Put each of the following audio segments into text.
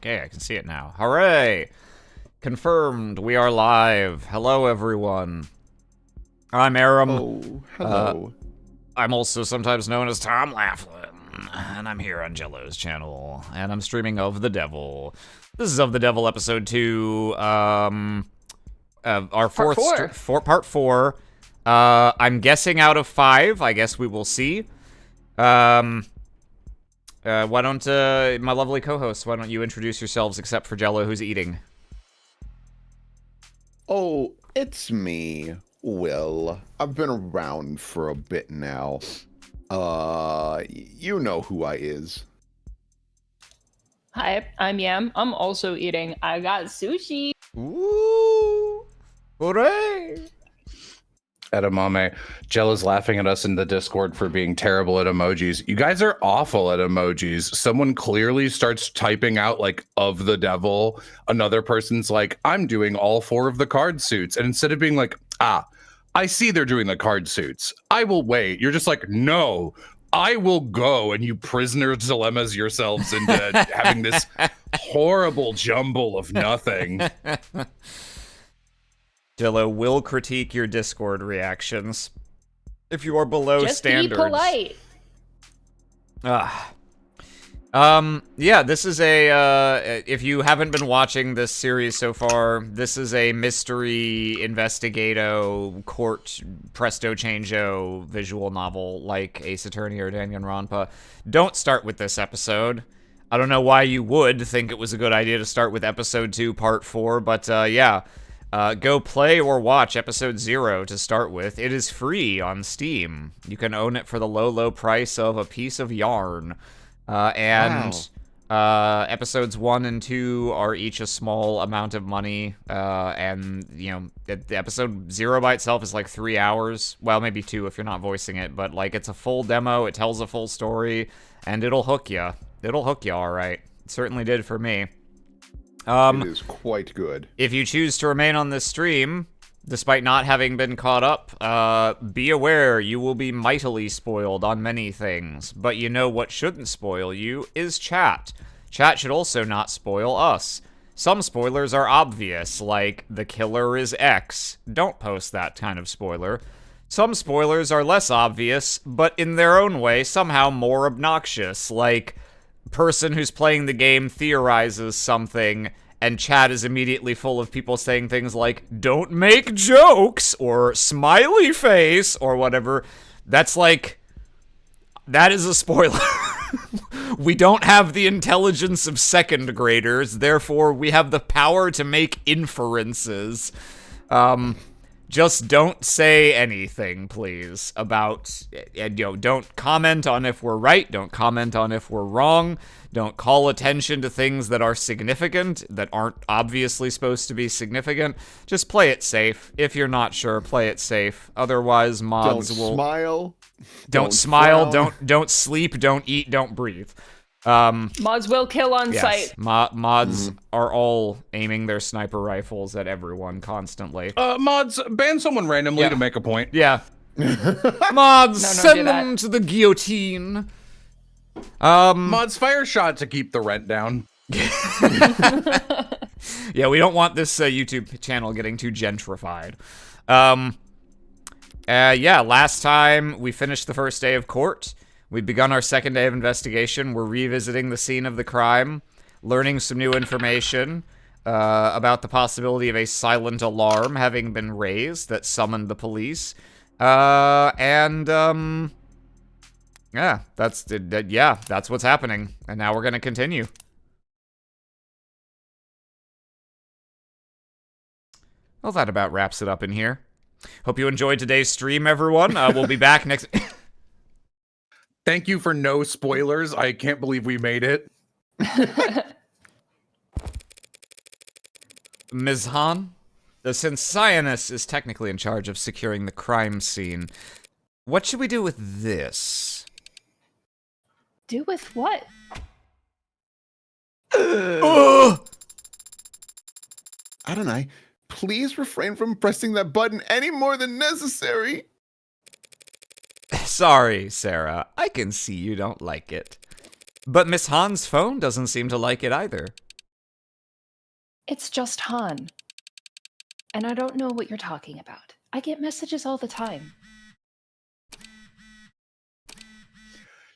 Okay, I can see it now. Hooray! Confirmed, we are live. Hello, everyone. I'm Aram. Oh, hello. I'm also sometimes known as Tom Laughlin, and I'm here on Jello's channel, and I'm streaming Of the Devil. This is Of the Devil episode 2, our Part part 4. I'm guessing out of 5, I guess we will see. Why don't, my lovely co-hosts, why don't you introduce yourselves except for Jello, who's eating? Oh, it's me, Will. I've been around for a bit now. You know who I is. Hi, I'm Yam. I'm also eating. I got sushi. Ooh! Hooray! Edamame. Jella's laughing at us in the Discord for being terrible at emojis. You guys are awful at emojis. Someone clearly starts typing out like "of the devil." Another person's like, "I'm doing all 4 of the card suits." And instead of being like, I see they're doing the card suits, I will wait. You're just like, no, I will go. And you prisoner's dilemmas yourselves into having this horrible jumble of nothing. Jello will critique your Discord reactions if you are below Just standards. be polite. Yeah, this is a, if you haven't been watching this series so far, this is a mystery investigato court presto changeo visual novel like Ace Attorney or Danganronpa. Don't start with this episode. I don't know why you would think it was a good idea to start with episode 2, part 4, but yeah. Go play or watch episode 0 to start with. It is free on Steam. You can own it for the low, low price of a piece of yarn. Episodes 1 and 2 are each a small amount of money. And, you know, the episode 0 by itself is like 3 hours. Well, maybe 2 if you're not voicing it. But, like, it's a full demo. It tells a full story. And it'll hook you. It'll hook you, all right. It certainly did for me. It is quite good. If you choose to remain on this stream, despite not having been caught up, be aware you will be mightily spoiled on many things. But you know what shouldn't spoil you is chat. Chat should also not spoil us. Some spoilers are obvious, like the killer is X. Don't post that kind of spoiler. Some spoilers are less obvious, but in their own way somehow more obnoxious, like person who's playing the game theorizes something and chat is immediately full of people saying things like don't make jokes or smiley face or whatever. That's like, that is a spoiler. We don't have the intelligence of second graders, therefore we have the power to make inferences. Just don't say anything, please, about, don't comment on if we're right, don't comment on if we're wrong, don't call attention to things that are significant, that aren't obviously supposed to be significant. Just play it safe. If you're not sure, play it safe. Otherwise, mods will... Smile. Don't smile, frown. don't sleep, don't eat, don't breathe. Mods will kill on Yes, sight. mods are all aiming their sniper rifles at everyone constantly. Mods, ban someone randomly Yeah. to make a point. Yeah. Mods, No, send do them that. to the guillotine. Mods, fire shot to keep the rent down. Yeah, we don't want this YouTube channel getting too gentrified. Yeah, last time we finished the first day of court. We've begun our second day of investigation. We're revisiting the scene of the crime, learning some new information about the possibility of a silent alarm having been raised that summoned the police. Yeah, that's what's happening. And now we're gonna continue. Well, that about wraps it up in here. Hope you enjoyed today's stream, everyone. We'll be back next... Thank you for no spoilers. I can't believe we made it. Ms. Han? Since Cyanus is technically in charge of securing the crime scene, what should we do with this? Do with what? Adonai, please refrain from pressing that button any more than necessary. Sorry, Sarah. I can see you don't like it. But Miss Han's phone doesn't seem to like it either. It's just Han. And I don't know what you're talking about. I get messages all the time.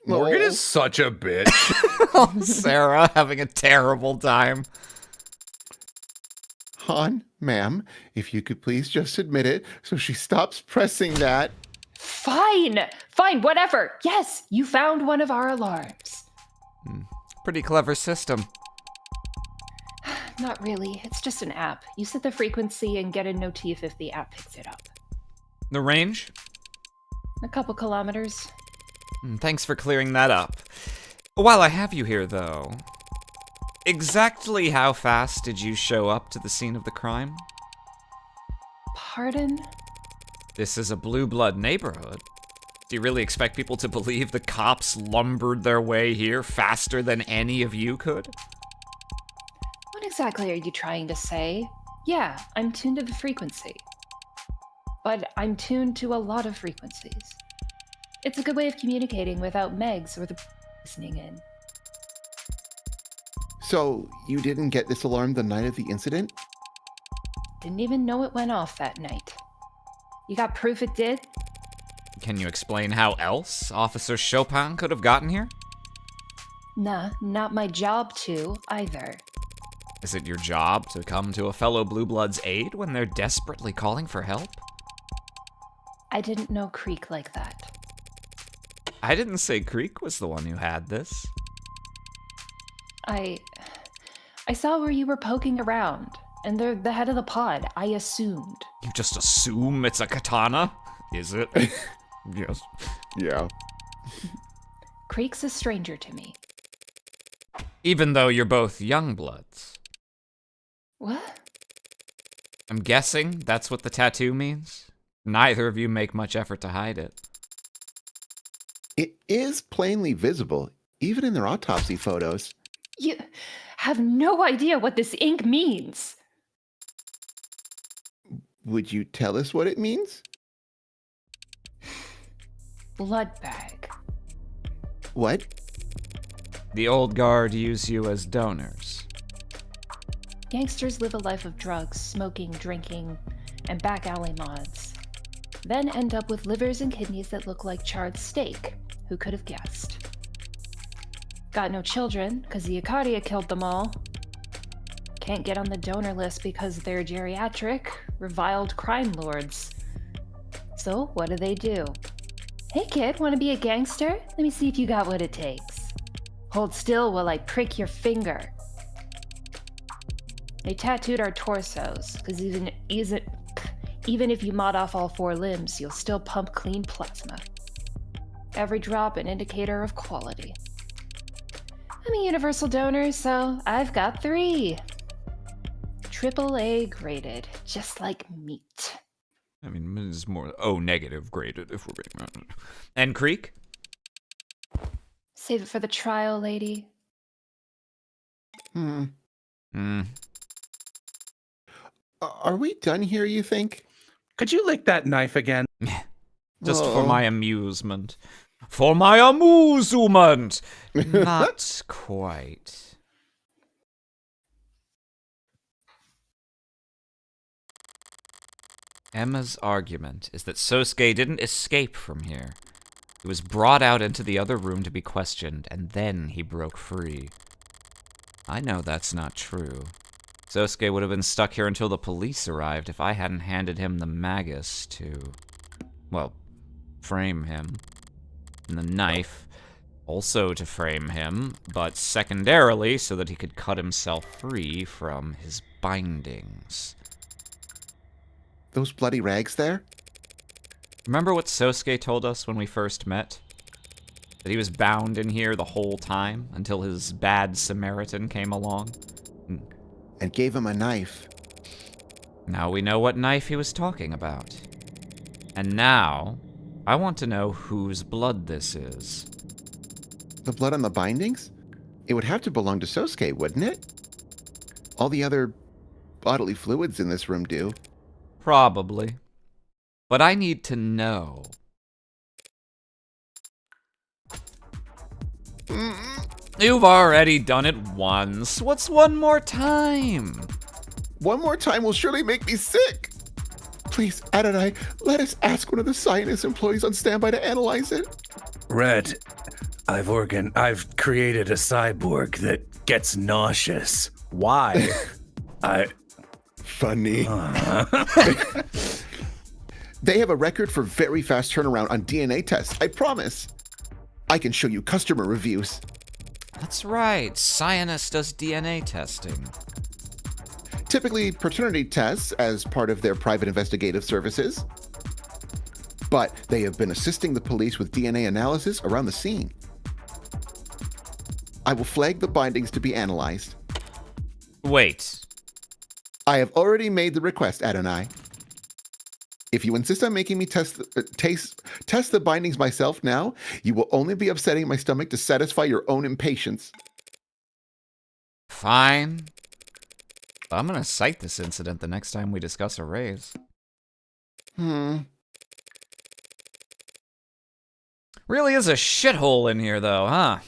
Morgan Oh. is such a bitch. Sarah having a terrible time. Han, ma'am, if you could please just admit it so she stops pressing that. Fine! Fine, whatever. Yes, you found one of our alarms. Pretty clever system. Not really. It's just an app. You set the frequency and get a notif if the app picks it up. The range? A couple kilometers. Thanks for clearing that up. While I have you here, though, exactly how fast did you show up to the scene of the crime? Pardon? This is a blue blood neighborhood. Do you really expect people to believe the cops lumbered their way here faster than any of you could? What exactly are you trying to say? Yeah, I'm tuned to the frequency. But I'm tuned to a lot of frequencies. It's a good way of communicating without Megs or the listening in. So, you didn't get this alarm the night of the incident? Didn't even know it went off that night. You got proof it did? Can you explain how else Officer Chopin could have gotten here? Nah, not my job to, either. Is it your job to come to a fellow Blue Blood's aid when they're desperately calling for help? I didn't know Creek like that. I didn't say Creek was the one who had this. I saw where you were poking around, and they're the head of the pod, I assumed. You just assume it's a katana? Is it? Yes. Yeah. Creek's a stranger to me. Even though you're both young bloods. What? I'm guessing that's what the tattoo means? Neither of you make much effort to hide it. It is plainly visible, even in their autopsy photos. You have no idea what this ink means. Would you tell us what it means? Blood bag. What? The old guard use you as donors. Gangsters live a life of drugs, smoking, drinking, and back alley mods. Then end up with livers and kidneys that look like charred steak. Who could have guessed? Got no children, because the Acadia killed them all. Can't get on the donor list because they're geriatric, reviled crime lords. So, what do? Hey kid, wanna be a gangster? Let me see if you got what it takes. Hold still while I prick your finger. They tattooed our torsos, because even if you mod off all 4 limbs, you'll still pump clean plasma. Every drop an indicator of quality. I'm a universal donor, so I've got 3. AAA graded, just like meat. I mean, it's more O-negative graded if we're being honest. And Creek? Save it for the trial, lady. Hmm. Are we done here, you think? Could you lick that knife again? Just for Oh. my amusement. For my amusement! Not quite. Emma's argument is that Sosuke didn't escape from here. He was brought out into the other room to be questioned, and then he broke free. I know that's not true. Sosuke would have been stuck here until the police arrived if I hadn't handed him the magus to, well, frame him. And the knife, also to frame him, but secondarily so that he could cut himself free from his bindings. Those bloody rags there? Remember what Sosuke told us when we first met? That he was bound in here the whole time until his bad Samaritan came along? And gave him a knife. Now we know what knife he was talking about. And now, I want to know whose blood this is. The blood on the bindings? It would have to belong to Sosuke, wouldn't it? All the other bodily fluids in this room do. Probably. But I need to know. You've already done it once. What's one more time? One more time will surely make me sick. Please, Adonai, let us ask one of the Cyanus employees on standby to analyze it. Red, I've created a cyborg that gets nauseous. Why? Funny. They have a record for very fast turnaround on DNA tests, I promise. I can show you customer reviews. That's right. Cyanus does DNA testing. Typically paternity tests as part of their private investigative services. But they have been assisting the police with DNA analysis around the scene. I will flag the bindings to be analyzed. Wait. I have already made the request, Adonai. If you insist on making me test the bindings myself now, you will only be upsetting my stomach to satisfy your own impatience. Fine. I'm gonna cite this incident the next time we discuss a raise. Really is a shithole in here, though, huh?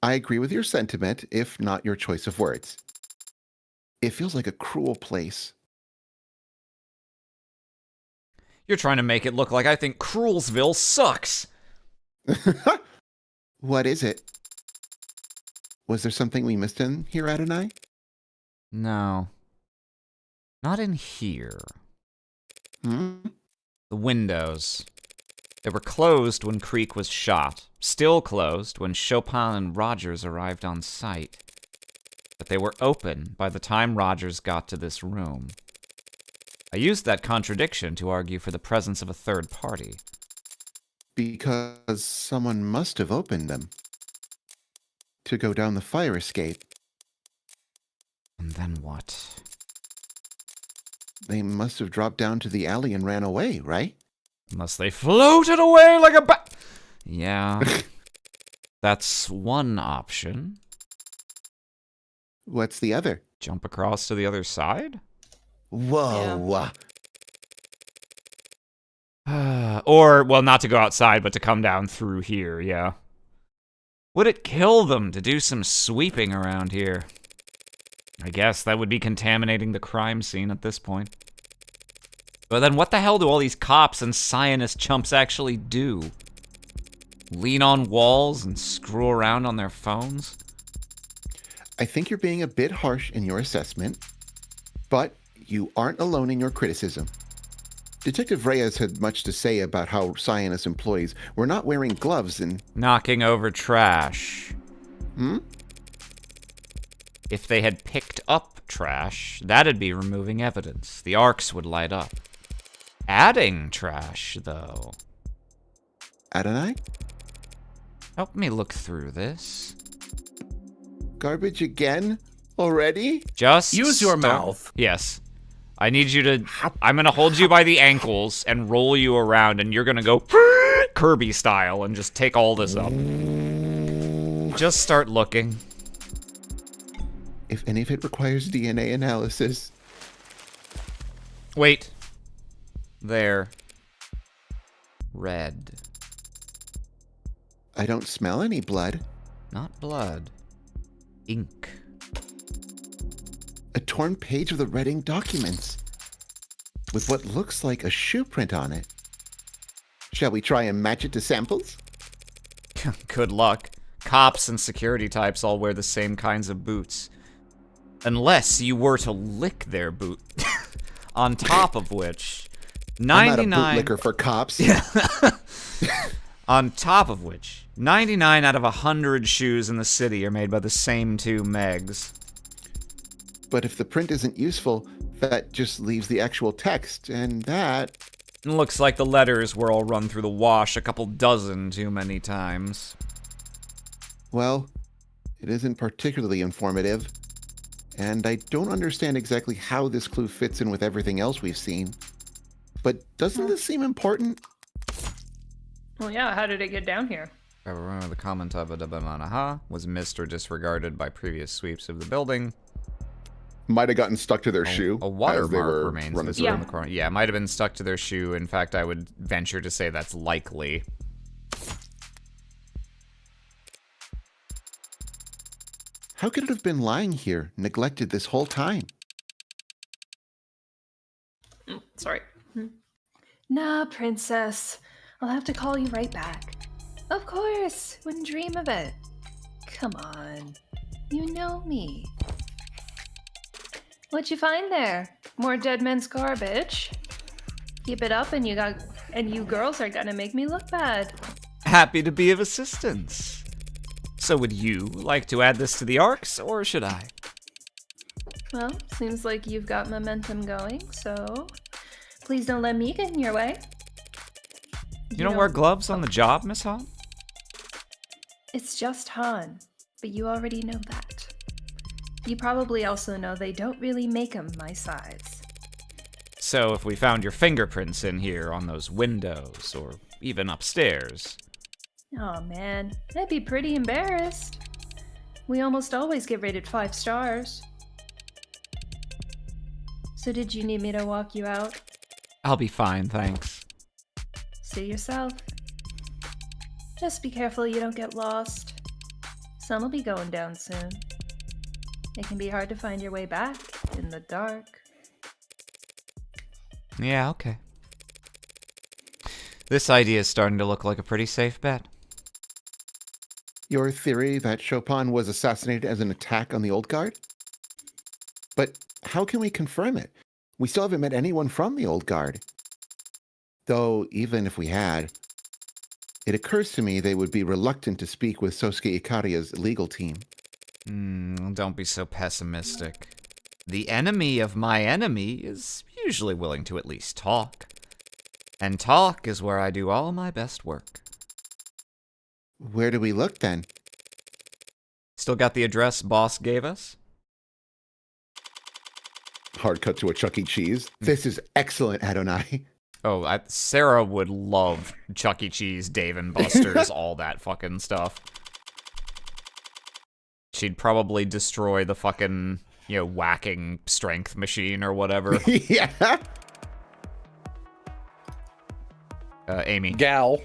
I agree with your sentiment, if not your choice of words. It feels like a cruel place. You're trying to make it look like I think Cruelsville sucks. What is it? Was there something we missed in here, Adonai? No. Not in here. Hmm? The windows. They were closed when Creek was shot. Still closed when Chopin and Rogers arrived on site. But they were open by the time Rogers got to this room. I used that contradiction to argue for the presence of a third party. Because someone must have opened them. To go down the fire escape. And then what? They must have dropped down to the alley and ran away, right? Unless they floated away like a Yeah. That's one option. What's the other? Jump across to the other side? Whoa. Or, well, not to go outside, but to come down through here, yeah. Would it kill them to do some sweeping around here? I guess that would be contaminating the crime scene at this point. But then what the hell do all these cops and Cyanus chumps actually do? Lean on walls and screw around on their phones? I think you're being a bit harsh in your assessment, but you aren't alone in your criticism. Detective Reyes had much to say about how Cyanus employees were not wearing gloves and... Knocking over trash. Hmm? If they had picked up trash, that'd be removing evidence. The arcs would light up. Adding trash, though. Adonai? Help me look through this. Garbage again? Already? Just Use your stop. mouth. Yes. I need you to... I'm gonna hold you by the ankles and roll you around, and you're gonna go Kirby style and just take all this up. Just start looking. If any of it requires DNA analysis. Wait. There. Red. I don't smell any blood. Not blood. Ink. A torn page of the red ink documents. With what looks like a shoe print on it. Shall we try and match it to samples? Good luck. Cops and security types all wear the same kinds of boots. Unless you were to lick their boot. On top of which, 99... I'm not a bootlicker for cops. On top of which, 99 out of 100 shoes in the city are made by the same two Megs. But if the print isn't useful, that just leaves the actual text, and that... It looks like the letters were all run through the wash a couple dozen too many times. Well, it isn't particularly informative. And I don't understand exactly how this clue fits in with everything else we've seen. But doesn't this seem important? Well, yeah, how did it get down here? The comment of it was missed or disregarded by previous sweeps of the building. Might have gotten stuck to their shoe. A as they watermark were remains running visible through. in the corner. Yeah, it might have been stuck to their shoe. In fact, I would venture to say that's likely. How could it have been lying here, neglected this whole time? Sorry. Nah, princess. I'll have to call you right back. Of course. Wouldn't dream of it. Come on. You know me. What'd you find there? More dead men's garbage? Keep it up and you girls are gonna make me look bad. Happy to be of assistance. So would you like to add this to the arcs, or should I? Well, seems like you've got momentum going, so please don't let me get in your way. You don't wear gloves on the job, Miss Hahn? It's just Han, but you already know that. You probably also know they don't really make 'em my size. So if we found your fingerprints in here on those windows, or even upstairs. Oh man, I'd be pretty embarrassed. We almost always get rated 5 stars. So did you need me to walk you out? I'll be fine, thanks. Suit yourself. Just be careful you don't get lost. Sun will be going down soon. It can be hard to find your way back in the dark. Yeah, okay. This idea is starting to look like a pretty safe bet. Your theory that Chopin was assassinated as an attack on the Old Guard? But how can we confirm it? We still haven't met anyone from the Old Guard. Though, even if we had, it occurs to me they would be reluctant to speak with Sosuke Ikaria's legal team. Don't be so pessimistic. The enemy of my enemy is usually willing to at least talk. And talk is where I do all my best work. Where do we look then? Still got the address boss gave us? Hard cut to a Chuck E. Cheese. This is excellent, Adonai. Oh, Sarah would love Chuck E. Cheese, Dave and Buster's, all that fucking stuff. She'd probably destroy the fucking, whacking strength machine or whatever. Yeah. Amy. Gal.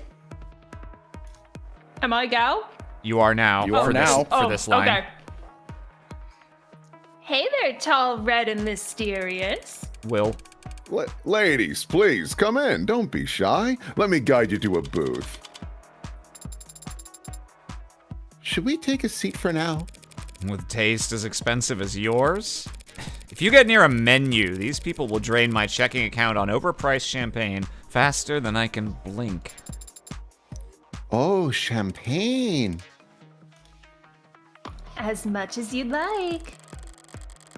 Am I Gal? You are now. You are for now. This, for this line. Okay. Hey there, tall, red, and mysterious. Will. Ladies, please, come in. Don't be shy. Let me guide you to a booth. Should we take a seat for now? With taste as expensive as yours? If you get near a menu, these people will drain my checking account on overpriced champagne faster than I can blink. Oh, champagne. As much as you'd like.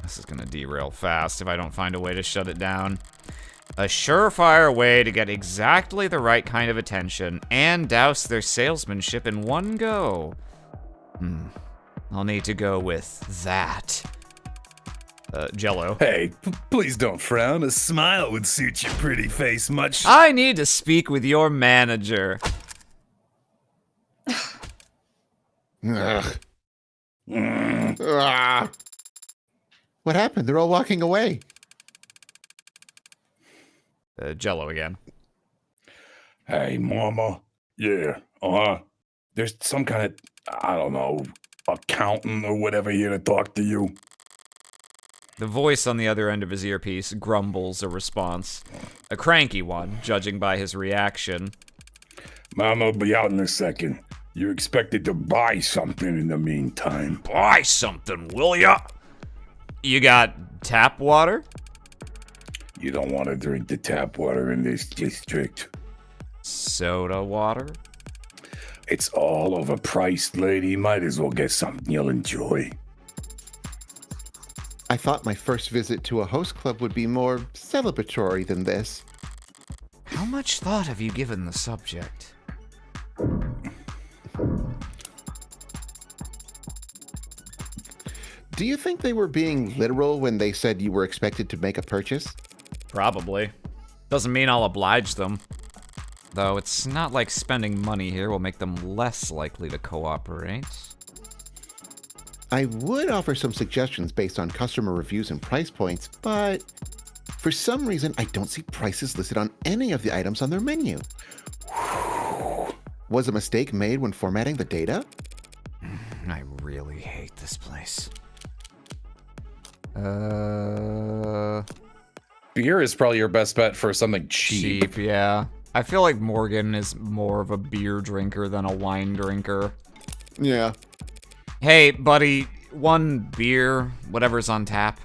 This is gonna derail fast if I don't find a way to shut it down. A surefire way to get exactly the right kind of attention and douse their salesmanship in one go. I'll need to go with that. Jello. Hey, please don't frown. A smile would suit your pretty face much. I need to speak with your manager. Ugh. Ah. What happened? They're all walking away. Jello again. Hey, mama. Yeah, there's some kind of, I don't know, accountant or whatever here to talk to you. The voice on the other end of his earpiece grumbles a response. A cranky one, judging by his reaction. Mama will be out in a second. You're expected to buy something in the meantime. Buy something, will ya? You got tap water? You don't want to drink the tap water in this district. Soda water? It's all overpriced, lady. Might as well get something you'll enjoy. I thought my first visit to a host club would be more celebratory than this. How much thought have you given the subject? Do you think they were being literal when they said you were expected to make a purchase? Probably. Doesn't mean I'll oblige them. Though it's not like spending money here will make them less likely to cooperate. I would offer some suggestions based on customer reviews and price points, but for some reason I don't see prices listed on any of the items on their menu. Was a mistake made when formatting the data? I really hate this place. Beer is probably your best bet for something cheap. Cheap, yeah. I feel like Morgan is more of a beer drinker than a wine drinker. Yeah. Hey, buddy, one beer, whatever's on tap.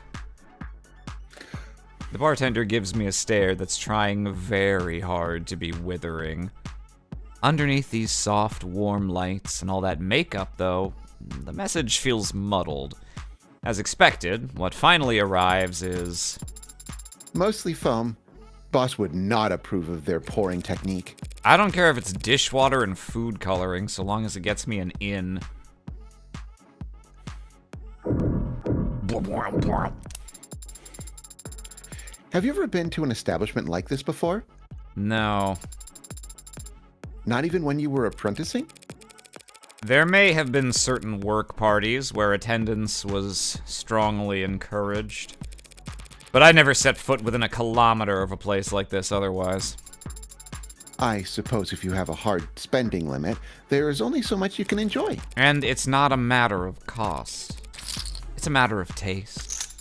The bartender gives me a stare that's trying very hard to be withering. Underneath these soft, warm lights and all that makeup, though, the message feels muddled. As expected, what finally arrives is... Mostly foam. Boss would not approve of their pouring technique. I don't care if it's dishwater and food coloring, so long as it gets me an in. Have you ever been to an establishment like this before? No. Not even when you were apprenticing? There may have been certain work parties where attendance was strongly encouraged, but I never set foot within a kilometer of a place like this otherwise. I suppose if you have a hard spending limit, there is only so much you can enjoy. And it's not a matter of cost. It's a matter of taste.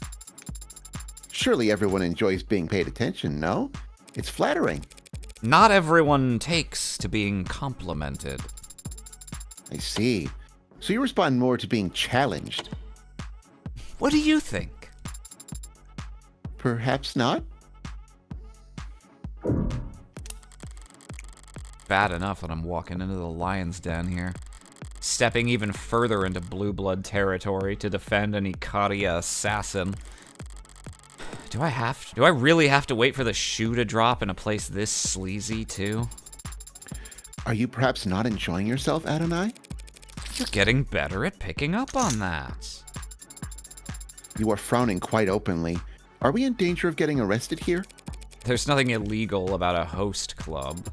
Surely everyone enjoys being paid attention, no? It's flattering. Not everyone takes to being complimented. I see. So you respond more to being challenged. What do you think? Perhaps not? Bad enough that I'm walking into the lion's den here. Stepping even further into blue blood territory to defend an Ikaria assassin. Do I really have to wait for the shoe to drop in a place this sleazy, too? Are you perhaps not enjoying yourself, Adonai? You're getting better at picking up on that. You are frowning quite openly. Are we in danger of getting arrested here? There's nothing illegal about a host club.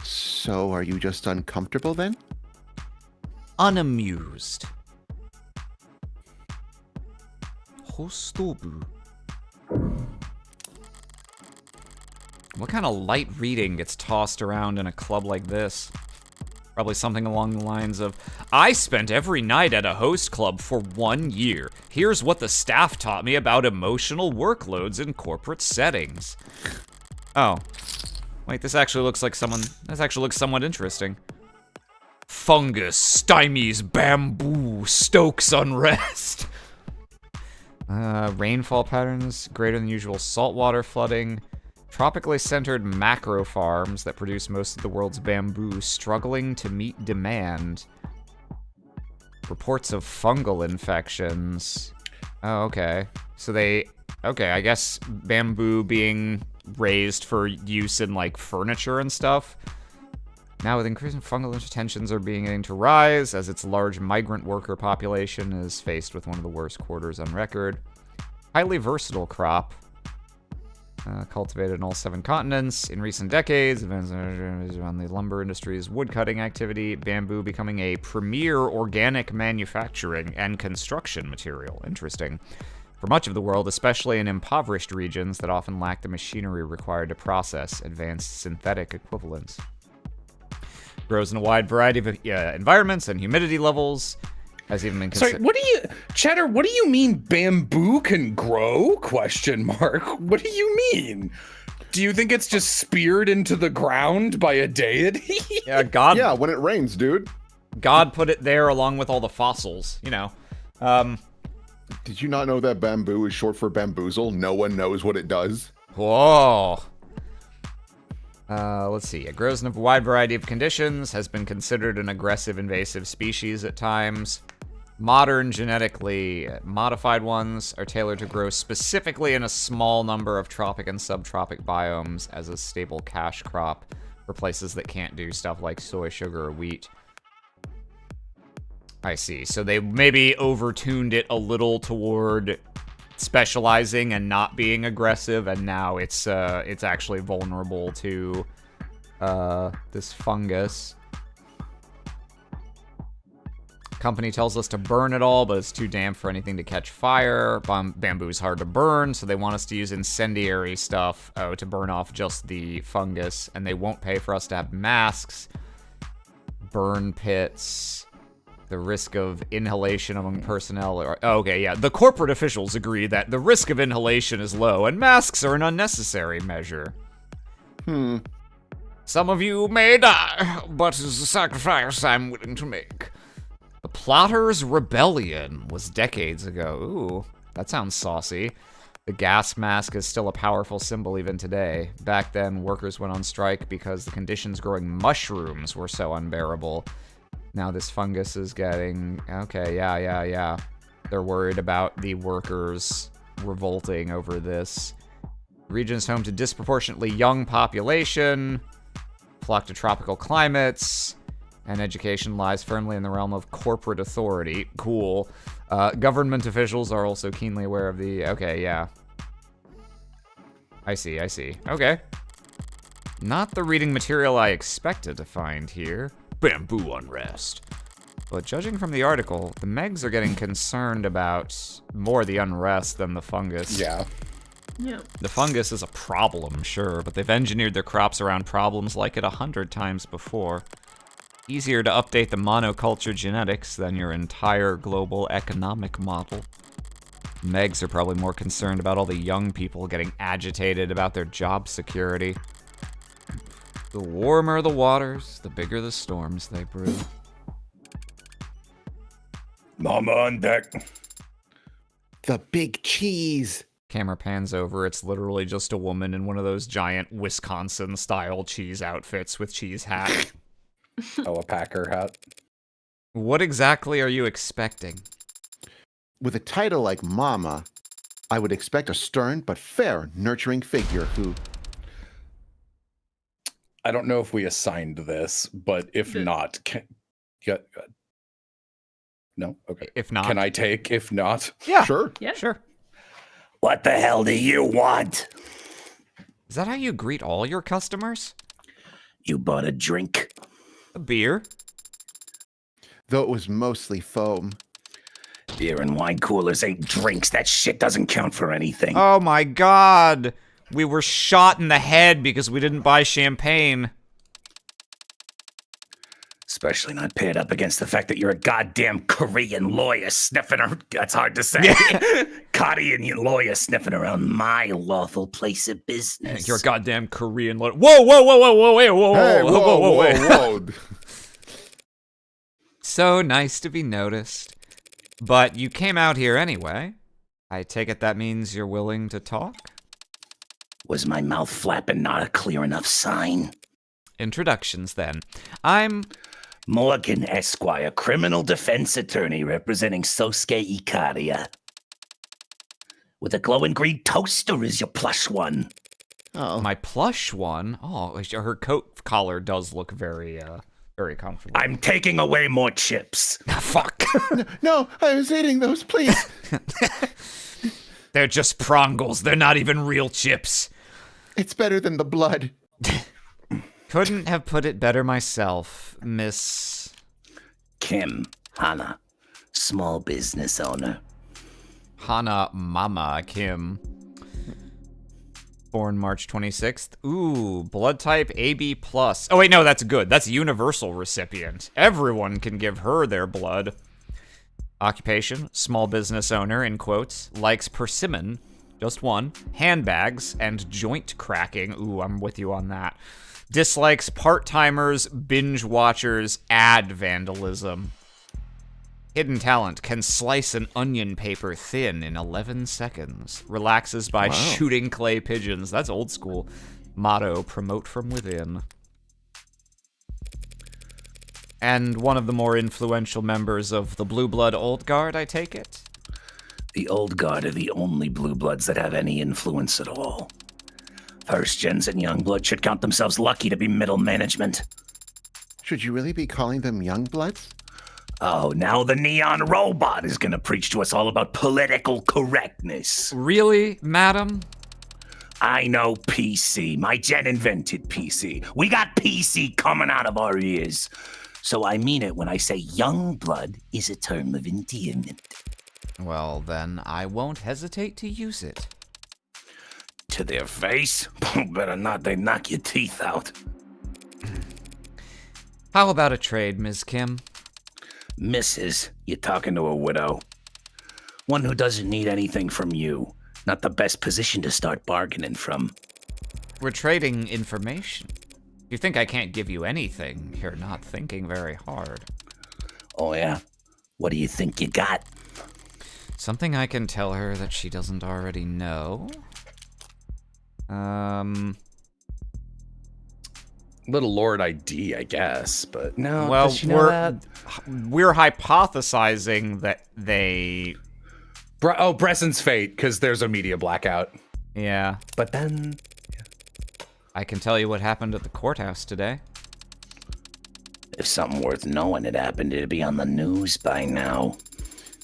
So are you just uncomfortable then? Unamused. Hostobu. What kind of light reading gets tossed around in a club like this? Probably something along the lines of, I spent every night at a host club for 1 year. Here's what the staff taught me about emotional workloads in corporate settings. Oh. Wait, this actually looks somewhat interesting. Fungus stymies bamboo, stokes unrest. Rainfall patterns, greater than usual saltwater flooding. Tropically centered macro farms that produce most of the world's bamboo struggling to meet demand. Reports of fungal infections. Oh, okay. So okay, I guess bamboo being raised for use in, like, furniture and stuff. Now, with increasing fungal tensions are beginning to rise as its large migrant worker population is faced with one of the worst quarters on record. Highly versatile crop. Cultivated in all 7 continents. In recent decades, events around the lumber industry's woodcutting activity, bamboo becoming a premier organic manufacturing and construction material. Interesting. For much of the world, especially in impoverished regions that often lack the machinery required to process advanced synthetic equivalents. Grows in a wide variety of environments and humidity levels. Has even been Sorry, Cheddar, what do you mean bamboo can grow? Question mark. What do you mean? Do you think it's just speared into the ground by a deity? Yeah, God. Yeah, when it rains, dude. God put it there along with all the fossils, you know. Did you not know that bamboo is short for bamboozle? No one knows what it does. Whoa. Let's see. It grows in a wide variety of conditions, has been considered an aggressive invasive species at times. Modern genetically modified ones are tailored to grow specifically in a small number of tropic and subtropic biomes as a stable cash crop for places that can't do stuff like soy, sugar, or wheat. I see. So they maybe overtuned it a little toward specializing and not being aggressive, and now it's actually vulnerable to this fungus. Company tells us to burn it all, but it's too damp for anything to catch fire. Bamboo's hard to burn, so they want us to use incendiary stuff to burn off just the fungus, and they won't pay for us to have masks, burn pits. The risk of inhalation among personnel okay, yeah. The corporate officials agree that the risk of inhalation is low and masks are an unnecessary measure. Some of you may die, but it's a sacrifice I'm willing to make. The Plotters' Rebellion was decades ago. Ooh, that sounds saucy. The gas mask is still a powerful symbol even today. Back then, workers went on strike because the conditions growing mushrooms were so unbearable. Now this fungus is getting... Okay, yeah. They're worried about the workers revolting over this. Region is home to disproportionately young population, flock to tropical climates, and education lies firmly in the realm of corporate authority. Cool. Government officials are also keenly aware of the... Okay, yeah. I see. Okay. Not the reading material I expected to find here. Bamboo unrest. But judging from the article, the Megs are getting concerned about more the unrest than the fungus. Yeah. Yeah. The fungus is a problem, sure, but they've engineered their crops around problems like it 100 times before. Easier to update the monoculture genetics than your entire global economic model. Megs are probably more concerned about all the young people getting agitated about their job security. The warmer the waters, the bigger the storms they brew. Mama on deck. The big cheese. Camera pans over, it's literally just a woman in one of those giant Wisconsin-style cheese outfits with cheese hat. Oh, a Packer hat. What exactly are you expecting? With a title like Mama, I would expect a stern but fair, nurturing figure who... I don't know if we assigned this, but if not, no? Okay. If not... Can I take? If not? Yeah. Sure. Yeah. Sure. What the hell do you want? Is that how you greet all your customers? You bought a drink? A beer? Though it was mostly foam. Beer and wine coolers ain't drinks. That shit doesn't count for anything. Oh my god! We were shot in the head because we didn't buy champagne. Especially not paired up against the fact that you're a goddamn Korean lawyer sniffing around. That's hard to say. Korean lawyer sniffing around my lawful place of business. You're a goddamn Korean lawyer. Whoa, whoa, whoa, whoa, whoa, wait, whoa, Hey, whoa, whoa, whoa, wait. whoa. So nice to be noticed. But you came out here anyway. I take it that means you're willing to talk? Was my mouth flapping not a clear enough sign? Introductions, then. I'm... Morgan Esquire, criminal defense attorney representing Sosuke Ikaria. With a glowing green toaster as your plush one. Oh. My plush one? Oh, her coat collar does look very comfortable. I'm taking away more chips. Fuck. No, I was eating those, please. They're just prongles. They're not even real chips. It's better than the blood. Couldn't have put it better myself, Miss... Kim Hana, small business owner. Hana Mama Kim. Born March 26th. Ooh, blood type AB+. Oh wait, no, that's good. That's universal recipient. Everyone can give her their blood. Occupation, small business owner, in quotes. Likes persimmon, just one. Handbags, and joint cracking. Ooh, I'm with you on that. Dislikes part-timers, binge watchers, ad vandalism. Hidden talent, can slice an onion paper thin in 11 seconds. Relaxes by shooting clay pigeons. That's old school. Motto, promote from within. And one of the more influential members of the Blue Blood Old Guard, I take it? The Old Guard are the only blue bloods that have any influence at all. First gens and young blood should count themselves lucky to be middle management. Should you really be calling them young bloods? Oh, now the neon robot is gonna preach to us all about political correctness. Really, madam? I know PC. My gen invented PC. We got PC coming out of our ears. So I mean it when I say young blood is a term of endearment. Well, then I won't hesitate to use it. To their face? Better not, they knock your teeth out. How about a trade, Ms. Kim? Mrs., you're talking to a widow. One who doesn't need anything from you. Not the best position to start bargaining from. We're trading information. You think I can't give you anything? You're not thinking very hard. Oh, yeah? What do you think you got? Something I can tell her that she doesn't already know. Little Lord ID, I guess, but no. Well, does she know that? we're hypothesizing that they... Bresson's fate, because there's a media blackout. Yeah. But then... I can tell you what happened at the courthouse today. If something worth knowing had happened, it'd be on the news by now.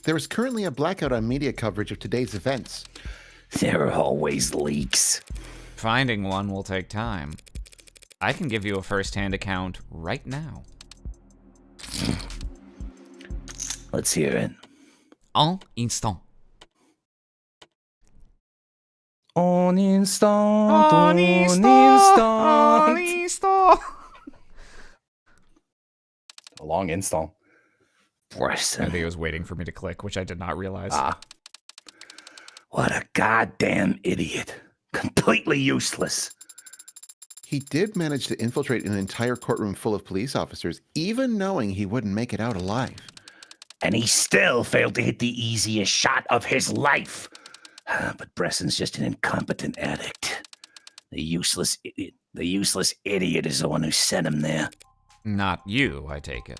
There is currently a blackout on media coverage of today's events. There are always leaks. Finding one will take time. I can give you a first-hand account right now. Let's hear it. Un instant. On instant, Un instant. A long install. I Bresson. think it was waiting for me to click, which I did not realize. What a goddamn idiot. Completely useless. He did manage to infiltrate an entire courtroom full of police officers, even knowing he wouldn't make it out alive. And he still failed to hit the easiest shot of his life. But Bresson's just an incompetent addict. The useless idiot is the one who sent him there. Not you, I take it.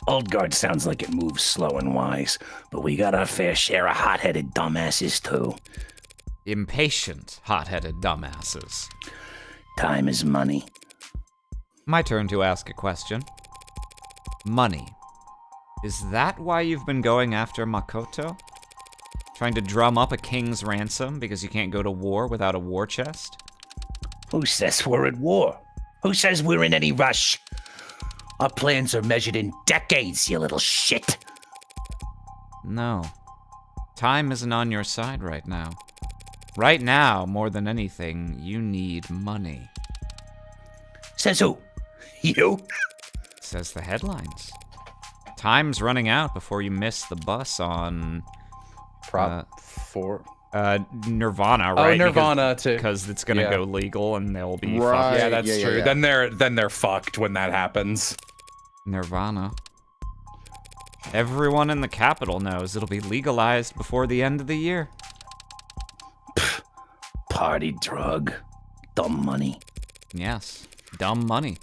Old Guard sounds like it moves slow and wise, but we got our fair share of hot-headed dumbasses too. Impatient, hot-headed dumbasses. Time is money. My turn to ask a question. Money. Is that why you've been going after Makoto? Trying to drum up a king's ransom because you can't go to war without a war chest? Who says we're at war? Who says we're in any rush? Our plans are measured in decades, you little shit. No. Time isn't on your side right now. Right now, more than anything, you need money. Says who? You? Says the headlines. Time's running out before you miss the bus on Prop 4. Nirvana, right? Oh, Nirvana too. Because it's gonna go legal and they'll be Right. fucked. Yeah, that's true. Yeah. Then they're fucked when that happens. Nirvana. Everyone in the capital knows it'll be legalized before the end of the year. Party drug. Dumb money. Yes, dumb money.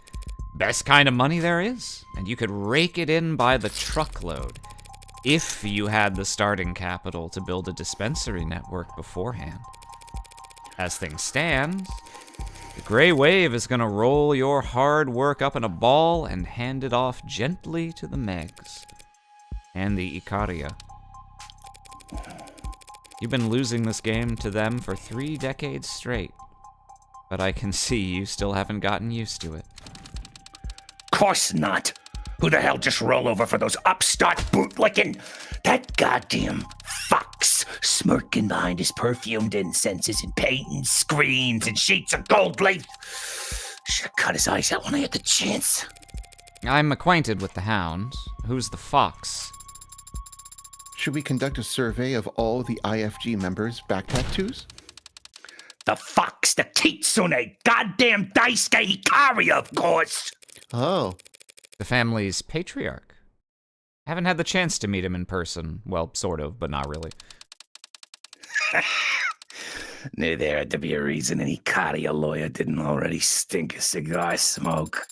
Best kind of money there is, and you could rake it in by the truckload if you had the starting capital to build a dispensary network beforehand. As things stand, the Grey Wave is gonna roll your hard work up in a ball and hand it off gently to the Megs and the Icaria. You've been losing this game to them for 3 decades straight, but I can see you still haven't gotten used to it. Course not. Who the hell just roll over for those upstart bootlicking? That goddamn fox smirking behind his perfumed incenses and painting screens and sheets of gold lace. Should have cut his eyes out when I had the chance. I'm acquainted with the Hound. Who's the fox? Should we conduct a survey of all the IFG members' back tattoos? The fox, the Kitsune, goddamn Daisuke Hikari, of course. Oh, The family's patriarch. Haven't had the chance to meet him in person. Well, sort of, but not really. Knew there had to be a reason an Hikari, a lawyer, didn't already stink of cigar smoke.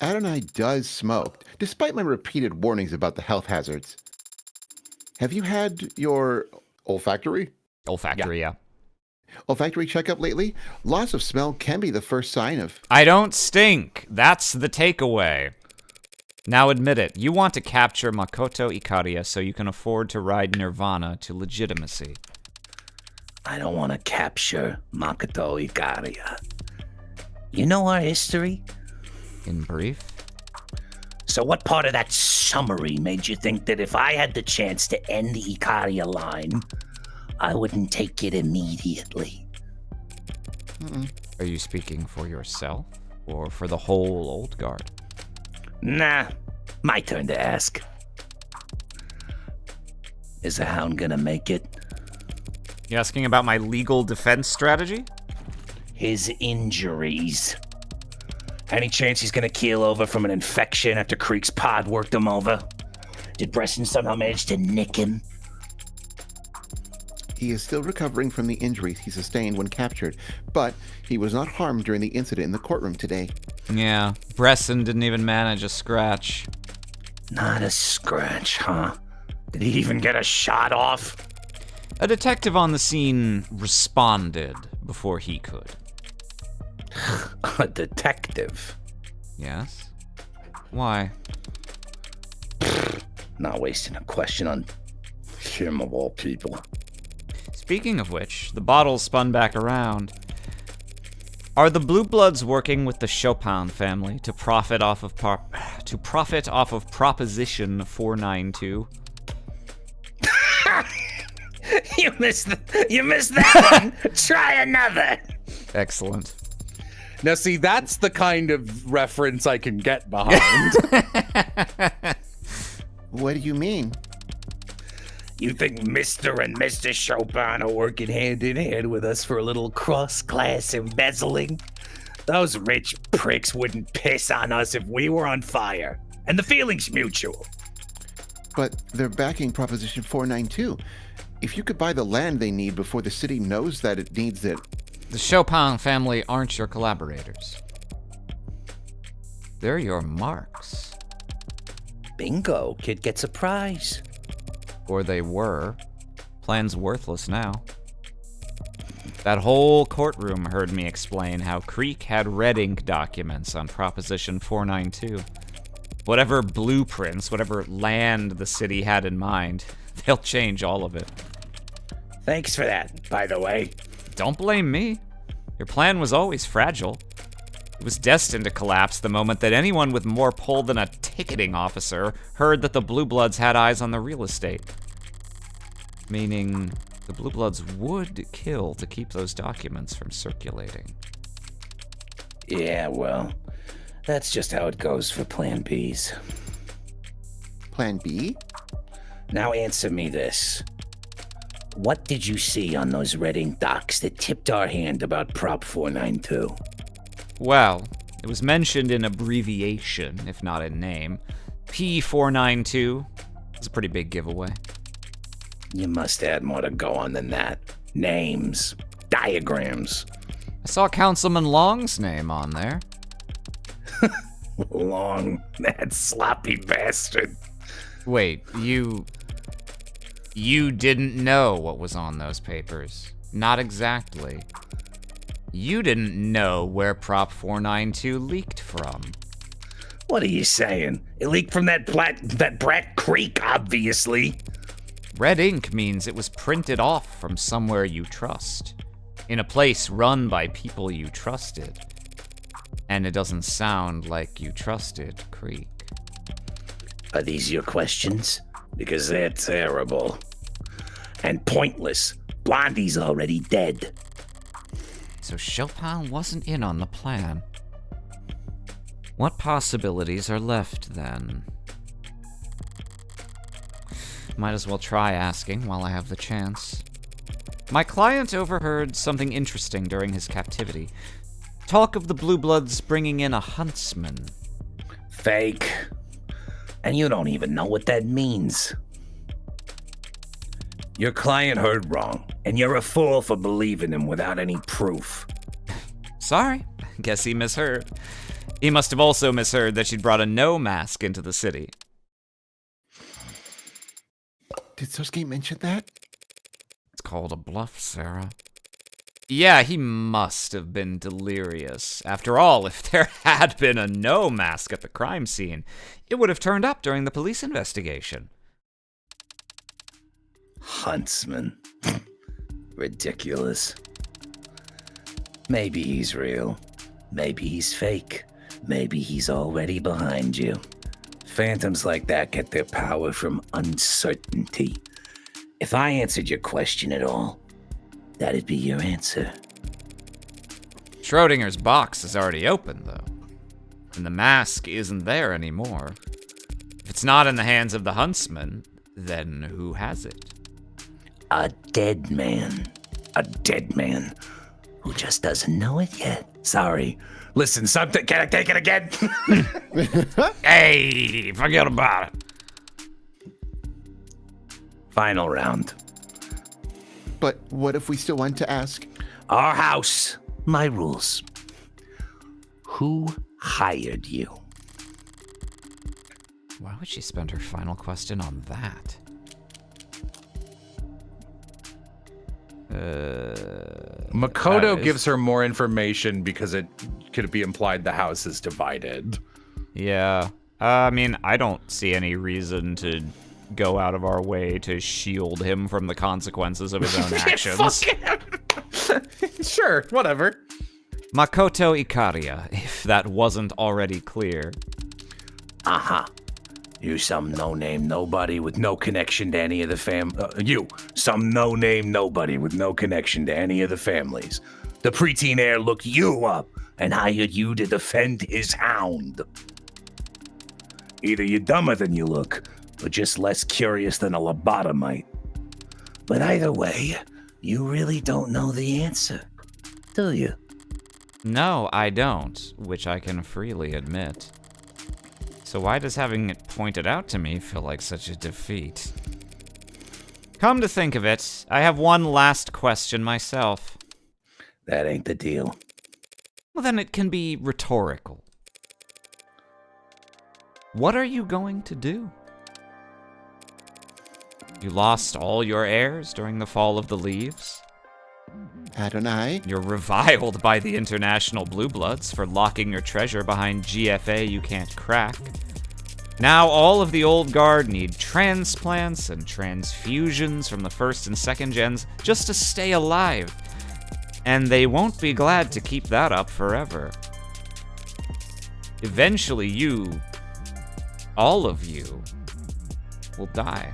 Adonai does smoke, despite my repeated warnings about the health hazards. Have you had your olfactory olfactory checkup lately? Loss of smell can be the first sign of... I don't stink. That's the takeaway. Now admit it. You want to capture Makoto Ikaria so you can afford to ride Nirvana to legitimacy. I don't want to capture Makoto Ikaria. You know our history? In brief, So what part of that summary made you think that if I had the chance to end the Ikaria line, I wouldn't take it immediately? are you speaking for yourself or for the whole old guard? Nah, My turn to ask. Is the Hound gonna make it? You asking about my legal defense strategy? His injuries. Any chance he's gonna keel over from an infection after Creek's pod worked him over? Did Bresson somehow manage to nick him? He is still recovering from the injuries he sustained when captured, but he was not harmed during the incident in the courtroom today. Yeah, Bresson didn't even manage a scratch. Not a scratch, huh? Did he even get a shot off? A detective on the scene responded before he could. A detective? Yes? Why? Not wasting a question on him of all people. Speaking of which, the bottle spun back around. Are the Blue Bloods working with the Chopin family to profit off of Proposition 492? You missed that one. Try another. Excellent. Now, see, that's the kind of reference I can get behind. What do you mean? You think Mr. and Mr. Chopin are working hand in hand with us for a little cross-class embezzling? Those rich pricks wouldn't piss on us if we were on fire. And the feeling's mutual. But they're backing Proposition 492. If you could buy the land they need before the city knows that it needs it. The Chopin family aren't your collaborators. They're your marks. Bingo, kid gets a prize. Or they were. Plan's worthless now. That whole courtroom heard me explain how Creek had red ink documents on Proposition 492. Whatever blueprints, whatever land the city had in mind, they'll change all of it. Thanks for that, by the way. Don't blame me. Your plan was always fragile. It was destined to collapse the moment that anyone with more pull than a ticketing officer heard that the Blue Bloods had eyes on the real estate. Meaning, the Blue Bloods would kill to keep those documents from circulating. Yeah, well, that's just how it goes for Plan Bs. Plan B? Now answer me this. What did you see on those red ink docs that tipped our hand about Prop 492? Well, it was mentioned in abbreviation, if not in name. P492 is a pretty big giveaway. You must add more to go on than that. Names, diagrams. I saw Councilman Long's name on there. Long, that sloppy bastard. Wait, you didn't know what was on those papers. Not exactly. You didn't know where Prop 492 leaked from. What are you saying? It leaked from that brat Creek, obviously. Red ink means it was printed off from somewhere you trust. In a place run by people you trusted. And it doesn't sound like you trusted Creek. Are these your questions? Because they're terrible. And pointless. Blondie's already dead. So Chopin wasn't in on the plan. What possibilities are left, then? Might as well try asking while I have the chance. My client overheard something interesting during his captivity. Talk of the Blue Bloods bringing in a huntsman. Fake. And you don't even know what that means. Your client heard wrong, and you're a fool for believing him without any proof. Sorry, guess he misheard. He must have also misheard that she'd brought a no mask into the city. Did Sosuke mention that? It's called a bluff, Sarah. Yeah, he must have been delirious. After all, if there had been a no mask at the crime scene, it would have turned up during the police investigation. Huntsman. Ridiculous. Maybe he's real. Maybe he's fake. Maybe he's already behind you. Phantoms like that get their power from uncertainty. If I answered your question at all, that'd be your answer. Schrodinger's box is already open, though. And the mask isn't there anymore. it's not in the hands of the huntsman, then who has it? A dead man. A dead man who just doesn't know it yet. Sorry. Listen, something. Can I take it again? Hey, forget about it. Final round. But what if we still want to ask? Our house, my rules. Who hired you? Why would she spend her final question on that? Makoto that is- gives her more information because it could be implied the house is divided. Yeah. I mean, I don't see any reason to go out of our way to shield him from the consequences of his own actions. Sure, whatever. Makoto Ikaria, if that wasn't already clear. Uh-huh. You some no-name nobody with no connection to any of the you, some no-name nobody with no connection to any of the families. The preteen heir looked you up and hired you to defend his hound. Either you're dumber than you look, or just less curious than a lobotomite. But either way, you really don't know the answer, do you? No, I don't, which I can freely admit. So why does having it pointed out to me feel like such a defeat? Come to think of it, I have one last question myself. That ain't the deal. Well, then it can be rhetorical. What are you going to do? You lost all your heirs during the fall of the leaves. Adonai? You're reviled by the International Blue Bloods for locking your treasure behind GFA you can't crack. Now all of the old guard need transplants and transfusions from the first and second gens just to stay alive. And they won't be glad to keep that up forever. Eventually you, all of you, will die.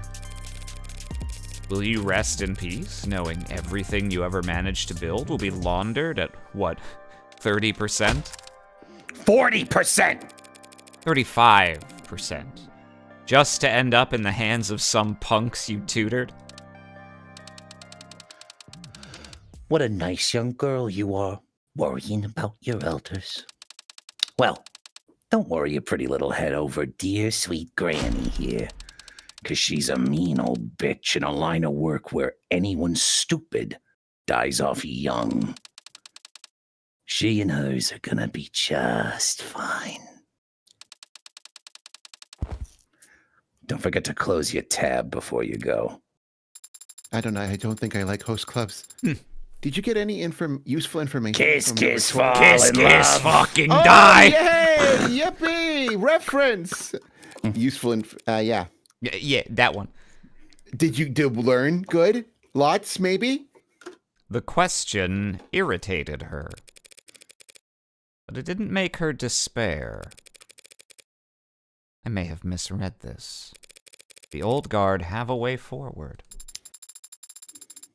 Will you rest in peace, knowing everything you ever managed to build will be laundered at, what, 30%? 40%! 35%. Just to end up in the hands of some punks you tutored? What a nice young girl you are, worrying about your elders. Well, don't worry your pretty little head over dear sweet Granny here. 'Cause she's a mean old bitch in a line of work where anyone stupid dies off young. She and hers are gonna be just fine. Don't forget to close your tab before you go. Adonai, I don't think I like host clubs. Did you get any useful information? Kiss, from the kiss, rhetorical- fall Kiss, in kiss, love. fucking Oh, die! yay! Yippee! Reference! Useful yeah. Yeah, that one. Did you learn good? Lots, maybe? The question irritated her. But it didn't make her despair. I may have misread this. The old guard have a way forward,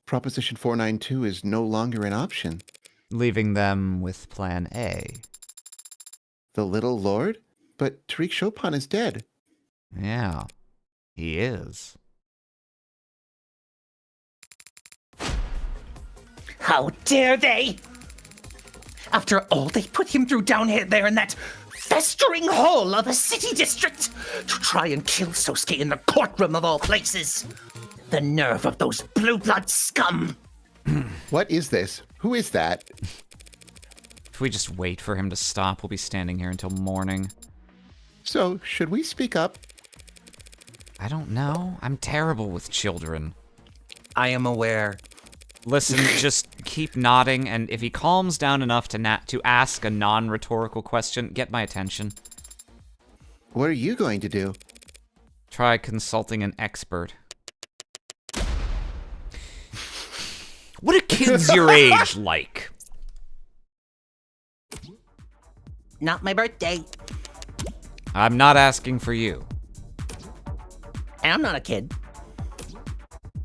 Proposition 492 is no longer an option. leaving them with Plan A. The Little Lord? But Tariq Chopin is dead. Yeah, he is. How dare they? After all they put him through down here there in that festering hole of a city district to try and kill Sosuke in the courtroom of all places. The nerve of those blue blood scum. What is this? Who is that? If we just wait for him to stop, we'll be standing here until morning. So, should we speak up? I don't know. I'm terrible with children. I am aware. Listen, just keep nodding, and if he calms down enough to ask a non-rhetorical question, get my attention. What are you going to do? Try consulting an expert. What are kids your age like? Not my birthday. I'm not asking for you. And I'm not a kid.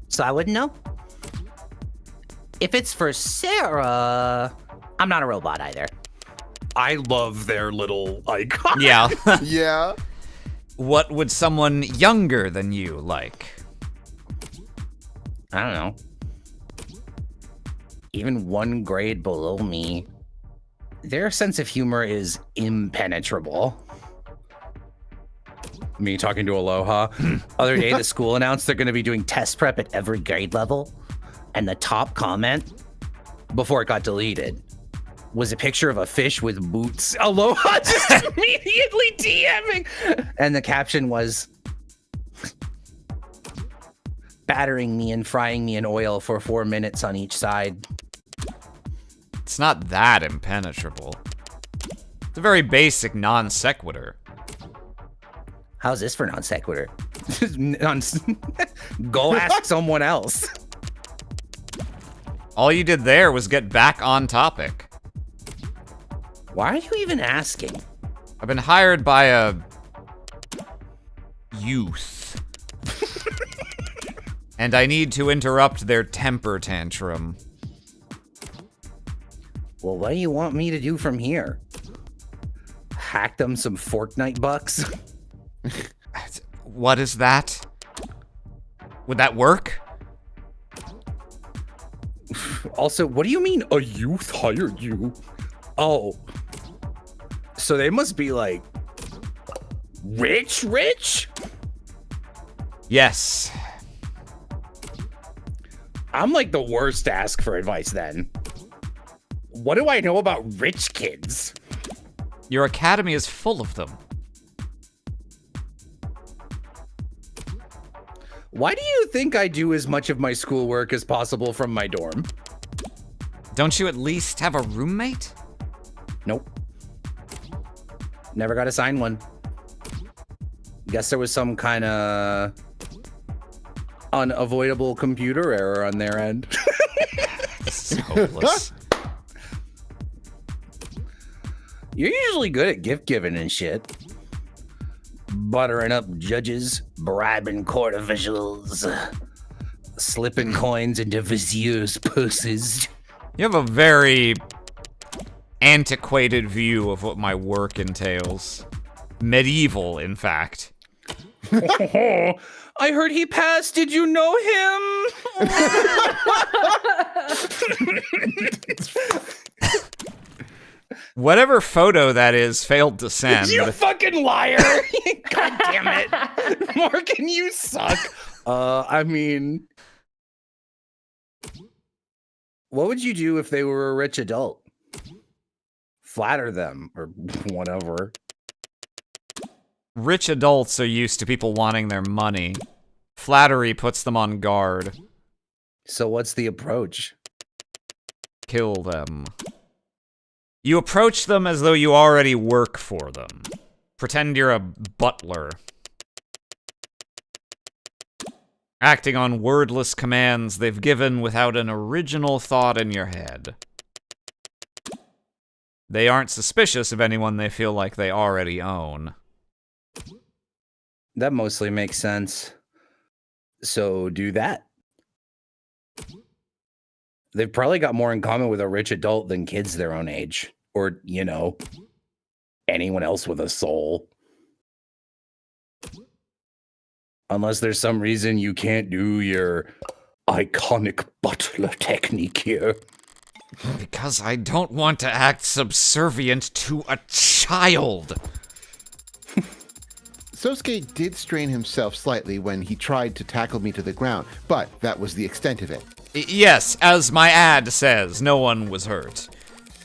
So I wouldn't know. If it's for Sarah, I'm not a robot either. I love their little icon. Yeah. Yeah. What would someone younger than you like? I don't know. Even 1 grade below me, their sense of humor is impenetrable. Me talking to Aloha. Other day, the school announced they're going to be doing test prep at every grade level. And the top comment, before it got deleted, was a picture of a fish with boots. Aloha just immediately DMing. And the caption was, battering me and frying me in oil for 4 minutes on each side. It's not that impenetrable. It's a very basic non sequitur. How's this for non sequitur? Go ask someone else. All you did there was get back on topic. Why are you even asking? I've been hired by a youth. And I need to interrupt their temper tantrum. Well, what do you want me to do from here? Hack them some Fortnite bucks? What is that? Would that work? Also, what do you mean a youth hired you? Oh. So they must be like rich? Yes. I'm like the worst to ask for advice then. What do I know about rich kids? Your academy is full of them. Why do you think I do as much of my schoolwork as possible from my dorm? Don't you at least have a roommate? Nope. Never got assigned one. Guess there was some kind of unavoidable computer error on their end. This is hopeless. You're usually good at gift giving and shit. Buttering up judges, bribing court officials, slipping coins into viziers' purses. You have a very antiquated view of what my work entails. Medieval, in fact. I heard he passed. Did you know him? Whatever photo that is failed to send. You fucking liar! God damn it. Morgan, you suck. I mean, what would you do if they were a rich adult? Flatter them or whatever. Rich adults are used to people wanting their money. Flattery puts them on guard. So what's the approach? Kill them. You approach them as though you already work for them. Pretend you're a butler. Acting on wordless commands they've given without an original thought in your head. They aren't suspicious of anyone they feel like they already own. That mostly makes sense. So do that. They've probably got more in common with a rich adult than kids their own age. Or, you know, anyone else with a soul. Unless there's some reason you can't do your iconic butler technique here. Because I don't want to act subservient to a child. Sosuke did strain himself slightly when he tried to tackle me to the ground, but that was the extent of it. Yes, as my ad says, no one was hurt.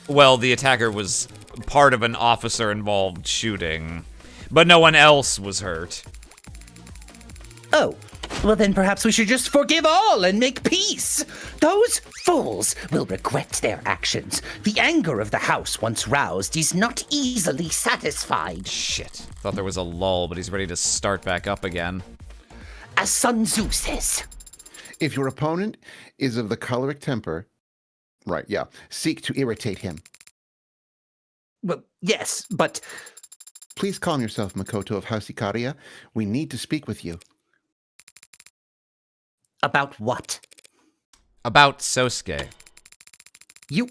Well, the attacker was part of an officer-involved shooting, but no one else was hurt. Oh, well then perhaps we should just forgive all and make peace. Those fools will regret their actions. The anger of the house, once roused, is not easily satisfied. Shit. Thought there was a lull, but he's ready to start back up again. As Sun Tzu says. If your opponent is of the choleric temper, right, yeah, seek to irritate him. Well, yes, but... Please calm yourself, Makoto of House Ikaria. We need to speak with you. About what? About Sosuke. You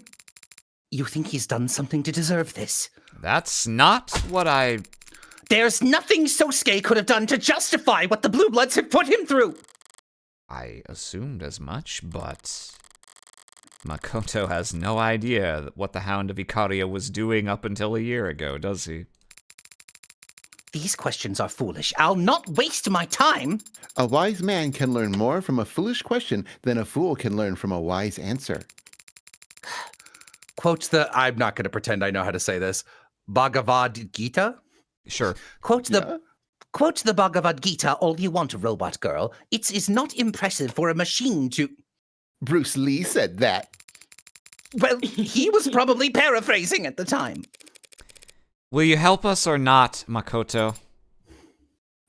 think he's done something to deserve this? That's not what I... There's nothing Sosuke could have done to justify what the Blue Bloods have put him through. I assumed as much, but Makoto has no idea what the Hound of Ikaria was doing up until a year ago, does he? These questions are foolish. I'll not waste my time. A wise man can learn more from a foolish question than a fool can learn from a wise answer. I'm not going to pretend I know how to say this, Bhagavad Gita? Sure. Quote the Bhagavad Gita all you want, robot girl. It is not impressive for a machine to... Bruce Lee said that. Well, he was probably paraphrasing at the time. Will you help us or not, Makoto?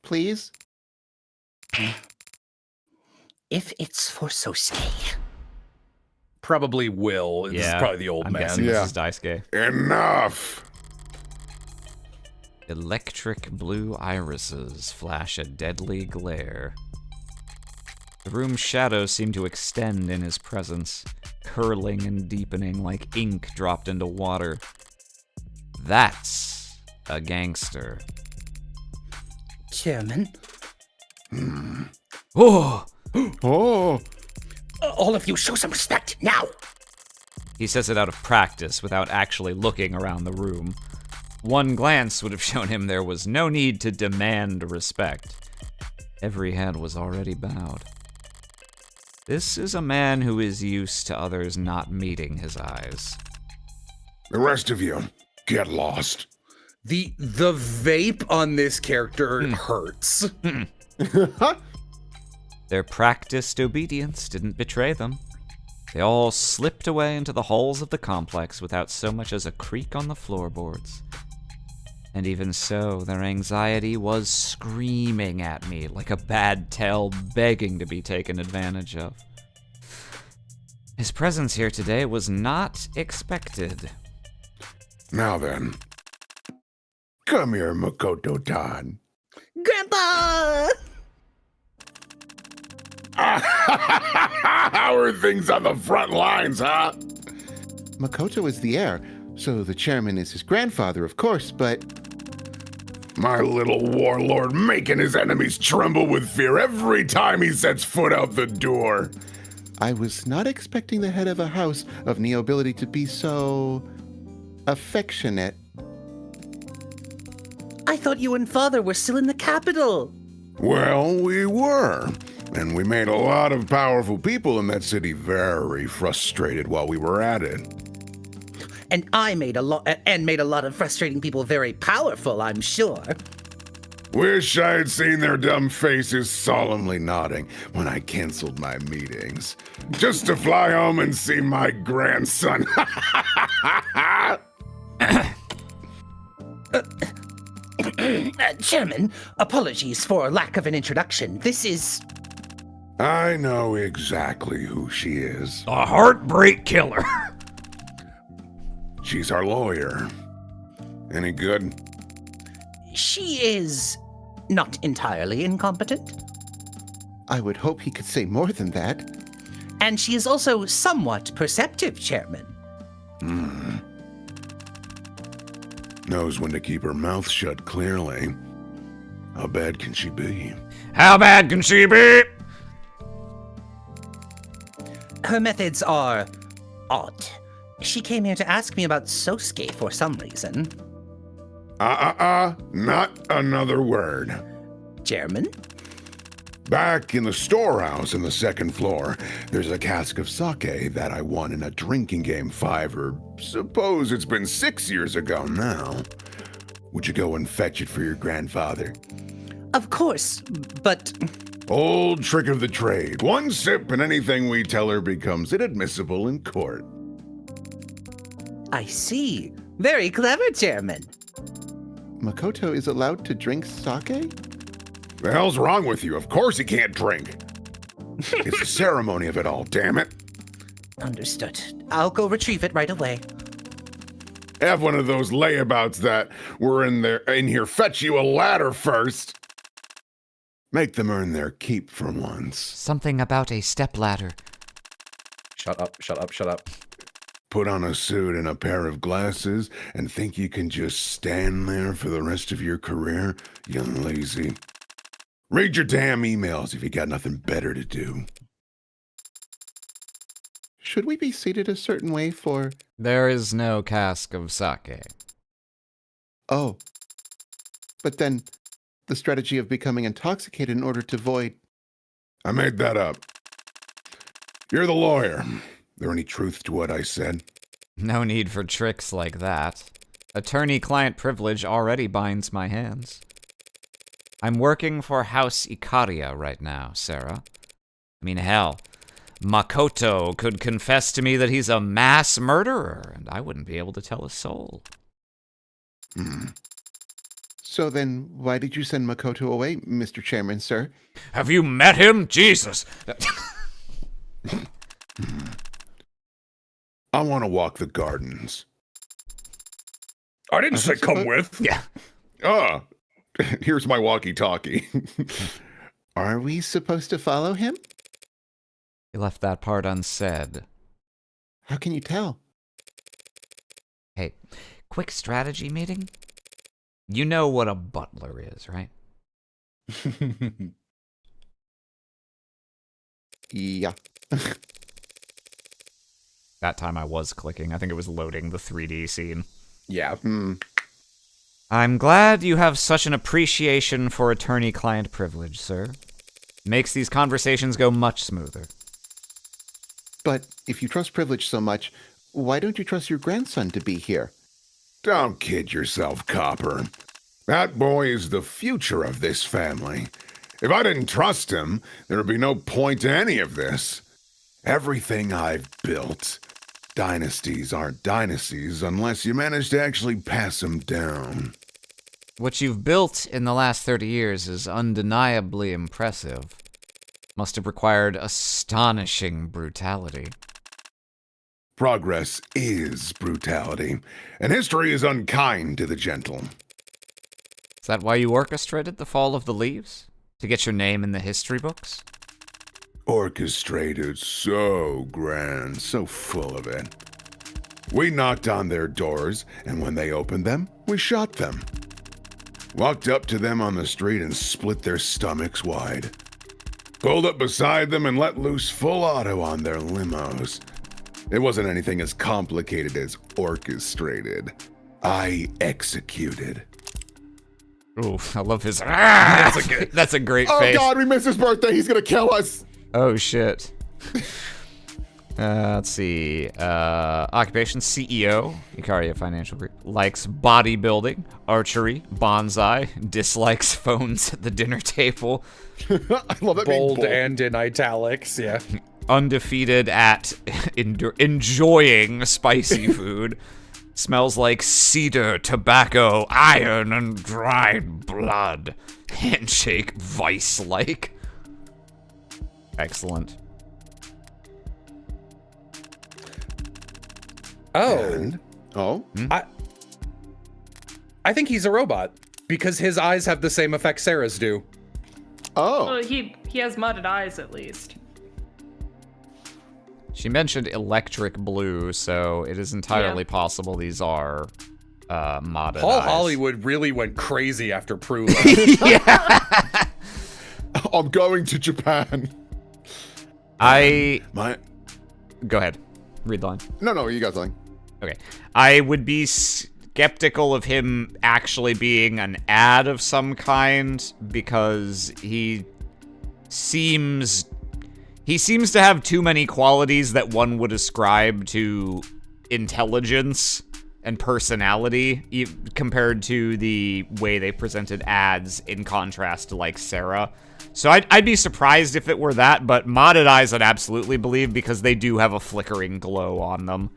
Please? If it's for Sosuke. Probably will. This is probably the old I'm man. guessing Yeah. this is Daisuke. Enough! Electric blue irises flash a deadly glare. The room's shadows seem to extend in his presence, curling and deepening like ink dropped into water. That's a gangster. Chairman, Oh! Oh, all of you show some respect now. He says it out of practice without actually looking around the room. One glance would have shown him there was no need to demand respect. Every head was already bowed. This is a man who is used to others not meeting his eyes. the rest of you, get lost. The vape on this character hurts. Their practiced obedience didn't betray them. They all slipped away into the halls of the complex without so much as a creak on the floorboards. And even so, their anxiety was screaming at me like a bad tale begging to be taken advantage of. His presence here today was not expected. Now then, come here, Makoto-tan. Grandpa! How are things on the front lines, huh? Makoto is the heir, so the chairman is his grandfather, of course, but My little warlord making his enemies tremble with fear every time he sets foot out the door. I was not expecting the head of a house of nobility to be so affectionate. I thought you and father were still in the capital. Well, we were. And we made a lot of powerful people in that city very frustrated while we were at it. And I made a lot of frustrating people very powerful, I'm sure. Wish I had seen their dumb faces solemnly nodding when I canceled my meetings. Just to fly home and see my grandson. Chairman, apologies for lack of an introduction. This is... I know exactly who she is. A heartbreak killer. She's our lawyer. Any good? She is not entirely incompetent. I would hope he could say more than that. And she is also somewhat perceptive, Chairman. Knows when to keep her mouth shut clearly. How bad can she be? How bad can she be? Her methods are odd. She came here to ask me about Sosuke for some reason. Not another word. Chairman? Back in the storehouse in the second floor, there's a cask of sake that I won in a drinking game 5 or suppose it's been 6 years ago now. Would you go and fetch it for your grandfather? Of course, but... Old trick of the trade. One sip and anything we tell her becomes inadmissible in court. I see. Very clever, Chairman. Makoto is allowed to drink sake? The hell's wrong with you? Of course he can't drink. It's the ceremony of it all, damn it. Understood. I'll go retrieve it right away. Have one of those layabouts that were in here fetch you a ladder first. Make them earn their keep for once. Something about a stepladder. Shut up, shut up, shut up. put on a suit and a pair of glasses and think you can just stand there for the rest of your career, you lazy? Read your damn emails if you got nothing better to do. Should we be seated a certain way for... There is no cask of sake. Oh. But then, the strategy of becoming intoxicated in order to avoid... I made that up. You're the lawyer. There any truth to what I said? No need for tricks like that. Attorney-client privilege already binds my hands. I'm working for House Ikaria right now, Sarah. I mean, hell, Makoto could confess to me that he's a mass murderer, and I wouldn't be able to tell a soul. So then, why did you send Makoto away, Mr. Chairman, sir? Have you met him? Jesus! I want to walk the gardens. I didn't say come with. Yeah. Ah, here's my walkie-talkie. Are we supposed to follow him? You left that part unsaid. How can you tell? Hey, quick strategy meeting? You know what a butler is, right? Yeah. That time I was clicking. I think it was loading the 3D scene. Yeah. I'm glad you have such an appreciation for attorney-client privilege, sir. Makes these conversations go much smoother. But if you trust privilege so much, why don't you trust your grandson to be here? Don't kid yourself, Copper. That boy is the future of this family. If I didn't trust him, there would be no point to any of this. Everything I've built, dynasties aren't dynasties unless you manage to actually pass them down. What you've built in the last 30 years is undeniably impressive. Must have required astonishing brutality. Progress is brutality, and history is unkind to the gentle. Is that why you orchestrated the fall of the leaves? To get your name in the history books? Orchestrated, so grand, so full of it. We knocked on their doors, and when they opened them, we shot them. Walked up to them on the street and split their stomachs wide. Pulled up beside them and let loose full auto on their limos. It wasn't anything as complicated as orchestrated. I executed. Ooh, I love his. That's a great Oh face. God, we missed his birthday. He's gonna kill us. Oh shit. Let's see. Occupation CEO, Ikaria Financial Group. Likes bodybuilding, archery, bonsai. Dislikes phones at the dinner table. I love it being Bold bold. and in italics, yeah. Undefeated at enjoying spicy food. Smells like cedar, tobacco, iron, and dried blood. Handshake vice-like. Excellent. Oh, And? Oh? I think he's a robot because his eyes have the same effect Sarah's do. Oh. Well, he has mudded eyes at least. She mentioned electric blue, so it is entirely possible these are modded Paul eyes. Hollywood really went crazy after Prue left. I'm going to Japan. My Go ahead. Read the line. No, you guys lying. Okay. I would be skeptical of him actually being an ad of some kind because he seems to have too many qualities that one would ascribe to intelligence and personality compared to the way they presented ads in contrast to like Sarah. So I'd be surprised if it were that, but modded eyes I'd absolutely believe because they do have a flickering glow on them.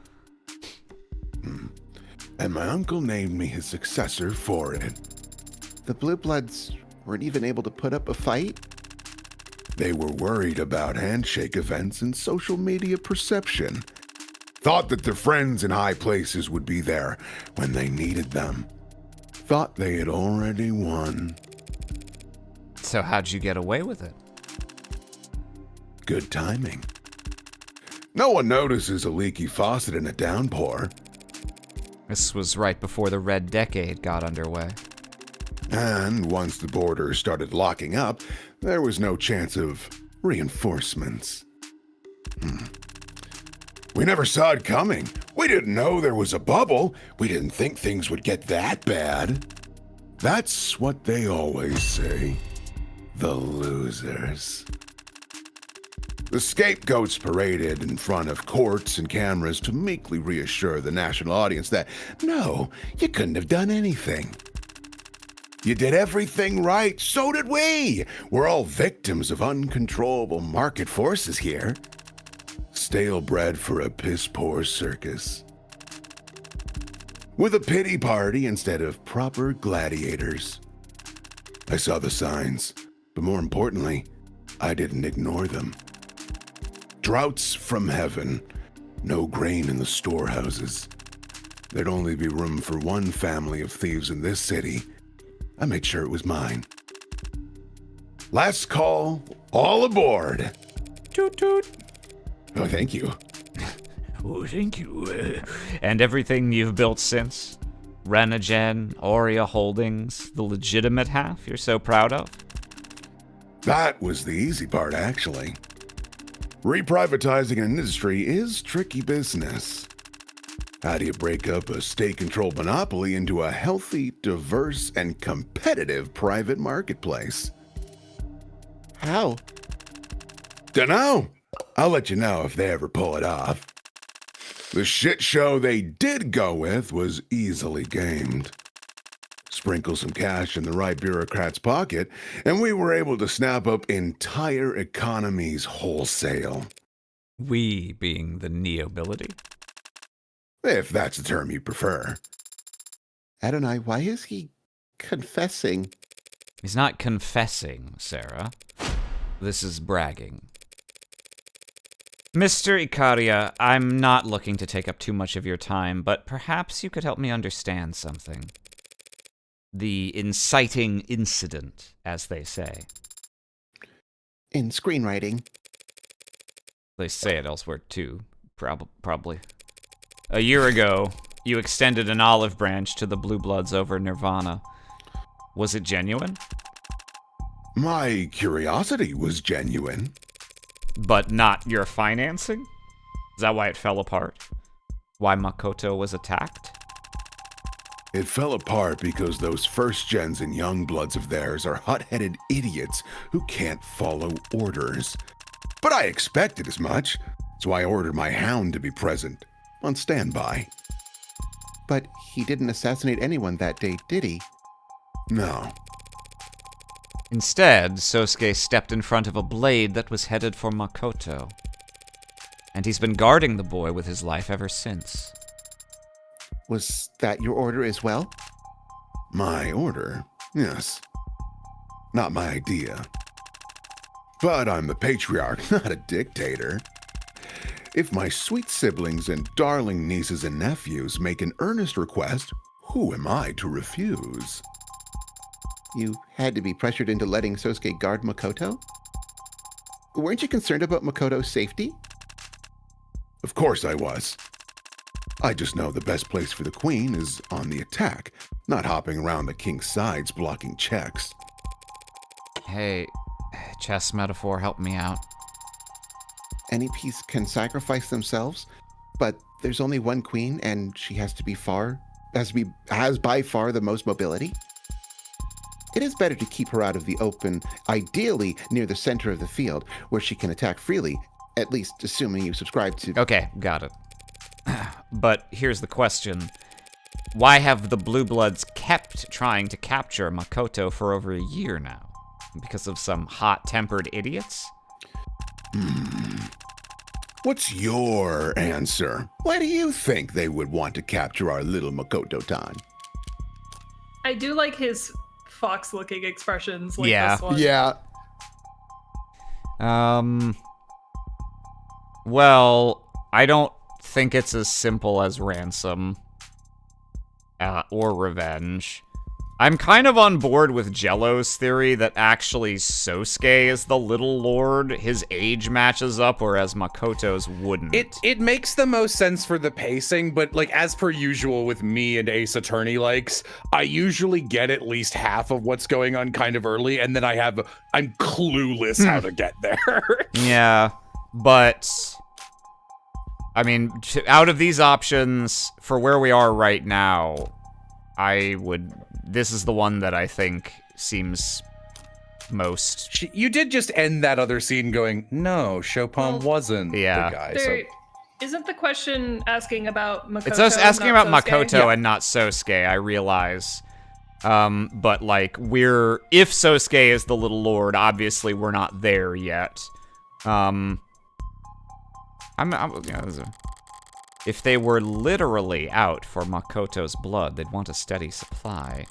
and my uncle named me his successor for it. The Blue Bloods weren't even able to put up a fight? They were worried about handshake events and social media perception. Thought that their friends in high places would be there when they needed them. Thought they had already won. So how'd you get away with it? Good timing. No one notices a leaky faucet in a downpour. This was right before the Red Decade got underway. And once the border started locking up, there was no chance of reinforcements. We never saw it coming. We didn't know there was a bubble. We didn't think things would get that bad. That's what they always say. The losers. The scapegoats paraded in front of courts and cameras to meekly reassure the national audience that, no, you couldn't have done anything. You did everything right, so did we. We're all victims of uncontrollable market forces here. Stale bread for a piss-poor circus. With a pity party instead of proper gladiators. I saw the signs, but more importantly, I didn't ignore them. Droughts from heaven, no grain in the storehouses. There'd only be room for one family of thieves in this city. I made sure it was mine. Last call, all aboard. Toot toot. Oh, thank you. Oh, thank you. And everything you've built since? Renogen, Aurea Holdings, the legitimate half you're so proud of? That was the easy part, actually. Reprivatizing an industry is tricky business. How do you break up a state-controlled monopoly into a healthy, diverse, and competitive private marketplace? How? Dunno. I'll let you know if they ever pull it off. The shit show they did go with was easily gamed. Sprinkle some cash in the right bureaucrat's pocket, and we were able to snap up entire economies wholesale. We being the neobility. If that's the term you prefer. Adonai, why is he confessing? He's not confessing, Sarah. This is bragging. Mr. Icaria, I'm not looking to take up too much of your time, but perhaps you could help me understand something. The inciting incident, as they say. In screenwriting. They say it elsewhere, too. Probably. A year ago, you extended an olive branch to the Blue Bloods over Nirvana. Was it genuine? My curiosity was genuine. But not your financing? Is that why it fell apart? Why Makoto was attacked? It fell apart because those first gens and young bloods of theirs are hot-headed idiots who can't follow orders. But I expected as much, so I ordered my hound to be present, on standby. But he didn't assassinate anyone that day, did he? No. Instead, Sosuke stepped in front of a blade that was headed for Makoto. And he's been guarding the boy with his life ever since. Was that your order as well? My order? Yes. Not my idea. But I'm the patriarch, not a dictator. If my sweet siblings and darling nieces and nephews make an earnest request, who am I to refuse? You had to be pressured into letting Sosuke guard Makoto? Weren't you concerned about Makoto's safety? Of course I was. I just know the best place for the queen is on the attack, not hopping around the king's sides blocking checks. Hey, chess metaphor, help me out. Any piece can sacrifice themselves, but there's only one queen and she has by far the most mobility. It is better to keep her out of the open, ideally near the center of the field, where she can attack freely, at least assuming you subscribe to... Okay, got it. But here's the question. Why have the Blue Bloods kept trying to capture Makoto for over a year now? Because of some hot-tempered idiots? What's your answer? Why do you think they would want to capture our little Makoto-tan? I do like his fox-looking expressions like Yeah. this one. Yeah. Well, I don't think it's as simple as ransom or revenge. I'm kind of on board with Jello's theory that actually Sosuke is the Little Lord. His age matches up, whereas Makoto's wouldn't. It makes the most sense for the pacing, but like as per usual with me and Ace Attorney likes, I usually get at least half of what's going on kind of early, and then I'm clueless how to get there. Yeah, but I mean, out of these options, for where we are right now, this is the one that I think seems most... You did just end that other scene going, no, Chopin wasn't the guy. So Isn't the question asking about Makoto? It's us asking not about Sosuke? Makoto and not Sosuke, I realize. But like, if Sosuke is the Little Lord, obviously we're not there yet. If they were literally out for Makoto's blood, they'd want a steady supply.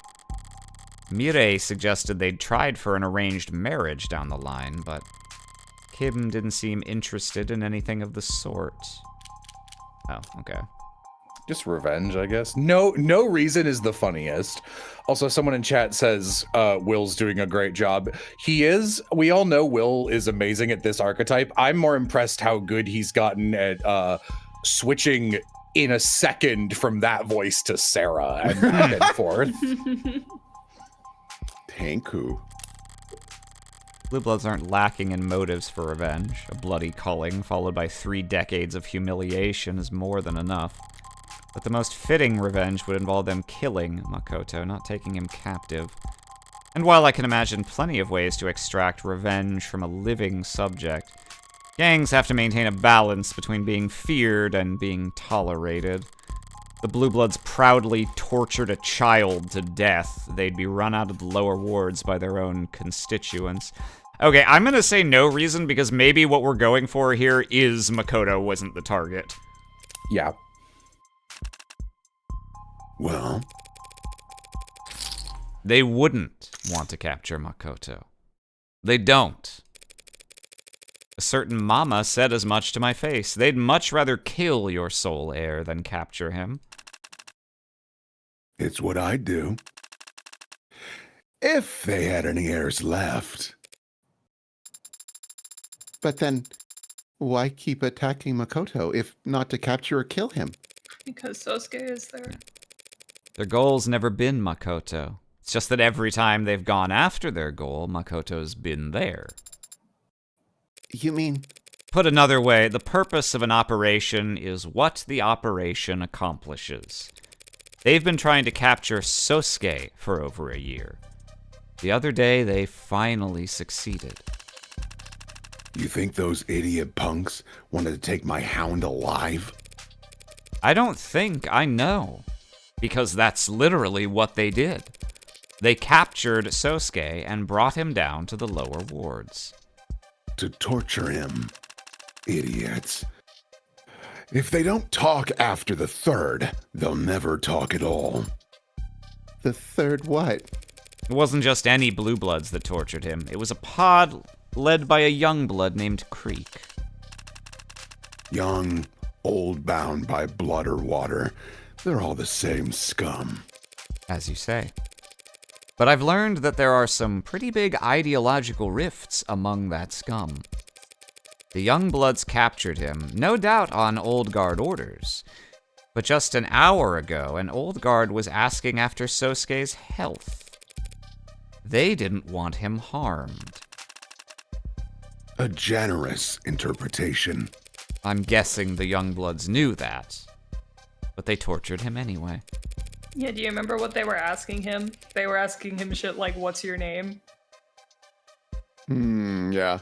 Mirei suggested they'd tried for an arranged marriage down the line, but Kim didn't seem interested in anything of the sort. Oh, okay. Just revenge, I guess. No reason is the funniest. Also, someone in chat says Will's doing a great job. He is. We all know Will is amazing at this archetype. I'm more impressed how good he's gotten at switching in a second from that voice to Sarah and back and forth. Tanku. Blue Bloods aren't lacking in motives for revenge. A bloody culling followed by 3 decades of humiliation is more than enough. But the most fitting revenge would involve them killing Makoto, not taking him captive. And while I can imagine plenty of ways to extract revenge from a living subject, gangs have to maintain a balance between being feared and being tolerated. The Blue Bloods proudly tortured a child to death. They'd be run out of the lower wards by their own constituents. Okay, I'm gonna say no reason because maybe what we're going for here is Makoto wasn't the target. Yeah. Well, They wouldn't want to capture Makoto. They don't. A certain mama said as much to my face. They'd much rather kill your soul heir than capture him. it's what I'd do. If they had any heirs left. But then, why keep attacking Makoto if not to capture or kill him? Because Sosuke is there. Their goal's never been Makoto. It's just that every time they've gone after their goal, Makoto's been there. You mean... Put another way, the purpose of an operation is what the operation accomplishes. They've been trying to capture Sosuke for over a year. The other day, they finally succeeded. You think those idiot punks wanted to take my hound alive? I don't think, I know. Because that's literally what they did. They captured Sosuke and brought him down to the lower wards. To torture him. Idiots. If they don't talk after the third, they'll never talk at all. The third what? It wasn't just any Blue Bloods that tortured him. It was a pod led by a young blood named Creek. Young, old, bound by blood or water. They're all the same scum. As you say. But I've learned that there are some pretty big ideological rifts among that scum. The young bloods captured him, no doubt on Old Guard orders. But just an hour ago, an Old Guard was asking after Sosuke's health. They didn't want him harmed. A generous interpretation. I'm guessing the young bloods knew that. But they tortured him anyway. Yeah, do you remember what they were asking him? They were asking him shit like, what's your name? Yeah.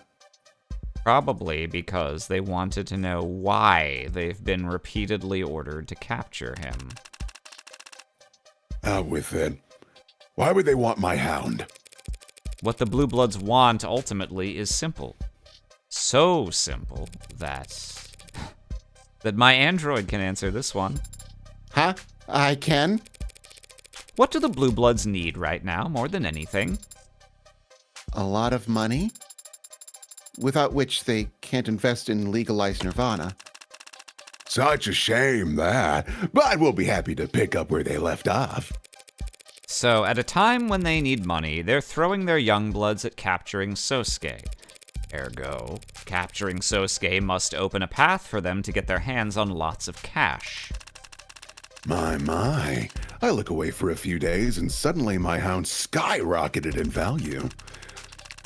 Probably because they wanted to know why they've been repeatedly ordered to capture him. Out with it. Why would they want my hound? What the Blue Bloods want, ultimately, is simple. So simple that my android can answer this one. Huh? I can? What do the Blue Bloods need right now, more than anything? A lot of money? Without which they can't invest in legalized nirvana. Such a shame, that. But we'll be happy to pick up where they left off. So, at a time when they need money, they're throwing their young bloods at capturing Sosuke. Ergo, capturing Sosuke must open a path for them to get their hands on lots of cash. My. I look away for a few days and suddenly my hound skyrocketed in value.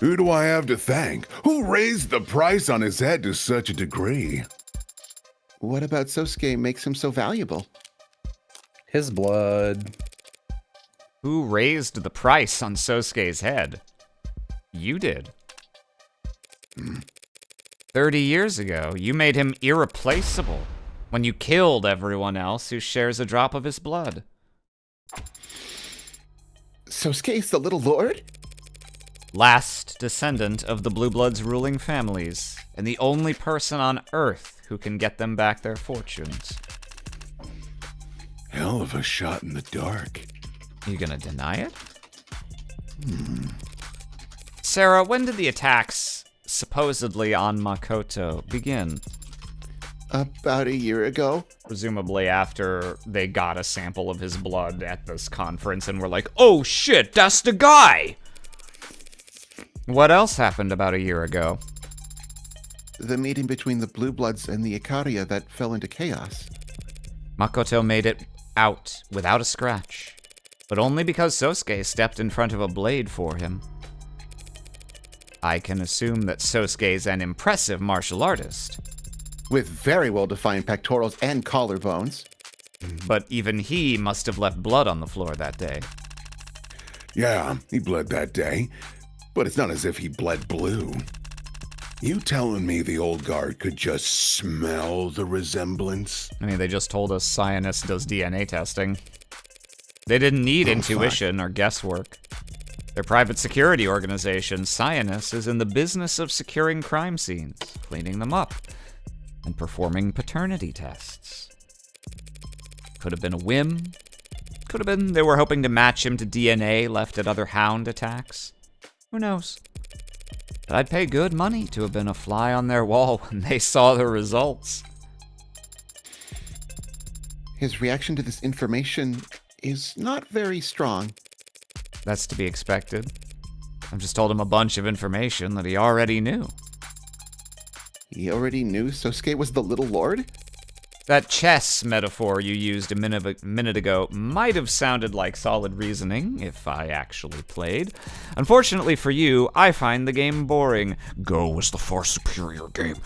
Who do I have to thank? Who raised the price on his head to such a degree? What about Sosuke makes him so valuable? His blood. Who raised the price on Sosuke's head? You did. 30 years ago, you made him irreplaceable when you killed everyone else who shares a drop of his blood. Sosuke's the little lord? Last descendant of the Blue Bloods' ruling families, and the only person on Earth who can get them back their fortunes. Hell of a shot in the dark. You gonna deny it? Sarah, when did the attacks, supposedly on Makoto, begin? About a year ago. Presumably after they got a sample of his blood at this conference and were like, oh shit, that's the guy! What else happened about a year ago? The meeting between the Blue Bloods and the Ikaria that fell into chaos. Makoto made it out without a scratch, but only because Sosuke stepped in front of a blade for him. I can assume that Sosuke's an impressive martial artist. With very well-defined pectorals and collarbones. But even he must have left blood on the floor that day. Yeah, he bled that day, but it's not as if he bled blue. You telling me the old guard could just smell the resemblance? I mean, they just told us Sionus does DNA testing. They didn't need intuition or guesswork. Their private security organization, Sionus, is in the business of securing crime scenes, cleaning them up, and performing paternity tests. Could have been a whim. Could have been they were hoping to match him to DNA left at other hound attacks. Who knows? But I'd pay good money to have been a fly on their wall when they saw the results. His reaction to this information is not very strong. That's to be expected. I've just told him a bunch of information that he already knew. He already knew Sosuke was the little lord? That chess metaphor you used a minute ago might have sounded like solid reasoning if I actually played. Unfortunately for you, I find the game boring. Go was the far superior game.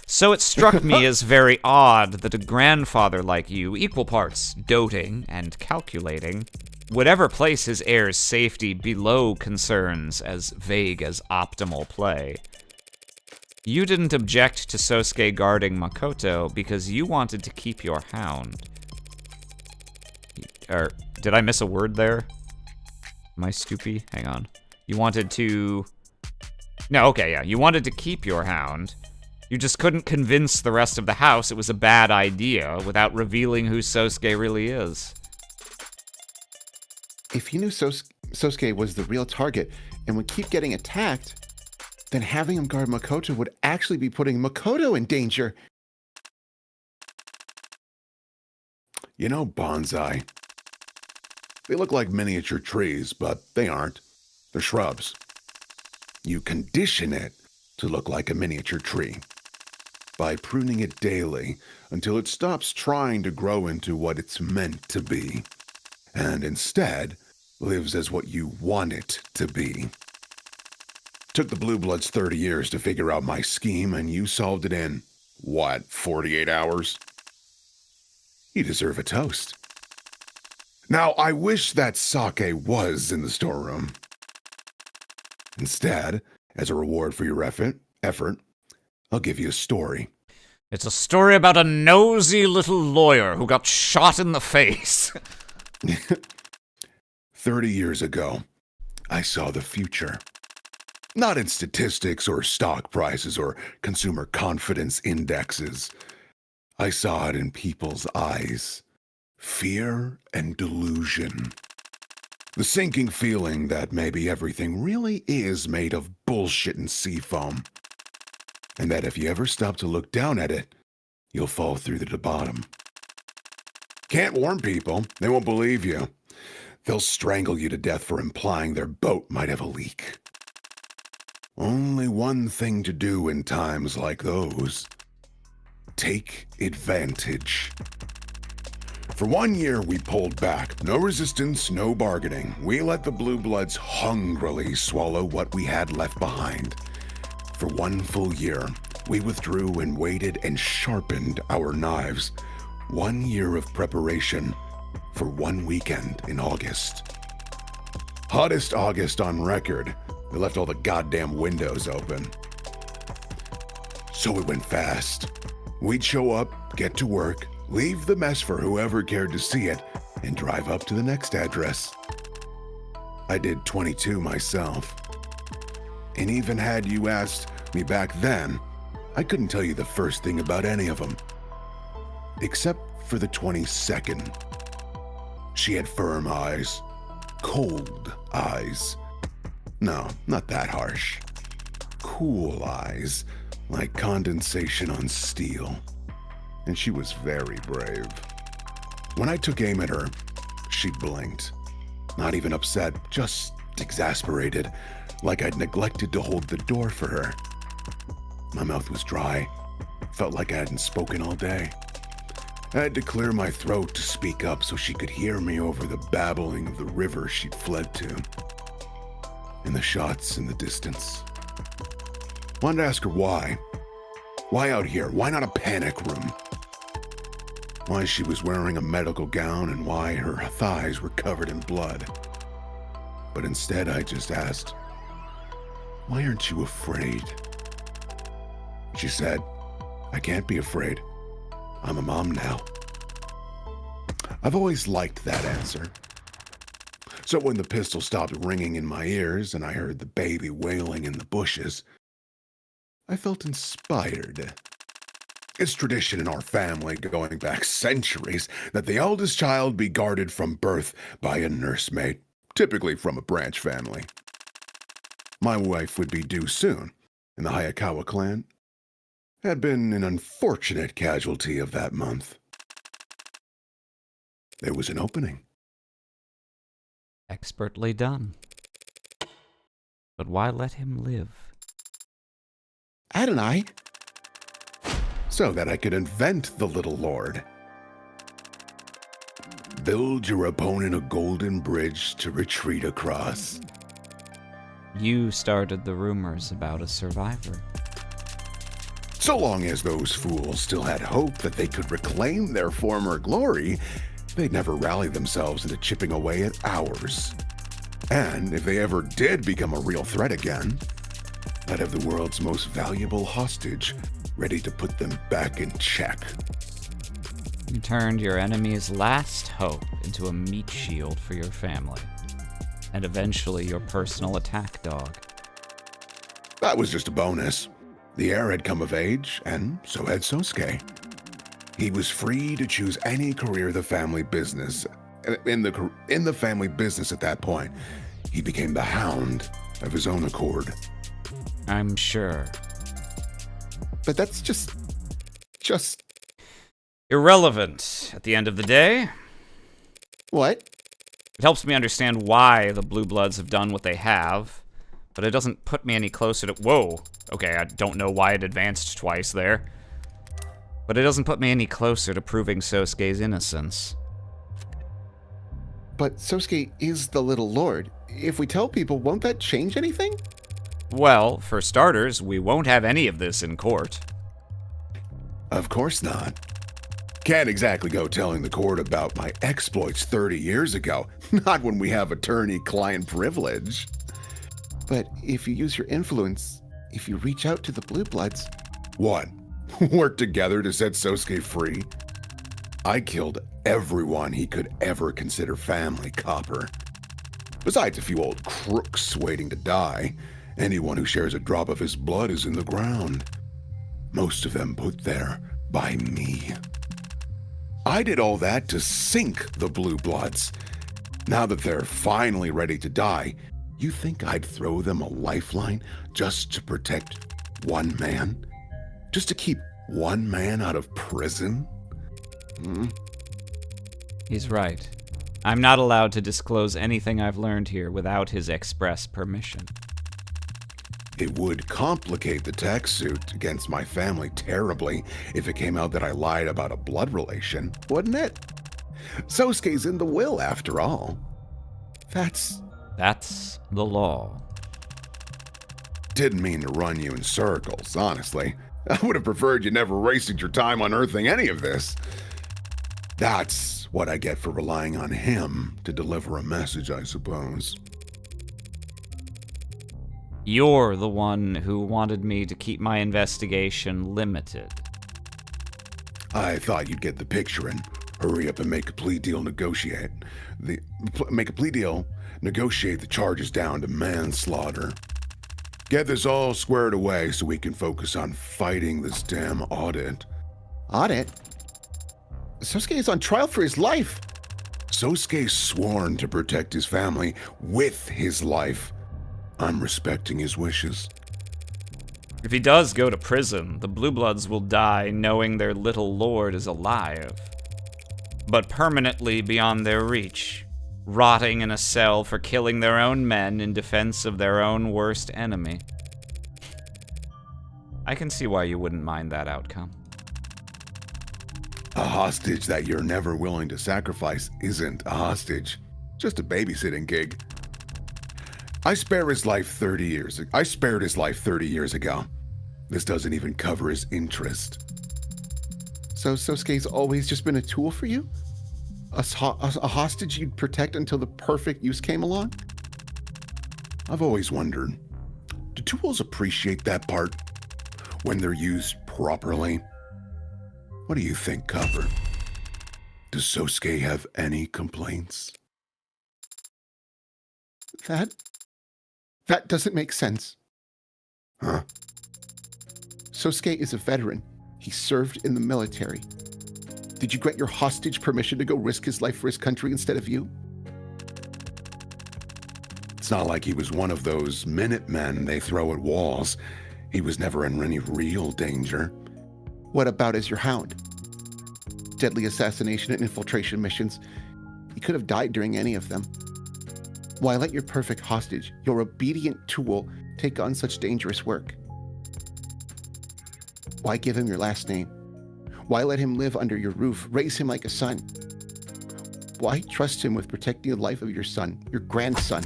So it struck me as very odd that a grandfather like you, equal parts doting and calculating, would ever place his heir's safety below concerns as vague as optimal play. You didn't object to Sosuke guarding Makoto because you wanted to keep your hound. Or, did I miss a word there? Am I stoopy? Hang on. You wanted to... No, okay, yeah. You wanted to keep your hound. You just couldn't convince the rest of the house it was a bad idea without revealing who Sosuke really is. If you knew Sosuke was the real target and would keep getting attacked, then having him guard Makoto would actually be putting Makoto in danger. You know, bonsai. They look like miniature trees, but they aren't. They're shrubs. You condition it to look like a miniature tree by pruning it daily until it stops trying to grow into what it's meant to be, and instead lives as what you want it to be. Took the Blue Bloods 30 years to figure out my scheme, and you solved it in, what, 48 hours? You deserve a toast. Now, I wish that sake was in the storeroom. Instead, as a reward for your effort, I'll give you a story. It's a story about a nosy little lawyer who got shot in the face. 30 years ago, I saw the future. Not in statistics or stock prices or consumer confidence indexes. I saw it in people's eyes. Fear and delusion. The sinking feeling that maybe everything really is made of bullshit and seafoam. And that if you ever stop to look down at it, you'll fall through to the bottom. Can't warn people. They won't believe you. They'll strangle you to death for implying their boat might have a leak. Only one thing to do in times like those. Take advantage. For 1 year, we pulled back. No resistance, no bargaining. We let the Blue Bloods hungrily swallow what we had left behind. For 1 full year, we withdrew and waited and sharpened our knives. 1 year of preparation for 1 weekend in August. Hottest August on record. We left all the goddamn windows open. So it went fast. We'd show up, get to work, leave the mess for whoever cared to see it, and drive up to the next address. I did 22 myself. And even had you asked me back then, I couldn't tell you the first thing about any of them. Except for the 22nd. She had firm eyes. Cold eyes. No, not that harsh. Cool eyes, like condensation on steel. And she was very brave. When I took aim at her, she blinked. Not even upset, just exasperated, like I'd neglected to hold the door for her. My mouth was dry. Felt like I hadn't spoken all day. I had to clear my throat to speak up so she could hear me over the babbling of the river she'd fled to. And the shots in the distance. Wanted to ask her why. Why out here? Why not a panic room? Why she was wearing a medical gown and why her thighs were covered in blood. But instead I just asked, why aren't you afraid? She said, I can't be afraid. I'm a mom now. I've always liked that answer. So when the pistol stopped ringing in my ears and I heard the baby wailing in the bushes, I felt inspired. It's tradition in our family going back centuries that the eldest child be guarded from birth by a nursemaid, typically from a branch family. My wife would be due soon, and the Hayakawa clan had been an unfortunate casualty of that month. There was an opening. Expertly done. But why let him live? Adonai, So that I could invent the little lord. Build your opponent a golden bridge to retreat across. You started the rumors about a survivor. So long as those fools still had hope that they could reclaim their former glory, they'd never rally themselves into chipping away at ours. And if they ever did become a real threat again, I'd have the world's most valuable hostage ready to put them back in check. You turned your enemy's last hope into a meat shield for your family. And eventually your personal attack dog. That was just a bonus. The heir had come of age, and so had Sosuke. He was free to choose any career the family business. In the family business at that point, he became the Hound of his own accord. I'm sure. but that's just Irrelevant at the end of the day. what? It helps me understand why the Blue Bloods have done what they have, but it doesn't put me any closer to... Whoa! Okay, I don't know why it advanced twice there. But it doesn't put me any closer to proving Sosuke's innocence. But Sosuke is the little lord. If we tell people, won't that change anything? Well, for starters, we won't have any of this in court. Of course not. Can't exactly go telling the court about my exploits 30 years ago. Not when we have attorney-client privilege. But if you use your influence, if you reach out to the Blue Bloods... What? Work together to set Sosuke free? I killed everyone he could ever consider family, Copper. Besides a few old crooks waiting to die, anyone who shares a drop of his blood is in the ground. Most of them put there by me. I did all that to sink the Blue Bloods. Now that they're finally ready to die, you think I'd throw them a lifeline just to protect one man? Just to keep one man out of prison? He's right. I'm not allowed to disclose anything I've learned here without his express permission. It would complicate the tax suit against my family terribly if it came out that I lied about a blood relation, wouldn't it? Sosuke's in the will, after all. That's the law. Didn't mean to run you in circles, honestly. I would have preferred you never wasted your time unearthing any of this. That's what I get for relying on him to deliver a message, I suppose. You're the one who wanted me to keep my investigation limited. I thought you'd get the picture and hurry up and make a plea deal, negotiate the charges down to manslaughter. Get this all squared away so we can focus on fighting this damn audit. Audit? Sosuke is on trial for his life. Sosuke's sworn to protect his family with his life. I'm respecting his wishes. If he does go to prison, the Blue Bloods will die knowing their little lord is alive, but permanently beyond their reach, rotting in a cell for killing their own men in defense of their own worst enemy. I can see why you wouldn't mind that outcome. A hostage that you're never willing to sacrifice isn't a hostage, just a babysitting gig. I spared his life 30 years ago. This doesn't even cover his interest. So Sosuke's always just been a tool for you? A hostage you'd protect until the perfect use came along? I've always wondered, do tools appreciate that part when they're used properly? What do you think, Copper? Does Sosuke have any complaints? That doesn't make sense. Huh? Sosuke is a veteran. He served in the military. Did you grant your hostage permission to go risk his life for his country instead of you? It's not like he was one of those Minutemen they throw at walls. He was never in any real danger. What about as your hound? Deadly assassination and infiltration missions. He could have died during any of them. Why let your perfect hostage, your obedient tool, take on such dangerous work? Why give him your last name? Why let him live under your roof, raise him like a son? Why trust him with protecting the life of your son, your grandson?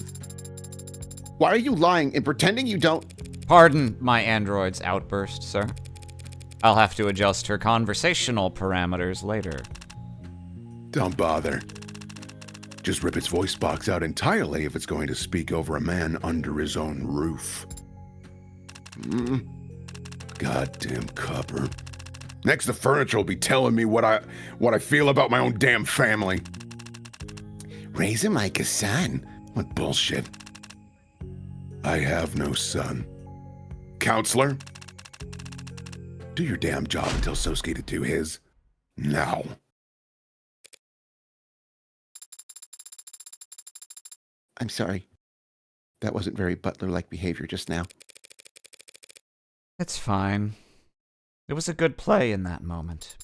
Why are you lying and pretending you don't? Pardon my android's outburst, sir. I'll have to adjust her conversational parameters later. Don't bother. Just rip its voice box out entirely if it's going to speak over a man under his own roof. Goddamn Copper. Next, the furniture will be telling me what I feel about my own damn family. Raise him like a son. What bullshit. I have no son. Counselor? Do your damn job and tell Sosuke to do his. Now. I'm sorry. That wasn't very butler-like behavior just now. It's fine. It was a good play in that moment.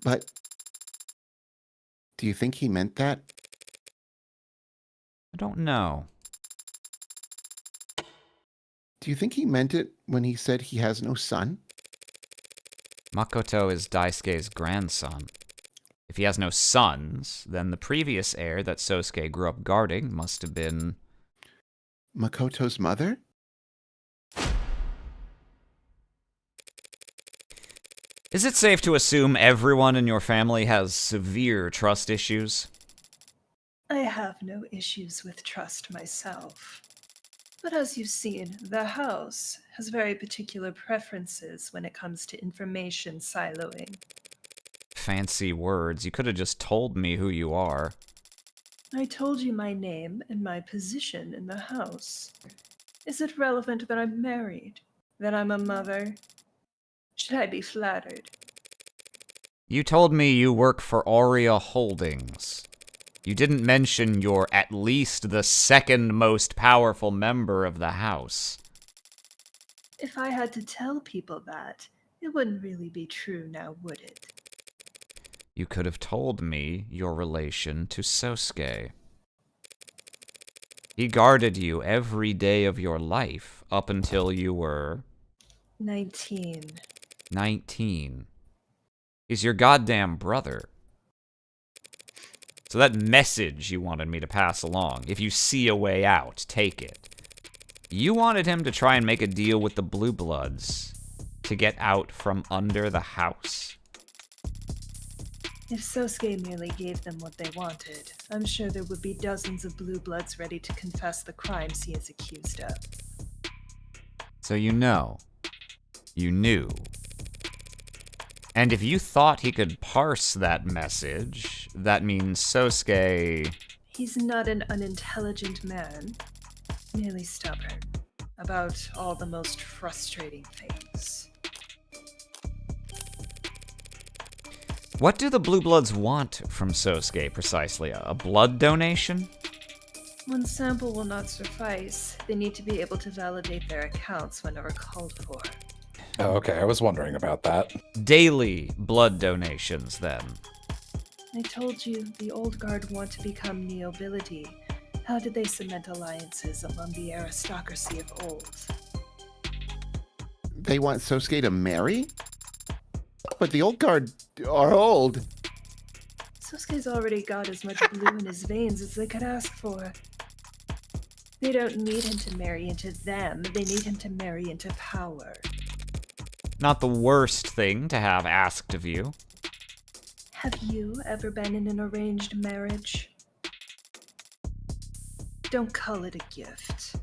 But do you think he meant that? I don't know. Do you think he meant it when he said he has no son? Makoto is Daisuke's grandson. If he has no sons, then the previous heir that Sosuke grew up guarding must have been... Makoto's mother? Is it safe to assume everyone in your family has severe trust issues? I have no issues with trust myself. But as you've seen, the house has very particular preferences when it comes to information siloing. Fancy words. You could have just told me who you are. I told you my name and my position in the house. Is it relevant that I'm married? That I'm a mother? Should I be flattered? You told me you work for Aurea Holdings. You didn't mention you're at least the second most powerful member of the house. If I had to tell people that, it wouldn't really be true now, would it? you could have told me your relation to Sosuke. He guarded you every day of your life up until you were 19. 19. He's your goddamn brother. So that message you wanted me to pass along, if you see a way out, take it. You wanted him to try and make a deal with the Blue Bloods to get out from under the house. If Sosuke merely gave them what they wanted, I'm sure there would be dozens of Blue Bloods ready to confess the crimes he is accused of. So you know. You knew. And if you thought he could parse that message, that means Sosuke... He's not an unintelligent man, merely stubborn about all the most frustrating things. What do the Blue Bloods want from Sosuke, precisely? A blood donation? One sample will not suffice. They need to be able to validate their accounts whenever called for. Oh, okay, I was wondering about that. Daily blood donations, then. I told you, the old guard want to become nobility. How did they cement alliances among the aristocracy of old? They want Sosuke to marry? But the old guard are old. Sosuke's already got as much blue in his veins as they could ask for. They don't need him to marry into them, they need him to marry into power. Not the worst thing to have asked of you. Have you ever been in an arranged marriage? Don't call it a gift.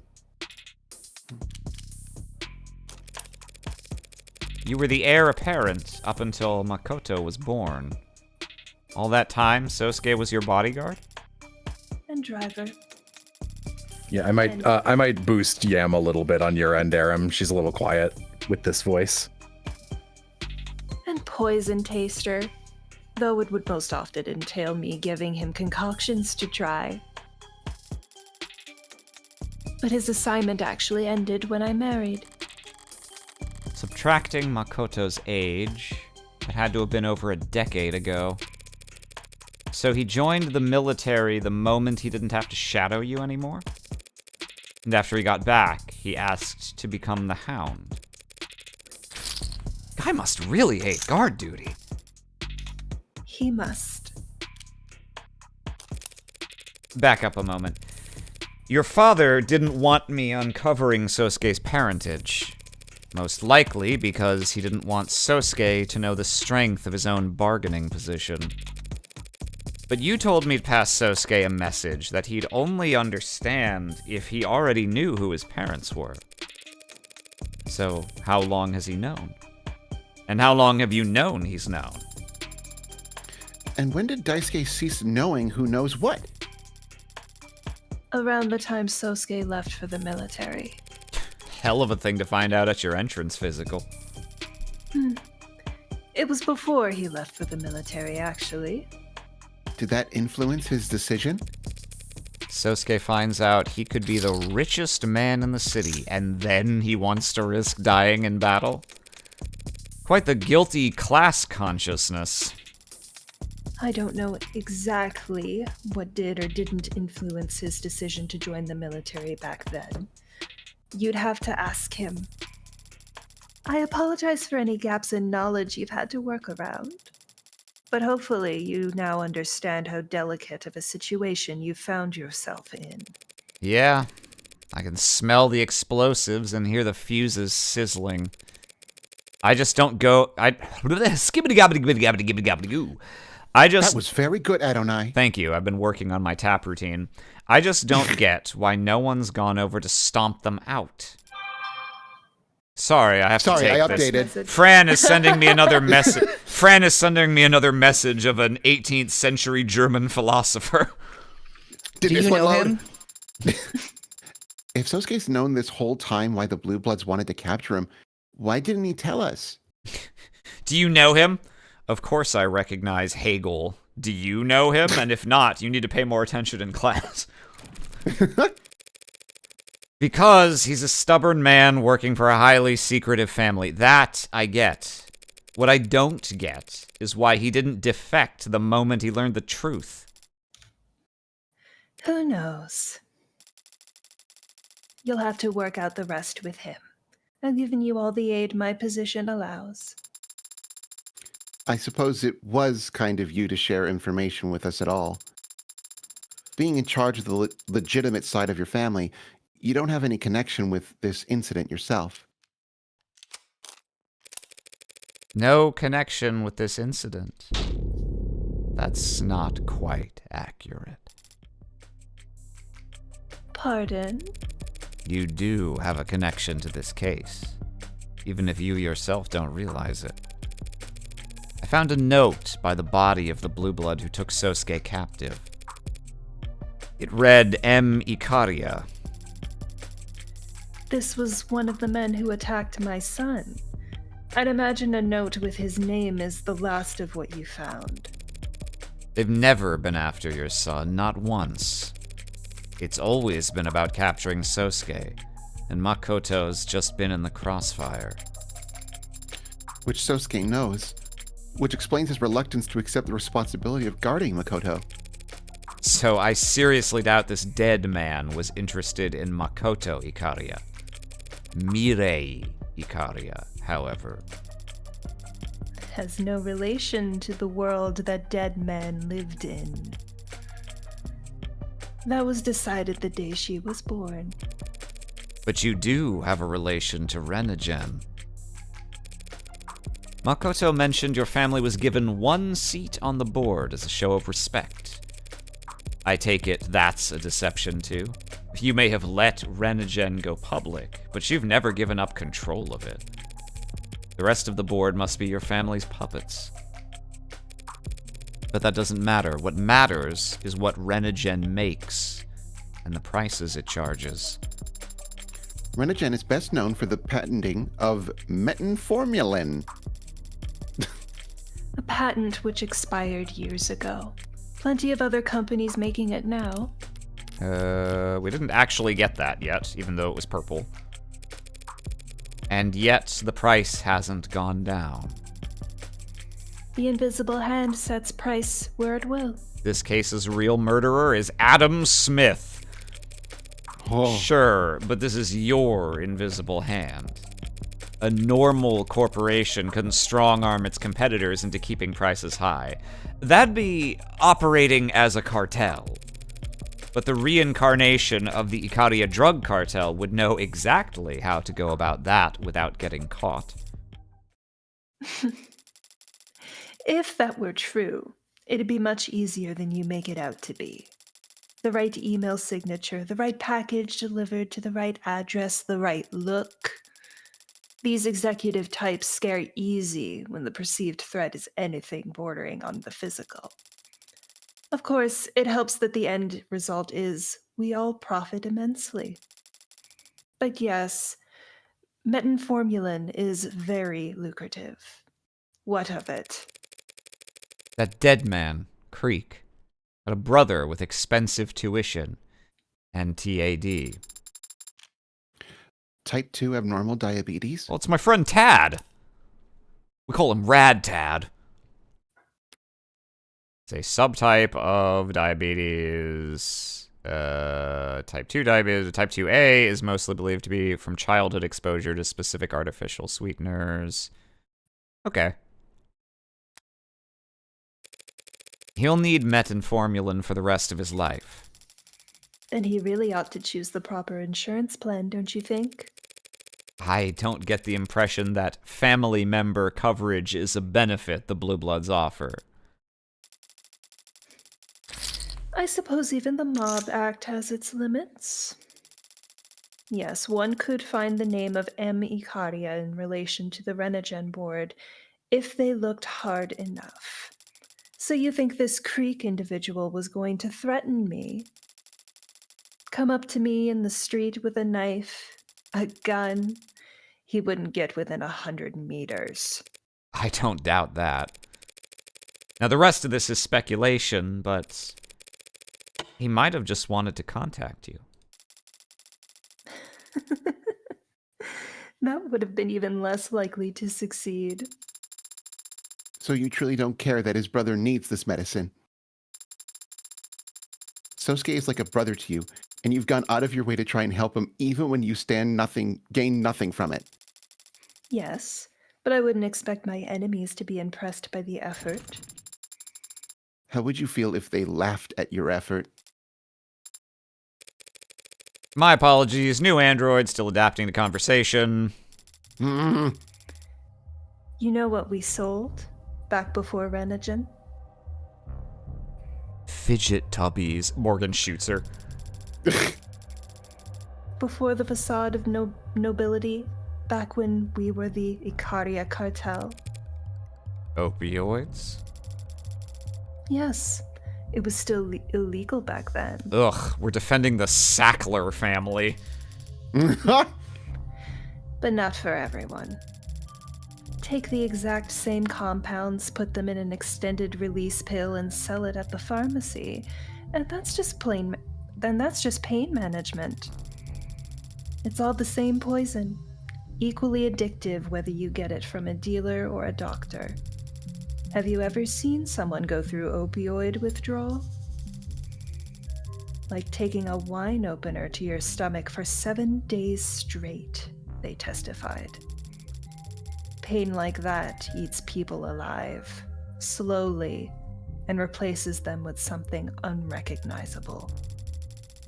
You were the heir apparent up until Makoto was born. All that time, Sosuke was your bodyguard? And driver. Yeah, I might boost Yam a little bit on your end, Aram. She's a little quiet with this voice. And poison taster. Though it would most often entail me giving him concoctions to try. But his assignment actually ended when I married. Subtracting Makoto's age, it had to have been over a decade ago. So he joined the military the moment he didn't have to shadow you anymore? And after he got back, he asked to become the Hound. Guy must really hate guard duty. He must. Back up a moment. Your father didn't want me uncovering Sosuke's parentage. Most likely because he didn't want Sosuke to know the strength of his own bargaining position. But you told me to pass Sosuke a message that he'd only understand if he already knew who his parents were. So, how long has he known? And how long have you known he's known? And when did Daisuke cease knowing who knows what? Around the time Sosuke left for the military. Hell of a thing to find out at your entrance physical. It was before he left for the military, actually. Did that influence his decision? Sosuke finds out he could be the richest man in the city, and then he wants to risk dying in battle? Quite the guilty class consciousness. I don't know exactly what did or didn't influence his decision to join the military back then. You'd have to ask him. I apologize for any gaps in knowledge you've had to work around. But hopefully you now understand how delicate of a situation you found yourself in. Yeah, I can smell the explosives and hear the fuses sizzling. I just don't go... skibbity-gabbity-gabbity-gabbity-gabbity-goo. That was very good, Adonai. Thank you, I've been working on my tap routine. I just don't get why no one's gone over to stomp them out. Sorry, I have to take I this. updated. Fran is sending me another message. Fran is sending me another message of an 18th century German philosopher. Did Do this you one know load? him? If Sosuke's known this whole time why the Blue Bloods wanted to capture him, why didn't he tell us? Do you know him? Of course I recognize Hegel. Do you know him? And if not, you need to pay more attention in class. Because he's a stubborn man working for a highly secretive family. That I get. What I don't get is why he didn't defect the moment he learned the truth. Who knows? You'll have to work out the rest with him. I've given you all the aid my position allows. I suppose it was kind of you to share information with us at all. Being in charge of the legitimate side of your family, you don't have any connection with this incident yourself. No connection with this incident. That's not quite accurate. Pardon? You do have a connection to this case, even if you yourself don't realize it. I found a note by the body of the Blue Blood who took Sosuke captive. It read M. Ikaria. This was one of the men who attacked my son. I'd imagine a note with his name is the last of what you found. They've never been after your son, not once. It's always been about capturing Sosuke, and Makoto's just been in the crossfire. Which Sosuke knows, which explains his reluctance to accept the responsibility of guarding Makoto. So I seriously doubt this dead man was interested in Makoto Ikaria. Mirei Ikaria, however. Has no relation to the world that dead man lived in. That was decided the day she was born. But you do have a relation to Renogen. Makoto mentioned your family was given 1 seat on the board as a show of respect. I take it that's a deception too. You may have let Renogen go public, but you've never given up control of it. The rest of the board must be your family's puppets. But that doesn't matter. What matters is what Renogen makes, and the prices it charges. Renogen is best known for the patenting of metformin. A patent which expired years ago. Plenty of other companies making it now. We didn't actually get that yet, even though it was purple. And yet, the price hasn't gone down. The invisible hand sets price where it will. This case's real murderer is Adam Smith. Oh. Sure, but this is your invisible hand. A normal corporation couldn't strong-arm its competitors into keeping prices high. That'd be operating as a cartel. But the reincarnation of the Ikaria drug cartel would know exactly how to go about that without getting caught. If that were true, it'd be much easier than you make it out to be. The right email signature, the right package delivered to the right address, the right look. These executive types scare easy when the perceived threat is anything bordering on the physical. Of course, it helps that the end result is we all profit immensely. But yes, metformin is very lucrative. What of it? That dead man, Creek, had a brother with expensive tuition and TAD. Type 2 abnormal diabetes? Well, it's my friend Tad. We call him Rad Tad. It's a subtype of diabetes. Type 2 diabetes. Type 2A is mostly believed to be from childhood exposure to specific artificial sweeteners. Okay. He'll need metformin for the rest of his life. Then he really ought to choose the proper insurance plan, don't you think? I don't get the impression that family member coverage is a benefit the Blue Bloods offer. I suppose even the Mob Act has its limits. Yes, one could find the name of M. Ikaria in relation to the Renogen board if they looked hard enough. So you think this Creek individual was going to threaten me? Come up to me in the street with a knife, a gun? He wouldn't get within 100 meters. I don't doubt that. Now, the rest of this is speculation, but he might have just wanted to contact you. That would have been even less likely to succeed. So you truly don't care that his brother needs this medicine. Sosuke is like a brother to you, and you've gone out of your way to try and help him even when you gain nothing from it. Yes, but I wouldn't expect my enemies to be impressed by the effort. How would you feel if they laughed at your effort? My apologies, new android, still adapting to conversation. Mm. You know what we sold back before Renogen? Fidget tubbies. Morgan shoots her. Before the facade of nobility, back when we were the Icaria cartel. Opioids? Yes, it was still illegal back then. Ugh, we're defending the Sackler family. But not for everyone. Take the exact same compounds, put them in an extended release pill, and sell it at the pharmacy. And that's just pain management. It's all the same poison, equally addictive whether you get it from a dealer or a doctor. Have you ever seen someone go through opioid withdrawal? Like taking a wine opener to your stomach for 7 days straight, they testified. Pain like that eats people alive, slowly, and replaces them with something unrecognizable.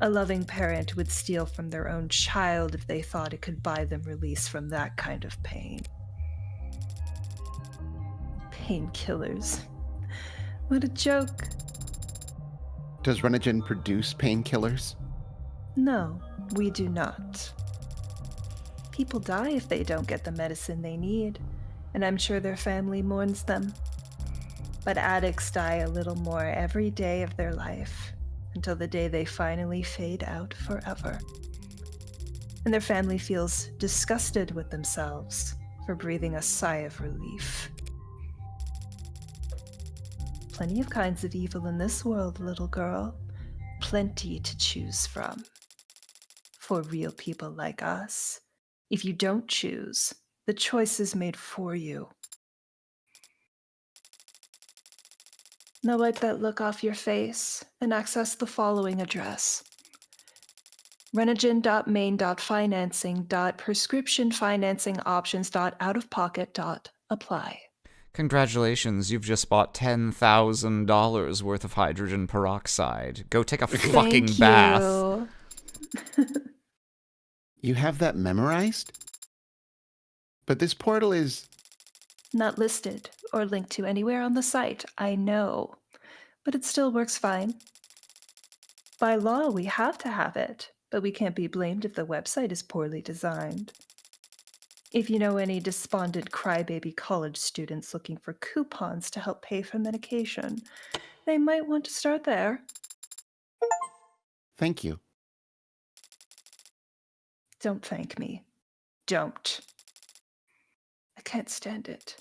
A loving parent would steal from their own child if they thought it could buy them release from that kind of pain. Painkillers. What a joke. Does Renogen produce painkillers? No, we do not. People die if they don't get the medicine they need, and I'm sure their family mourns them. But addicts die a little more every day of their life, until the day they finally fade out forever. And their family feels disgusted with themselves for breathing a sigh of relief. Plenty of kinds of evil in this world, little girl. Plenty to choose from. For real people like us. If you don't choose, the choice is made for you. Now wipe that look off your face and access the following address. Renogen.main.financing.prescriptionfinancingoptions.outofpocket.apply. Congratulations, you've just bought $10,000 worth of hydrogen peroxide. Go take a fucking Thank bath. you. You have that memorized? But this portal is... Not listed or linked to anywhere on the site, I know. But it still works fine. By law, we have to have it, but we can't be blamed if the website is poorly designed. If you know any despondent crybaby college students looking for coupons to help pay for medication, they might want to start there. Thank you. Don't thank me. Don't. I can't stand it.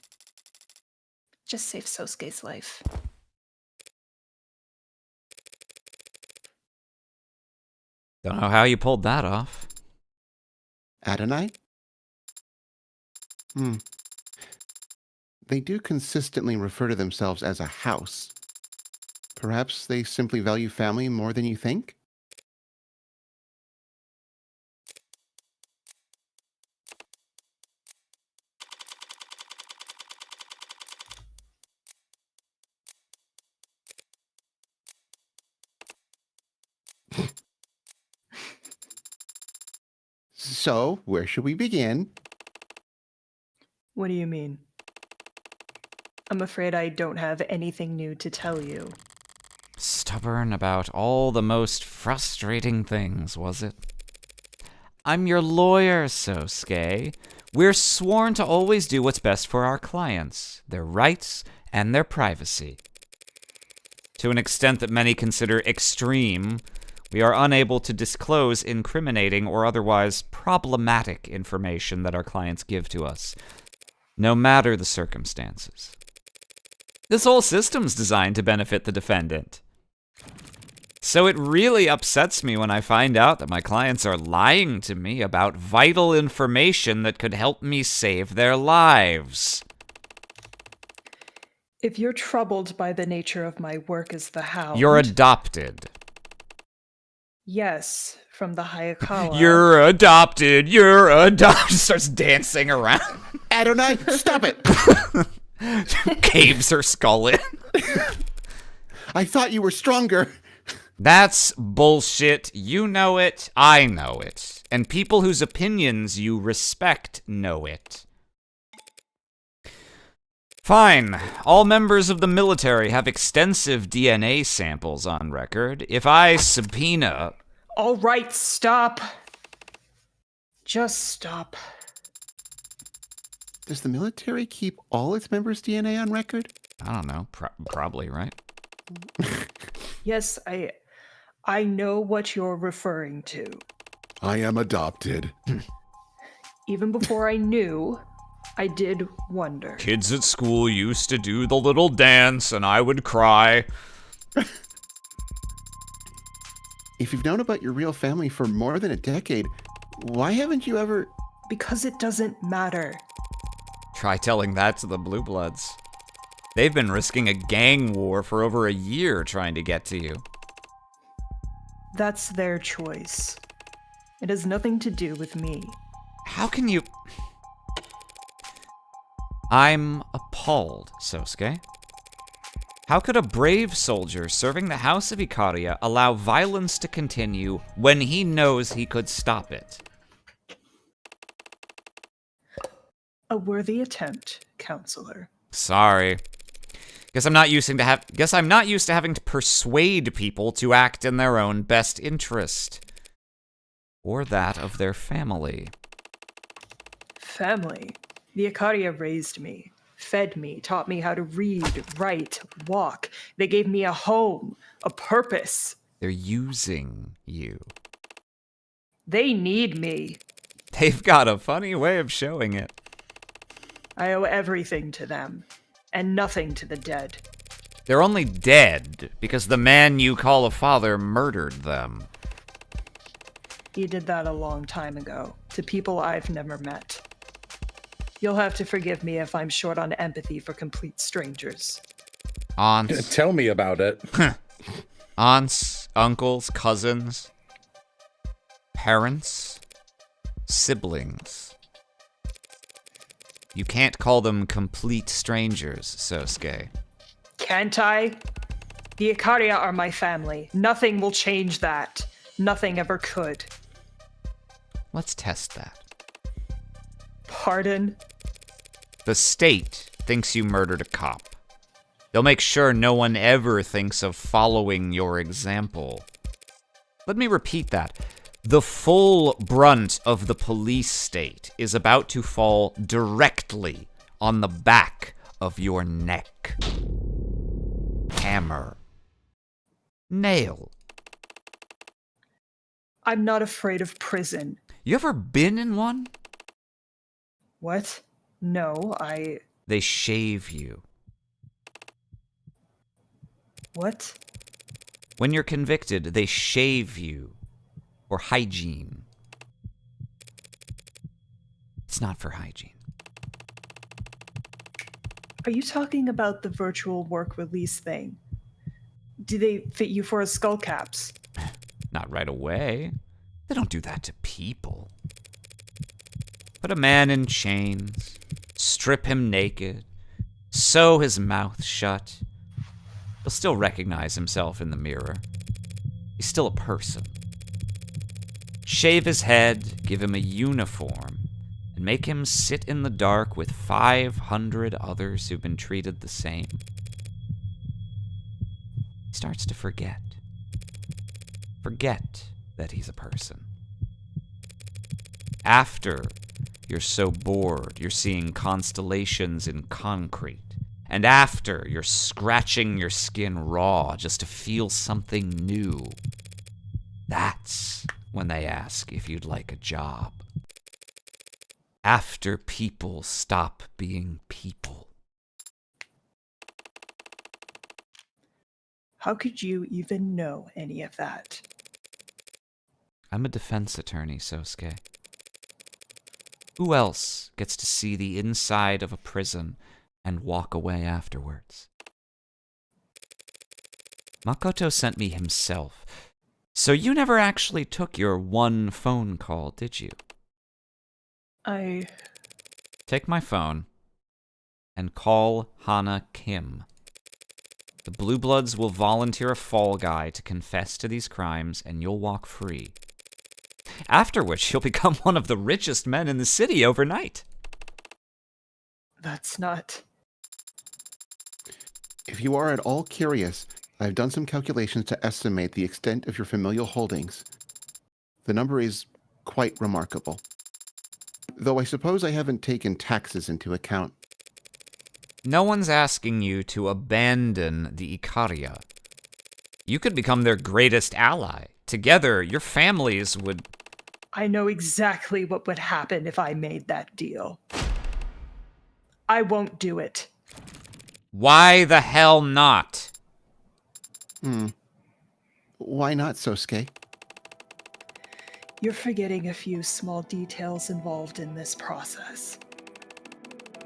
Just save Sosuke's life. Don't know how you pulled that off. Adonai? They do consistently refer to themselves as a house. Perhaps they simply value family more than you think? So, where should we begin? What do you mean? I'm afraid I don't have anything new to tell you. Stubborn about all the most frustrating things, was it? I'm your lawyer, Sosuke. We're sworn to always do what's best for our clients, their rights, and their privacy. To an extent that many consider extreme, we are unable to disclose incriminating or otherwise problematic information that our clients give to us, no matter the circumstances. This whole system's designed to benefit the defendant. So it really upsets me when I find out that my clients are lying to me about vital information that could help me save their lives. If you're troubled by the nature of my work as the Hound... You're adopted. Yes, from the Hayakawa. You're adopted. You're adopted. Starts dancing around. Adonai, stop it! Caves her skull in. I thought you were stronger. That's bullshit. You know it. I know it. And people whose opinions you respect know it. Fine. All members of the military have extensive DNA samples on record. If I subpoena... All right, stop. Just stop. Does the military keep all its members' DNA on record? I don't know. Probably, right? Yes, I know what you're referring to. I am adopted. Even before I knew, I did wonder. Kids at school used to do the little dance, and I would cry. If you've known about your real family for more than a decade, why haven't you ever... Because it doesn't matter. Try telling that to the Blue Bloods. They've been risking a gang war for over a year trying to get to you. That's their choice. It has nothing to do with me. How can you... I'm appalled, Sosuke. How could a brave soldier serving the House of Ikaria allow violence to continue when he knows he could stop it? A worthy attempt, counselor. Sorry. Guess I'm not used to having to persuade people to act in their own best interest. Or that of their family. Family? The Ikaria raised me, fed me, taught me how to read, write, walk. They gave me a home, a purpose. They're using you. They need me. They've got a funny way of showing it. I owe everything to them, and nothing to the dead. They're only dead because the man you call a father murdered them. He did that a long time ago, to people I've never met. You'll have to forgive me if I'm short on empathy for complete strangers. Aunts. Tell me about it. Aunts, uncles, cousins, parents, siblings. You can't call them complete strangers, Sosuke. Can't I? The Ikaria are my family. Nothing will change that. Nothing ever could. Let's test that. Pardon? The state thinks you murdered a cop. They'll make sure no one ever thinks of following your example. Let me repeat that. The full brunt of the police state is about to fall directly on the back of your neck. Hammer. Nail. I'm not afraid of prison. You ever been in one? What? No, They shave you. What? When you're convicted, they shave you. Or hygiene. It's not for hygiene. Are you talking about the virtual work release thing? Do they fit you for a skull caps? Not right away. They don't do that to people. Put a man in chains, strip him naked, sew his mouth shut. He'll still recognize himself in the mirror. He's still a person. Shave his head, give him a uniform, and make him sit in the dark with 500 others who've been treated the same. He starts to forget. Forget that he's a person. After you're so bored you're seeing constellations in concrete, and after you're scratching your skin raw just to feel something new, that's when they ask if you'd like a job. After people stop being people. How could you even know any of that? I'm a defense attorney, Sosuke. Who else gets to see the inside of a prison and walk away afterwards? Makoto sent me himself. So you never actually took your one phone call, did you? Take my phone and call Hana Kim. The Blue Bloods will volunteer a fall guy to confess to these crimes, and you'll walk free. After which, you'll become one of the richest men in the city overnight. That's not... If you are at all curious, I've done some calculations to estimate the extent of your familial holdings. The number is quite remarkable. Though I suppose I haven't taken taxes into account. No one's asking you to abandon the Ikaria. You could become their greatest ally. Together, your families would... I know exactly what would happen if I made that deal. I won't do it. Why the hell not? Why not, Sosuke? You're forgetting a few small details involved in this process.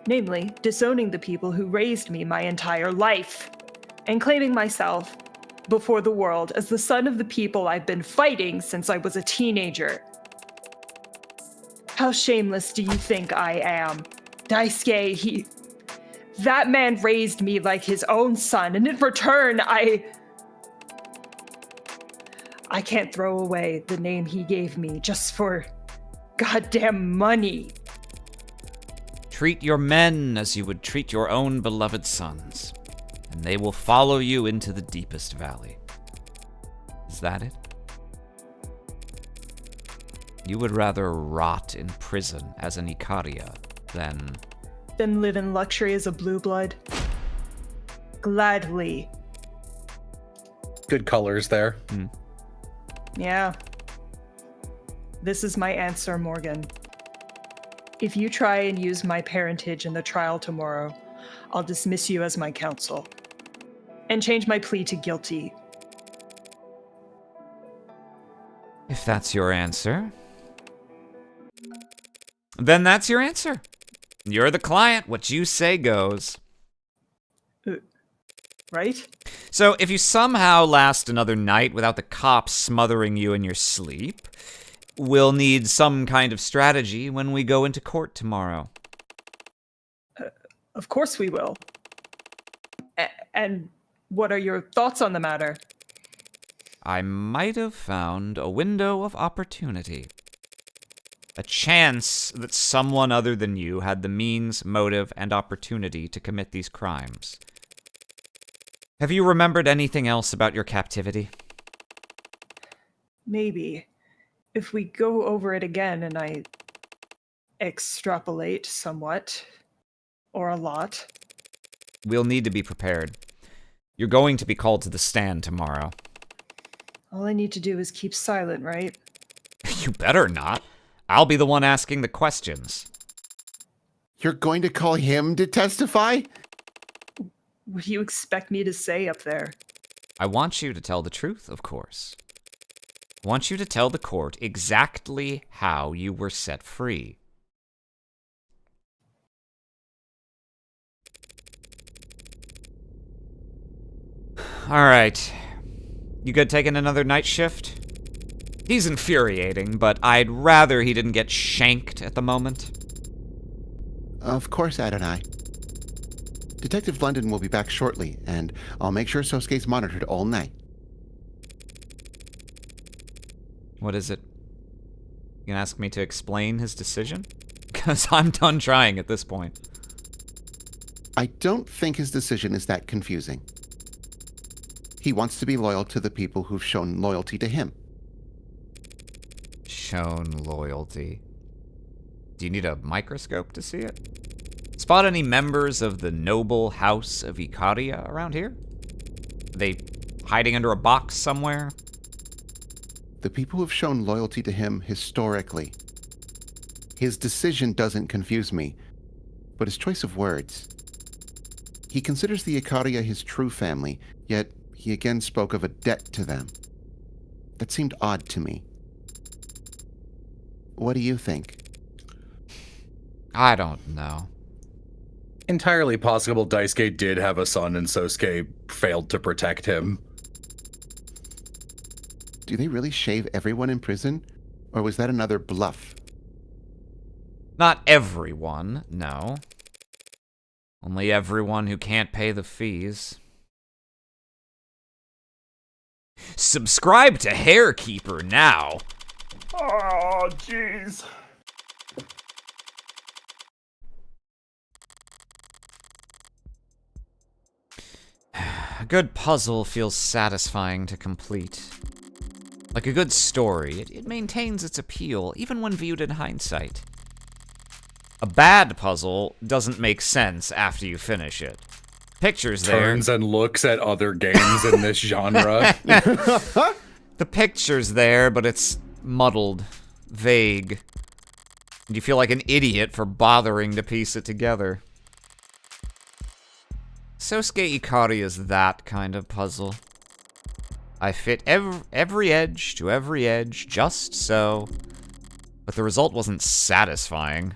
Namely, disowning the people who raised me my entire life, and claiming myself before the world as the son of the people I've been fighting since I was a teenager. How shameless do you think I am? Daisuke, that man raised me like his own son, and in return, I can't throw away the name he gave me just for goddamn money. Treat your men as you would treat your own beloved sons, and they will follow you into the deepest valley. Is that it? You would rather rot in prison as an Ikaria than live in luxury as a blue blood? Gladly. Good colors there. Yeah. This is my answer, Morgan. If you try and use my parentage in the trial tomorrow, I'll dismiss you as my counsel and change my plea to guilty. If that's your answer, then that's your answer. You're the client. What you say goes. Right? So if you somehow last another night without the cops smothering you in your sleep, we'll need some kind of strategy when we go into court tomorrow. Of course we will. And what are your thoughts on the matter? I might have found a window of opportunity. A chance that someone other than you had the means, motive, and opportunity to commit these crimes. Have you remembered anything else about your captivity? Maybe. If we go over it again and I extrapolate somewhat, or a lot. We'll need to be prepared. You're going to be called to the stand tomorrow. All I need to do is keep silent, right? You better not. I'll be the one asking the questions. You're going to call him to testify? What do you expect me to say up there? I want you to tell the truth, of course. I want you to tell the court exactly how you were set free. All right. You good taking another night shift? He's infuriating, but I'd rather he didn't get shanked at the moment. Of course, Adonai. Detective London will be back shortly, and I'll make sure Sosuke's monitored all night. What is it? You gonna ask me to explain his decision? Because I'm done trying at this point. I don't think his decision is that confusing. He wants to be loyal to the people who've shown loyalty to him. Shown loyalty. Do you need a microscope to see it? Spot any members of the noble house of Ikaria around here? Are they hiding under a box somewhere? The people who've shown loyalty to him historically. His decision doesn't confuse me, but his choice of words. He considers the Ikaria his true family, yet he again spoke of a debt to them. That seemed odd to me. What do you think? I don't know. Entirely possible Daisuke did have a son and Sosuke failed to protect him. Do they really shave everyone in prison? Or was that another bluff? Not everyone, no. Only everyone who can't pay the fees. Subscribe to Hairkeeper now. Oh, jeez. A good puzzle feels satisfying to complete. Like a good story, it maintains its appeal, even when viewed in hindsight. A bad puzzle doesn't make sense after you finish it. Pictures there. Turns and looks at other games in this genre. The picture's there, but it's muddled, vague. And you feel like an idiot for bothering to piece it together. Sosuke Ikari is that kind of puzzle. I fit every edge to every edge, just so. But the result wasn't satisfying.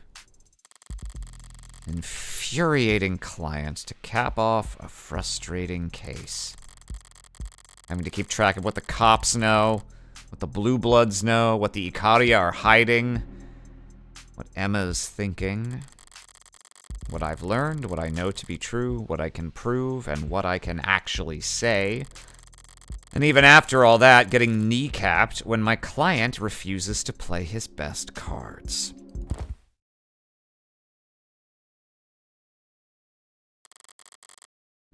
Infuriating client to cap off a frustrating case. Having to keep track of what the cops know, what the Blue Bloods know, what the Ikari are hiding, what Emma's thinking, what I've learned, what I know to be true, what I can prove, and what I can actually say. And even after all that, getting kneecapped when my client refuses to play his best cards.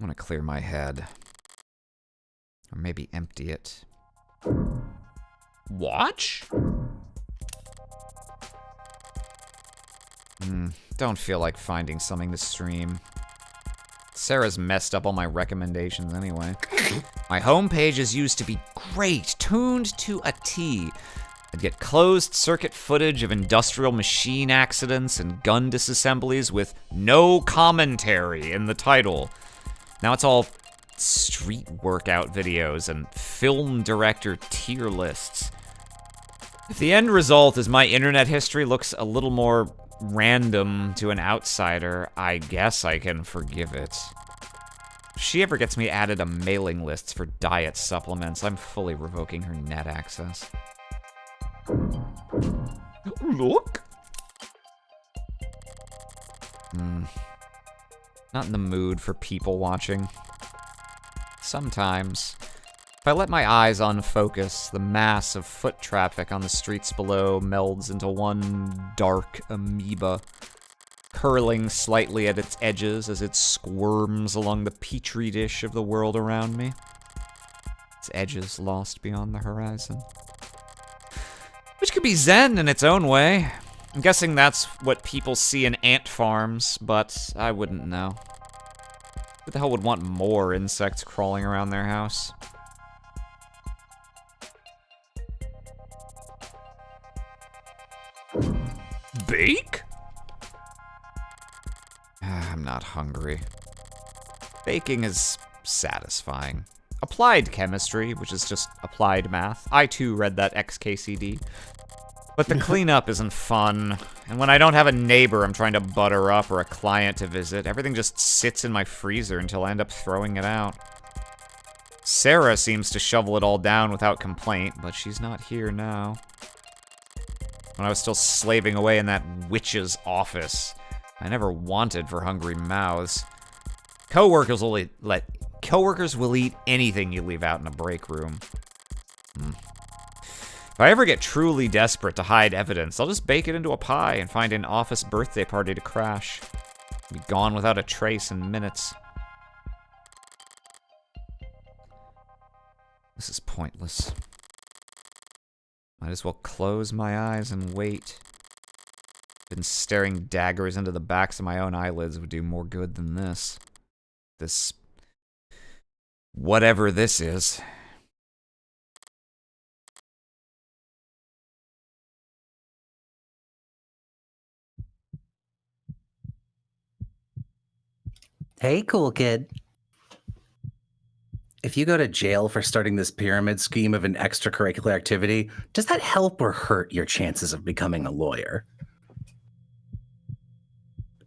I want to clear my head. Or maybe empty it. Watch? Don't feel like finding something to stream. Sarah's messed up all my recommendations anyway. My homepage is used to be great, tuned to a T. I'd get closed circuit footage of industrial machine accidents and gun disassemblies with no commentary in the title. Now it's all street workout videos and film director tier lists. If the end result is my internet history looks a little more random to an outsider, I guess I can forgive it. If she ever gets me added to mailing lists for diet supplements, I'm fully revoking her net access. Look! Not in the mood for people watching. Sometimes. If I let my eyes unfocus, the mass of foot traffic on the streets below melds into one dark amoeba, curling slightly at its edges as it squirms along the petri dish of the world around me. Its edges lost beyond the horizon. Which could be zen in its own way. I'm guessing that's what people see in ant farms, but I wouldn't know. Who the hell would want more insects crawling around their house? Bake? I'm not hungry. Baking is satisfying. Applied chemistry, which is just applied math. I too read that XKCD. But the cleanup isn't fun. And when I don't have a neighbor I'm trying to butter up or a client to visit, everything just sits in my freezer until I end up throwing it out. Sarah seems to shovel it all down without complaint, but she's not here now. When I was still slaving away in that witch's office, I never wanted for hungry mouths. Coworkers will eat anything you leave out in a break room. If I ever get truly desperate to hide evidence, I'll just bake it into a pie and find an office birthday party to crash. Be gone without a trace in minutes. This is pointless. Might as well close my eyes and wait. Been staring daggers into the backs of my own eyelids would do more good than this. This... whatever this is. Hey, cool kid. If you go to jail for starting this pyramid scheme of an extracurricular activity, does that help or hurt your chances of becoming a lawyer?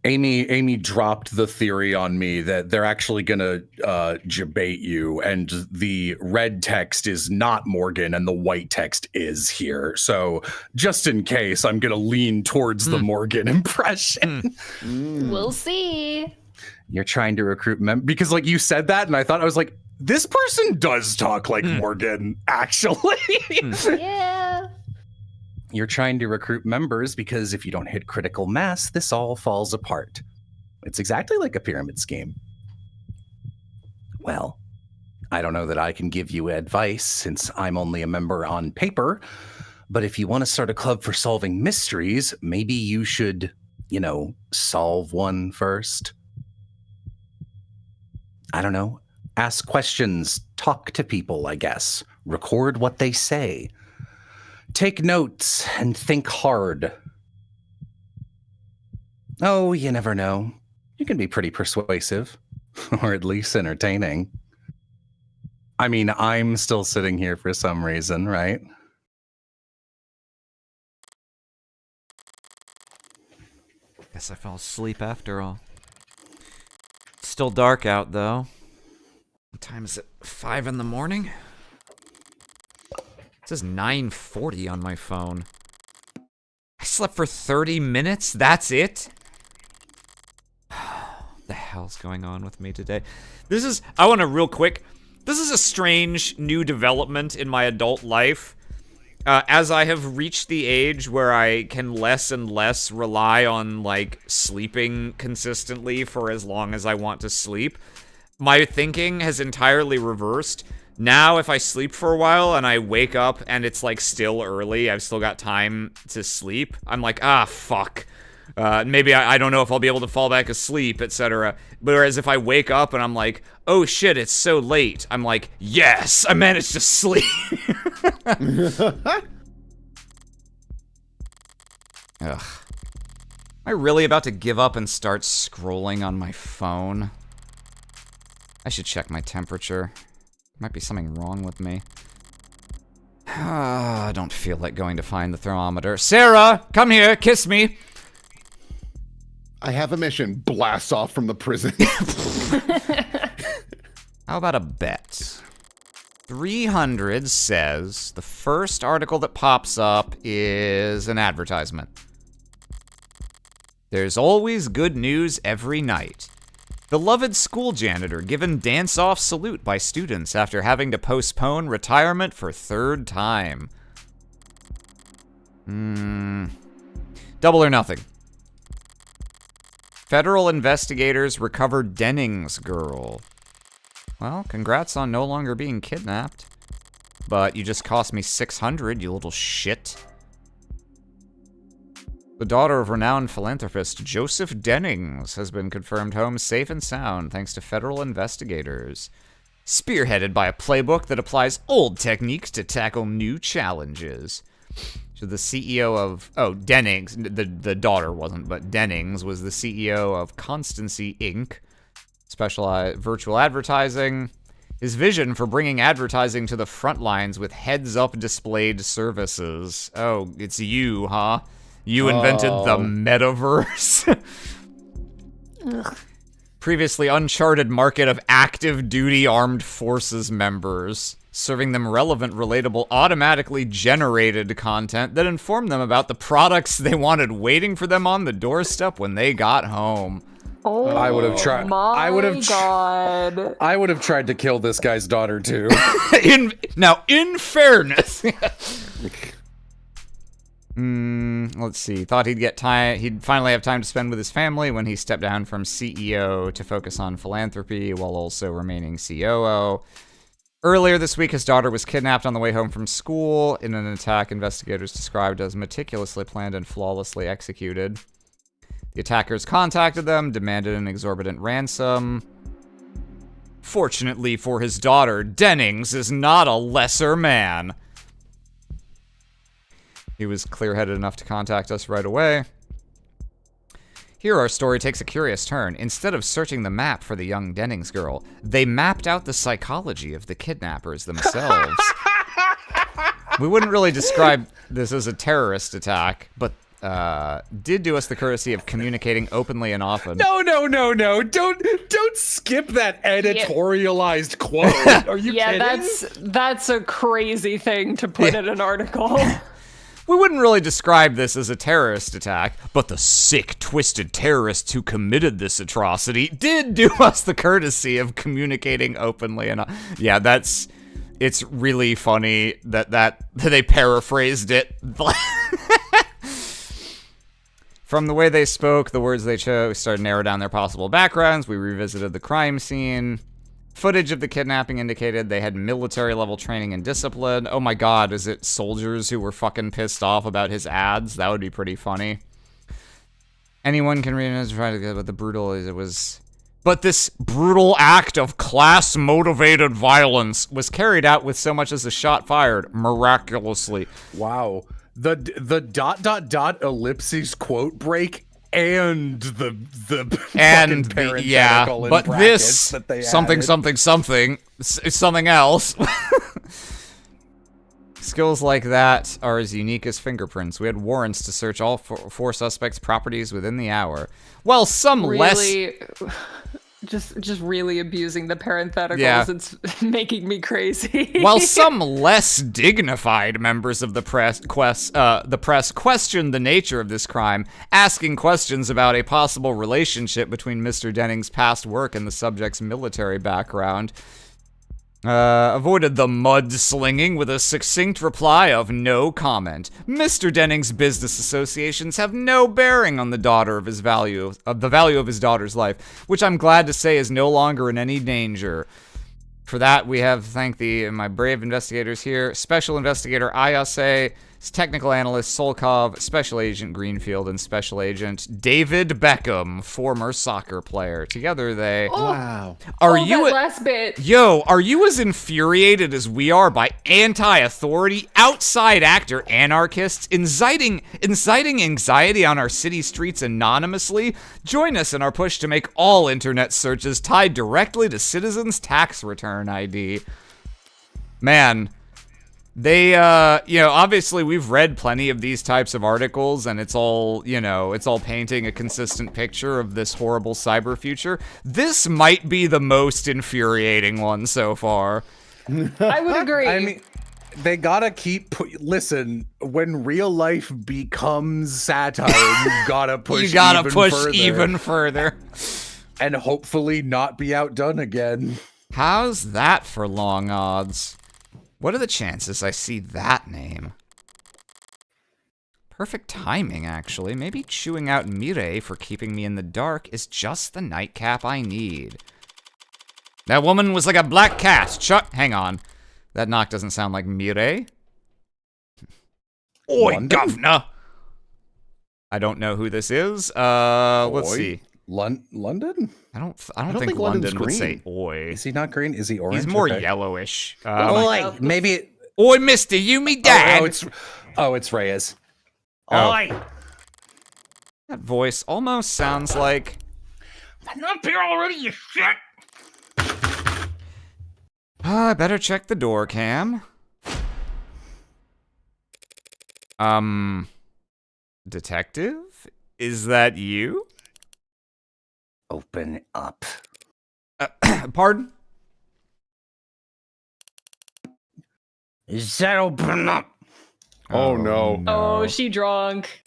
Amy dropped the theory on me that they're actually gonna debate you, and the red text is not Morgan and the white text is here. So just in case, I'm gonna lean towards the Morgan impression. We'll see. You're trying to recruit because like you said that, and I thought, I was like, this person does talk like Morgan, actually. Yeah. You're trying to recruit members because if you don't hit critical mass, this all falls apart. It's exactly like a pyramid scheme. Well, I don't know that I can give you advice since I'm only a member on paper, but if you want to start a club for solving mysteries, maybe you should, solve one first. I don't know. Ask questions, talk to people, I guess. Record what they say. Take notes and think hard. Oh, you never know. You can be pretty persuasive, or at least entertaining. I mean, I'm still sitting here for some reason, right? Guess I fell asleep after all. It's still dark out, though. What time is it? 5 in the morning? It says 9:40 on my phone. I slept for 30 minutes? That's it? What the hell's going on with me today? This is a strange new development in my adult life. As I have reached the age where I can less and less rely on, sleeping consistently for as long as I want to sleep, my thinking has entirely reversed. Now, if I sleep for a while and I wake up and it's, still early, I've still got time to sleep, I'm like, fuck. Maybe I don't know if I'll be able to fall back asleep, etc. Whereas if I wake up and I'm like, oh shit, it's so late, I'm like, yes, I managed to sleep. Ugh. Am I really about to give up and start scrolling on my phone? I should check my temperature. Might be something wrong with me. I don't feel like going to find the thermometer. Sarah, come here, kiss me. I have a mission. Blasts off from the prison. How about a bet? 300 says the first article that pops up is an advertisement. There's always good news every night. Beloved school janitor given dance-off salute by students after having to postpone retirement for third time. Double or nothing. Federal investigators recovered Dennings girl. Well, congrats on no longer being kidnapped. But you just cost me 600, you little shit. The daughter of renowned philanthropist Joseph Dennings has been confirmed home safe and sound thanks to federal investigators. Spearheaded by a playbook that applies old techniques to tackle new challenges. So the CEO of... Oh, Dennings. The daughter wasn't, but Dennings was the CEO of Constancy Inc., specialized virtual advertising. His vision for bringing advertising to the front lines with heads-up displayed services. Oh, it's you, huh? You invented the metaverse. Previously uncharted market of active duty armed forces members, serving them relevant, relatable, automatically generated content that informed them about the products they wanted waiting for them on the doorstep when they got home. Oh, I would have tried. I would have tried to kill this guy's daughter too. In fairness. Let's see. Thought he'd finally have time to spend with his family when he stepped down from CEO to focus on philanthropy while also remaining COO. Earlier this week, his daughter was kidnapped on the way home from school in an attack investigators described as meticulously planned and flawlessly executed. The attackers contacted them, demanded an exorbitant ransom. Fortunately for his daughter, Dennings is not a lesser man. He was clear-headed enough to contact us right away. Here our story takes a curious turn. Instead of searching the map for the young Dennings girl, they mapped out the psychology of the kidnappers themselves. We wouldn't really describe this as a terrorist attack, but did do us the courtesy of communicating openly and often. No. Don't skip that editorialized quote. Are you kidding? that's a crazy thing to put in an article. We wouldn't really describe this as a terrorist attack, but the sick, twisted terrorists who committed this atrocity did do us the courtesy of communicating openly and yeah, it's really funny that they paraphrased it. From the way they spoke, the words they chose, we started to narrow down their possible backgrounds. We revisited the crime scene. Footage of the kidnapping indicated they had military-level training and discipline. Oh my god, is it soldiers who were fucking pissed off about his ads? That would be pretty funny. Anyone can read it and try to get what the brutal is. It was... But this brutal act of class-motivated violence was carried out with so much as a shot fired, miraculously. Wow. The ... ellipses quote break and the And fucking the, yeah, parenthetical in but brackets this that they something added. is something else. Skills like that are as unique as fingerprints. We had warrants to search all four suspects' properties within the hour. Well, some really, just really abusing the parentheticals. Yeah. It's making me crazy. While some less dignified members of the press questioned the nature of this crime, asking questions about a possible relationship between Mr. Denning's past work and the subject's military background. Avoided the mudslinging with a succinct reply of no comment. Mr. Denning's business associations have no bearing on the value of his daughter's life, which I'm glad to say is no longer in any danger. For that, we have thanked my brave investigators here, Special Investigator Ayase, Technical Analyst Solkov, Special Agent Greenfield, and Special Agent David Beckham, former soccer player. Together they... Wow. Are that you... last bit. Yo, are you as infuriated as we are by anti-authority, outside actor anarchists inciting anxiety on our city streets anonymously? Join us in our push to make all internet searches tied directly to citizens' tax return ID. Man, they, obviously we've read plenty of these types of articles, and it's all painting a consistent picture of this horrible cyber future. This might be the most infuriating one so far. I would agree. I mean, they gotta listen, when real life becomes satire, you gotta push You gotta push further. even further. And hopefully not be outdone again. How's that for long odds? What are the chances I see that name? Perfect timing, actually. Maybe chewing out Mireille for keeping me in the dark is just the nightcap I need. That woman was like a black cat. Hang on. That knock doesn't sound like Mireille. Oi, London? governor! I don't know who this is. Let's Oi? see. London? I don't don't think think London's London would green. say oi. Is he not green? Is he orange? He's more Okay. yellowish. Oi, Maybe. Oi, mister, you me dad. It's Reyes. Oh. oi. That voice almost sounds like... I'm up here already, you shit. I better check the door cam. Detective? Is that you? Open up. Pardon? Is that open up? Oh, no. Oh, she drunk.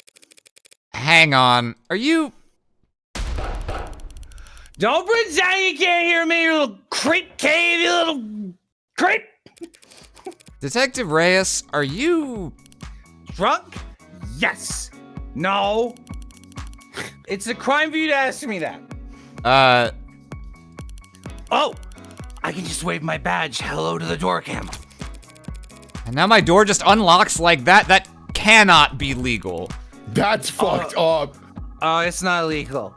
Hang on. Are you... Don't pretend you can't hear me, you little creep cave, you little creep. Detective Reyes, are you... Drunk? Yes. No. It's a crime for you to ask me that. Oh, I can just wave my badge hello to the door cam. And now my door just unlocks like that? That cannot be legal. That's fucked up. Oh, it's not illegal.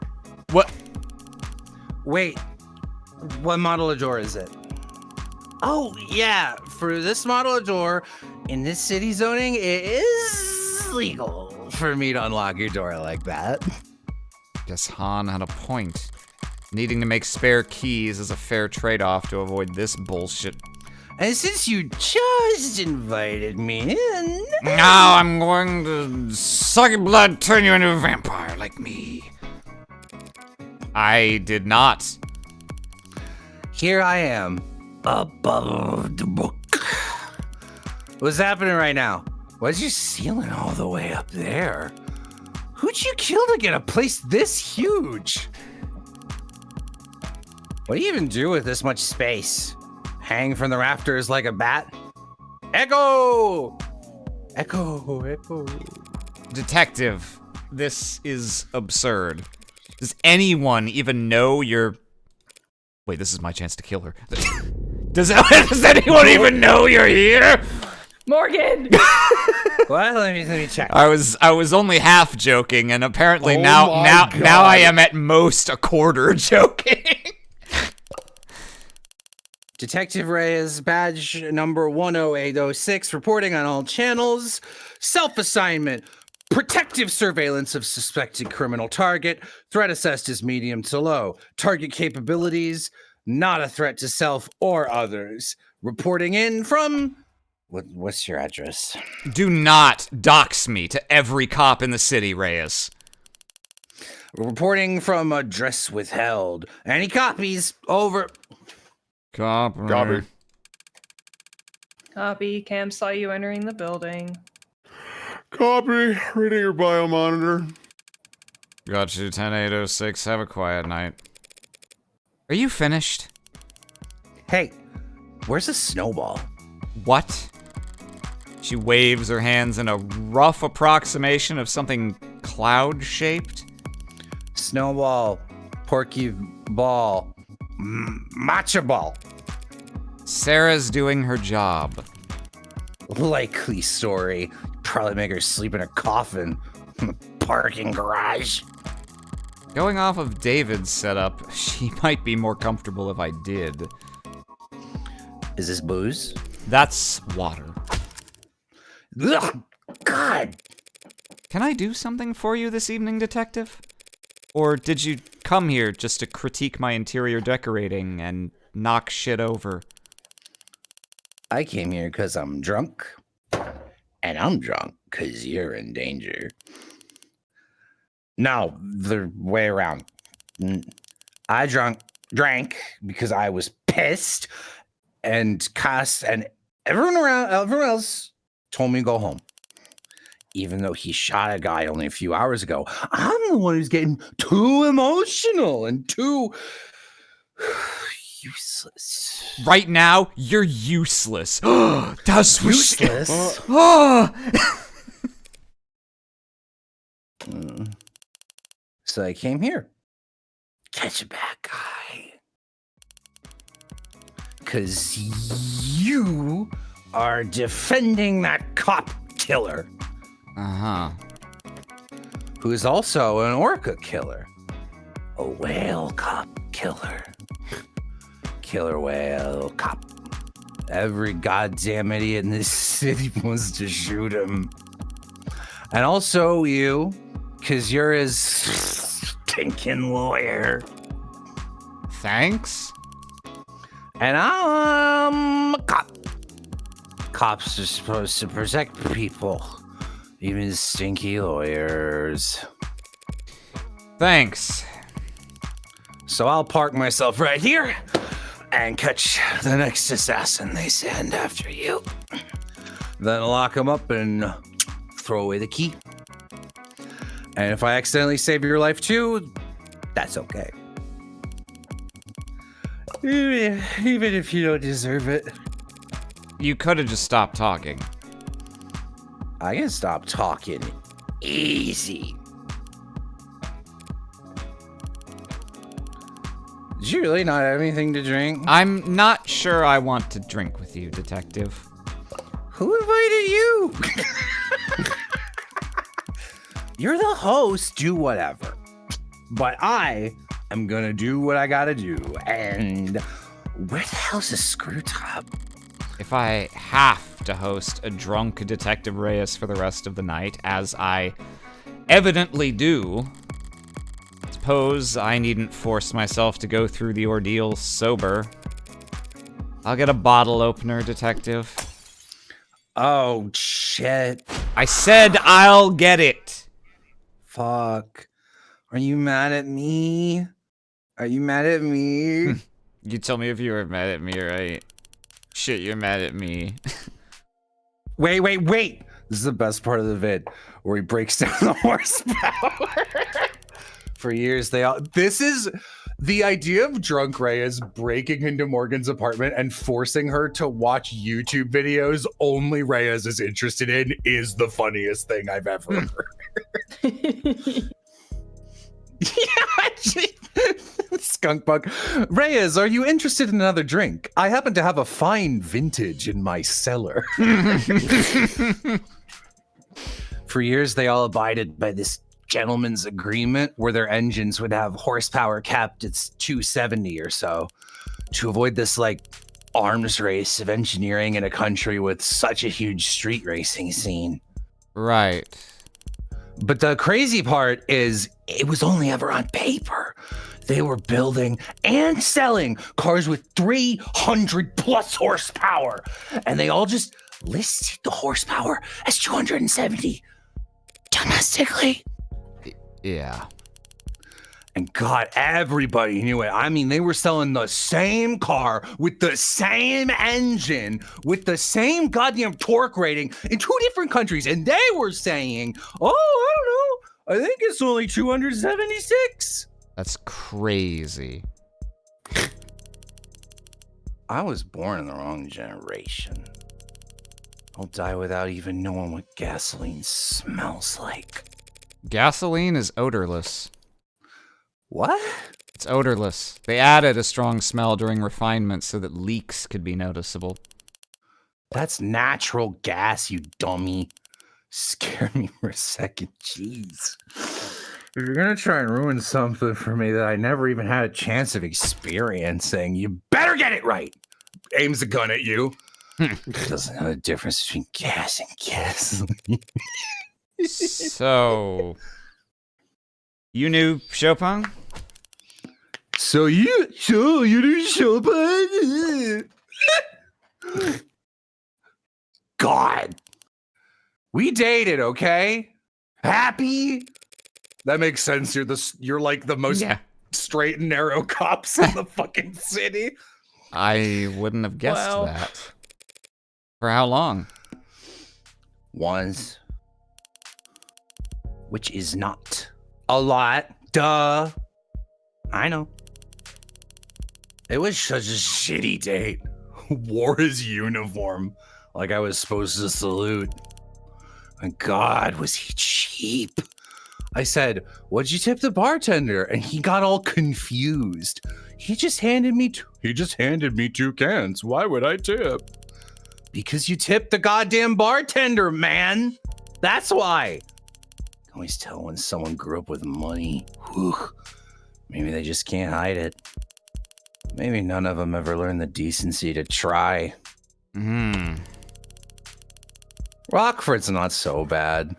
What? Wait, what model of door is it? Oh, yeah, for this model of door, in this city zoning, it is legal for me to unlock your door like that. Guess Han had a point. Needing to make spare keys is a fair trade-off to avoid this bullshit. And since you just invited me in, Now I'm going to suck your blood, turn you into a vampire like me. I did not. here I am, above the book. What's happening right now? Why's your ceiling all the way up there? Who'd you kill to get a place this huge? What do you even do with this much space? Hang from the rafters like a bat? Echo! Echo, echo. Detective, this is absurd. Does anyone even know you're... Wait, this is my chance to kill her. Does anyone even know you're here? Morgan! Well, let me check. I was only half joking, and apparently Oh now my now I God. am at most a quarter joking. Detective Reyes, badge number 10806, reporting on all channels. Self-assignment. Protective surveillance of suspected criminal target. Threat assessed as medium to low. Target capabilities, not a threat to self or others. Reporting in from... What's your address? Do not dox me to every cop in the city, Reyes. Reporting from address withheld. Any copies? Over. Copy. Copy. Cam saw you entering the building. Copy. Reading your bio monitor. Got you, 10806. Have a quiet night. Are you finished? Hey, where's a snowball? What? She waves her hands in a rough approximation of something cloud-shaped. Snowball. Porky ball. Matcha ball. Sarah's doing her job. Likely story. Probably make her sleep in a coffin. Parking garage. Going off of David's setup, she might be more comfortable if I did. Is this booze? That's water. Ugh, God. Can I do something for you this evening, Detective? Or did you come here just to critique my interior decorating and knock shit over? I came here because I'm drunk. And I'm drunk because you're in danger. No, the way around. I drank because I was pissed, and Cass and everyone else told me to go home. Even though he shot a guy only a few hours ago, I'm the one who's getting too emotional and too useless. Right now, you're useless. Das Useless? Oh. So I came here. Catch a bad guy. Because you are defending that cop killer. Uh-huh. Who is also an orca killer. A whale cop killer. Killer whale cop. Every goddamn idiot in this city wants to shoot him. And also you, because you're his stinking lawyer. Thanks? And I'm a cop. Cops are supposed to protect people. Even stinky lawyers. Thanks. So I'll park myself right here and catch the next assassin they send after you. Then lock him up and throw away the key. And if I accidentally save your life too, that's okay. Even if you don't deserve it. You could have just stopped talking. I can stop talking easy. Did you really not have anything to drink? I'm not sure I want to drink with you, Detective. Who invited you? You're the host, do whatever. But I am gonna do what I gotta do. And where the hell's the screw top? If I have to host a drunk Detective Reyes for the rest of the night, as I evidently do, suppose I needn't force myself to go through the ordeal sober. I'll get a bottle opener, detective. Oh, shit. I said I'll get it. Fuck. Are you mad at me? Are you mad at me? You tell me if you were mad at me, right? Shit, you're mad at me. Wait. This is the best part of the vid, where he breaks down the horsepower. For years, this is the idea of drunk Reyes breaking into Morgan's apartment and forcing her to watch YouTube videos only Reyes is interested in is the funniest thing I've ever heard. Yeah, actually, skunk bug. Reyes, are you interested in another drink? I happen to have a fine vintage in my cellar. For years, they all abided by this gentleman's agreement where their engines would have horsepower capped at 270 or so to avoid this like arms race of engineering in a country with such a huge street racing scene. Right. But the crazy part is it was only ever on paper. They were building and selling cars with 300 plus horsepower. And they all just listed the horsepower as 270 domestically. Yeah. And God, everybody knew it. I mean, they were selling the same car with the same engine, with the same goddamn torque rating in 2 different countries. And they were saying, oh, I don't know, I think it's only 276. That's crazy. I was born in the wrong generation. I'll die without even knowing what gasoline smells like. Gasoline is odorless. What? It's odorless. They added a strong smell during refinement so that leaks could be noticeable. That's natural gas, you dummy. Scare me for a second, jeez. If you're gonna try and ruin something for me that I never even had a chance of experiencing, you better get it right. Aims a gun at you. Doesn't know the difference between gas and gasoline. So, you knew Chopin? So you knew Chopin? God. We dated, okay? Happy? That makes sense. You're like the most straight and narrow cops in the fucking city. I wouldn't have guessed that. For how long? Once. Which is not a lot. Duh. I know. It was such a shitty date. Wore his uniform like I was supposed to salute. And God, was he cheap. I said, what'd you tip the bartender? And he got all confused. He just handed me 2 cans. Why would I tip? Because you tipped the goddamn bartender, man. That's why. I always tell when someone grew up with money. Whew. Maybe they just can't hide it. Maybe none of them ever learned the decency to try. Rockford's not so bad.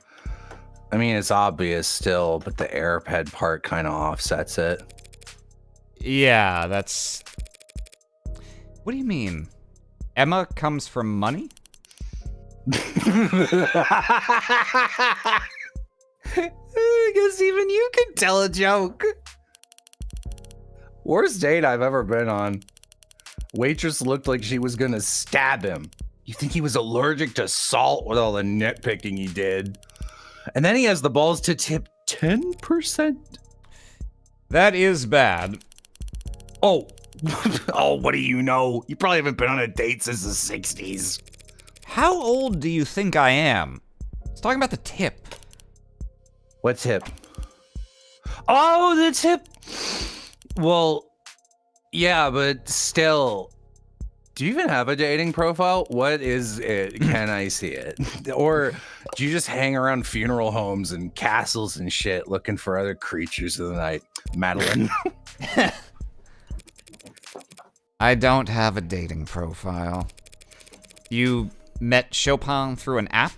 I mean, it's obvious still, but the Airped part kind of offsets it. Yeah, that's... What do you mean? Emma comes from money? I guess even you can tell a joke. Worst date I've ever been on. Waitress looked like she was gonna stab him. You think he was allergic to salt with all the nitpicking he did? And then he has the balls to tip 10%? That is bad. Oh. Oh, what do you know? You probably haven't been on a date since the 60s. How old do you think I am? It's talking about the tip. What tip? Oh, the tip. Well, yeah, but still. Do you even have a dating profile? What is it? Can I see it? Or do you just hang around funeral homes and castles and shit looking for other creatures of the night? Madeline. I don't have a dating profile. You met Chopin through an app?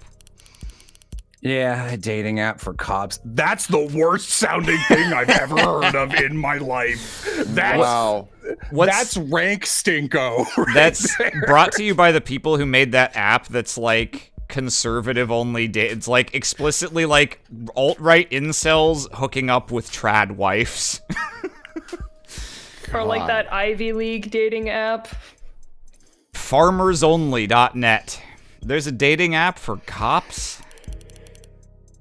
Yeah, a dating app for cops. That's the worst sounding thing I've ever heard of in my life. Wow. That's rank stinko. Right That's there. brought to you by the people who made that app that's like conservative only. It's like explicitly like alt-right incels hooking up with trad wives. Or like that Ivy League dating app. Farmersonly.net. There's a dating app for cops?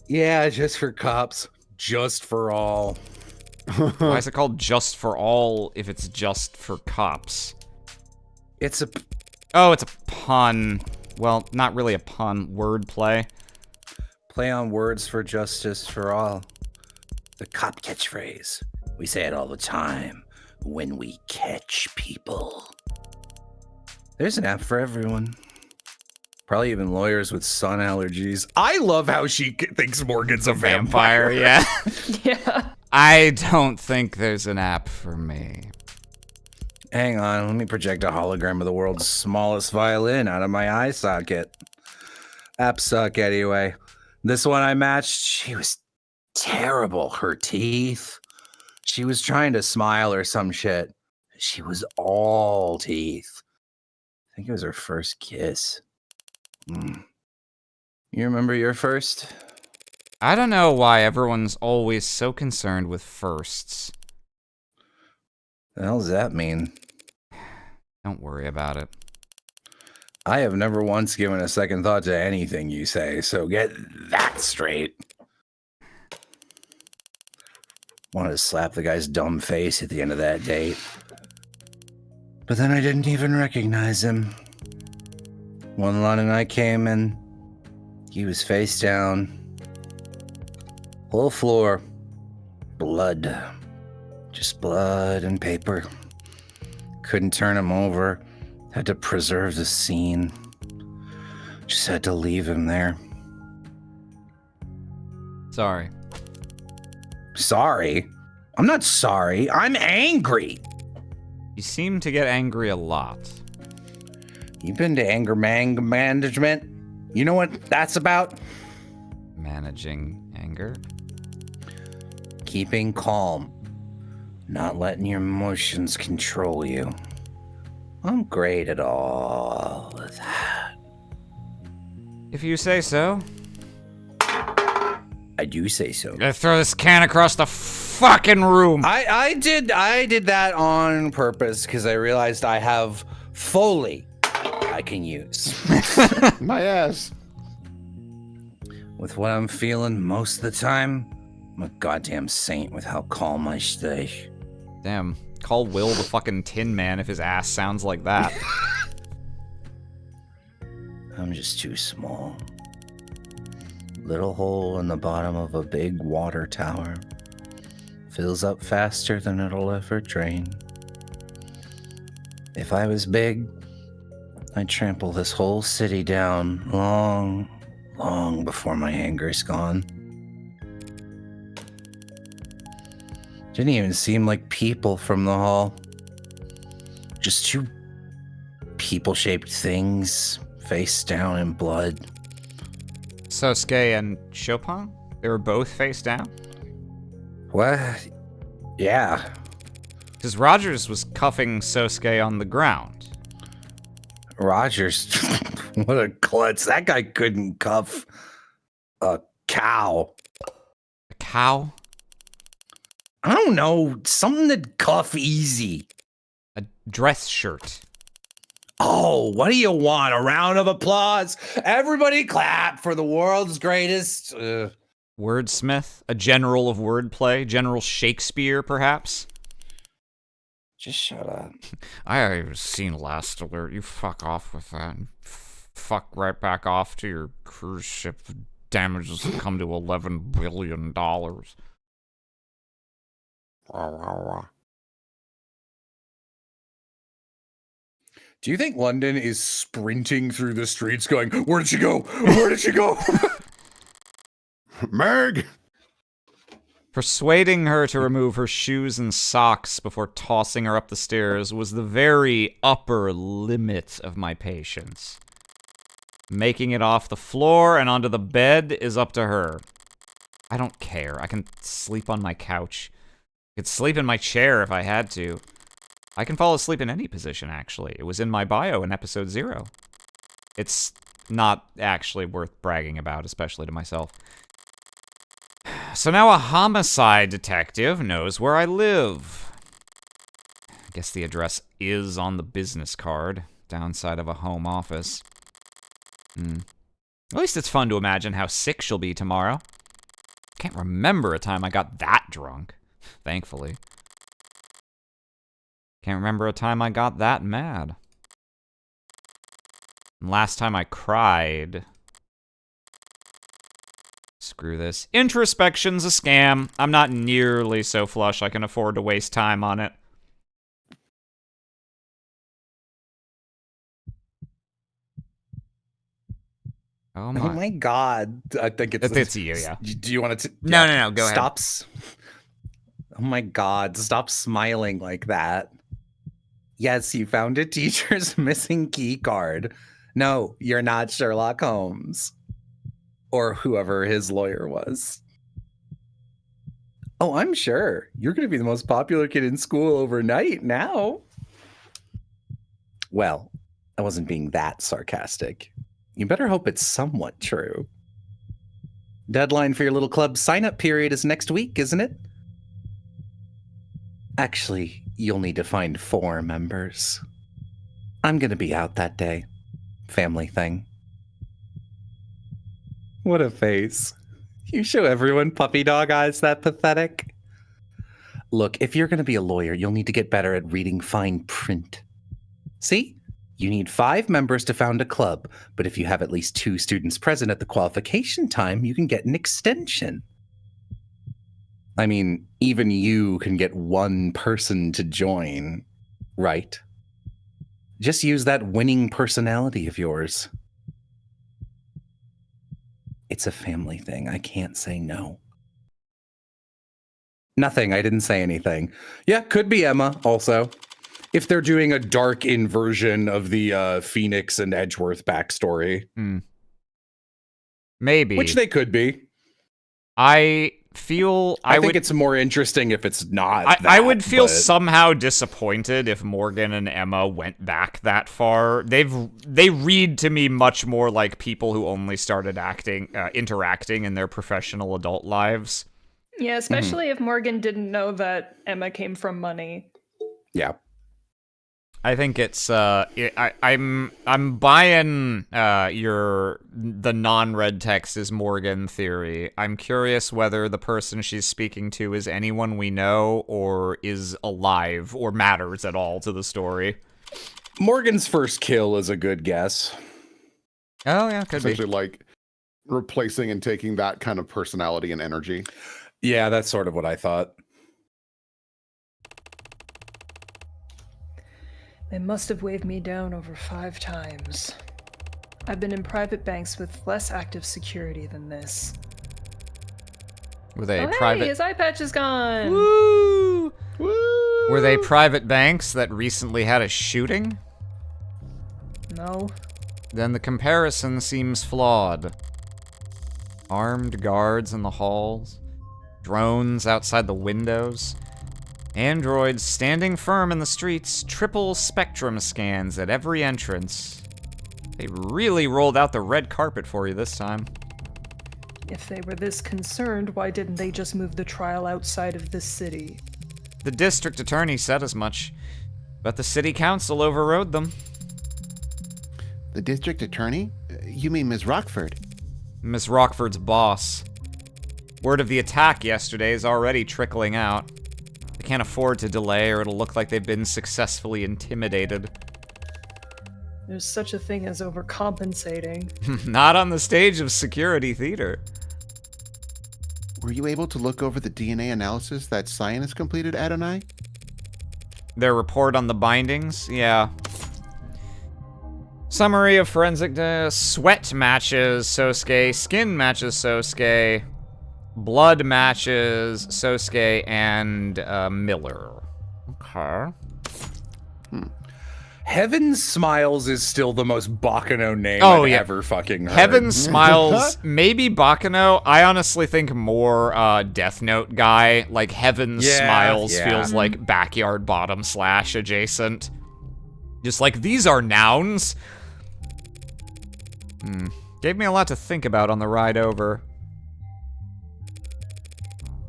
Yeah, just for cops. Just for all. Why is it called Just for All if it's just for cops? It's a Oh, it's a pun. Well, not really a pun. Wordplay. play on words for justice for all. The cop catchphrase. We say it all the time when we catch people. There's an app for everyone. Probably even lawyers with sun allergies. I love how she thinks Morgan's a vampire. Yeah. Yeah. I don't think there's an app for me. Hang on, let me project a hologram of the world's smallest violin out of my eye socket. Apps suck anyway. This one I matched, she was terrible. Her teeth. She was trying to smile or some shit. She was all teeth. I think it was her first kiss. You remember your first? I don't know why everyone's always so concerned with firsts. The hell does that mean? Don't worry about it. I have never once given a second thought to anything you say, so get that straight. Wanted to slap the guy's dumb face at the end of that date. But then I didn't even recognize him. One Lon and I came and he was face down. Whole floor. Blood. Just blood and paper. Couldn't turn him over. Had to preserve the scene. Just had to leave him there. Sorry. Sorry? I'm not sorry. I'm angry. You seem to get angry a lot. You been to anger management? You know what that's about? Managing anger? Keeping calm. Not letting your emotions control you. I'm great at all of that. If you say so. I do say so. Gonna throw this can across the fucking room. I did that on purpose because I realized I have Foley I can use. My ass. With what I'm feeling most of the time, I'm a goddamn saint with how calm I stay. Damn. Call Will the fucking Tin Man if his ass sounds like that. I'm just too small. Little hole in the bottom of a big water tower. Fills up faster than it'll ever drain. If I was big, I'd trample this whole city down long, long before my anger's gone. Didn't even seem like people from the hall. Just two people-shaped things, face down in blood. Sosuke and Chopin? They were both face down? What? Yeah. Because Rogers was cuffing Sosuke on the ground. Rogers. What a klutz. That guy couldn't cuff a cow. A cow? I don't know. Something that'd cuff easy. A dress shirt. Oh, what do you want? A round of applause? Everybody clap for the world's greatest. Wordsmith? A general of wordplay? General Shakespeare, perhaps? Just shut up. I've seen Last Alert. You fuck off with that. Fuck right back off to your cruise ship. Damages that come to $11 billion. Do you think London is sprinting through the streets going, where did she go? Where did she go? Meg! Persuading her to remove her shoes and socks before tossing her up the stairs was the very upper limit of my patience. Making it off the floor and onto the bed is up to her. I don't care. I can sleep on my couch. I could sleep in my chair if I had to. I can fall asleep in any position, actually. It was in my bio in episode 0. It's not actually worth bragging about, especially to myself. So now a homicide detective knows where I live. I guess the address is on the business card, downside of a home office. At least it's fun to imagine how sick she'll be tomorrow. Can't remember a time I got that drunk, thankfully. Can't remember a time I got that mad. And last time I cried... Screw this. Introspection's a scam. I'm not nearly so flush I can afford to waste time on it. Oh my god. I think it's you, yeah. Do you want to... No, go ahead. Oh my god, stop smiling like that. Yes, you found a teacher's missing key card. No, you're not Sherlock Holmes. Or whoever his lawyer was. Oh, I'm sure. You're going to be the most popular kid in school overnight now. Well, I wasn't being that sarcastic. You better hope it's somewhat true. Deadline for your little club sign-up period is next week, isn't it? Actually, you'll need to find 4 members. I'm going to be out that day. Family thing. What a face. You show everyone puppy dog eyes that pathetic. Look, if you're going to be a lawyer, you'll need to get better at reading fine print. See? You need 5 members to found a club, but if you have at least 2 students present at the qualification time, you can get an extension. I mean, even you can get 1 person to join, right? Just use that winning personality of yours. It's a family thing. I can't say no. Nothing. I didn't say anything. Yeah, could be Emma also. If they're doing a dark inversion of the Phoenix and Edgeworth backstory. Maybe. Which they could be. I think it's more interesting if it's not. I would feel somehow disappointed if Morgan and Emma went back that far. They read to me much more like people who only started interacting in their professional adult lives. Yeah, especially if Morgan didn't know that Emma came from money. Yeah. I think it's I'm buying the non-red text is Morgan theory. I'm curious whether the person she's speaking to is anyone we know or is alive or matters at all to the story. Morgan's first kill is a good guess. Oh yeah, could be. Essentially like replacing and taking that kind of personality and energy. Yeah, that's sort of what I thought. They must have waved me down over 5 times. I've been in private banks with less active security than this. Were they Hey, his eye patch is gone. Woo! Woo! Were they private banks that recently had a shooting? No. Then the comparison seems flawed. Armed guards in the halls, drones outside the windows, androids standing firm in the streets, triple spectrum scans at every entrance. They really rolled out the red carpet for you this time. If they were this concerned, why didn't they just move the trial outside of this city? The district attorney said as much, but the city council overrode them. The district attorney? You mean Ms. Rockford? Ms. Rockford's boss. Word of the attack yesterday is already trickling out. They can't afford to delay or it'll look like they've been successfully intimidated. There's such a thing as overcompensating. Not on the stage of security theater. Were you able to look over the DNA analysis that Cyanus completed, Adonai? Their report on the bindings? Yeah. Summary of forensic sweat matches Sosuke, skin matches Sosuke, blood matches Sosuke and Miller. Okay. Heaven Smiles is still the most Bakano name Oh, I've yeah. ever fucking heard. Heaven Smiles, maybe Bakano. I honestly think more Death Note guy. Like Heaven Yeah, Smiles yeah. feels like backyard bottom slash adjacent. Just like these are nouns. Gave me a lot to think about on the ride over.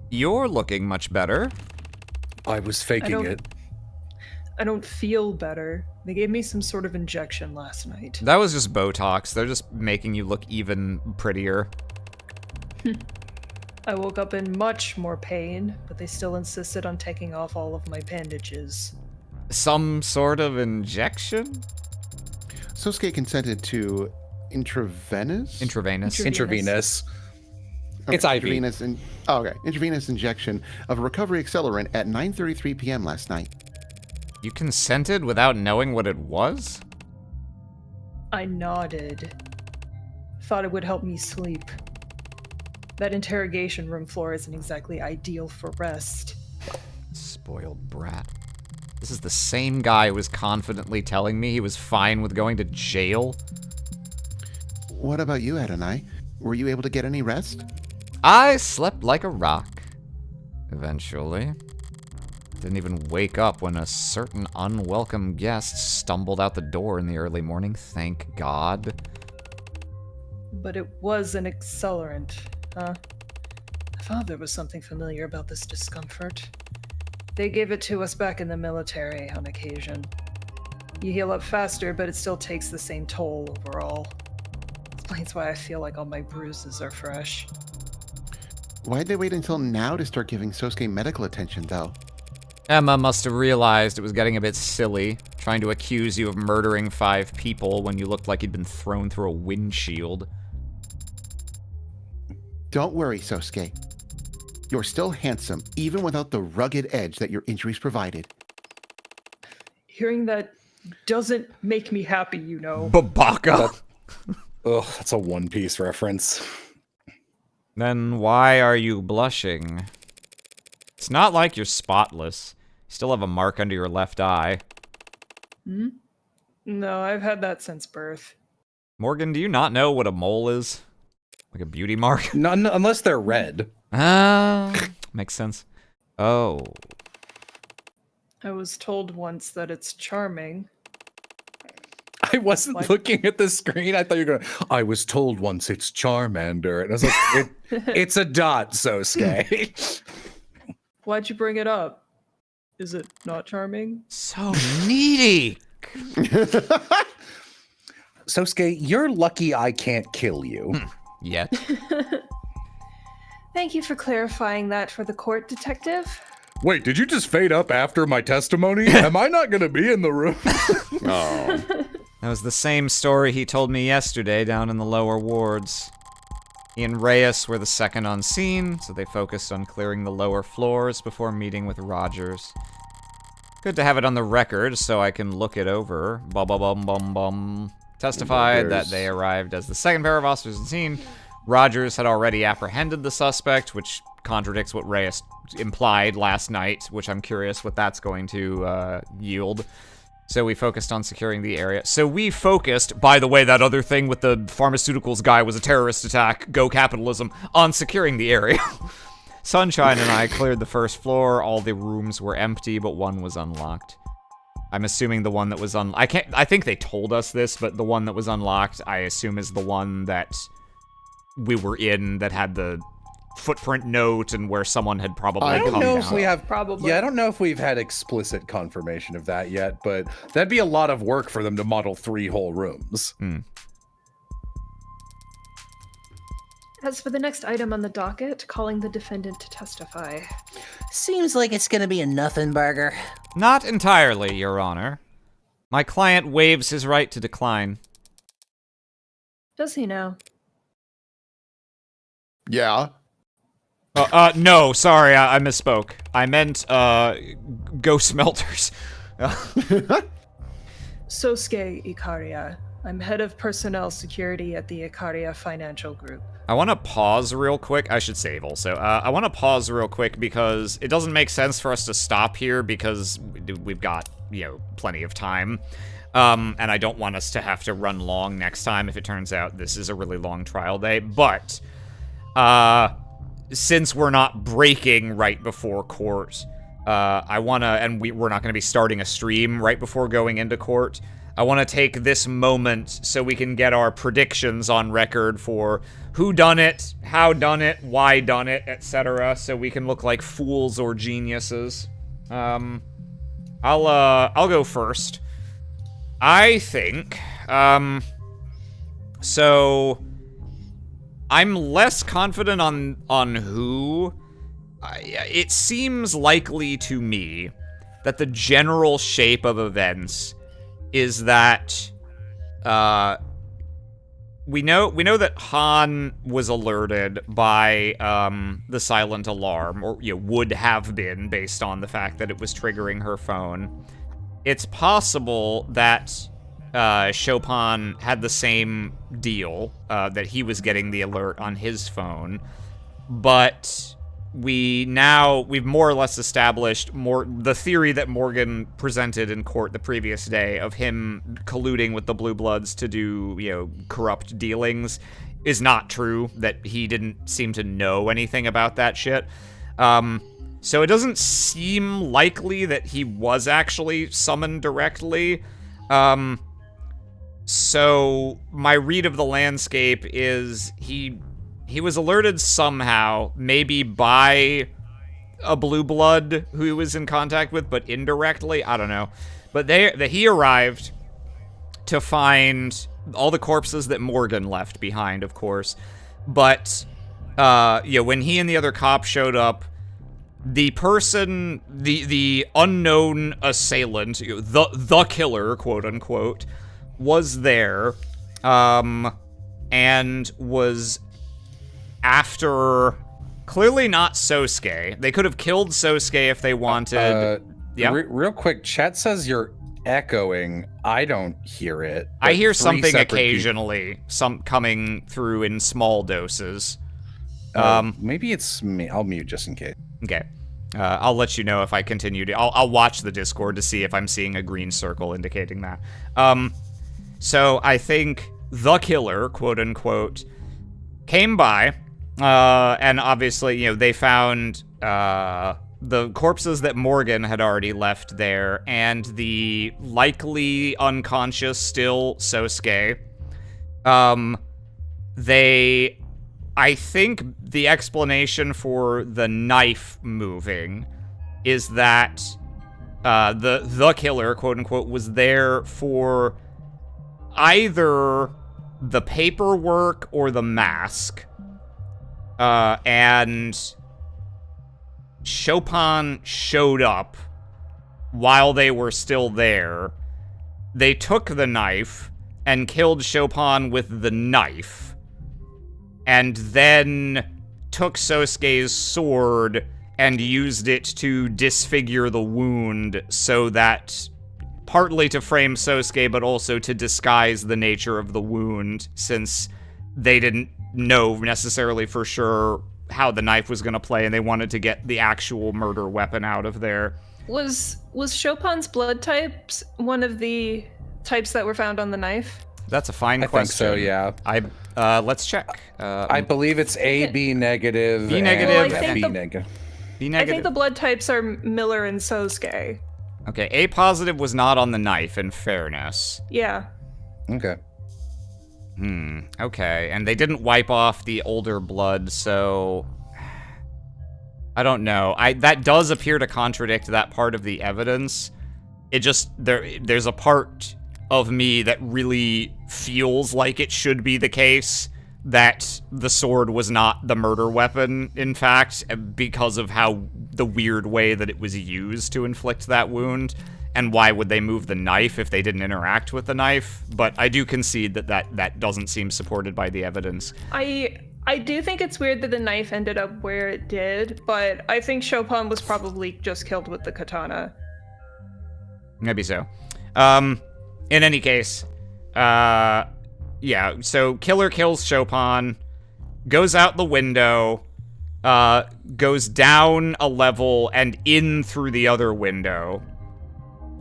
You're looking much better. I was faking it. I don't feel better. They gave me some sort of injection last night. That was just Botox. They're just making you look even prettier. I woke up in much more pain, but they still insisted on taking off all of my bandages. Some sort of injection? Sosuke consented to intravenous? Intravenous. Intravenous. Okay, It's IV. Intravenous injection of a recovery accelerant at 9:33 p.m. last night. You consented without knowing what it was? I nodded. Thought it would help me sleep. That interrogation room floor isn't exactly ideal for rest. Spoiled brat. This is the same guy who was confidently telling me he was fine with going to jail. What about you, Adonai? Were you able to get any rest? I slept like a rock. Eventually. Didn't even wake up when a certain unwelcome guest stumbled out the door in the early morning, thank God. But it was an accelerant, huh? I thought there was something familiar about this discomfort. They gave it to us back in the military on occasion. You heal up faster, but it still takes the same toll overall. Explains why I feel like all my bruises are fresh. Why'd they wait until now to start giving Sosuke medical attention, though? Emma must have realized it was getting a bit silly, trying to accuse you of murdering 5 people when you looked like you'd been thrown through a windshield. Don't worry, Sosuke. You're still handsome, even without the rugged edge that your injuries provided. Hearing that doesn't make me happy, you know. Babaka! Ugh, that's a One Piece reference. Then why are you blushing? It's not like you're spotless. You still have a mark under your left eye. No, I've had that since birth. Morgan, do you not know what a mole is? Like a beauty mark? None, unless they're red. Makes sense. Oh. I was told once that it's charming. I wasn't What? looking at the screen. I thought you were going, I was told once it's Charmander. And I was like, it's a dot, Sosuke. Why'd you bring it up? Is it not charming? So needy! Sosuke, you're lucky I can't kill you. Yet. Thank you for clarifying that for the court, detective. Wait, did you just fade up after my testimony? Am I not going to be in the room? Oh. That was the same story he told me yesterday down in the lower wards. He and Reyes were the second on scene, so they focused on clearing the lower floors before meeting with Rogers. Good to have it on the record so I can look it over. Bum bum bum bum bum. Testified that they arrived as the second pair of officers on scene. Rogers had already apprehended the suspect, which contradicts what Reyes implied last night, which I'm curious what that's going to yield. So we focused on securing the area. So we focused, by the way, that other thing with the pharmaceuticals guy was a terrorist attack, go capitalism, on securing the area. Sunshine and I cleared the first floor. All the rooms were empty, but one was unlocked. I'm assuming the one that was I think they told us this, but the one that was unlocked, I assume is the one that we were in that had the footprint note and where someone had probably I come don't know down. if we have Probably. Yeah, I don't know if we've had explicit confirmation of that yet, but that'd be a lot of work for them to model 3 whole rooms. As for the next item on the docket, calling the defendant to testify. Seems like it's gonna be a nothing burger. Not entirely, Your Honor. My client waives his right to decline. Does he now? Yeah. No, sorry, I misspoke. I meant, Go Smelters. Sosuke Ikaria. I'm head of personnel security at the Ikaria Financial Group. I want to pause real quick. I should save also. I want to pause real quick because it doesn't make sense for us to stop here because we've got, plenty of time. And I don't want us to have to run long next time if it turns out this is a really long trial day. But since we're not breaking right before court, I want to, and we're not going to be starting a stream right before going into court. I want to take this moment so we can get our predictions on record for who done it, how done it, why done it, etc. So we can look like fools or geniuses. I'll go first. I think, so I'm less confident on who. It seems likely to me that the general shape of events is that we know that Han was alerted by the silent alarm, or would have been based on the fact that it was triggering her phone. It's possible that Chopin had the same deal, that he was getting the alert on his phone, but we've more or less established the theory that Morgan presented in court the previous day of him colluding with the Blue Bloods to do, corrupt dealings is not true, that he didn't seem to know anything about that shit. So it doesn't seem likely that he was actually summoned directly. So my read of the landscape is he was alerted somehow, maybe by a Blue Blood who he was in contact with, but indirectly, I don't know. But he arrived to find all the corpses that Morgan left behind, of course. But, when he and the other cop showed up, the person, the unknown assailant, the killer, quote unquote, was there, and was after, clearly not Sosuke. They could have killed Sosuke if they wanted. Yeah. Real quick, chat says you're echoing. I don't hear it. I hear something occasionally, some coming through in small doses. Maybe it's me. I'll mute just in case. Okay. I'll let you know if I continue to. I'll watch the Discord to see if I'm seeing a green circle indicating that. So I think the killer, quote unquote, came by, and obviously, they found the corpses that Morgan had already left there, and the likely unconscious still Sosuke. I think the explanation for the knife moving is that the killer, quote unquote, was there for either the paperwork or the mask, and Chopin showed up while they were still there. They took the knife and killed Chopin with the knife, and then took Sosuke's sword and used it to disfigure the wound so that, partly to frame Sosuke, but also to disguise the nature of the wound, since they didn't know necessarily for sure how the knife was going to play, and they wanted to get the actual murder weapon out of there. Was Chopin's blood types one of the types that were found on the knife? That's a fine question. I think so, yeah. Let's check. I believe it's A, B negative, B negative, and B negative. B negative. I think the blood types are Miller and Sosuke. Okay, A positive was not on the knife, in fairness. Yeah. Okay. Okay, and they didn't wipe off the older blood, so I don't know. That does appear to contradict that part of the evidence. It just, there's a part of me that really feels like it should be the case that the sword was not the murder weapon, in fact, because of how the weird way that it was used to inflict that wound. And why would they move the knife if they didn't interact with the knife? But I do concede that doesn't seem supported by the evidence. I do think it's weird that the knife ended up where it did, but I think Chopin was probably just killed with the katana. Maybe so. In any case, yeah, so killer kills Chopin, goes out the window, goes down a level and in through the other window,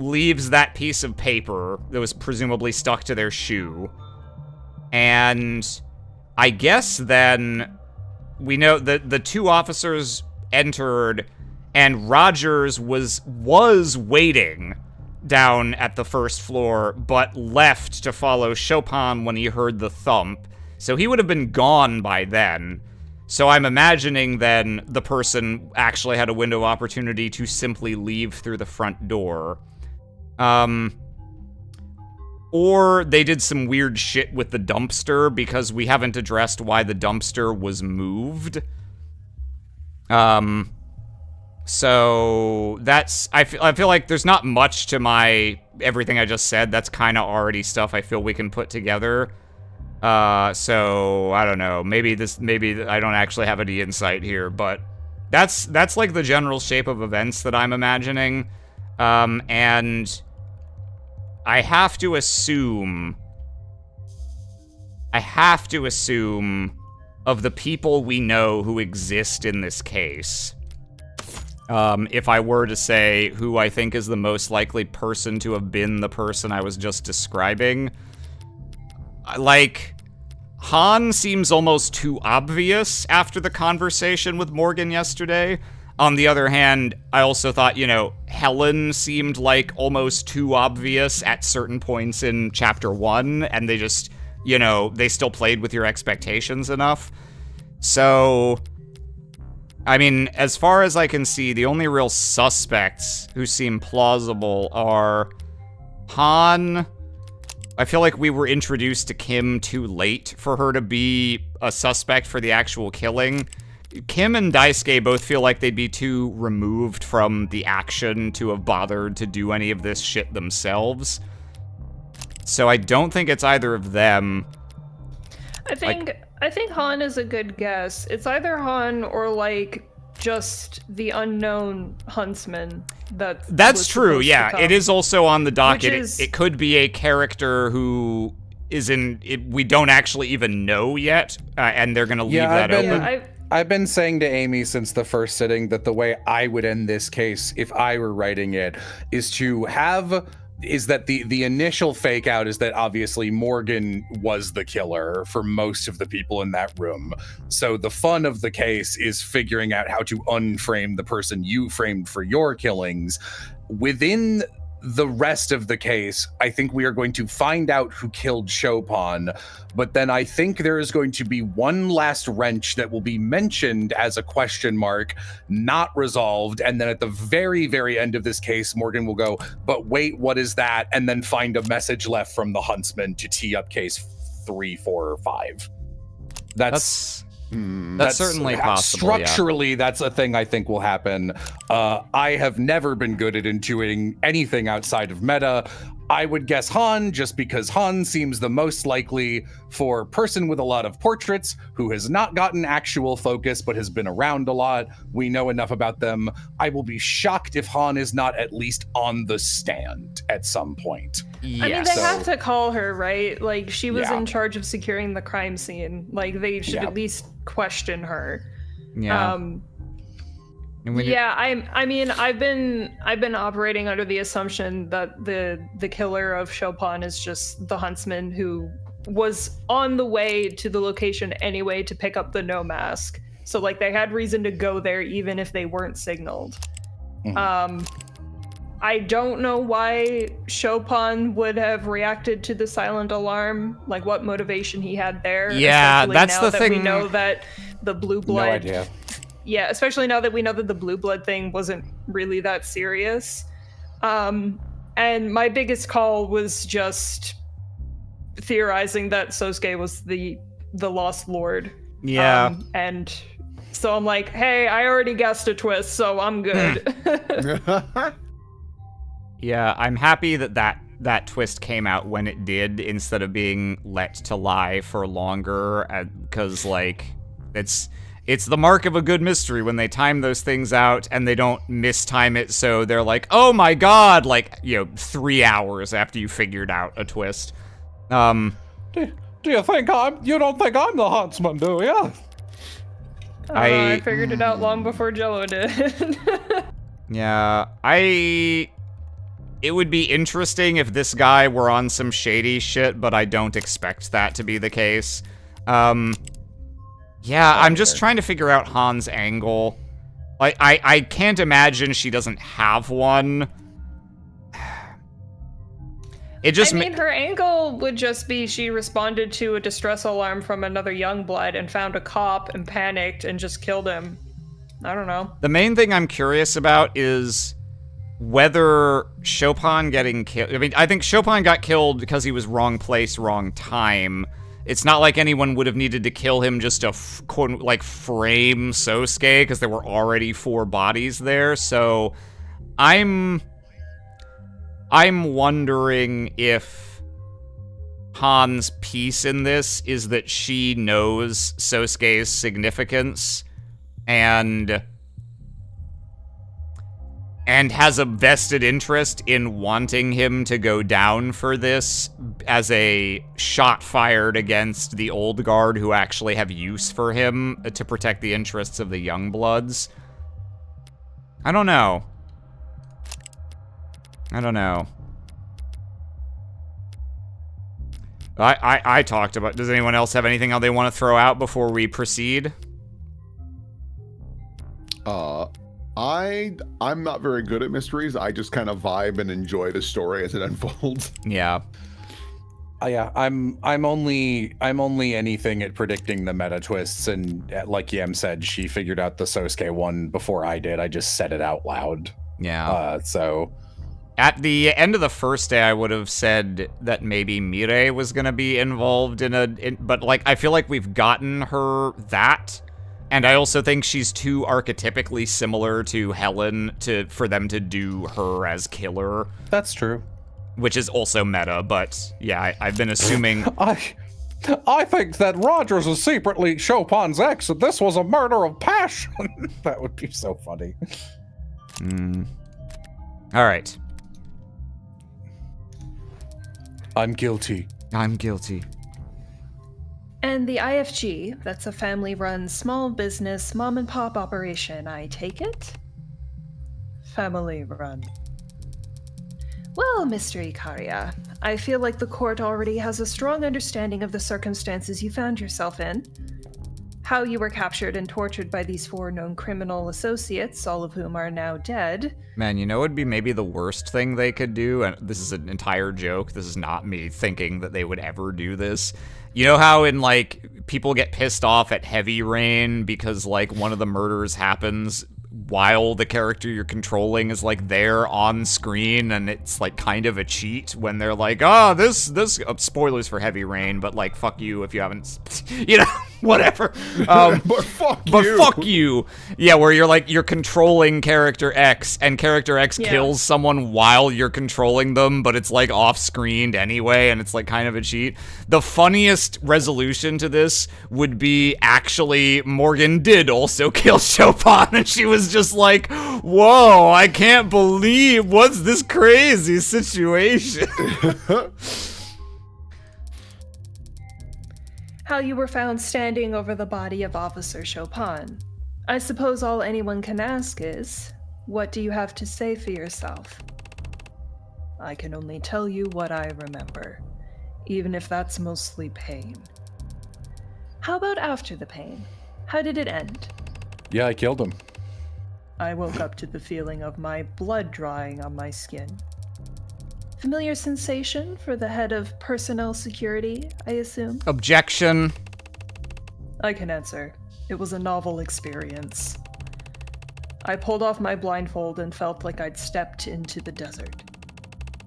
leaves that piece of paper that was presumably stuck to their shoe. And I guess then we know that the two officers entered and Rogers was waiting down at the first floor, but left to follow Chopin when he heard the thump. So he would have been gone by then. So I'm imagining then the person actually had a window of opportunity to simply leave through the front door. Or they did some weird shit with the dumpster because we haven't addressed why the dumpster was moved. So that's, I feel like there's not much to everything I just said. That's kind of already stuff I feel we can put together. So I don't know, maybe I don't actually have any insight here, but that's like the general shape of events that I'm imagining. And I have to assume of the people we know who exist in this case, if I were to say who I think is the most likely person to have been the person I was just describing, like, Han seems almost too obvious after the conversation with Morgan yesterday. On the other hand, I also thought, Helen seemed like almost too obvious at certain points in Chapter 1, and they just, they still played with your expectations enough. So, I mean, as far as I can see, the only real suspects who seem plausible are Han. I feel like we were introduced to Kim too late for her to be a suspect for the actual killing. Kim and Daisuke both feel like they'd be too removed from the action to have bothered to do any of this shit themselves. So I don't think it's either of them. I think Han is a good guess. It's either Han or like just the unknown huntsman that's true, yeah. It is also on the docket. It could be a character who is we don't actually even know yet, and they're gonna leave that open. I've been saying to Amy since the first sitting that the way I would end this case, if I were writing it, is that the initial fake out is that obviously Morgan was the killer for most of the people in that room. So the fun of the case is figuring out how to unframe the person you framed for your killings. Within the rest of the case, I think we are going to find out who killed Chopin, but then I think there is going to be one last wrench that will be mentioned as a question mark, not resolved, and then at the very, very end of this case, Morgan will go, but wait, what is that? And then find a message left from the huntsman to tee up case 3, 4, or 5. That's certainly possible. Structurally, that's a thing I think will happen. I have never been good at intuiting anything outside of meta. I would guess Han, just because Han seems the most likely for person with a lot of portraits who has not gotten actual focus but has been around a lot. We know enough about them. I will be shocked if Han is not at least on the stand at some point. Yeah, I mean, they have to call her, right? Like, she was in charge of securing the crime scene. Like, they should at least question her. Yeah. I mean, I've been operating under the assumption that the killer of Chopin is just the huntsman who was on the way to the location anyway to pick up the no mask. So like they had reason to go there even if they weren't signaled. I don't know why Chopin would have reacted to the silent alarm, like what motivation he had there. Yeah, that's the thing. We know that the blue blood. No idea. Yeah, especially now that we know that the blue blood thing wasn't really that serious. And my biggest call was just theorizing that Sosuke was the Lost Lord. Yeah. And so I'm like, hey, I already guessed a twist, so I'm good. Yeah, I'm happy that twist came out when it did instead of being let to lie for longer, because like it's the mark of a good mystery when they time those things out and they don't mistime it, so they're like, oh my god, like, 3 hours after you figured out a twist. Do you think you don't think I'm the huntsman, do you? I figured it out long before Jello did. Yeah, It would be interesting if this guy were on some shady shit, but I don't expect that to be the case. Yeah, I'm just trying to figure out Han's angle. Like, I can't imagine she doesn't have one. It just I mean, her angle would just be she responded to a distress alarm from another Youngblood and found a cop and panicked and just killed him. I don't know. The main thing I'm curious about is whether Chopin getting killed... I mean, I think Chopin got killed because he was wrong place, wrong time. It's not like anyone would have needed to kill him just to, quote, like, frame Sosuke, because there were already 4 bodies there, so I'm wondering if Han's piece in this is that she knows Sosuke's significance and has a vested interest in wanting him to go down for this as a shot fired against the old guard who actually have use for him to protect the interests of the Youngbloods. I don't know. I talked about... Does anyone else have anything else they want to throw out before we proceed? I'm not very good at mysteries. I just kind of vibe and enjoy the story as it unfolds. Yeah. Yeah, I'm only anything at predicting the meta twists, and like Yem said, she figured out the Sosuke one before I did. I just said it out loud. Yeah. So at the end of the first day, I would have said that maybe Mirai was going to be involved but like I feel like we've gotten her that. And I also think she's too archetypically similar to Helen for them to do her as killer. That's true. Which is also meta, but yeah, I've been assuming... I think that Rogers is secretly Chopin's ex, and this was a murder of passion. That would be so funny. All right. I'm guilty. I'm guilty. And the IFG, that's a family-run small business mom-and-pop operation, I take it? Family-run. Well, Mr. Ikaria, I feel like the court already has a strong understanding of the circumstances you found yourself in. How you were captured and tortured by these 4 known criminal associates, all of whom are now dead. Man, you know what would be maybe the worst thing they could do? And this is an entire joke. This is not me thinking that they would ever do this. You know how in, like, people get pissed off at Heavy Rain because, like, one of the murders happens while the character you're controlling is, like, there on screen, and it's, like, kind of a cheat when they're like, oh, this spoilers for Heavy Rain, but, like, fuck you if you haven't, you know, whatever. But fuck you. Yeah, where you're controlling character X, and character X kills someone while you're controlling them, but it's, like, off-screened anyway, and it's, like, kind of a cheat. The funniest resolution to this would be actually Morgan did also kill Chopin, and she was just like, whoa, I can't believe what's this crazy situation. How you were found standing over the body of Officer Chopin. I suppose all anyone can ask is, what do you have to say for yourself? I can only tell you what I remember, even if that's mostly pain. How about after the pain? How did it end? Yeah, I killed him. I woke up to the feeling of my blood drying on my skin. Familiar sensation for the head of personnel security, I assume? Objection. I can answer. It was a novel experience. I pulled off my blindfold and felt like I'd stepped into the desert.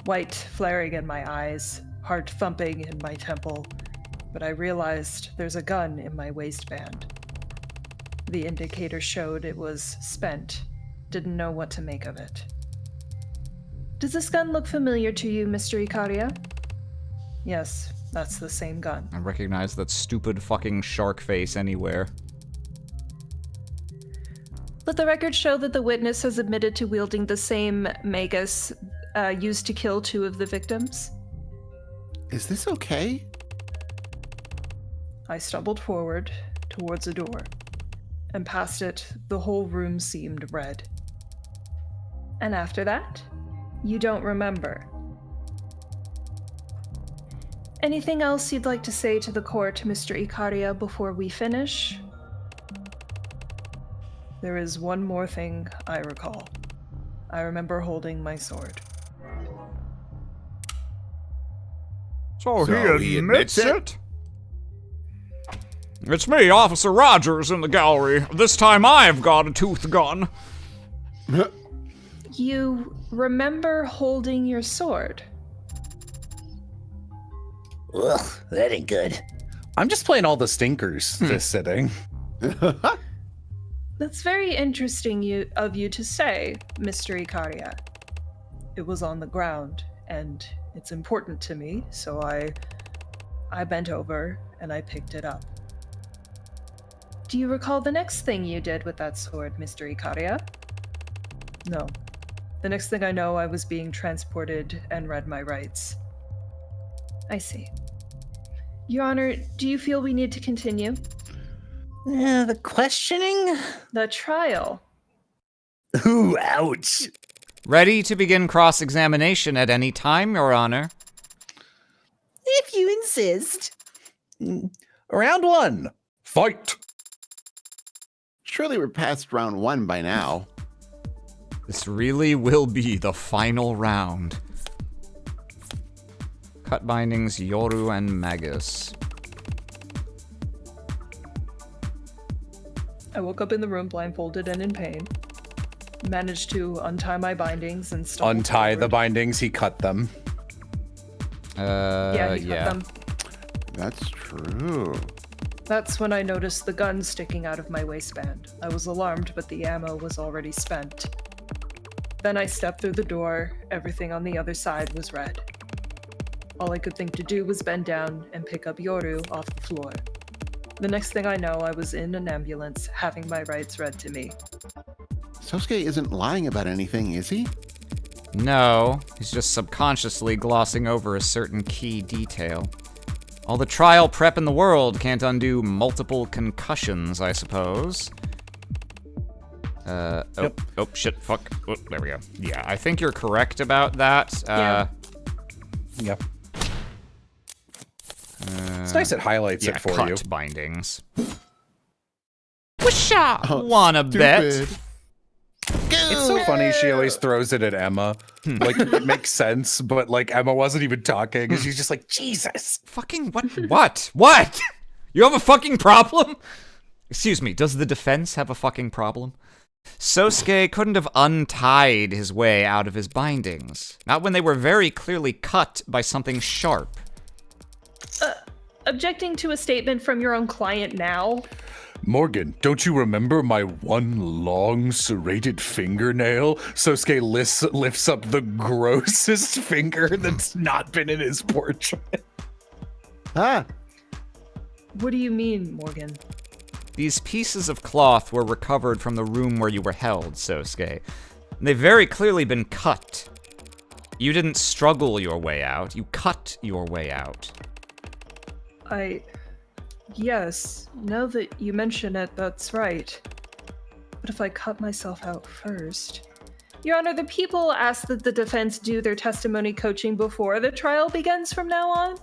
White flaring in my eyes, heart thumping in my temple, but I realized there's a gun in my waistband. The indicator showed it was spent. Didn't know what to make of it. Does this gun look familiar to you, Mr. Ikaria? Yes, that's the same gun. I recognize that stupid fucking shark face anywhere. Let the record show that the witness has admitted to wielding the same magus used to kill 2 of the victims. Is this okay? I stumbled forward towards a door, and past it, the whole room seemed red. And after that? You don't remember. Anything else you'd like to say to the court, Mr. Ikaria, before we finish? There is one more thing I recall. I remember holding my sword. So So he he admits admits it? It's me, Officer Rogers, in the gallery. This time I've got a tooth gun. You remember holding your sword? Ugh, that ain't good. I'm just playing all the stinkers this sitting. That's very interesting of you to say, Mr. Ikaria. It was on the ground, and it's important to me, so I bent over and I picked it up. Do you recall the next thing you did with that sword, Mr. Ikaria? No. The next thing I know, I was being transported and read my rights. I see. Your Honor, do you feel we need to continue? The questioning? The trial. Ooh, ouch. Ready to begin cross-examination at any time, Your Honor. If you insist. Round 1. Fight. Surely we're past round 1 by now. This really will be the final round. Cut bindings, Yoru and Magus. I woke up in the room blindfolded and in pain. Managed to untie my bindings and stumbled Untie the forward. bindings, he cut them. Yeah, he cut them. That's true. That's when I noticed the gun sticking out of my waistband. I was alarmed, but the ammo was already spent. Then I stepped through the door. Everything on the other side was red. All I could think to do was bend down and pick up Yoru off the floor. The next thing I know, I was in an ambulance, having my rights read to me. Sosuke isn't lying about anything, is he? No, he's just subconsciously glossing over a certain key detail. All the trial prep in the world can't undo multiple concussions, I suppose. Oh, shit, fuck. Oh, there we go. Yeah, I think you're correct about that. Yep. It's nice it highlights Yeah, it for cut you. bindings. Wisha! Wanna bet? Stupid. It's so funny she always throws it at Emma. Like, it makes sense, but like Emma wasn't even talking, and she's just like, Jesus. Fucking what? What? What? You have a fucking problem? Excuse me, does the defense have a fucking problem? Sosuke couldn't have untied his way out of his bindings. Not when they were very clearly cut by something sharp. Objecting to a statement from your own client now? Morgan, don't you remember my one long serrated fingernail? Sosuke lifts up the grossest finger that's not been in his portrait. Ah, What do you mean, Morgan? These pieces of cloth were recovered from the room where you were held, Sosuke. They've very clearly been cut. You didn't struggle your way out, you cut your way out. Yes, now that you mention it, that's right. But if I cut myself out first... Your Honor, the people ask that the defense do their testimony coaching before the trial begins from now on.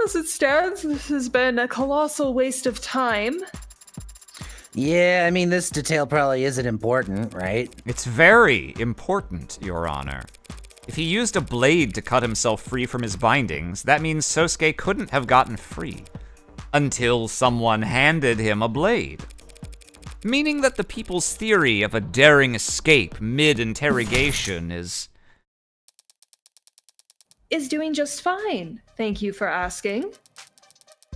As it stands, this has been a colossal waste of time. Yeah, I mean, this detail probably isn't important, right? It's very important, Your Honor. If he used a blade to cut himself free from his bindings, that means Sosuke couldn't have gotten free. Until someone handed him a blade. Meaning that the people's theory of a daring escape mid-interrogation is Doing just fine. Thank you for asking.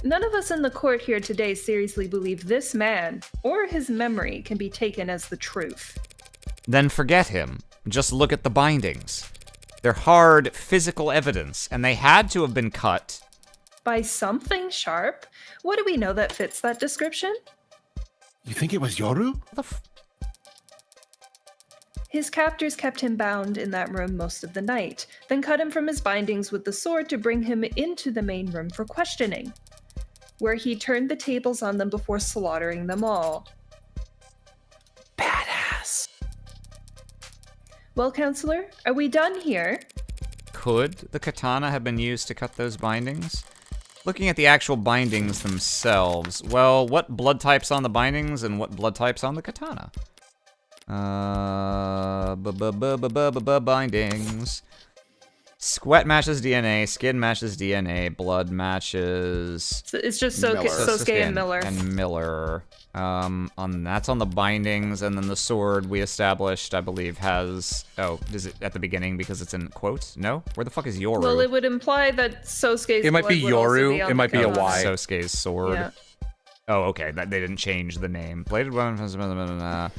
None of us in the court here today seriously believe this man, or his memory, can be taken as the truth. Then forget him. Just look at the bindings. They're hard, physical evidence, and they had to have been cut. By something sharp? What do we know that fits that description? you think it was Yoru? His captors kept him bound in that room most of the night, then cut him from his bindings with the sword to bring him into the main room for questioning, where he turned the tables on them before slaughtering them all. Badass. Well, Counselor, are we done here? Could the katana have been used to cut those bindings? Looking at the actual bindings themselves, well, what blood type's on the bindings and what blood type's on the katana? Bindings. Sweat matches DNA, skin matches DNA, blood matches So it's just Miller. Sosuke and Miller. And Miller. That's on the bindings, and then the sword we established, I believe, has. Oh, is it at the beginning because it's in quotes? No, where the fuck is Yoru? Well, it would imply that Sosuke's It might be blood would also Yoru, be on it the might be a katana. Y. Sosuke's sword. Yeah. Oh, okay. That they didn't change the name. Bladed weapon.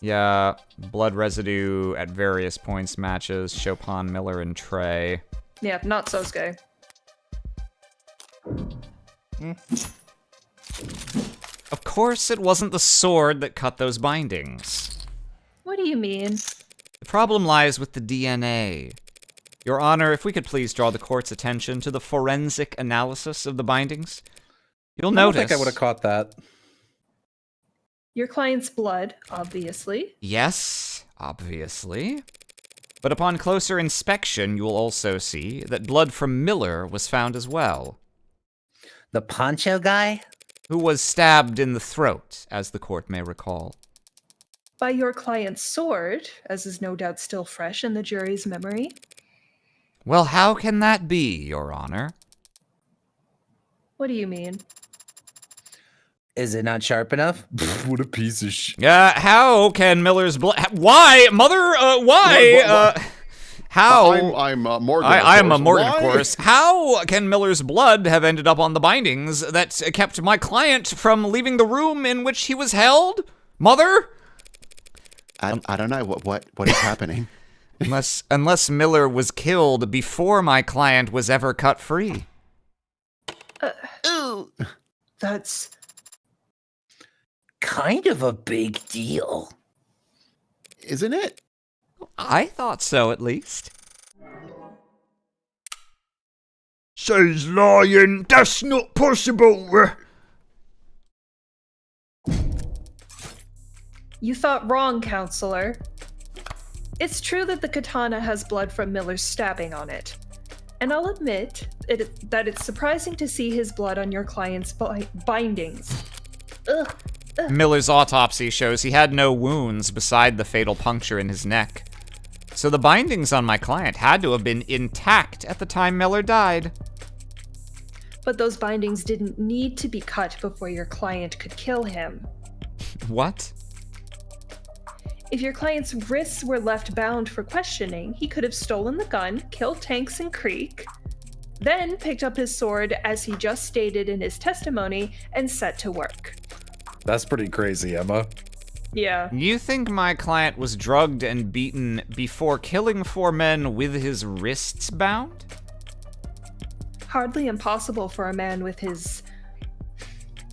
Yeah, blood residue at various points matches Chopin, Miller, and Trey. Yeah, not Sosuke. Of course, it wasn't the sword that cut those bindings. What do you mean? The problem lies with the DNA. Your Honor, if we could please draw the court's attention to the forensic analysis of the bindings. You'll I notice. don't think I would have caught that. Your client's blood, obviously. Yes, obviously. But upon closer inspection, you will also see that blood from Miller was found as well, The poncho guy? who was stabbed in the throat, as the court may recall. By your client's sword, as is no doubt still fresh in the jury's memory. Well, how can that be, Your Honor? What do you mean? Is it not sharp enough? What a piece of shit. How can Miller's blood... Why? Mother, why? What? How... I'm Morgan. of I'm a course. Morgan, of Why? course. How can Miller's blood have ended up on the bindings that kept my client from leaving the room in which he was held? Mother? I don't know what is happening. Unless Miller was killed before my client was ever cut free. That's... Kind of a big deal. Isn't it? I thought so, at least. Says lying. That's not possible. You thought wrong, Counselor. It's true that the katana has blood from Miller's stabbing on it. And I'll admit that it's surprising to see his blood on your client's bindings. Ugh. Miller's autopsy shows he had no wounds beside the fatal puncture in his neck. So the bindings on my client had to have been intact at the time Miller died. But those bindings didn't need to be cut before your client could kill him. What? If your client's wrists were left bound for questioning, he could have stolen the gun, killed Tanks and Creek, then picked up his sword as he just stated in his testimony and set to work. That's pretty crazy, Emma. Yeah. You think my client was drugged and beaten before killing 4 men with his wrists bound? Hardly impossible for a man with his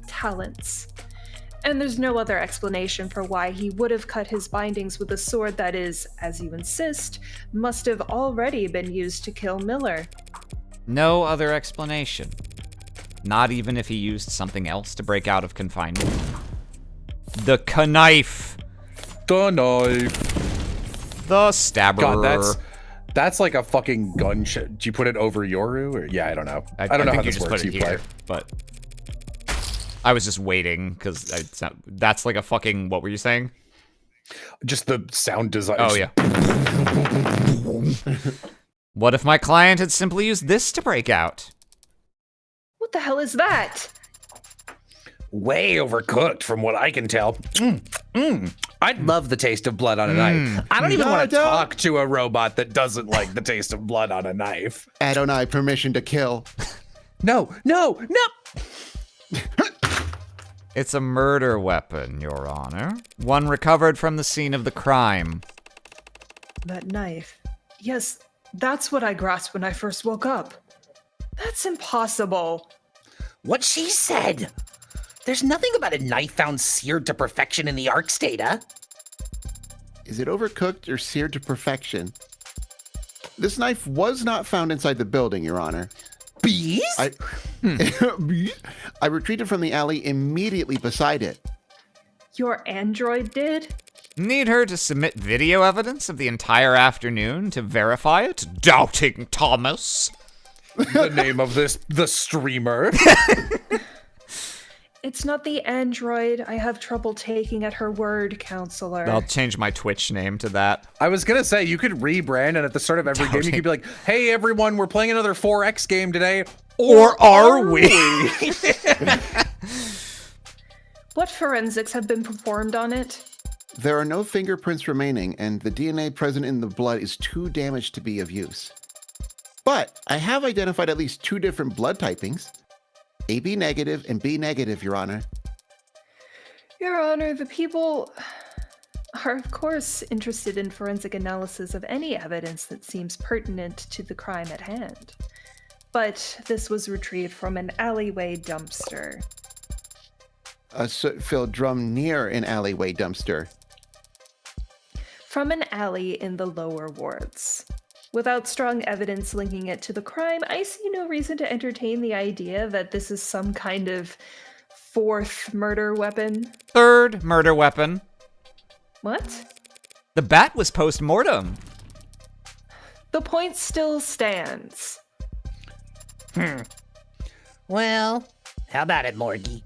talents. And there's no other explanation for why he would have cut his bindings with a sword that is, as you insist, must have already been used to kill Miller. No other explanation. Not even if he used something else to break out of confinement. The knife. The knife. The stabber. God, that's like a fucking gunshot. Did you put it over Yoru? Or yeah, I don't know. I don't know think how you this just works. put it You play. here, but I was just waiting because that's like a fucking. What were you saying? Just the sound design. Oh yeah. What if my client had simply used this to break out? What the hell is that? Way overcooked from what I can tell. I love the taste of blood on a knife. I don't even want to talk to a robot that doesn't like the taste of blood on a knife. Adonai, permission to kill. No. It's a murder weapon, Your Honor. One recovered from the scene of the crime. That knife. Yes, that's what I grasped when I first woke up. That's impossible. What she said. There's nothing about a knife found seared to perfection in the Ark Stata. Is it overcooked or seared to perfection? This knife was not found inside the building, Your Honor. Bees? I retreated from the alley immediately beside it. Your android did? Need her to submit video evidence of the entire afternoon to verify it? Doubting Thomas. The name of the streamer. It's not the android I have trouble taking at her word, counselor. I'll change my Twitch name to that. I was gonna say, you could rebrand, and at the start of every game, you could be like, hey everyone, we're playing another 4X game today. Or are we? What forensics have been performed on it? There are no fingerprints remaining, and the DNA present in the blood is too damaged to be of use. But I have identified at least 2 different blood typings. AB negative and B negative, Your Honor. Your Honor, the people are, of course, interested in forensic analysis of any evidence that seems pertinent to the crime at hand. But this was retrieved from an alleyway dumpster. A soot-filled drum near an alleyway dumpster. From an alley in the lower wards. Without strong evidence linking it to the crime, I see no reason to entertain the idea that this is some kind of 4th murder weapon. 3rd murder weapon. What? The bat was post-mortem. The point still stands. Well, how about it, Morgie?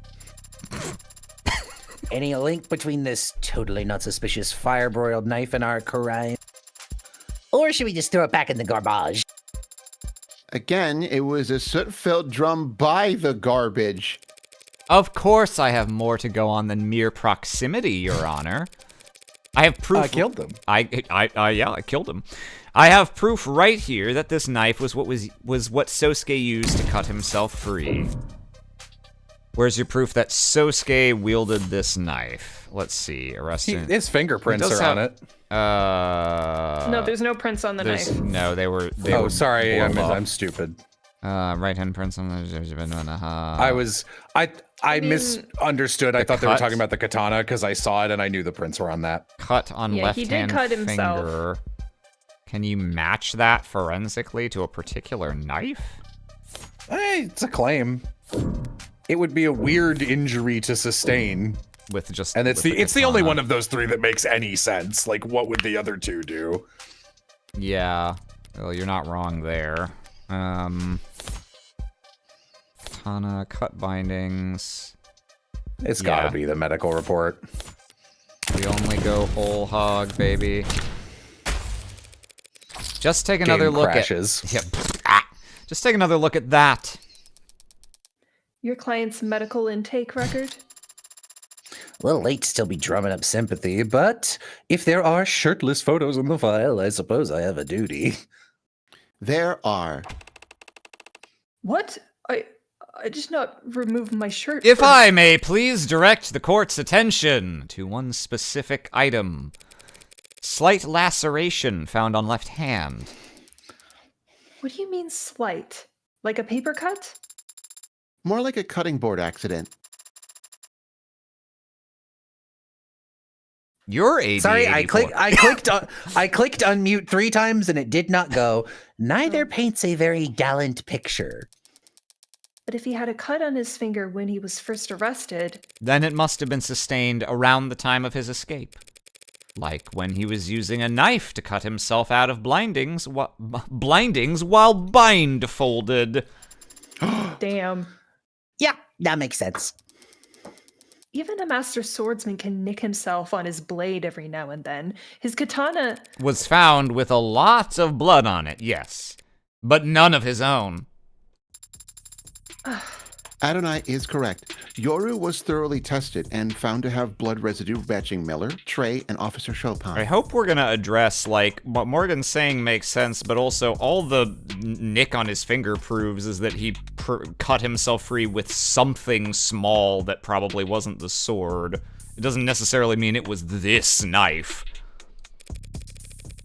Any link between this totally not suspicious fire-broiled knife and our crime? Or should we just throw it back in the garbage? Again, it was a soot-filled drum by the garbage. Of course I have more to go on than mere proximity, Your Honor. I have proof. I killed them. Yeah, I killed him. I have proof right here that this knife was what Sosuke used to cut himself free. Where's your proof that Sosuke wielded this knife? Let's see. Arrested. His fingerprints are on it. No, there's no prints on the knife. No, they were. Oh, sorry, I'm stupid. Right hand prints on the. I misunderstood. I thought they were talking about the katana because I saw it and I knew the prints were on that. Cut on left hand he did cut finger. himself. Can you match that forensically to a particular knife? Hey, it's a claim. It would be a weird injury to sustain. With just and with it's the only one of those 3 that makes any sense. Like, what would the other 2 do? Yeah, well, you're not wrong there. Katana, cut bindings. It's gotta be the medical report. We only go whole hog, baby. Just take another look at. Yep. Just take another look at that. Your client's medical intake record? A little late to still be drumming up sympathy, but if there are shirtless photos in the file, I suppose I have a duty. There are. What? I just not removed my shirt. If I may please direct the court's attention to one specific item. Slight laceration found on left hand. What do you mean slight? Like a paper cut? More like a cutting board accident. You're AD. Sorry, I clicked unmute 3 times and it did not go. Neither paints a very gallant picture. But if he had a cut on his finger when he was first arrested, then it must have been sustained around the time of his escape. Like when he was using a knife to cut himself out of blindings while blindfolded. Damn. Yeah, that makes sense. Even a master swordsman can nick himself on his blade every now and then. His katana was found with a lot of blood on it, yes. But none of his own. Adonai is correct. Yoru was thoroughly tested and found to have blood residue matching Miller, Trey, and Officer Chopin. I hope we're gonna address, like, what Morgan's saying makes sense, but also all the nick on his finger proves is that he cut himself free with something small that probably wasn't the sword. It doesn't necessarily mean it was this knife.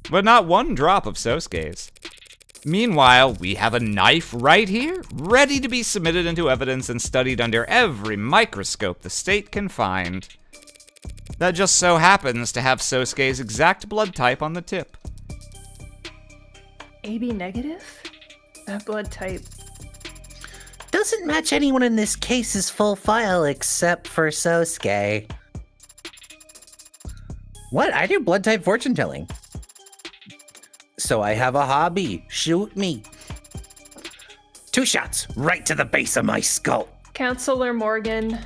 But not one drop of Sosuke's. Meanwhile, we have a knife right here, ready to be submitted into evidence and studied under every microscope the state can find. That just so happens to have Sosuke's exact blood type on the tip. AB negative? That blood type. Doesn't match anyone in this case's full file except for Sosuke. What? I do blood type fortune telling. So I have a hobby. Shoot me. 2 shots right to the base of my skull. Counselor Morgan,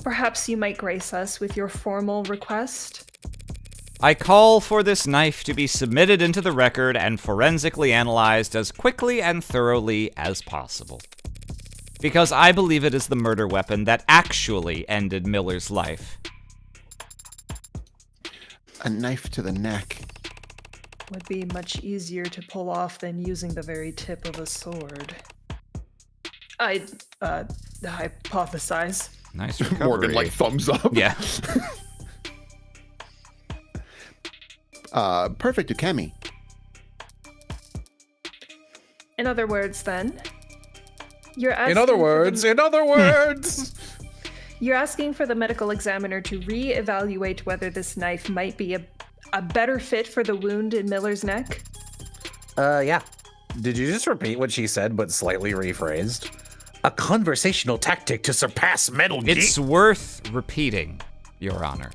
perhaps you might grace us with your formal request? I call for this knife to be submitted into the record and forensically analyzed as quickly and thoroughly as possible. Because I believe it is the murder weapon that actually ended Miller's life. A knife to the neck. Would be much easier to pull off than using the very tip of a sword. I hypothesize. Nice recovery. Morgan, like, thumbs up. Yeah. Perfect, Ukemi. In other words, then, you're asking In other for words, you're asking for the medical examiner to re-evaluate whether this knife might be a better fit for the wound in Miller's neck? Yeah. Did you just repeat what she said, but slightly rephrased? A conversational tactic to surpass Metal Gear. It's worth repeating, Your Honor.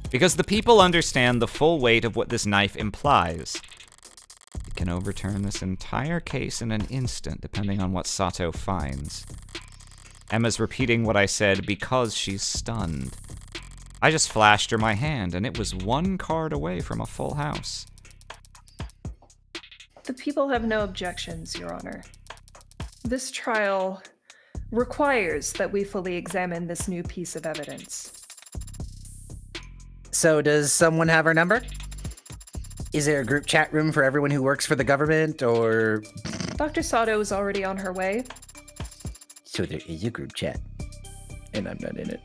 Because the people understand the full weight of what this knife implies. It can overturn this entire case in an instant, depending on what Sato finds. Emma's repeating what I said because she's stunned. I just flashed her my hand, and it was 1 card away from a full house. The people have no objections, Your Honor. This trial requires that we fully examine this new piece of evidence. So does someone have her number? Is there a group chat room for everyone who works for the government, or... Dr. Sato is already on her way. So there is a group chat, and I'm not in it.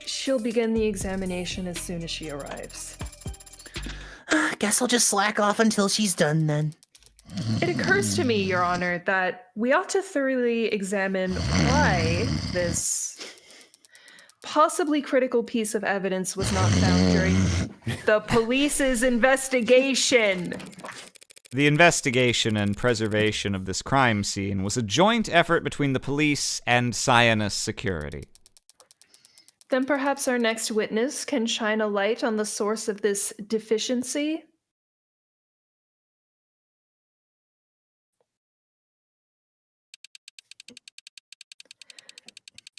She'll begin the examination as soon as she arrives. Guess I'll just slack off until she's done then. It occurs to me, Your Honor, that we ought to thoroughly examine why this possibly critical piece of evidence was not found during the police's investigation. The investigation and preservation of this crime scene was a joint effort between the police and Cyanus Security. Then perhaps our next witness can shine a light on the source of this deficiency.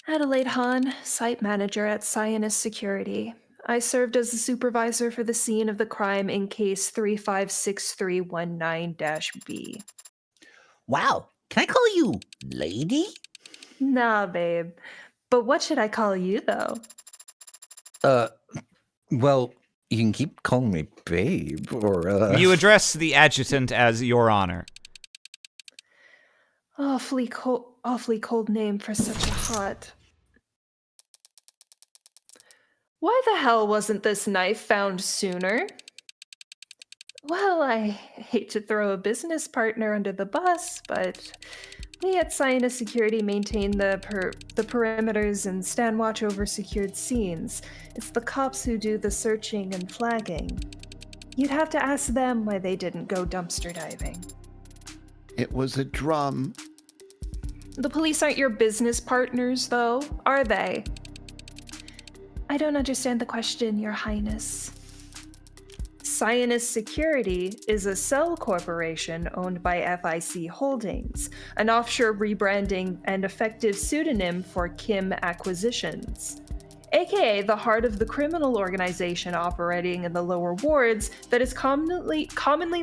Adelaide Hahn, site manager at Cyanus Security. I served as the supervisor for the scene of the crime in case 356319-B. Wow, can I call you lady? Nah, babe. But what should I call you, though? Well, you can keep calling me babe, or, You address the adjutant as Your Honor. Awfully cold name for such a hot. Why the hell wasn't this knife found sooner? Well, I hate to throw a business partner under the bus, but we at Cyanus Security maintain the perimeters and stand watch over secured scenes. It's the cops who do the searching and flagging. You'd have to ask them why they didn't go dumpster diving. It was a drum. The police aren't your business partners, though, are they? I don't understand the question, Your Highness. Cyanus Security is a cell corporation owned by FIC Holdings, an offshore rebranding and effective pseudonym for Kim Acquisitions, aka the heart of the criminal organization operating in the lower wards that is commonly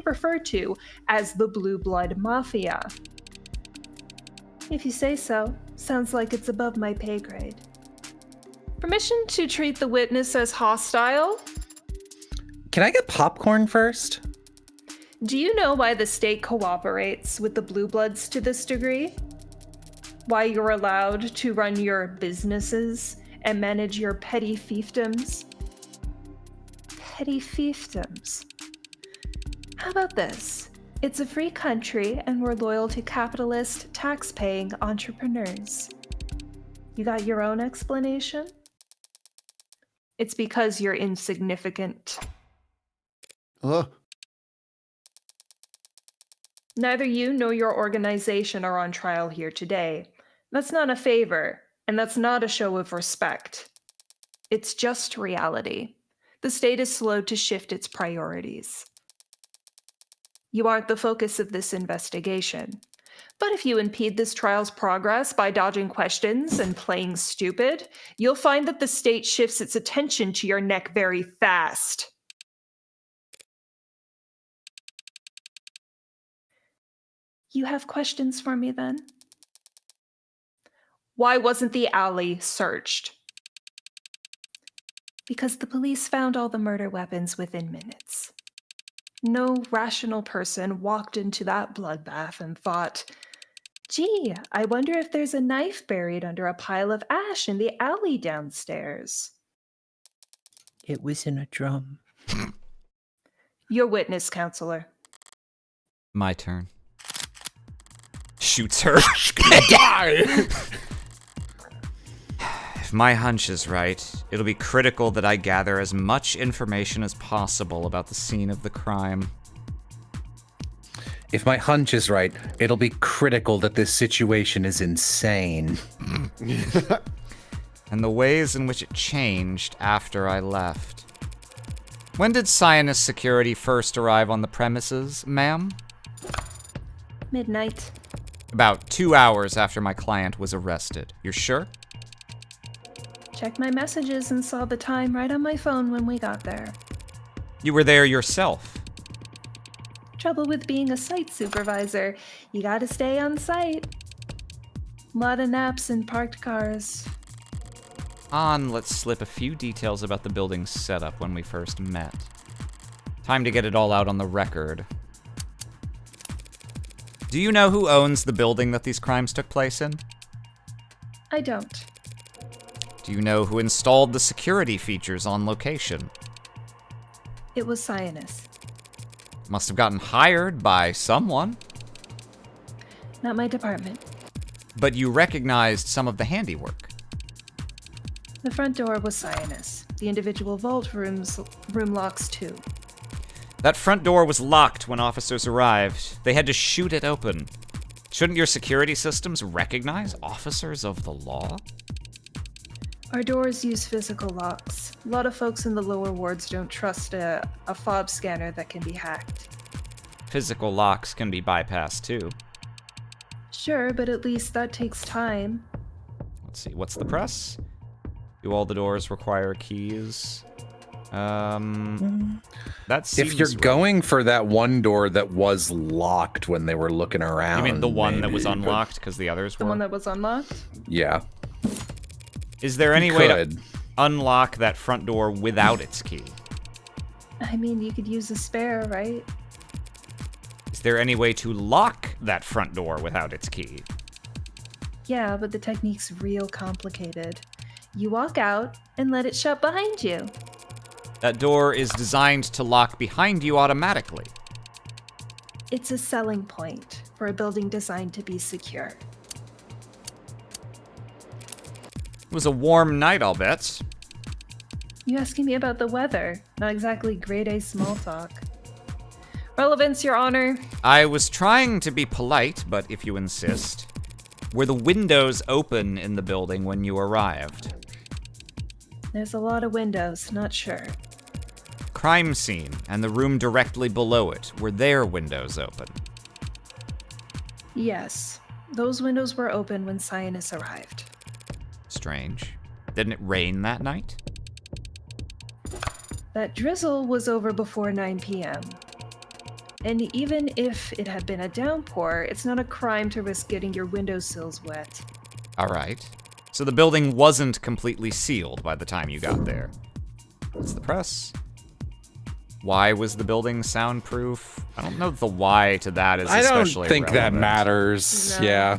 referred to as the Blue Blood Mafia. If you say so, sounds like it's above my pay grade. Permission to treat the witness as hostile? Can I get popcorn first? Do you know why the state cooperates with the Blue Bloods to this degree? Why you're allowed to run your businesses and manage your petty fiefdoms? Petty fiefdoms. How about this? It's a free country and we're loyal to capitalist, tax-paying entrepreneurs. You got your own explanation? It's because you're insignificant. Ugh. Neither you nor your organization are on trial here today. That's not a favor, and that's not a show of respect. It's just reality. The state is slow to shift its priorities. You aren't the focus of this investigation. But if you impede this trial's progress by dodging questions and playing stupid, you'll find that the state shifts its attention to your neck very fast. You have questions for me then? Why wasn't the alley searched? Because the police found all the murder weapons within minutes. No rational person walked into that bloodbath and thought, Gee, I wonder if there's a knife buried under a pile of ash in the alley downstairs. It was in a drum. your witness, counselor. My turn. Shoots her. Die! If my hunch is right, it'll be critical that I gather as much information as possible about the scene of the crime. If my hunch is right, it'll be critical that this situation is insane. And the ways in which it changed after I left. When did Sionist Security first arrive on the premises, ma'am? Midnight. About 2 hours after my client was arrested. You're sure? Checked my messages and saw the time right on my phone when we got there. You were there yourself. Trouble with being a site supervisor, you gotta stay on site. Lot of naps in parked cars. Let's slip a few details about the building's setup when we first met. Time to get it all out on the record. Do you know who owns the building that these crimes took place in? I don't. Do you know who installed the security features on location? It was Sionist. Must have gotten hired by someone. Not my department. But you recognized some of the handiwork. The front door was Sionist. The individual vault room locks too. That front door was locked when officers arrived. They had to shoot it open. Shouldn't your security systems recognize officers of the law? Our doors use physical locks. A lot of folks in the lower wards don't trust a fob scanner that can be hacked. Physical locks can be bypassed too. Sure, but at least that takes time. Let's see, what's the press? Do all the doors require keys? That seems If you're right. going for that one door that was locked when they were looking around. You mean the one that was maybe, but- unlocked because the others The were? one that was unlocked? Yeah. Is there any way to Could. unlock that front door without its key? I mean, you could use a spare, right? Is there any way to lock that front door without its key? Yeah, but the technique's real complicated. You walk out and let it shut behind you. That door is designed to lock behind you automatically. It's a selling point for a building designed to be secure. It was a warm night, I'll bet. You asking me about the weather? Not exactly grade A small talk. Relevance, Your Honor. I was trying to be polite, but if you insist. Were the windows open in the building when you arrived? There's a lot of windows, not sure. Crime scene and the room directly below it, were their windows open? Yes, those windows were open when Sionist arrived. Strange. Didn't it rain that night? That drizzle was over before 9 p.m. And even if it had been a downpour, it's not a crime to risk getting your windowsills wet. Alright. So the building wasn't completely sealed by the time you got there. What's the press? Why was the building soundproof? I don't know the why to that is I don't especially think that relevant. matters. No. Yeah.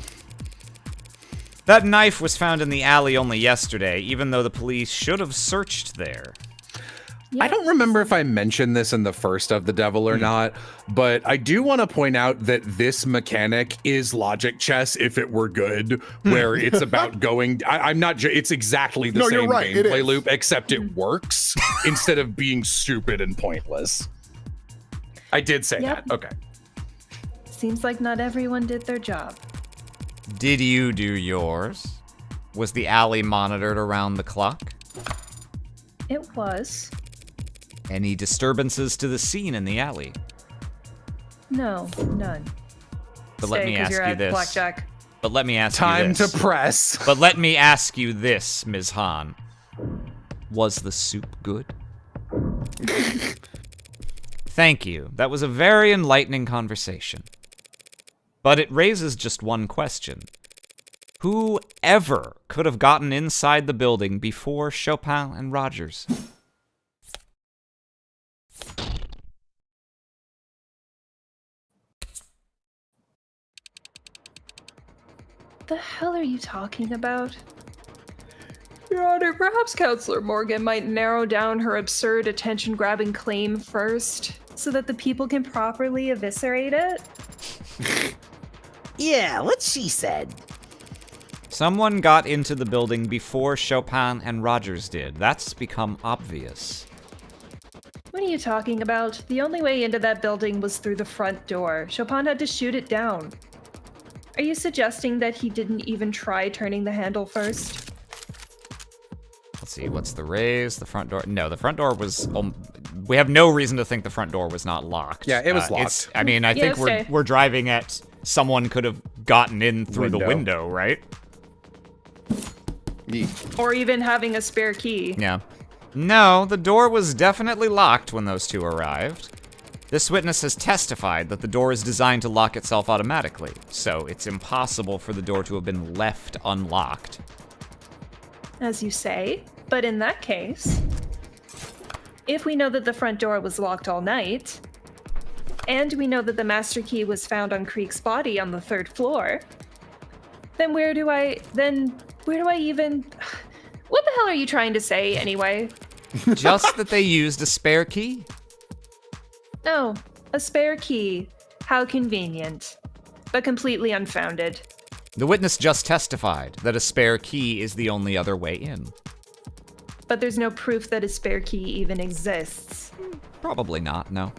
That knife was found in the alley only yesterday, even though the police should have searched there. I don't remember if I mentioned this in the first of The Devil or not, but I do want to point out that this mechanic is logic chess if it were good, where it's about going. I'm not. It's exactly the No, you're same right, it gameplay is. loop, except it works instead of being stupid and pointless. I did say Yep. that. Okay. Seems like not everyone did their job. Did you do yours? Was the alley monitored around the clock? It was. Any disturbances to the scene in the alley? No, none. But let Stay, me 'cause ask you're you at this. Blackjack. But let me ask Time you to this. press. But let me ask you this, Ms. Hahn. Was the soup good? Thank you. That was a very enlightening conversation. But it raises just one question. Who ever could have gotten inside the building before Chopin and Rogers? The hell are you talking about? Your Honor, perhaps Counselor Morgan might narrow down her absurd attention-grabbing claim first. So that the people can properly eviscerate it? Yeah, what she said. Someone got into the building before Chopin and Rogers did. That's become obvious. What are you talking about? The only way into that building was through the front door. Chopin had to shoot it down. Are you suggesting that he didn't even try turning the handle first? Let's see, what's the raise? The front door? No, the front door was... we have no reason to think the front door was not locked. Yeah, it was locked. I mean, I Yeah, think stay. we're driving at someone could have gotten in through the window, right? Or even having a spare key. Yeah. No, the door was definitely locked when those two arrived. This witness has testified that the door is designed to lock itself automatically, so it's impossible for the door to have been left unlocked. As you say, but in that case, if we know that the front door was locked all night, and we know that the master key was found on Creek's body on the 3rd floor, then where do I even... What the hell are you trying to say, anyway? Just that they used a spare key. Oh, a spare key. How convenient. But completely unfounded. The witness just testified that a spare key is the only other way in. But there's no proof that a spare key even exists. Probably not, no.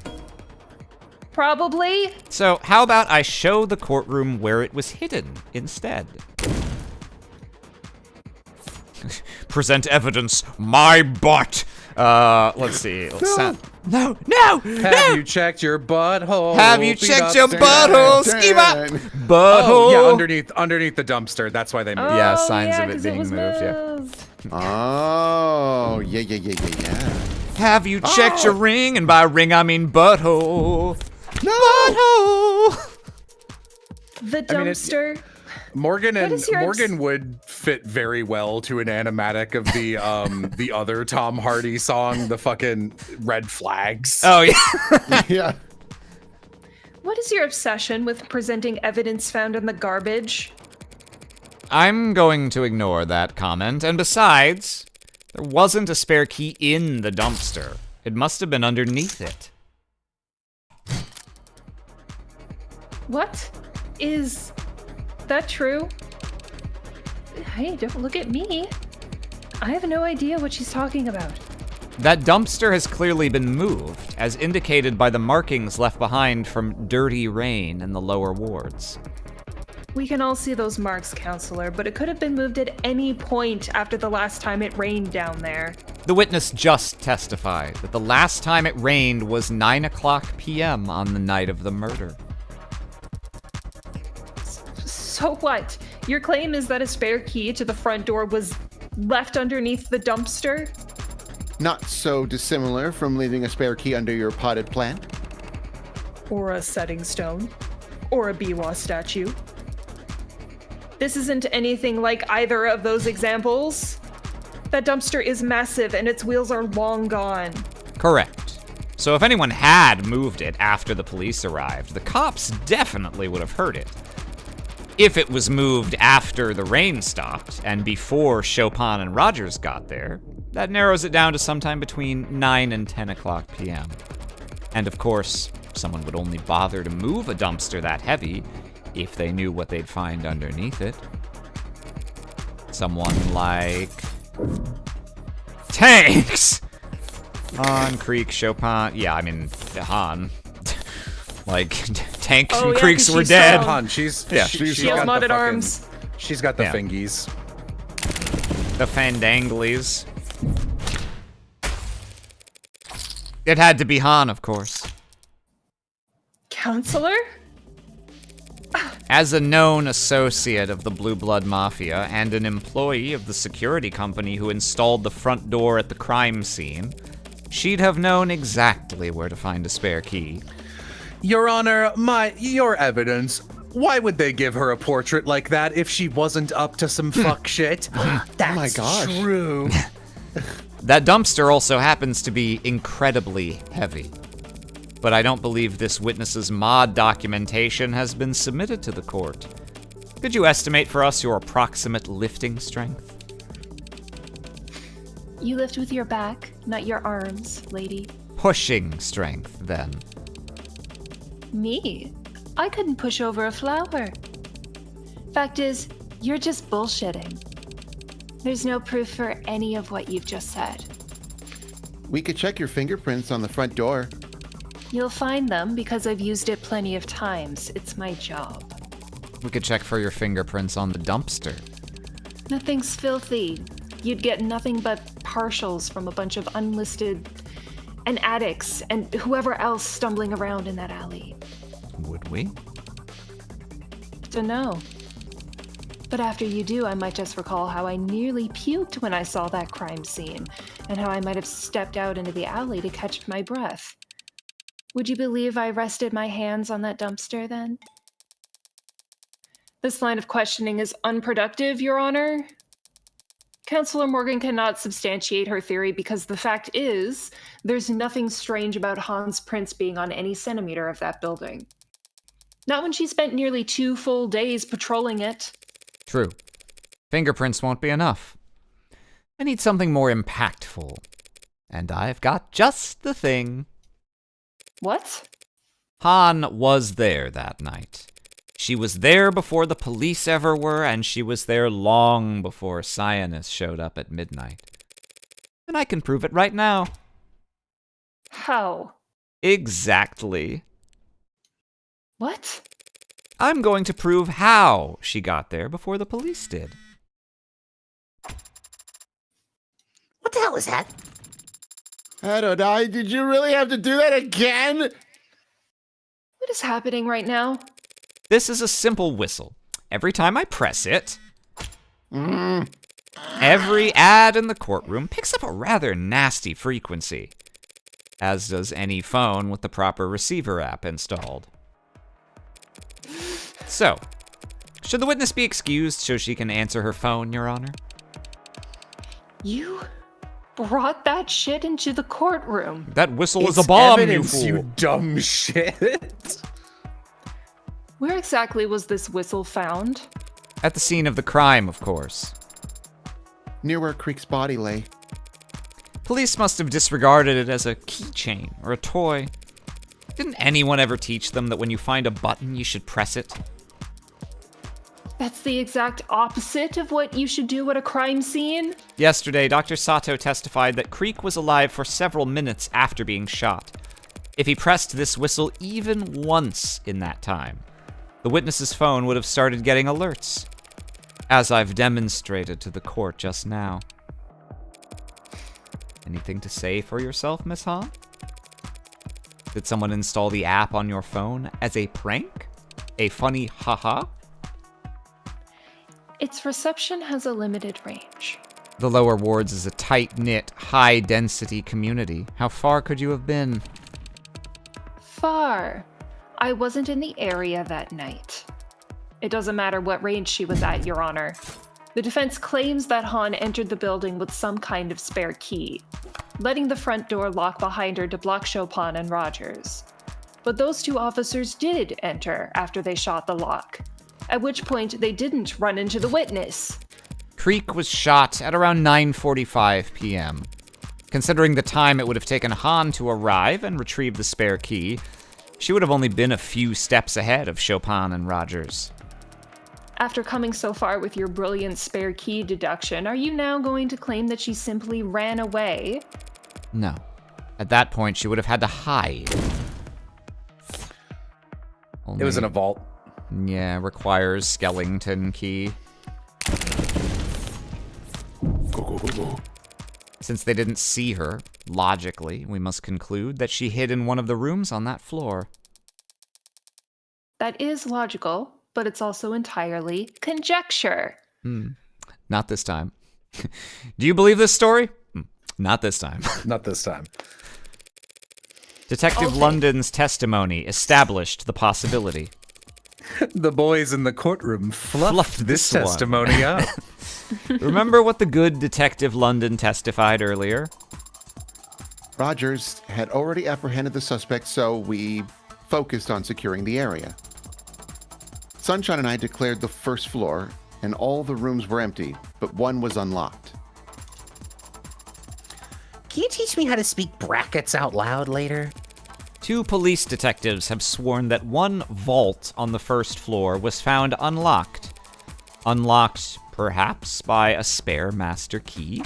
Probably? So, how about I show the courtroom where it was hidden instead? Present evidence, my butt! Let's see. No! Have you checked your butthole? Have you checked your butthole? Schema! Butthole! Oh, yeah, underneath the dumpster. That's why they moved. Yeah, Oh, signs yeah, of it 'cause being was moved, yeah. moved. Oh, yeah. Have you checked your ring? And by ring, I mean butthole. No! Butthole! The I mean, dumpster. Morgan What and is your Morgan would fit very well to an animatic of the the other Tom Hardy song, the fucking Red Flags. Oh, yeah. Yeah. What is your obsession with presenting evidence found in the garbage? I'm going to ignore that comment. And besides, there wasn't a spare key in the dumpster. It must have been underneath it. What? Is that true? Hey, don't look at me. I have no idea what she's talking about. That dumpster has clearly been moved, as indicated by the markings left behind from dirty rain in the lower wards. We can all see those marks, Counselor, but it could have been moved at any point after the last time it rained down there. The witness just testified that the last time it rained was 9:00 p.m. on the night of the murder. So what? Your claim is that a spare key to the front door was left underneath the dumpster? Not so dissimilar from leaving a spare key under your potted plant. Or a setting stone? Or a Biwa statue? This isn't anything like either of those examples. That dumpster is massive and its wheels are long gone. Correct. So if anyone had moved it after the police arrived, the cops definitely would have heard it. If it was moved after the rain stopped and before Chopin and Rogers got there, that narrows it down to sometime between 9 and 10 o'clock p.m. And of course, someone would only bother to move a dumpster that heavy if they knew what they'd find underneath it. Someone like... Tanks! Han, Creek, Chopin... Yeah, I mean, Han. Like, Tanks Oh, and yeah, Creeks 'cause were she's dead. Han, she's Yeah. she's She has got the modded fucking- arms. She's got the Yeah. fingies. The Fandanglies. It had to be Han, of course. Counselor? As a known associate of the Blue Blood Mafia and an employee of the security company who installed the front door at the crime scene, she'd have known exactly where to find a spare key. Your Honor, your evidence. Why would they give her a portrait like that if she wasn't up to some fuck shit? That's my gosh. true. That dumpster also happens to be incredibly heavy. But I don't believe this witness's mod documentation has been submitted to the court. Could you estimate for us your approximate lifting strength? You lift with your back, not your arms, lady. Pushing strength, then. Me? I couldn't push over a flower. Fact is, you're just bullshitting. There's no proof for any of what you've just said. We could check your fingerprints on the front door. You'll find them because I've used it plenty of times. It's my job. We could check for your fingerprints on the dumpster. Nothing's filthy. You'd get nothing but partials from a bunch of unlisted and addicts and whoever else stumbling around in that alley. Would we? Dunno. But after you do, I might just recall how I nearly puked when I saw that crime scene, and how I might have stepped out into the alley to catch my breath. Would you believe I rested my hands on that dumpster then? This line of questioning is unproductive, Your Honor. Counselor Morgan cannot substantiate her theory because the fact is, there's nothing strange about Han's prints being on any centimeter of that building. Not when she spent nearly 2 full days patrolling it. True. Fingerprints won't be enough. I need something more impactful. And I've got just the thing. What? Han was there that night. She was there before the police ever were, and she was there long before Sionis showed up at midnight. And I can prove it right now. How? Exactly. What? I'm going to prove how she got there before the police did. What the hell is that? I don't know. Did you really have to do that again? What is happening right now? This is a simple whistle. Every time I press it, every ad in the courtroom picks up a rather nasty frequency, as does any phone with the proper receiver app installed. So, should the witness be excused so she can answer her phone, Your Honor? You brought that shit into the courtroom. That whistle is It's a bomb, evidence, you fool. you dumb shit. Where exactly was this whistle found? At the scene of the crime, of course. Near where Creek's body lay. Police must have disregarded it as a keychain or a toy. Didn't anyone ever teach them that when you find a button, you should press it? That's the exact opposite of what you should do at a crime scene? Yesterday, Dr. Sato testified that Creek was alive for several minutes after being shot. If he pressed this whistle even once in that time, the witness's phone would have started getting alerts, as I've demonstrated to the court just now. Anything to say for yourself, Miss Han? Did someone install the app on your phone as a prank? A funny haha? Its reception has a limited range. The lower wards is a tight-knit, high-density community. How far could you have been? Far. I wasn't in the area that night. It doesn't matter what range she was at, Your Honor. The defense claims that Han entered the building with some kind of spare key, letting the front door lock behind her to block Chopin and Rogers. But those 2 officers did enter after they shot the lock, at which point they didn't run into the witness. Creek was shot at around 9:45 p.m. Considering the time it would have taken Han to arrive and retrieve the spare key, she would have only been a few steps ahead of Chopin and Rogers. After coming so far with your brilliant spare key deduction, are you now going to claim that she simply ran away? No. At that point, she would have had to hide. It was in a vault. Yeah, requires skeleton key. Go, go, go, go. Since they didn't see her, logically, we must conclude that she hid in one of the rooms on that floor. That is logical, but it's also entirely conjecture. Not this time. Do you believe this story? Not this time. Not this time. Detective London's testimony established the possibility. The boys in the courtroom fluffed this one. testimony up. Remember what the good Detective London testified earlier? Rogers had already apprehended the suspect, so we focused on securing the area. Sunshine and I declared the first floor, and all the rooms were empty, but one was unlocked. Can you teach me how to speak brackets out loud later? 2 police detectives have sworn that one vault on the first floor was found unlocked. Unlocked, perhaps, by a spare master key?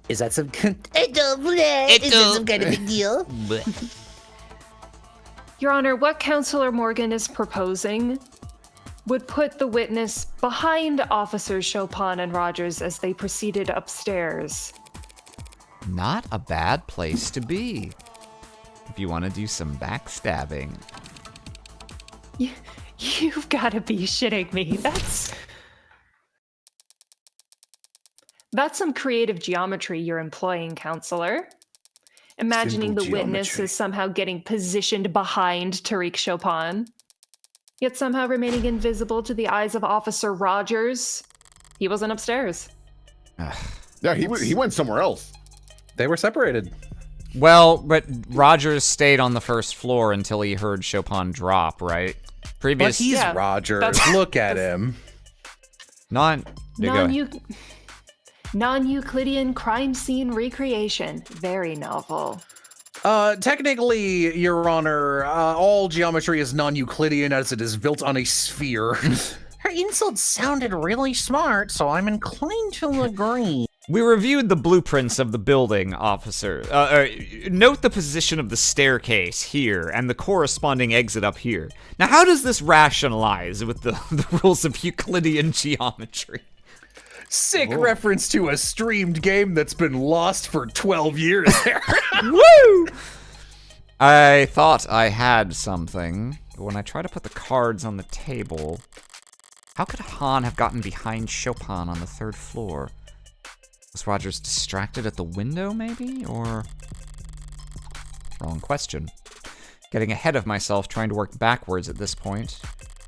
Is that some kind of big deal? Your Honor, what Counselor Morgan is proposing would put the witness behind Officers Chopin and Rogers as they proceeded upstairs. Not a bad place to be. If you want to do some backstabbing. You've got to be shitting me. That's some creative geometry you're employing, Counselor. Imagining Simple the witness geometry. is somehow getting positioned behind Tariq Chopin, yet somehow remaining invisible to the eyes of Officer Rogers. He wasn't upstairs. Yeah, he went somewhere else. They were separated. Well, but Rogers stayed on the first floor until he heard Chopin drop, right? But he's Yeah, Rogers. that's- Look at him. Go ahead. Non-Euclidean crime scene recreation. Very novel. Technically, Your Honor, all geometry is non-Euclidean as it is built on a sphere. Her insults sounded really smart, so I'm inclined to agree. We reviewed the blueprints of the building, officer. Note the position of the staircase here and the corresponding exit up here. Now, how does this rationalize with the rules of Euclidean geometry? Sick reference to a streamed game that's been lost for 12 years there. Woo! I thought I had something, but when I try to put the cards on the table, how could Han have gotten behind Chopin on the 3rd floor? Was Rogers distracted at the window, maybe? Or... Wrong question. Getting ahead of myself, trying to work backwards at this point.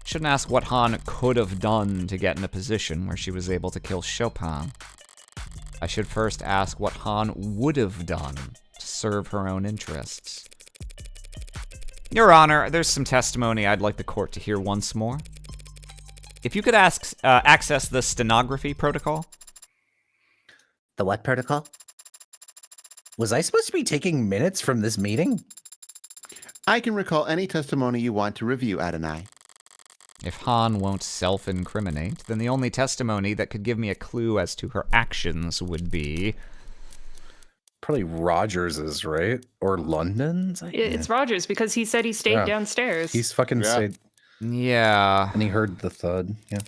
Shouldn't ask what Han could have done to get in a position where she was able to kill Chopin. I should first ask what Han would have done to serve her own interests. Your Honor, there's some testimony I'd like the court to hear once more. If you could access the stenography protocol. The what protocol? Was I supposed to be taking minutes from this meeting? I can recall any testimony you want to review, Adonai. If Han won't self-incriminate, then the only testimony that could give me a clue as to her actions would be... Probably Rogers's, right? Or London's? It's Rogers because he said he stayed downstairs. He's fucking stayed. Yeah. And he heard the thud. Yeah.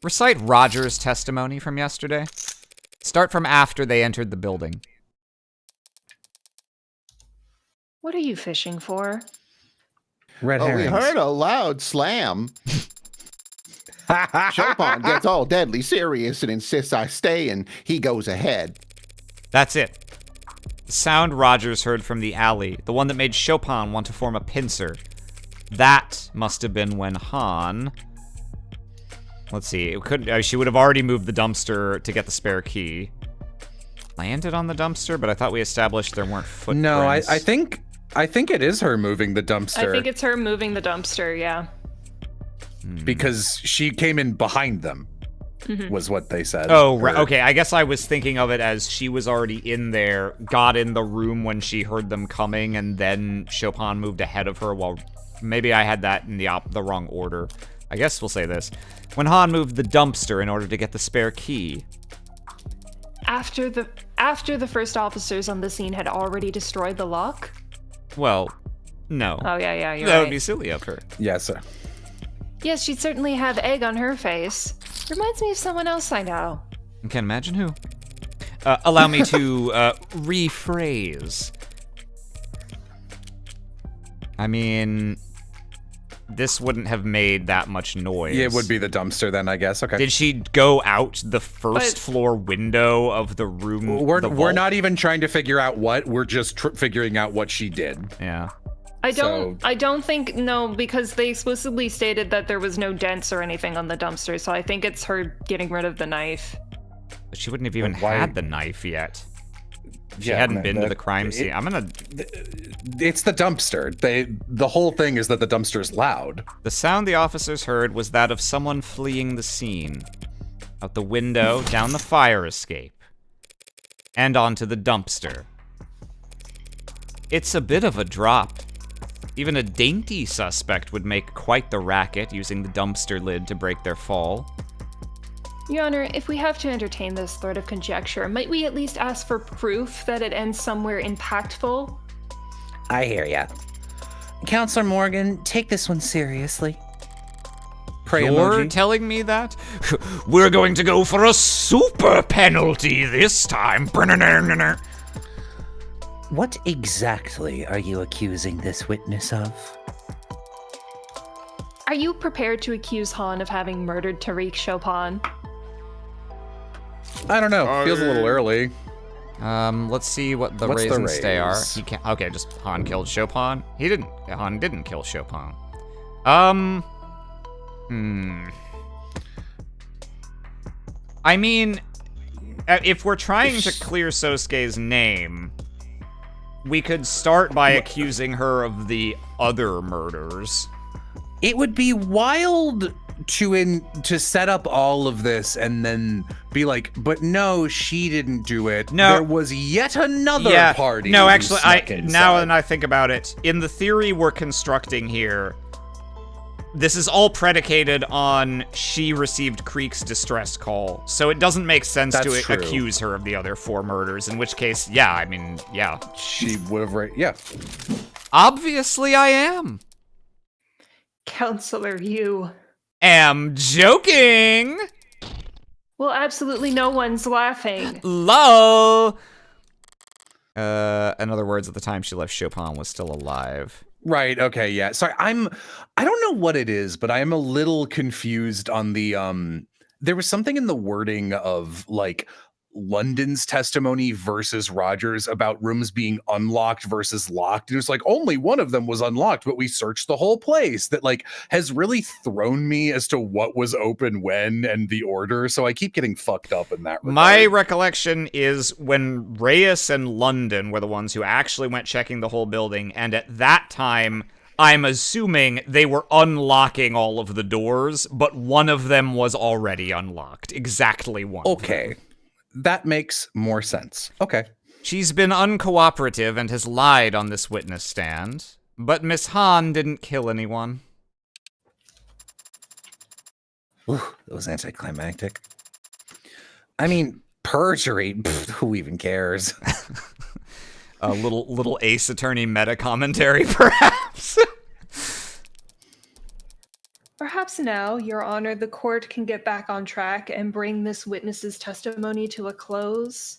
Recite Rogers' testimony from yesterday. Start from after they entered the building. What are you fishing for? Red Oh, we herrings. heard a loud slam. Chopin gets all deadly serious and insists I stay, and he goes ahead. That's it. The sound Rogers heard from the alley, the one that made Chopin want to form a pincer. That must have been when Han... Let's see, it could, she would have already moved the dumpster to get the spare key. Landed on the dumpster, but I thought we established there weren't footprints. No, I think it is her moving the dumpster. I think it's her moving the dumpster, yeah. Because she came in behind them, was what they said. Oh, right. Okay, I guess I was thinking of it as she was already in there, got in the room when she heard them coming, and then Chopin moved ahead of her while... Maybe I had that in the wrong order. I guess we'll say this. When Han moved the dumpster in order to get the spare key. After the first officers on the scene had already destroyed the lock? Well, no. Oh, yeah, you're That right. would be silly of her. Yes, sir. Yes, she'd certainly have egg on her face. Reminds me of someone else I know. I can't imagine who. Allow me to rephrase. I mean, this wouldn't have made that much noise. Yeah, it would be the dumpster then, I guess. Okay. Did she go out the first floor window of the room? We're not even trying to figure out what. We're just figuring out what she did. Yeah. I don't think, no, because they explicitly stated that there was no dents or anything on the dumpster, so I think it's her getting rid of the knife. But she wouldn't have even why- had the knife yet. She Yeah, hadn't man, been to that- the crime scene. It's the dumpster. The whole thing is that the dumpster is loud. The sound the officers heard was that of someone fleeing the scene. Out the window, down the fire escape. And onto the dumpster. It's a bit of a drop. Even a dainty suspect would make quite the racket using the dumpster lid to break their fall. Your Honor, if we have to entertain this thread of conjecture, might we at least ask for proof that it ends somewhere impactful? I hear ya. Counselor Morgan, take this one seriously. Pray You're emoji. telling me that? We're going to go for a super penalty this time. What exactly are you accusing this witness of? Are you prepared to accuse Han of having murdered Tariq Chopin? I don't know. Feels a little early. Let's see what the What's raise the and stay are. raise? He can't. Okay, just Han killed Chopin. Han didn't kill Chopin. I mean, if we're trying to clear Sosuke's name, we could start by accusing her of the other murders. It would be wild to set up all of this and then be like, but no, she didn't do it. No. There was yet another party. No, who actually, snuck now inside. that I think about it, in the theory we're constructing here, this is all predicated on she received Creek's distress call, so it doesn't make sense That's to true. accuse her of the other 4 murders, in which case, yeah, I mean, yeah. She would have, yeah. Obviously I am. Counselor, you. Am joking! Well, absolutely no one's laughing. LOL! In other words, at the time she left, Chopin was still alive. Right. Okay. Yeah. Sorry. I don't know what it is, but I am a little confused on the, there was something in the wording of like London's testimony versus Rogers about rooms being unlocked versus locked. It was like only one of them was unlocked, but we searched the whole place. That like has really thrown me as to what was open when and the order. So I keep getting fucked up in that regard. My recollection is when Reyes and London were the ones who actually went checking the whole building, and at that time, I'm assuming they were unlocking all of the doors, but one of them was already unlocked. Exactly one. Okay. That makes more sense. Okay. She's been uncooperative and has lied on this witness stand, but Miss Han didn't kill anyone. Ooh, that was anticlimactic. I mean, perjury. Pfft, who even cares? A little Ace Attorney meta commentary, perhaps. Perhaps now, Your Honor, the court can get back on track and bring this witness's testimony to a close.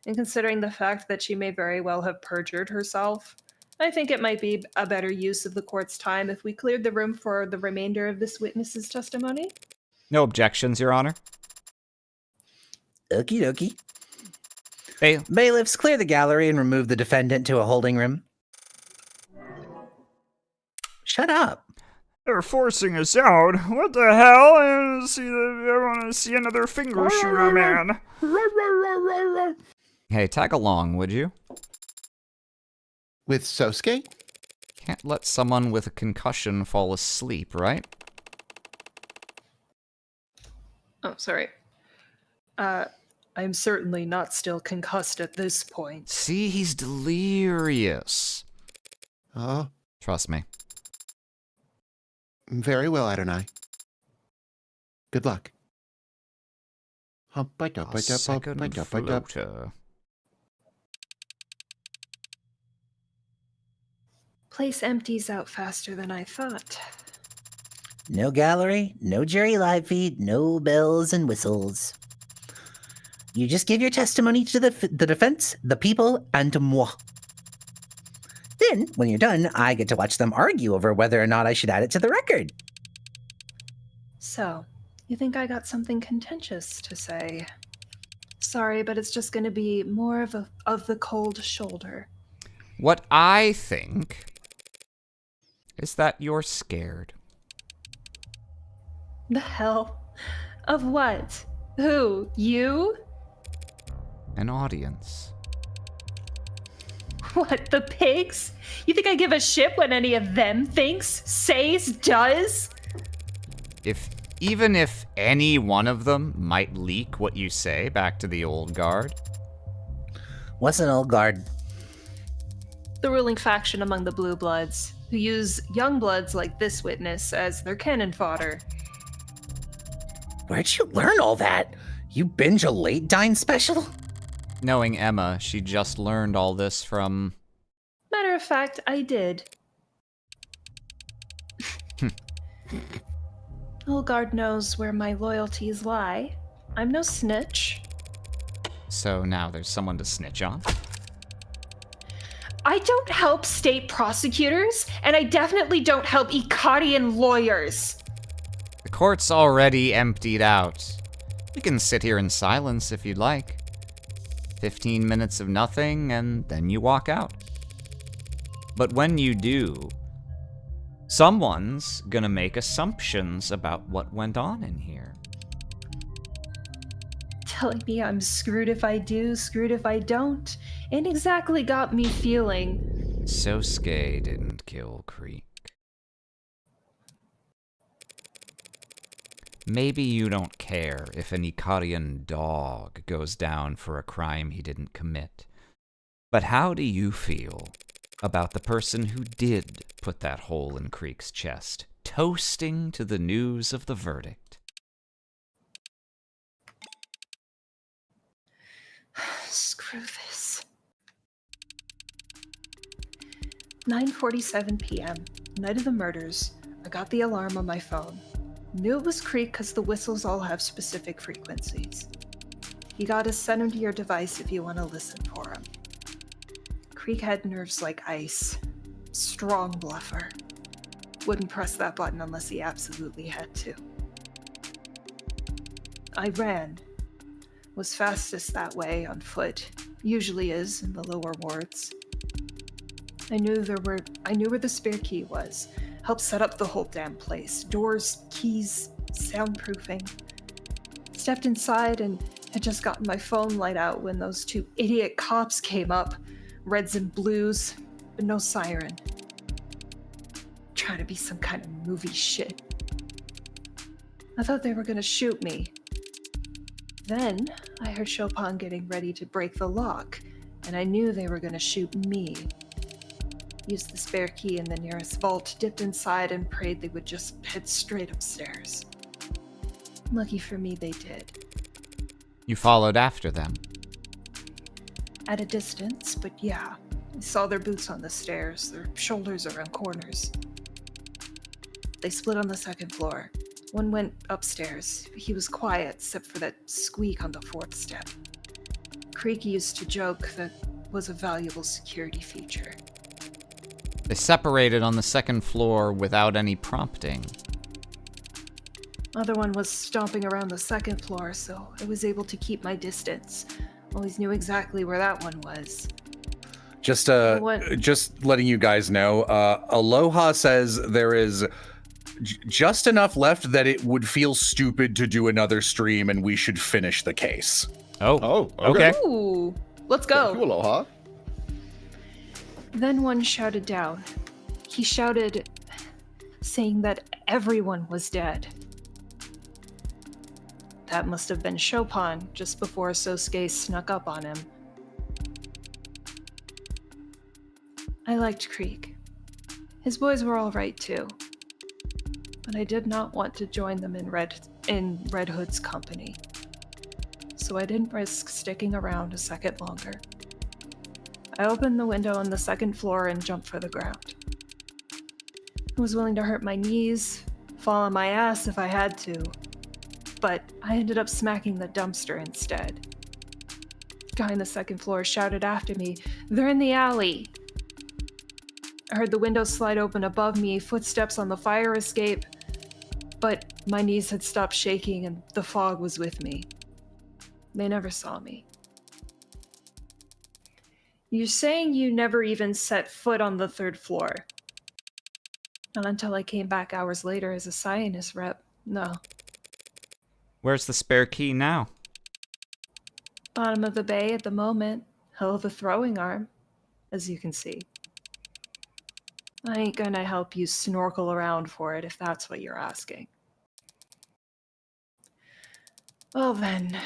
And considering the fact that she may very well have perjured herself, I think it might be a better use of the court's time if we cleared the room for the remainder of this witness's testimony. No objections, Your Honor. Okie dokie. Hey, Bailiffs, clear the gallery and remove the defendant to a holding room. Shut up. They're forcing us out. What the hell? I want to see another finger shooter, man. hey, tag along, would you? With Sosuke? Can't let someone with a concussion fall asleep, right? Oh, sorry. I'm certainly not still concussed at this point. See, he's delirious. Oh, Trust me. very well, Adonai. Good luck. A second floater. Place empties out faster than I thought. No gallery, no jury live feed, no bells and whistles. You just give your testimony to the defense, the people, and moi. Then, when you're done, I get to watch them argue over whether or not I should add it to the record. So, you think I got something contentious to say? Sorry, but it's just going to be more of the cold shoulder. What I think is that you're scared. The hell? Of what? Who? You? An audience. What, the pigs? You think I give a shit what any of them thinks, says, does? Even if any one of them might leak what you say back to the old guard. What's an old guard? The ruling faction among the Blue Bloods, who use young bloods like this witness as their cannon fodder. Where'd you learn all that? You binge a late dine special? Knowing Emma, she just learned all this from... Matter of fact, I did. Old guard knows where my loyalties lie. I'm no snitch. So now there's someone to snitch on? I don't help state prosecutors, and I definitely don't help Ikarian lawyers. The court's already emptied out. We can sit here in silence if you'd like. 15 minutes of nothing, and then you walk out. But when you do, someone's gonna make assumptions about what went on in here. Telling me I'm screwed if I do, screwed if I don't, ain't exactly got me feeling. Sosuke didn't kill Creek. Maybe you don't care if an Ikarian dog goes down for a crime he didn't commit. But how do you feel about the person who did put that hole in Creek's chest, toasting to the news of the verdict? Screw this. 9:47 p.m., night of the murders. I got the alarm on my phone. Knew it was Creek because the whistles all have specific frequencies. You gotta send them to your device if you want to listen for them. Creek had nerves like ice. Strong bluffer. Wouldn't press that button unless he absolutely had to. I ran. Was fastest that way on foot. Usually is in the lower wards. I knew where the spare key was. Helped set up the whole damn place. Doors, keys, soundproofing. Stepped inside and had just gotten my phone light out when those two idiot cops came up. Reds and blues, but no siren. Trying to be some kind of movie shit. I thought they were gonna shoot me. Then I heard Chopin getting ready to break the lock, and I knew they were gonna shoot me. Used the spare key in the nearest vault, dipped inside, and prayed they would just head straight upstairs. Lucky for me, they did. You followed after them. At a distance, but yeah. I saw their boots on the stairs, their shoulders around corners. They split on the second floor. One went upstairs. He was quiet, except for that squeak on the fourth step. Creek used to joke that was a valuable security feature. They separated on the second floor without any prompting. Other one was stomping around the second floor, so I was able to keep my distance. Always knew exactly where that one was. Just letting you guys know, Aloha says there is just enough left that it would feel stupid to do another stream and we should finish the case. Oh, okay. Ooh, let's go. Thank you, Aloha. Then one shouted down. He shouted, saying that everyone was dead. That must have been Chopin just before Sosuke snuck up on him. I liked Creek. His boys were all right too. But I did not want to join them in Red Hood's company. So I didn't risk sticking around a second longer. I opened the window on the second floor and jumped for the ground. I was willing to hurt my knees, fall on my ass if I had to. But I ended up smacking the dumpster instead. Guy on the second floor shouted after me, "They're in the alley." I heard the window slide open above me, footsteps on the fire escape, but my knees had stopped shaking and the fog was with me. They never saw me. You're saying you never even set foot on the third floor? Not until I came back hours later as a Cyanus rep, no. Where's the spare key now? Bottom of the bay at the moment. Hell of a throwing arm, as you can see. I ain't gonna help you snorkel around for it if that's what you're asking. Well then,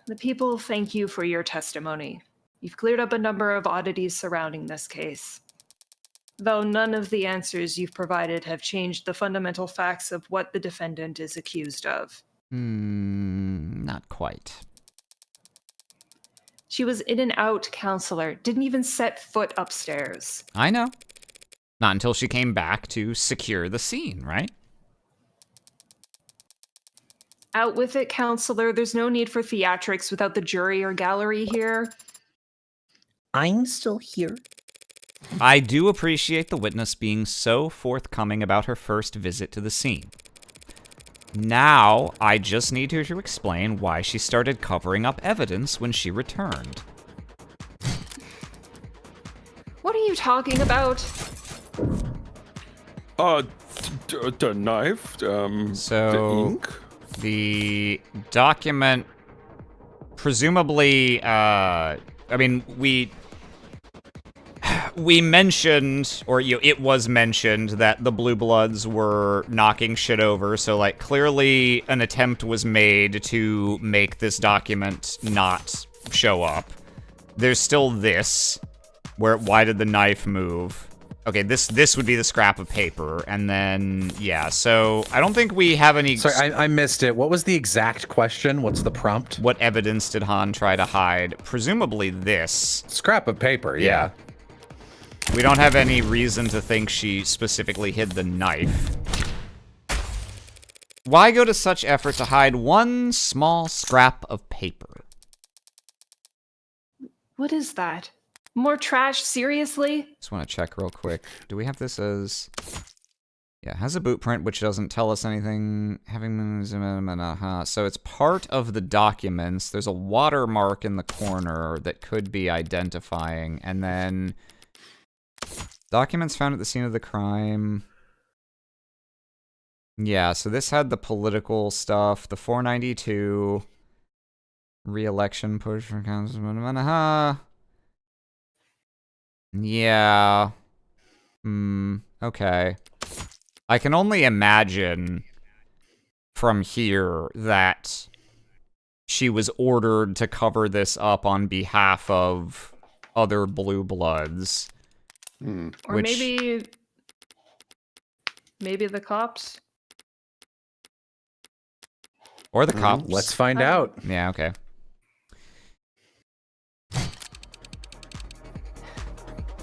the people thank you for your testimony. You've cleared up a number of oddities surrounding this case. Though none of the answers you've provided have changed the fundamental facts of what the defendant is accused of. Not quite. She was in and out counselor, didn't even set foot upstairs. I know. Not until she came back to secure the scene, right? Out with it, counselor. There's no need for theatrics without the jury or gallery here. I'm still here. I do appreciate the witness being so forthcoming about her first visit to the scene. Now, I just need her to explain why she started covering up evidence when she returned. What are you talking about? The knife, So, the ink. The document, presumably, I mean, we mentioned, or it was mentioned that the Blue Bloods were knocking shit over, so like clearly an attempt was made to make this document not show up. There's still this, why did the knife move? Okay, this would be the scrap of paper, and then, yeah, so I don't think we have any... Sorry, I missed it. What was the exact question? What's the prompt? What evidence did Han try to hide? Presumably this. Scrap of paper, yeah. We don't have any reason to think she specifically hid the knife. Why go to such effort to hide one small scrap of paper? What is that? More trash, seriously? Just want to check real quick. Do we have this as... Yeah, it has a boot print, which doesn't tell us anything. So it's part of the documents. There's a watermark in the corner that could be identifying. And then... Documents found at the scene of the crime. Yeah, so this had the political stuff. The 492. Re-election push for councilman. Yeah. Okay. I can only imagine from here that she was ordered to cover this up on behalf of other Blue Bloods. Or maybe the cops. Or the cops. Let's find out. Yeah, okay.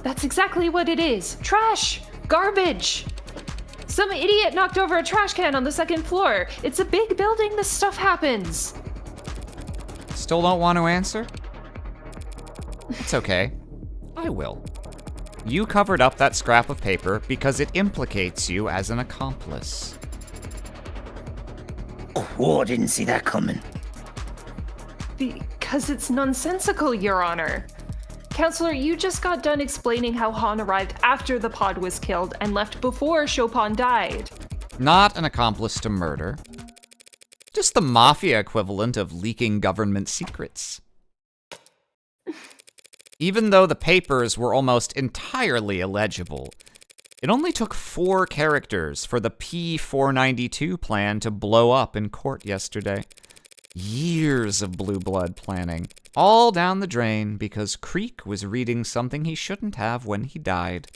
That's exactly what it is. Trash! Garbage! Some idiot knocked over a trash can on the second floor. It's a big building, this stuff happens. Still don't want to answer? It's okay. I will. You covered up that scrap of paper because it implicates you as an accomplice. Oh, I didn't see that coming. Because it's nonsensical, Your Honor. Counselor, you just got done explaining how Han arrived after the pod was killed and left before Chopin died. Not an accomplice to murder. Just the mafia equivalent of leaking government secrets. Even though the papers were almost entirely illegible, it only took 4 characters for the P-492 plan to blow up in court yesterday. Years of blue blood planning, all down the drain because Creek was reading something he shouldn't have when he died.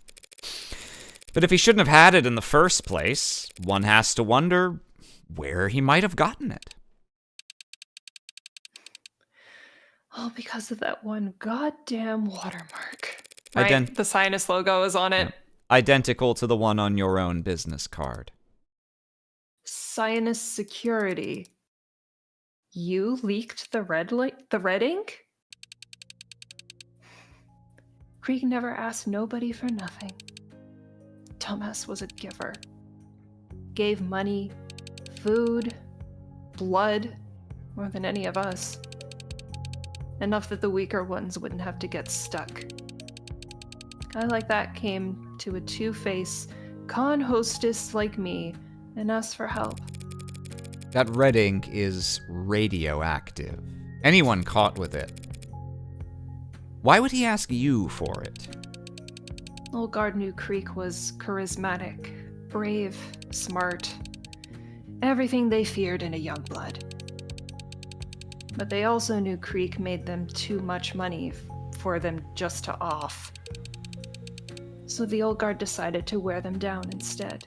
But if he shouldn't have had it in the first place, one has to wonder where he might have gotten it. All because of that one goddamn watermark. Right? The Cyanus logo is on it. Identical to the one on your own business card. Cyanus Security. You leaked the red ink? Krieg never asked nobody for nothing. Dumbass was a giver. Gave money, food, blood, more than any of us. Enough that the weaker ones wouldn't have to get stuck. A guy like that came to a two-face con hostess like me and asked for help. That red ink is radioactive. Anyone caught with it. Why would he ask you for it? Old Guard knew Creek was charismatic, brave, smart. Everything they feared in a young blood. But they also knew Creek made them too much money for them just to off. So the Old Guard decided to wear them down instead.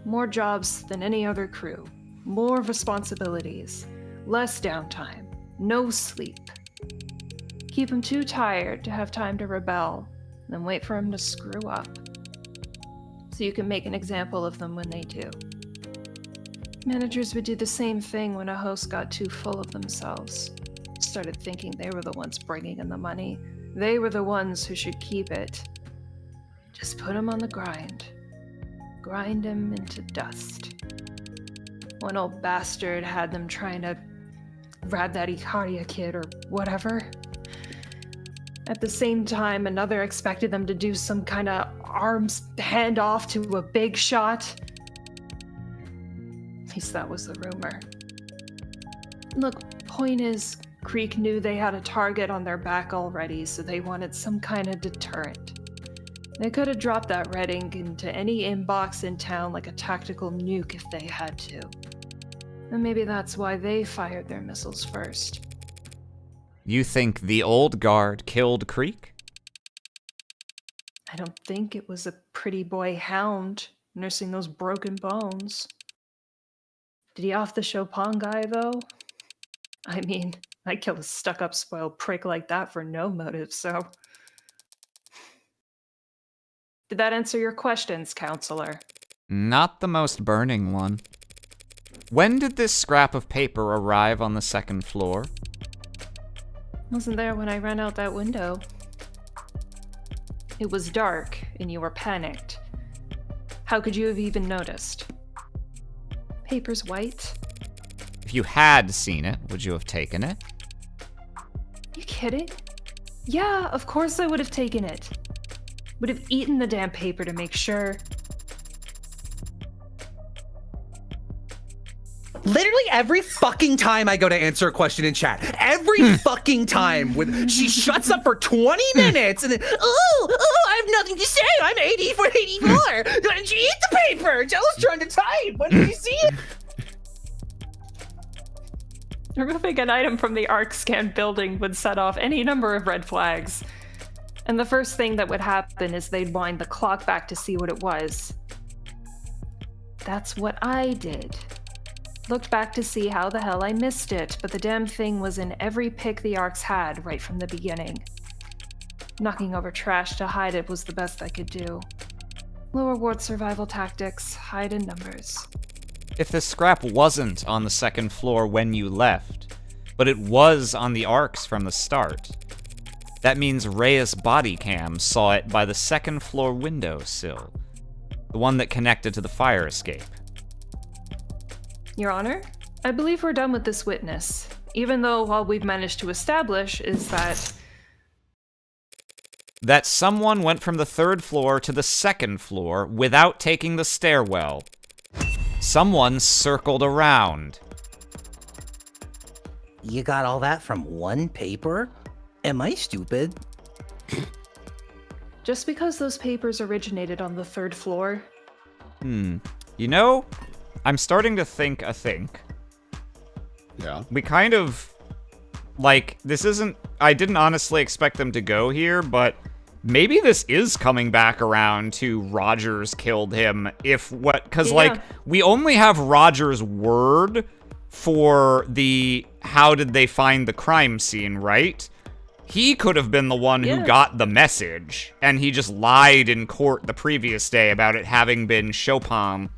More jobs than any other crew. More responsibilities. Less downtime. No sleep. Keep them too tired to have time to rebel, then wait for them to screw up. So you can make an example of them when they do. Managers would do the same thing when a host got too full of themselves. Started thinking they were the ones bringing in the money. They were the ones who should keep it. Just put them on the grind. Grind them into dust. One old bastard had them trying to grab that Ikaria kid or whatever. At the same time, another expected them to do some kind of arms handoff to a big shot. At least that was the rumor. Look, point is, Creek knew they had a target on their back already, so they wanted some kind of deterrent. They could have dropped that red ink into any inbox in town like a tactical nuke if they had to. And maybe that's why they fired their missiles first. You think the Old Guard killed Creek? I don't think it was a pretty boy hound nursing those broken bones. Did he off the Chopin guy, though? I mean, I'd kill a stuck-up spoiled prick like that for no motive, so... Did that answer your questions, counselor? Not the most burning one. When did this scrap of paper arrive on the second floor? Wasn't there when I ran out that window. It was dark, and you were panicked. How could you have even noticed? Paper's white. If you had seen it, would you have taken it? You kidding? Yeah, of course I would have taken it. Would have eaten the damn paper to make sure. Literally every fucking time I go to answer a question in chat, every fucking time, she shuts up for 20 minutes and then, I have nothing to say. I'm 84. She eat the paper. Jella's trying to type. When did you see it? Removing an item from the ARC scan building would set off any number of red flags. And the first thing that would happen is they'd wind the clock back to see what it was. That's what I did. Looked back to see how the hell I missed it, but the damn thing was in every pick the ARCs had right from the beginning. Knocking over trash to hide it was the best I could do. Lower ward survival tactics, hide in numbers. If the scrap wasn't on the second floor when you left, but it was on the ARCs from the start, that means Reyes body cam saw it by the second floor windowsill, the one that connected to the fire escape. Your Honor, I believe we're done with this witness, even though all we've managed to establish is that someone went from the third floor to the second floor without taking the stairwell. Someone circled around. You got all that from one paper? Am I stupid? just because those papers originated on the third floor. You know, I'm starting to think a think. Yeah. We kind of, like, this isn't, I didn't honestly expect them to go here, but maybe this is coming back around to Rogers killed him, because, like, we only have Rogers' word for the how did they find the crime scene, right? He could have been the one who got the message, and he just lied in court the previous day about it having been Chopin.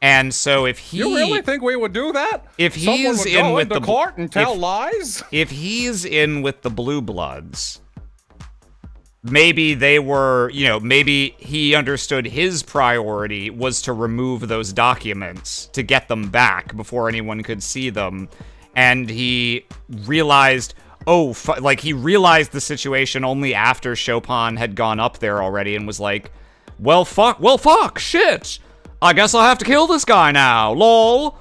And so if he You really think we would do that? if Someone he's would in go with into the court and tell if- lies? if he's in with the Blue Bloods, maybe they were, you know, maybe he understood his priority was to remove those documents to get them back before anyone could see them. And he realized, he realized the situation only after Chopin had gone up there already and was like, well, fuck, shit. I guess I'll have to kill this guy now, lol.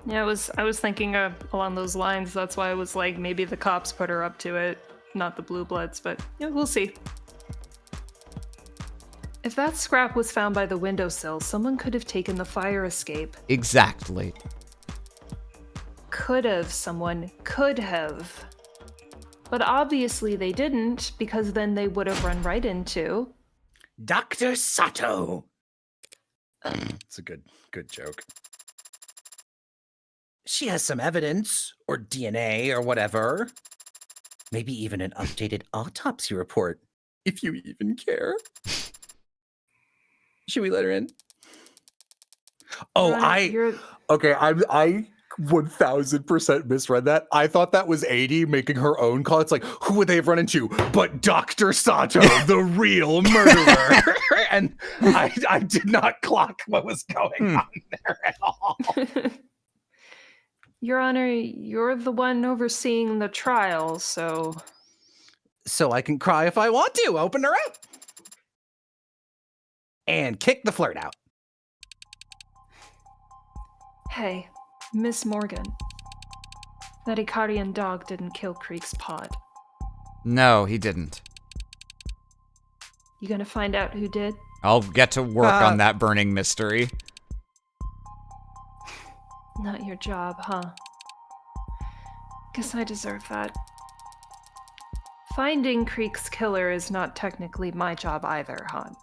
Yeah, I was thinking along those lines. That's why I was like, maybe the cops put her up to it, not the Blue Bloods, but yeah, we'll see. If that scrap was found by the windowsill, someone could have taken the fire escape. Exactly. Someone could have. But obviously they didn't, because then they would have run right into Dr. Sato. It's a good joke. She has some evidence, or DNA, or whatever. Maybe even an updated autopsy report, if you even care. Should we let her in? Oh, You're- I 1000% misread that. I thought that was 80 making her own call. It's like, who would they have run into? But Dr. Sato, the real murderer. And I did not clock what was going on there at all. Your Honor, you're the one overseeing the trial, so... So I can cry if I want to. Open her out. And kick the flirt out. Hey, Miss Morgan. That Ikarian dog didn't kill Creek's pod. No, he didn't. You gonna find out who did? I'll get to work on that burning mystery. Not your job, huh? Guess I deserve that. Finding Creek's killer is not technically my job either, hon.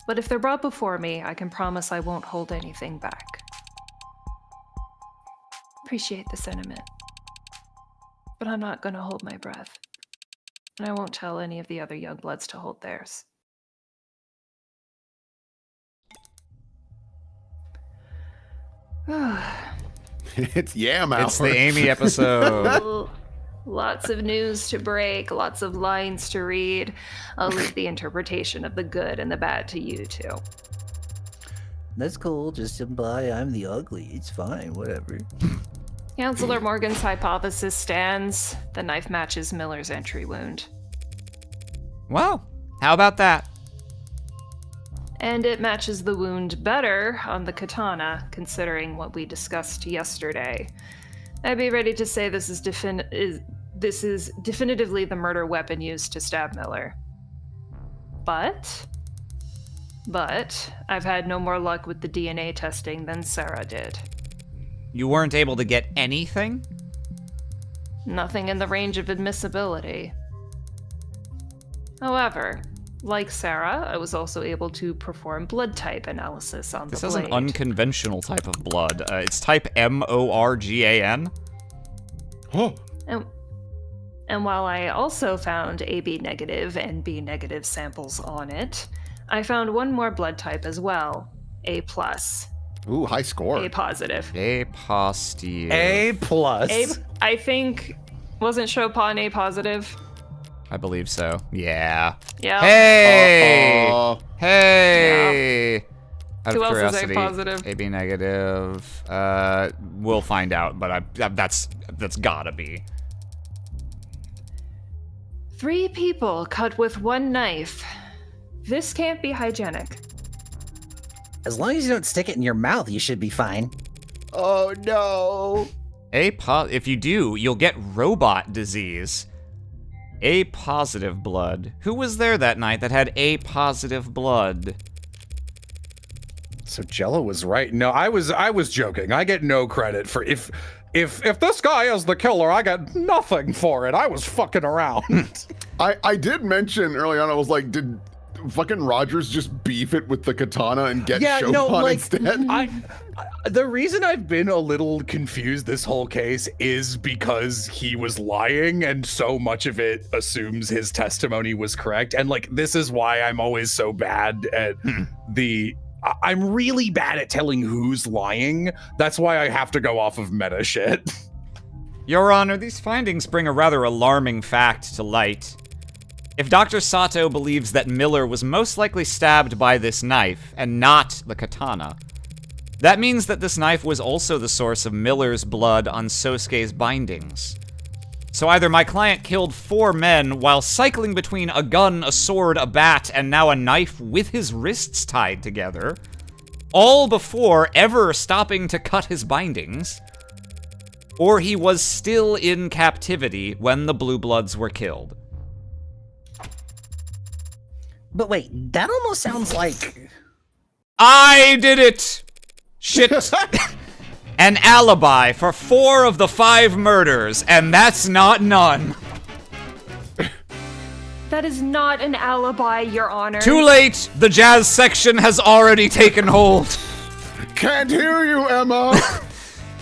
But if they're brought before me, I can promise I won't hold anything back. Appreciate the sentiment. But I'm not gonna hold my breath. And I won't tell any of the other Youngbloods to hold theirs. It's Yam Hour. It's the Amy episode. Lots of news to break, lots of lines to read. I'll leave the interpretation of the good and the bad to you two. That's cool. Just imply I'm the ugly. It's fine. Whatever. Counselor Morgan's hypothesis stands. The knife matches Miller's entry wound. Well, how about that? And it matches the wound better on the katana, considering what we discussed yesterday. I'd be ready to say this is definitively the murder weapon used to stab Miller. But I've had no more luck with the DNA testing than Sarah did. You weren't able to get anything? Nothing in the range of admissibility. However, like Sarah, I was also able to perform blood type analysis on This the is blade. an unconventional type of blood. It's type MORGAN. Oh. And while I also found AB negative and B negative samples on it, I found one more blood type as well, A+. Ooh, high score. A positive. A positive. A plus. I think, wasn't Chopin A positive? I believe so. Yeah. Yeah. Hey! Uh-oh. Hey! Out Who of else is A curiosity, positive? AB negative. We'll find out, but that's gotta be. 3 people cut with one knife. This can't be hygienic. As long as you don't stick it in your mouth, you should be fine. Oh no. If you do, you'll get robot disease. A positive blood. Who was there that night that had A positive blood? So Jello was right. No, I was joking. I get no credit for if this guy is the killer, I got nothing for it. I was fucking around. I did mention early on, I was like, did fucking Rogers just beef it with the katana and get Chopin instead? The reason I've been a little confused this whole case is because he was lying and so much of it assumes his testimony was correct. And like, this is why I'm always so bad at I'm really bad at telling who's lying. That's why I have to go off of meta shit. Your Honor, these findings bring a rather alarming fact to light. If Dr. Sato believes that Miller was most likely stabbed by this knife and not the katana, that means that this knife was also the source of Miller's blood on Sosuke's bindings. So either my client killed 4 men while cycling between a gun, a sword, a bat, and now a knife with his wrists tied together, all before ever stopping to cut his bindings, or he was still in captivity when the Blue Bloods were killed. But wait, that almost sounds like... I did it! Shit. An alibi for 4 of the 5 murders, and that's not none. That is not an alibi, Your Honor. Too late! The jazz section has already taken hold. Can't hear you, Emma!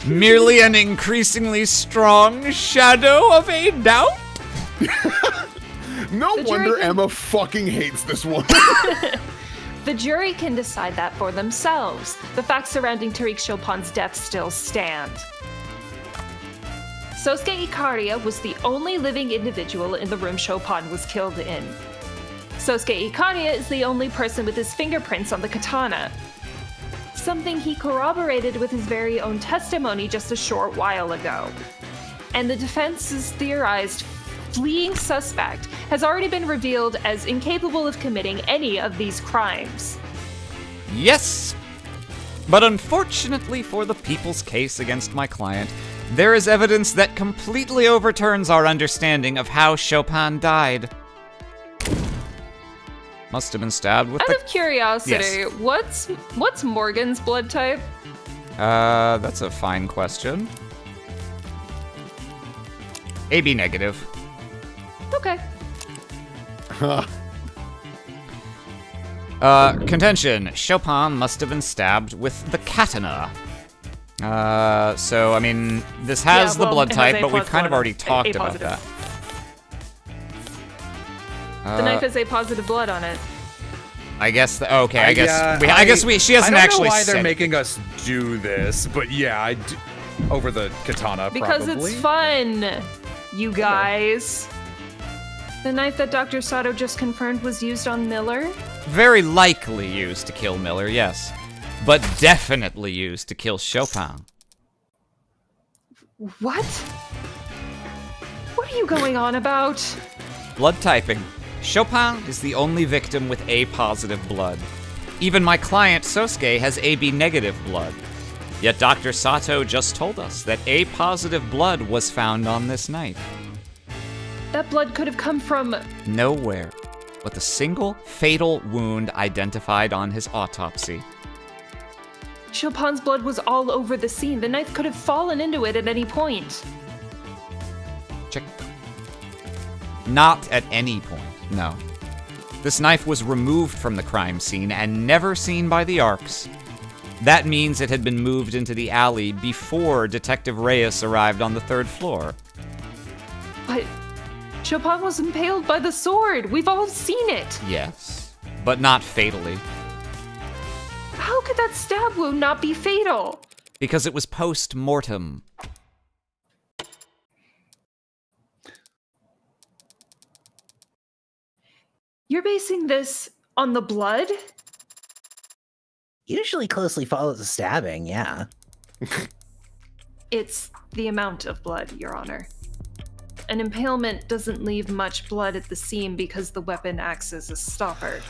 Merely an increasingly strong shadow of a doubt? No wonder Emma fucking hates this woman. The jury can decide that for themselves. The facts surrounding Tariq Chopin's death still stand. Sosuke Ikaria was the only living individual in the room Chopin was killed in. Sosuke Ikaria is the only person with his fingerprints on the katana, something he corroborated with his very own testimony just a short while ago. And the defense's theorized fleeing suspect has already been revealed as incapable of committing any of these crimes. Yes, but unfortunately for the people's case against my client, there is evidence that completely overturns our understanding of how Chopin died. Must have been stabbed with Out of curiosity, Yes. what's Morgan's blood type? That's a fine question. AB negative. Okay. Contention. Chopin must have been stabbed with the katana. So, I mean, this has the blood it has type, A but we've plus kind of blood, already talked A about positive. that. The knife has A positive blood on it. I guess, I guess she hasn't actually I don't know why said they're it. making us do this, but yeah, over the katana, Because probably. it's fun, you guys. The knife that Dr. Sato just confirmed was used on Miller? Very likely used to kill Miller, yes. But definitely used to kill Chopin. What? What are you going on about? Blood typing. Chopin is the only victim with A positive blood. Even my client Sosuke has AB negative blood. Yet Dr. Sato just told us that A positive blood was found on this knife. That blood could have come from... Nowhere but the single fatal wound identified on his autopsy. Chopin's blood was all over the scene. The knife could have fallen into it at any point. Check. Not at any point, no. This knife was removed from the crime scene and never seen by the Arcs. That means it had been moved into the alley before Detective Reyes arrived on the 3rd floor. But Chopin was impaled by the sword. We've all seen it. Yes, but not fatally. How could that stab wound not be fatal? Because it was post-mortem. You're basing this on the blood? Usually closely follows the stabbing, yeah. It's the amount of blood, Your Honor. An impalement doesn't leave much blood at the seam because the weapon acts as a stopper.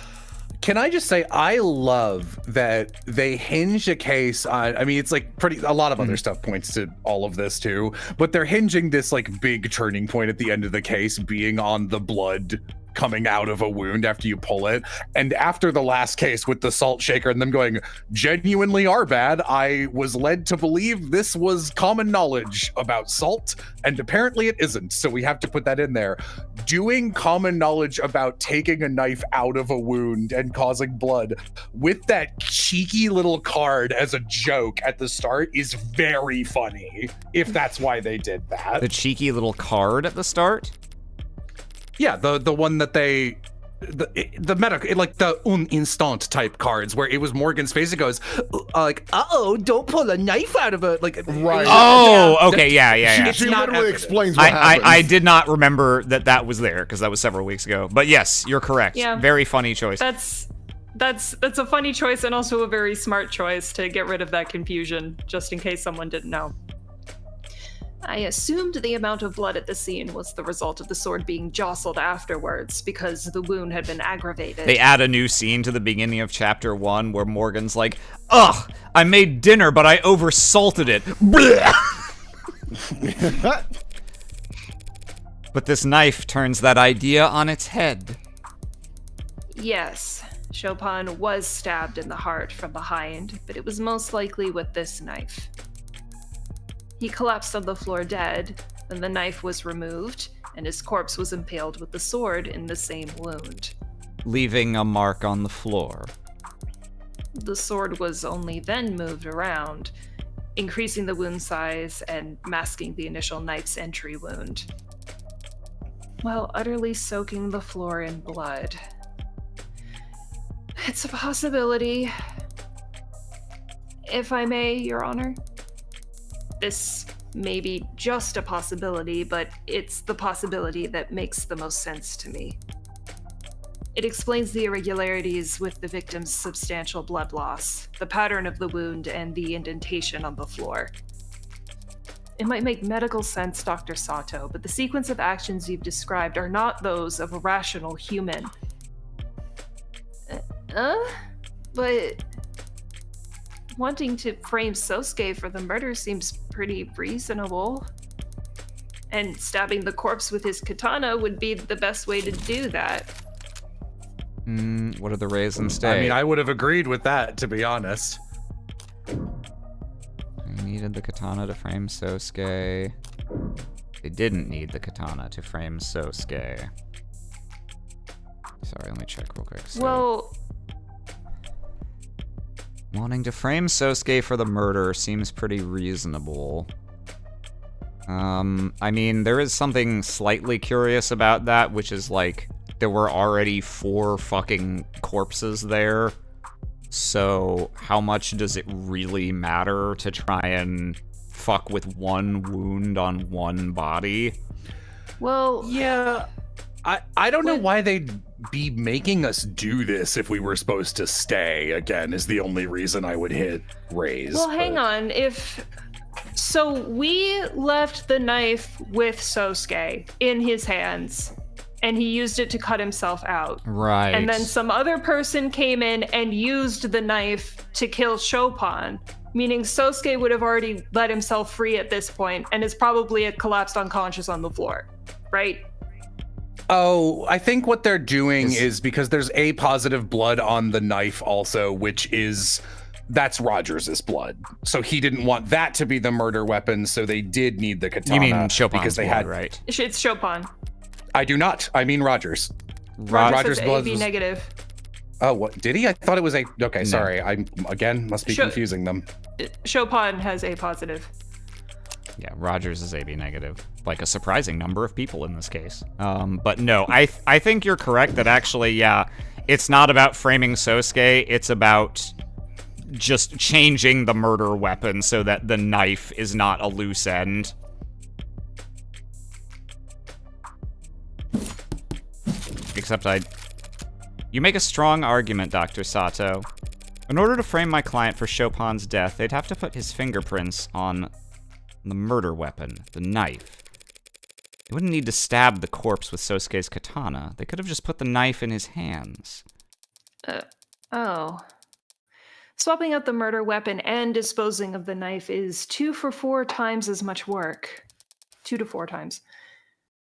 Can I just say, I love that they hinge a case on, I mean, it's like a lot of other stuff points to all of this too, but they're hinging this like big turning point at the end of the case being on the blood coming out of a wound after you pull it. And after the last case with the salt shaker and them going, genuinely are bad, I was led to believe this was common knowledge about salt, and apparently it isn't, so we have to put that in there. Doing common knowledge about taking a knife out of a wound and causing blood with that cheeky little card as a joke at the start is very funny, if that's why they did that. The cheeky little card at the start? Yeah, the one that they the medical, like the un instant type cards, where it was Morgan's face. It goes like, "Uh-oh, don't pull a knife out of it." Like, right? Oh, okay, yeah. She literally explains what happens. I did not remember that was there because that was several weeks ago. But yes, you're correct. Yeah. Very funny choice. That's a funny choice and also a very smart choice to get rid of that confusion, just in case someone didn't know. I assumed the amount of blood at the scene was the result of the sword being jostled afterwards because the wound had been aggravated. They add a new scene to the beginning of chapter 1 where Morgan's like, "Ugh, I made dinner, but I oversalted it." But this knife turns that idea on its head. Yes, Chopin was stabbed in the heart from behind, but it was most likely with this knife. He collapsed on the floor dead, then the knife was removed, and his corpse was impaled with the sword in the same wound. Leaving a mark on the floor. The sword was only then moved around, increasing the wound size and masking the initial knife's entry wound, while utterly soaking the floor in blood. It's a possibility. If I may, Your Honor. This may be just a possibility, but it's the possibility that makes the most sense to me. It explains the irregularities with the victim's substantial blood loss, the pattern of the wound, and the indentation on the floor. It might make medical sense, Dr. Sato, but the sequence of actions you've described are not those of a rational human. But wanting to frame Sosuke for the murder seems pretty reasonable. And stabbing the corpse with his katana would be the best way to do that. What do the raisins say? I mean, I would have agreed with that, to be honest. They needed the katana to frame Sosuke. They didn't need the katana to frame Sosuke. Sorry, let me check real quick. So, Well, wanting to frame Sosuke for the murder seems pretty reasonable. I mean, there is something slightly curious about that, which is like, there were already 4 fucking corpses there. So, how much does it really matter to try and fuck with one wound on one body? well, Yeah, I don't know why they'd be making us do this if we were supposed to stay. Again, is the only reason I would hit raise. well, hang on. So we left the knife with Sosuke in his hands, and he used it to cut himself out. Right. And then some other person came in and used the knife to kill Chopin, meaning Sosuke would have already let himself free at this point and is probably collapsed unconscious on the floor, right? Oh, I think what they're doing is because there's A positive blood on the knife also, that's Rogers' blood. So he didn't want that to be the murder weapon, so they did need the katana. You mean Chopin's because they blood, had, right? It's Chopin. I do not. I mean Rogers. Rogers blood AB was- negative. Oh, what? Did he? I thought it was a... Okay, sorry. I, again, must be confusing them. Chopin has A positive. Yeah, Rogers is AB negative. Like a surprising number of people in this case. But no, I think you're correct that actually, yeah, it's not about framing Sosuke, it's about just changing the murder weapon so that the knife is not a loose end. Except You make a strong argument, Dr. Sato. In order to frame my client for Chopin's death, they'd have to put his fingerprints on the murder weapon, the knife. They wouldn't need to stab the corpse with Sosuke's katana. They could have just put the knife in his hands. Oh. Swapping out the murder weapon and disposing of the knife is 2 for 4 times as much work. 2 to 4 times.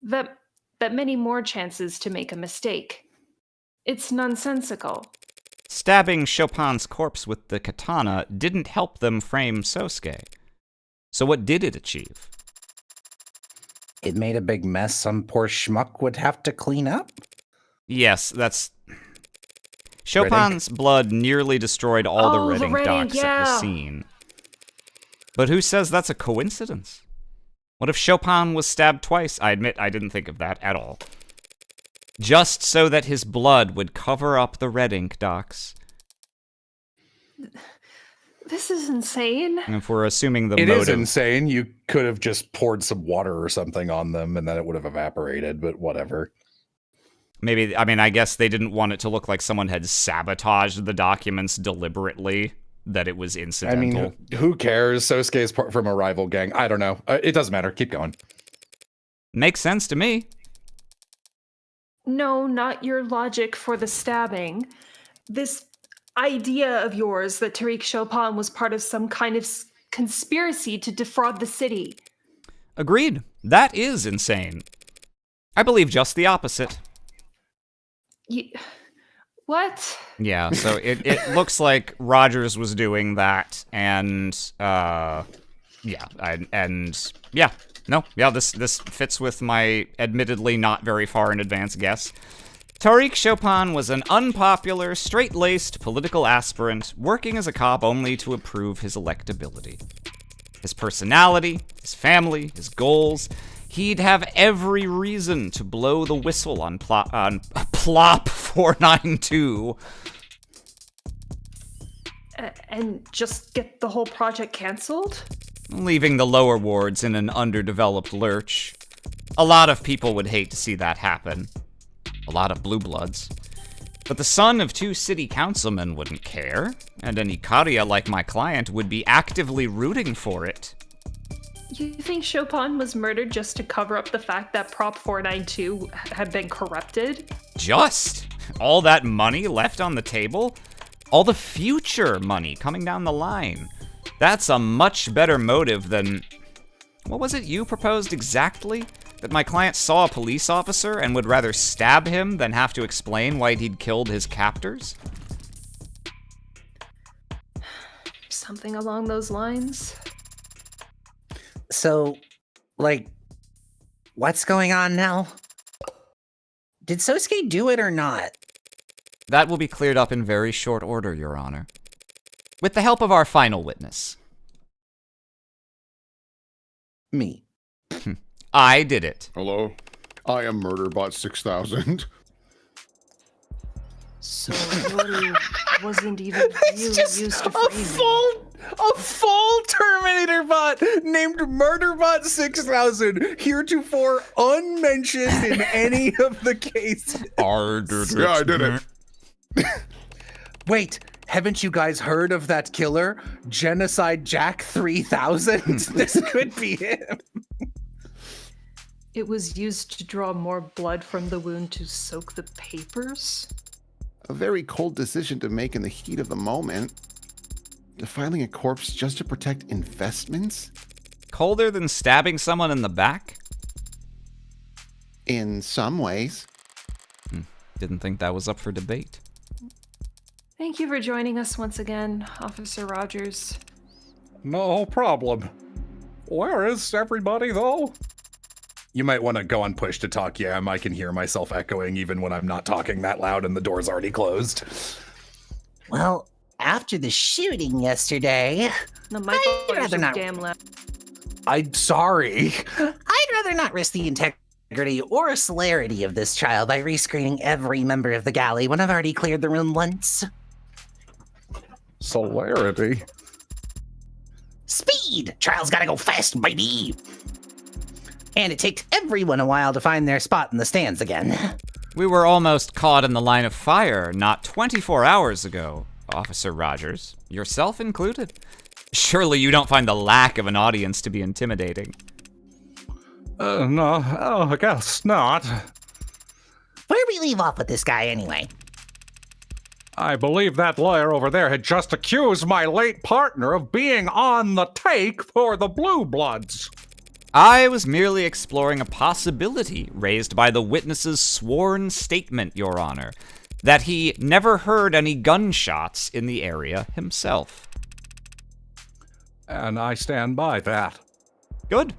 That many more chances to make a mistake. It's nonsensical. Stabbing Chopin's corpse with the katana didn't help them frame Sosuke. So what did it achieve? It made a big mess some poor schmuck would have to clean up? Yes, that's... Chopin's blood nearly destroyed all the Redding docks at the scene. But who says that's a coincidence? What if Chopin was stabbed twice? I admit I didn't think of that at all. just so that his blood would cover up the red ink docs. This is insane. And if we're assuming the It motive... is insane. You could have just poured some water or something on them and then it would have evaporated, but whatever. Maybe, I mean, I guess they didn't want it to look like someone had sabotaged the documents deliberately, that it was incidental. I mean, who cares? Sosuke is from a rival gang. I don't know. It doesn't matter. Keep going. Makes sense to me. No, not your logic for the stabbing. This idea of yours that Tariq Chopin was part of some kind of conspiracy to defraud the city. Agreed. That is insane. I believe just the opposite. What? Yeah, so it looks like Rogers was doing that, and this fits with my admittedly not very far in advance guess. Tariq Chopin was an unpopular, straight-laced political aspirant working as a cop only to improve his electability. His personality, his family, his goals, he'd have every reason to blow the whistle on Plop 492. And just get the whole project canceled? Leaving the lower wards in an underdeveloped lurch. A lot of people would hate to see that happen. A lot of blue bloods. But the son of 2 city councilmen wouldn't care, and an Ikaria like my client would be actively rooting for it. You think Chopin was murdered just to cover up the fact that Prop 492 had been corrupted? Just? All that money left on the table? All the future money coming down the line? That's a much better motive than... What was it you proposed exactly? That my client saw a police officer and would rather stab him than have to explain why he'd killed his captors? Something along those lines. So, like, what's going on now? Did Sosuke do it or not? That will be cleared up in very short order, Your Honor. With the help of our final witness. Me. I did it. Hello? I am Murderbot 6000. So Yori wasn't even you Just used to a frame full Terminator bot named Murderbot 6000, heretofore unmentioned in any of the cases. Yeah, I did it. Wait, haven't you guys heard of that killer, Genocide Jack 3000? This could be him. It was used to draw more blood from the wound to soak the papers? A very cold decision to make in the heat of the moment. Defiling a corpse just to protect investments? Colder than stabbing someone in the back? In some ways. Didn't think that was up for debate. Thank you for joining us once again, Officer Rogers. No problem. Where is everybody, though? You might want to go on push to talk, yeah. I can hear myself echoing even when I'm not talking that loud and the door's already closed. Well, after the shooting yesterday, No, Michael, I'd rather not. damn loud. I'm sorry. I'd rather not risk the integrity or celerity of this trial by rescreening every member of the galley when I've already cleared the room once. Celerity? Speed! Trial's gotta go fast, baby! And it takes everyone a while to find their spot in the stands again. We were almost caught in the line of fire not 24 hours ago, Officer Rogers, yourself included. Surely you don't find the lack of an audience to be intimidating. No, I guess not. Where do we leave off with this guy anyway? I believe that lawyer over there had just accused my late partner of being on the take for the Blue Bloods. I was merely exploring a possibility raised by the witness's sworn statement, Your Honor, that he never heard any gunshots in the area himself. And I stand by that. Good.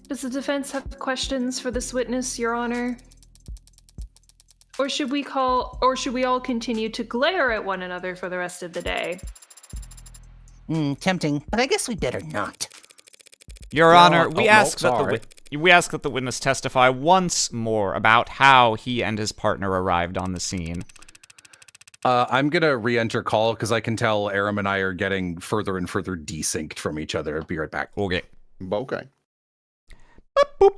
Does the defense have questions for this witness, Your Honor? Or should we all continue to glare at one another for the rest of the day? Tempting, but I guess we better not. Your Honor, we ask that We ask that the witness testify once more about how he and his partner arrived on the scene. I'm gonna re-enter call because I can tell Aram and I are getting further and further desynced from each other. Be right back. Okay. Okay.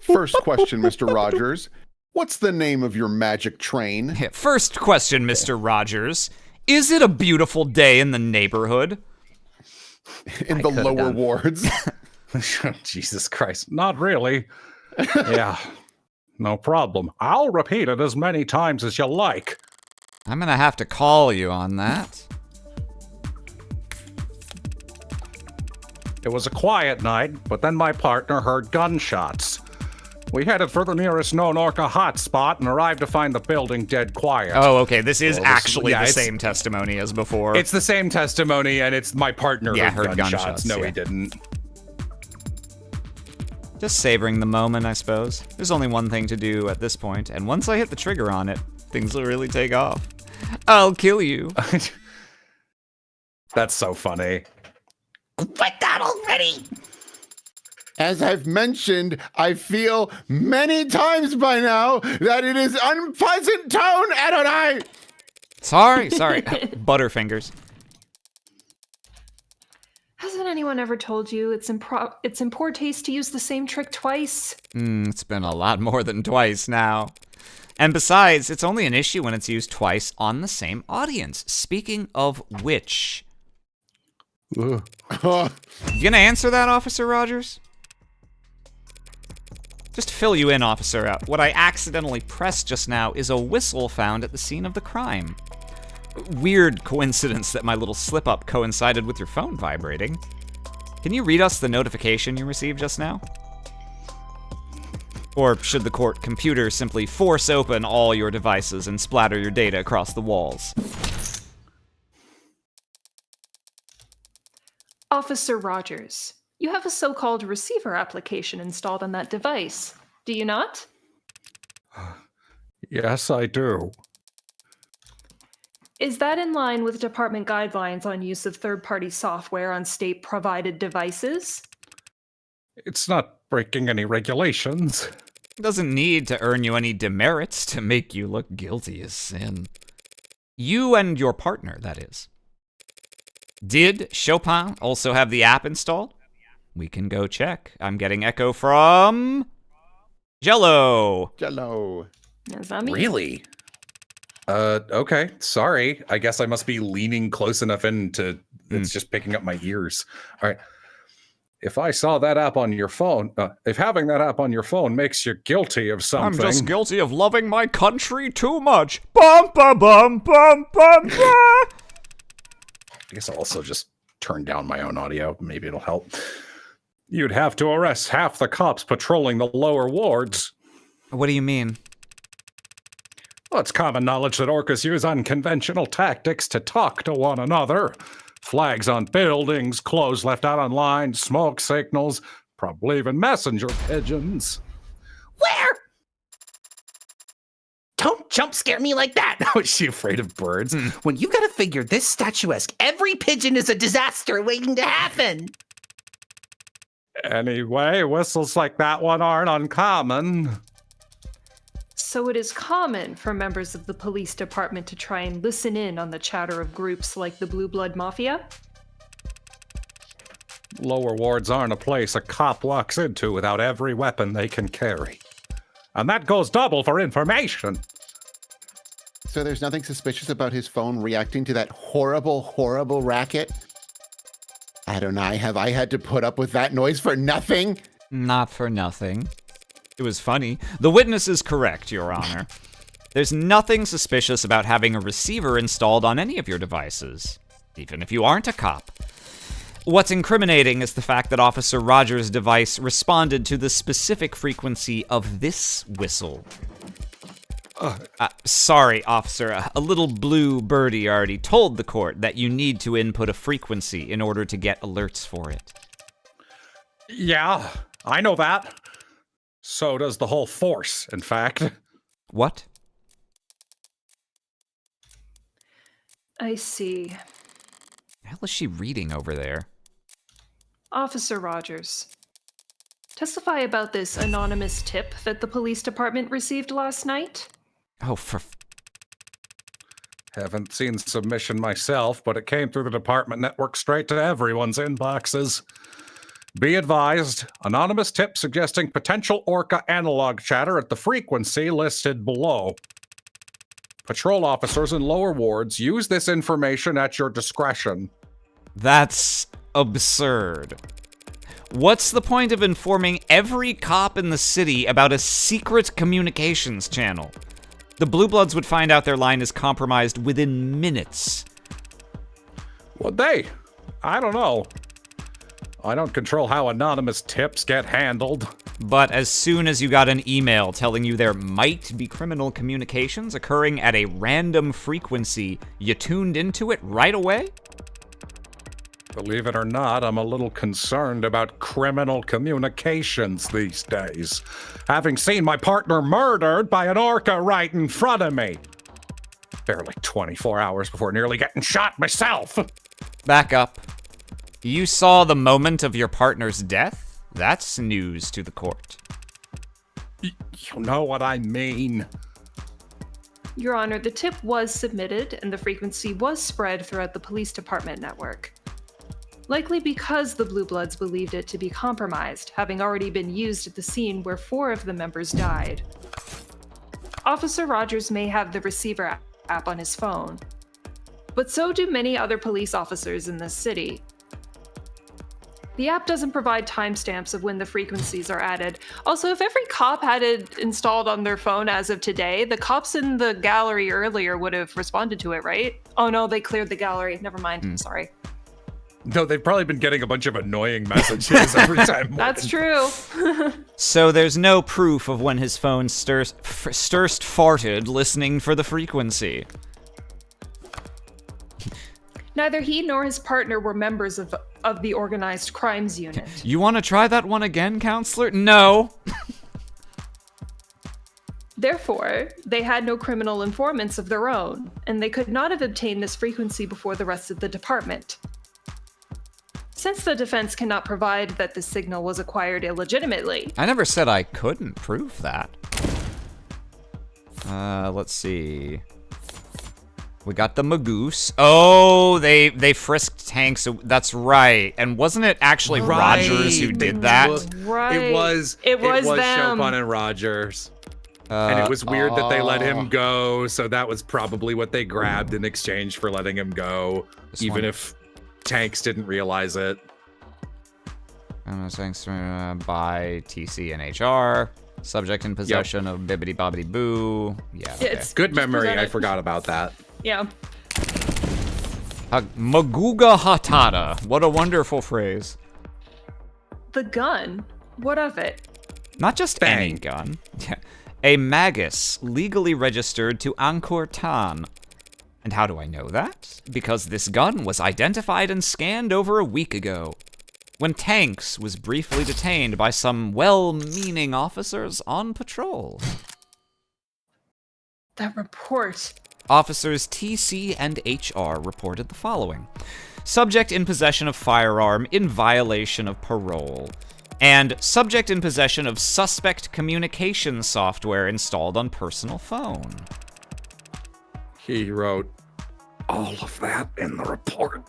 First question, Mr. Rogers. What's the name of your magic train? First question, Mr. Rogers. Is it a beautiful day in the neighborhood? In the lower wards? Jesus Christ. Not really. Yeah. No problem. I'll repeat it as many times as you like. I'm gonna have to call you on that. It was a quiet night, but then my partner heard gunshots. We headed for the nearest known Orca hotspot and arrived to find the building dead quiet. Oh, okay. This is actually the same testimony as before. It's the same testimony, and it's my partner heard gunshots. No, he didn't. Just savoring the moment, I suppose. There's only one thing to do at this point, and once I hit the trigger on it, things will really take off. I'll kill you. That's so funny. Quit that already! As I've mentioned, I feel many times by now that it is unpleasant tone, Adonai! Sorry. Butterfingers. Hasn't anyone ever told you it's in poor taste to use the same trick twice? It's been a lot more than twice now. And besides, it's only an issue when it's used twice on the same audience. Speaking of which... You gonna answer that, Officer Rogers? Just to fill you in, Officer, what I accidentally pressed just now is a whistle found at the scene of the crime. Weird coincidence that my little slip-up coincided with your phone vibrating. Can you read us the notification you received just now? Or should the court computer simply force open all your devices and splatter your data across the walls? Officer Rogers, you have a so-called receiver application installed on that device, do you not? Yes, I do. Is that in line with department guidelines on use of third-party software on state-provided devices? It's not breaking any regulations. It doesn't need to earn you any demerits to make you look guilty as sin. You and your partner, that is. Did Chopin also have the app installed? We can go check. I'm getting echo from... Jello. Is that me? Really? Okay. Sorry. I guess I must be leaning close enough into... It's just picking up my ears. All right. If I saw that app on your phone, if having that app on your phone makes you guilty of something... I'm just guilty of loving my country too much. Bum, bum, bum, bum, bum, bum. I guess I'll also just turn down my own audio. Maybe it'll help. You'd have to arrest half the cops patrolling the lower wards. What do you mean? Well, it's common knowledge that orcas use unconventional tactics to talk to one another. Flags on buildings, clothes left out on lines, smoke signals, probably even messenger pigeons. Where? Don't jump scare me like that. Was she afraid of birds? When you gotta figure this statuesque, every pigeon is a disaster waiting to happen. Anyway, whistles like that one aren't uncommon. So it is common for members of the police department to try and listen in on the chatter of groups like the Blue Blood Mafia? Lower wards aren't a place a cop walks into without every weapon they can carry. And that goes double for information. So there's nothing suspicious about his phone reacting to that horrible, horrible racket? Adonai, have I had to put up with that noise for nothing? Not for nothing. It was funny. The witness is correct, Your Honor. There's nothing suspicious about having a receiver installed on any of your devices, even if you aren't a cop. What's incriminating is the fact that Officer Rogers' device responded to the specific frequency of this whistle. Sorry, officer. A little blue birdie already told the court that you need to input a frequency in order to get alerts for it. Yeah, I know that. So does the whole force, in fact. What? I see. The hell is she reading over there? Officer Rogers, Testify about this anonymous tip that the police department received last night. Oh, for Haven't seen submission myself, but it came through the department network straight to everyone's inboxes. Be advised, anonymous tip suggesting potential Orca analog chatter at the frequency listed below. Patrol officers in lower wards use this information at your discretion. That's absurd. What's the point of informing every cop in the city about a secret communications channel? The Blue Bloods would find out their line is compromised within minutes. Would they? I don't know. I don't control how anonymous tips get handled. But as soon as you got an email telling you there might be criminal communications occurring at a random frequency, you tuned into it right away? Believe it or not, I'm a little concerned about criminal communications these days. Having seen my partner murdered by an Orca right in front of me. Barely 24 hours before nearly getting shot myself. Back up. You saw the moment of your partner's death? That's news to the court. You know what I mean. Your Honor, the tip was submitted and the frequency was spread throughout the police department network. Likely because the Blue Bloods believed it to be compromised, having already been used at the scene where 4 of the members died. Officer Rogers may have the receiver app on his phone, but so do many other police officers in this city. The app doesn't provide timestamps of when the frequencies are added. Also, if every cop had it installed on their phone as of today, the cops in the gallery earlier would have responded to it, right? Oh no, they cleared the gallery. Never mind, sorry. No, they've probably been getting a bunch of annoying messages every time. That's true. So there's no proof of when his phone sturst farted listening for the frequency. Neither he nor his partner were members of the organized crimes unit. You want to try that one again, counselor? No. Therefore, they had no criminal informants of their own, and they could not have obtained this frequency before the rest of the department. Since the defense cannot provide that the signal was acquired illegitimately. I never said I couldn't prove that. Let's see. We got the Magoose. Oh, they frisked Tanks. That's right. And wasn't it actually Rogers who did that? Right. It was them. Chopin and Rogers. And it was weird that they let him go, so that was probably what they grabbed in exchange for letting him go, even if Tanks didn't realize it. Thanks by TC and HR. Subject in possession of Bibbidi Bobbidi Boo. Yeah. Okay. It's good memory. I forgot about that. Yeah. Maguga Hatata. What a wonderful phrase. The gun. What of it? Not just any gun. A Magus legally registered to Angkor Tan. And how do I know that? Because this gun was identified and scanned over a week ago, when Tanks was briefly detained by some well-meaning officers on patrol. That report. Officers TC and HR reported the following. Subject in possession of firearm in violation of parole. And subject in possession of suspect communication software installed on personal phone. He wrote all of that in the report.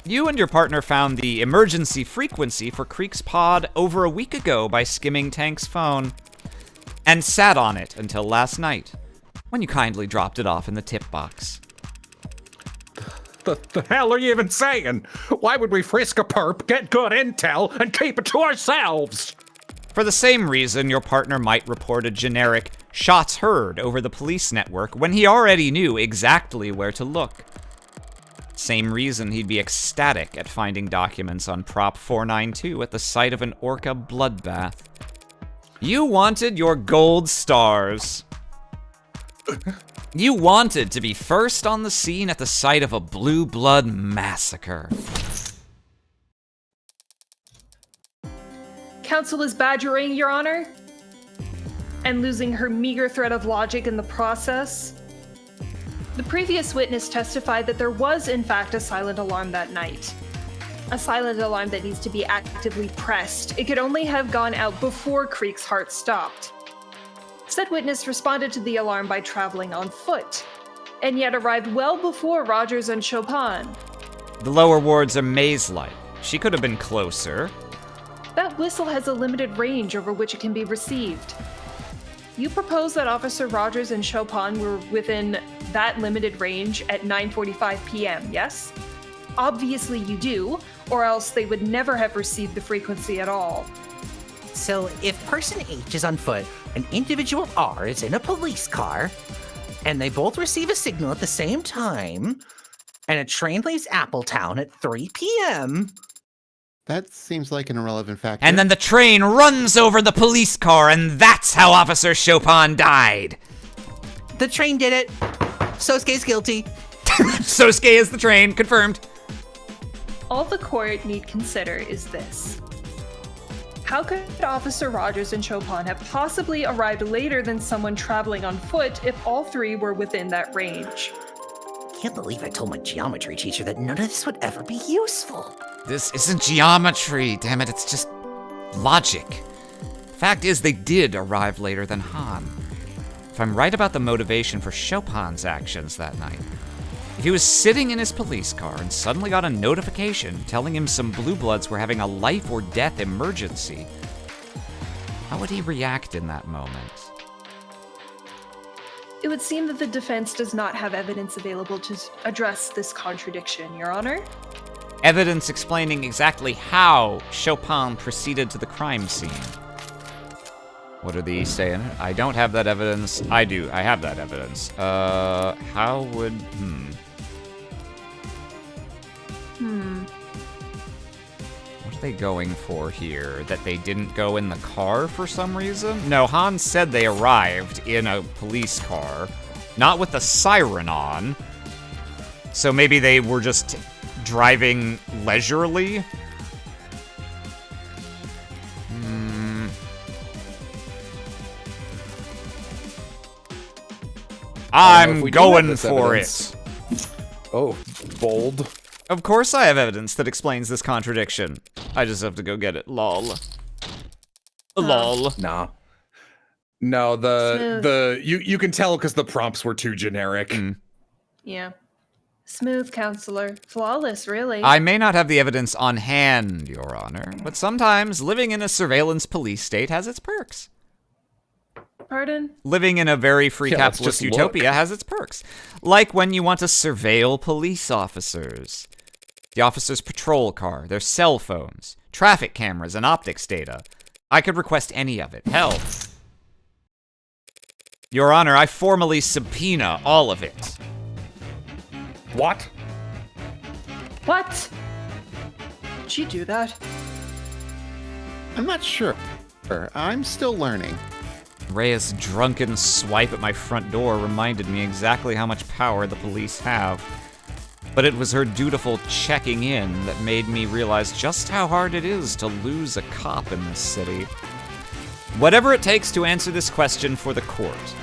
You and your partner found the emergency frequency for Creek's pod over a week ago by skimming Tank's phone, and sat on it until last night, when you kindly dropped it off in the tip box. The hell are you even saying? Why would we frisk a perp, get good intel, and keep it to ourselves? For the same reason your partner might report a generic shots heard over the police network when he already knew exactly where to look. Same reason he'd be ecstatic at finding documents on Prop 492 at the site of an Orca bloodbath. You wanted your gold stars. You wanted to be first on the scene at the site of a Blue Blood massacre. Counsel is badgering, Your Honor, and losing her meager thread of logic in the process. The previous witness testified that there was, in fact, a silent alarm that night. a silent alarm that needs to be actively pressed. It could only have gone out before Creek's heart stopped. Said witness responded to the alarm by traveling on foot, and yet arrived well before Rogers and Chopin. The lower ward's a maze light. She could have been closer. That whistle has a limited range over which it can be received. You propose that Officer Rogers and Chopin were within that limited range at 9:45 p.m., yes? Obviously you do, or else they would never have received the frequency at all. So if person H is on foot and individual R is in a police car, and they both receive a signal at the same time, and a train leaves Appletown at 3 p.m. That seems like an irrelevant factor. And then the train runs over the police car, and that's how Officer Chopin died. The train did it. Sosuke's guilty. Sosuke is the train, confirmed. All the court need consider is this. How could Officer Rogers and Chopin have possibly arrived later than someone traveling on foot if all three were within that range? Can't believe I told my geometry teacher that none of this would ever be useful. This isn't geometry, damn it, it's just logic. Fact is, they did arrive later than Han. If I'm right about the motivation for Chopin's actions that night, if he was sitting in his police car and suddenly got a notification telling him some blue bloods were having a life or death emergency, how would he react in that moment? It would seem that the defense does not have evidence available to address this contradiction, Your Honor. Evidence explaining exactly how Chopin proceeded to the crime scene. What are these saying? I don't have that evidence. I do. I have that evidence. How would... What are they going for here? That they didn't go in the car for some reason? No, Han said they arrived in a police car, not with the siren on. So maybe they were just driving leisurely? I'm going for it. Oh, bold. Of course I have evidence that explains this contradiction. I just have to go get it. Lol. Lol. Nah. No, you can tell because the prompts were too generic. Yeah. Smooth, counselor. Flawless, really. I may not have the evidence on hand, Your Honor, but sometimes living in a surveillance police state has its perks. Pardon? Living in a very free Yeah, let's capitalist just utopia look. has its perks. Like when you want to surveil police officers. The officer's patrol car, their cell phones, traffic cameras, and optics data. I could request any of it. Hell. Your Honor, I formally subpoena all of it. What? What? Did she do that? I'm not sure. I'm still learning. Rhea's drunken swipe at my front door reminded me exactly how much power the police have. But it was her dutiful checking in that made me realize just how hard it is to lose a cop in this city. Whatever it takes to answer this question for the court.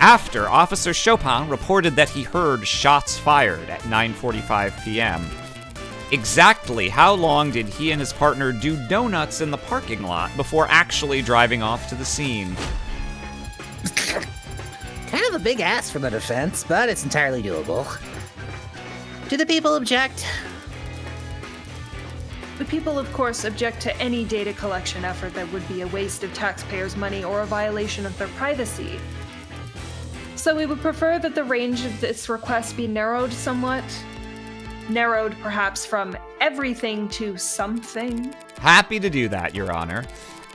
After Officer Chopin reported that he heard shots fired at 9:45 p.m., exactly how long did he and his partner do donuts in the parking lot before actually driving off to the scene? Kind of a big ask from the defense, but it's entirely doable. Do the people object? The people, of course, object to any data collection effort that would be a waste of taxpayers' money or a violation of their privacy. So we would prefer that the range of this request be narrowed somewhat. Narrowed, perhaps, from everything to something. Happy to do that, Your Honor.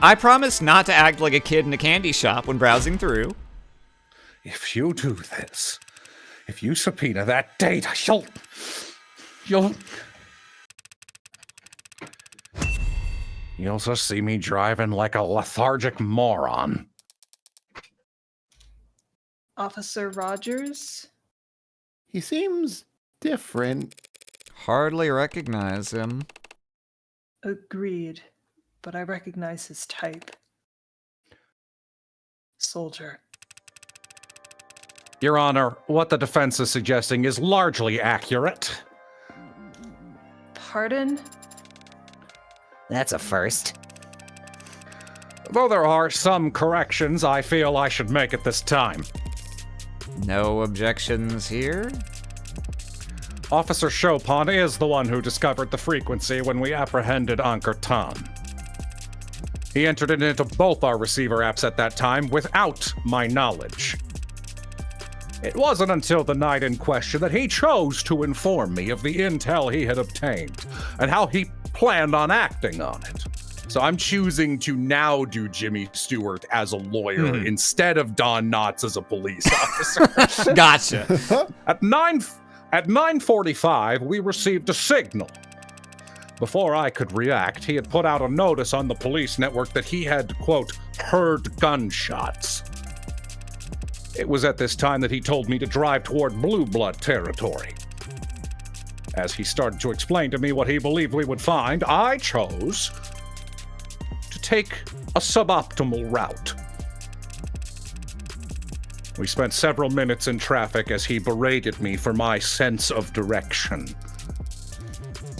I promise not to act like a kid in a candy shop when browsing through. If you do this, if you subpoena that data, you'll just see me driving like a lethargic moron. Officer Rogers? He seems different. Hardly recognize him. Agreed, but I recognize his type. Soldier. Your Honor, what the defense is suggesting is largely accurate. Pardon? That's a first. Though there are some corrections I feel I should make at this time. No objections here? Officer Chopin is the one who discovered the frequency when we apprehended Ankur Tan. He entered it into both our receiver apps at that time without my knowledge. It wasn't until the night in question that he chose to inform me of the intel he had obtained and how he planned on acting on it. So I'm choosing to now do Jimmy Stewart as a lawyer instead of Don Knotts as a police officer. Gotcha. At 9:45, we received a signal. Before I could react, he had put out a notice on the police network that he had, quote, heard gunshots. It was at this time that he told me to drive toward Blue Blood territory. As he started to explain to me what he believed we would find, I chose to take a suboptimal route. We spent several minutes in traffic as he berated me for my sense of direction.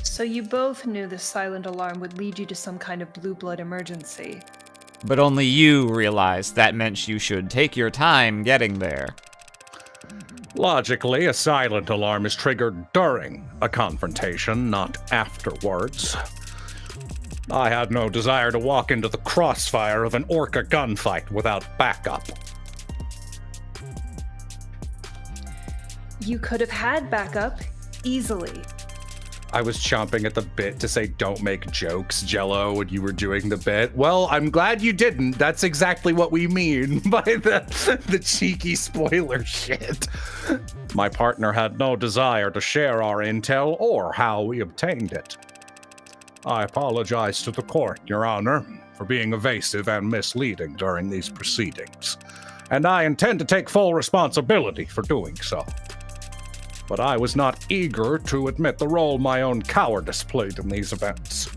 So you both knew the silent alarm would lead you to some kind of blue blood emergency. But only you realized that meant you should take your time getting there. Logically, a silent alarm is triggered during a confrontation, not afterwards. I had no desire to walk into the crossfire of an Orca gunfight without backup. You could have had backup easily. I was chomping at the bit to say don't make jokes, Jello, when you were doing the bit. Well, I'm glad you didn't. That's exactly what we mean by the cheeky spoiler shit. My partner had no desire to share our intel or how we obtained it. I apologize to the court, Your Honor, for being evasive and misleading during these proceedings, and I intend to take full responsibility for doing so. But I was not eager to admit the role my own cowardice played in these events.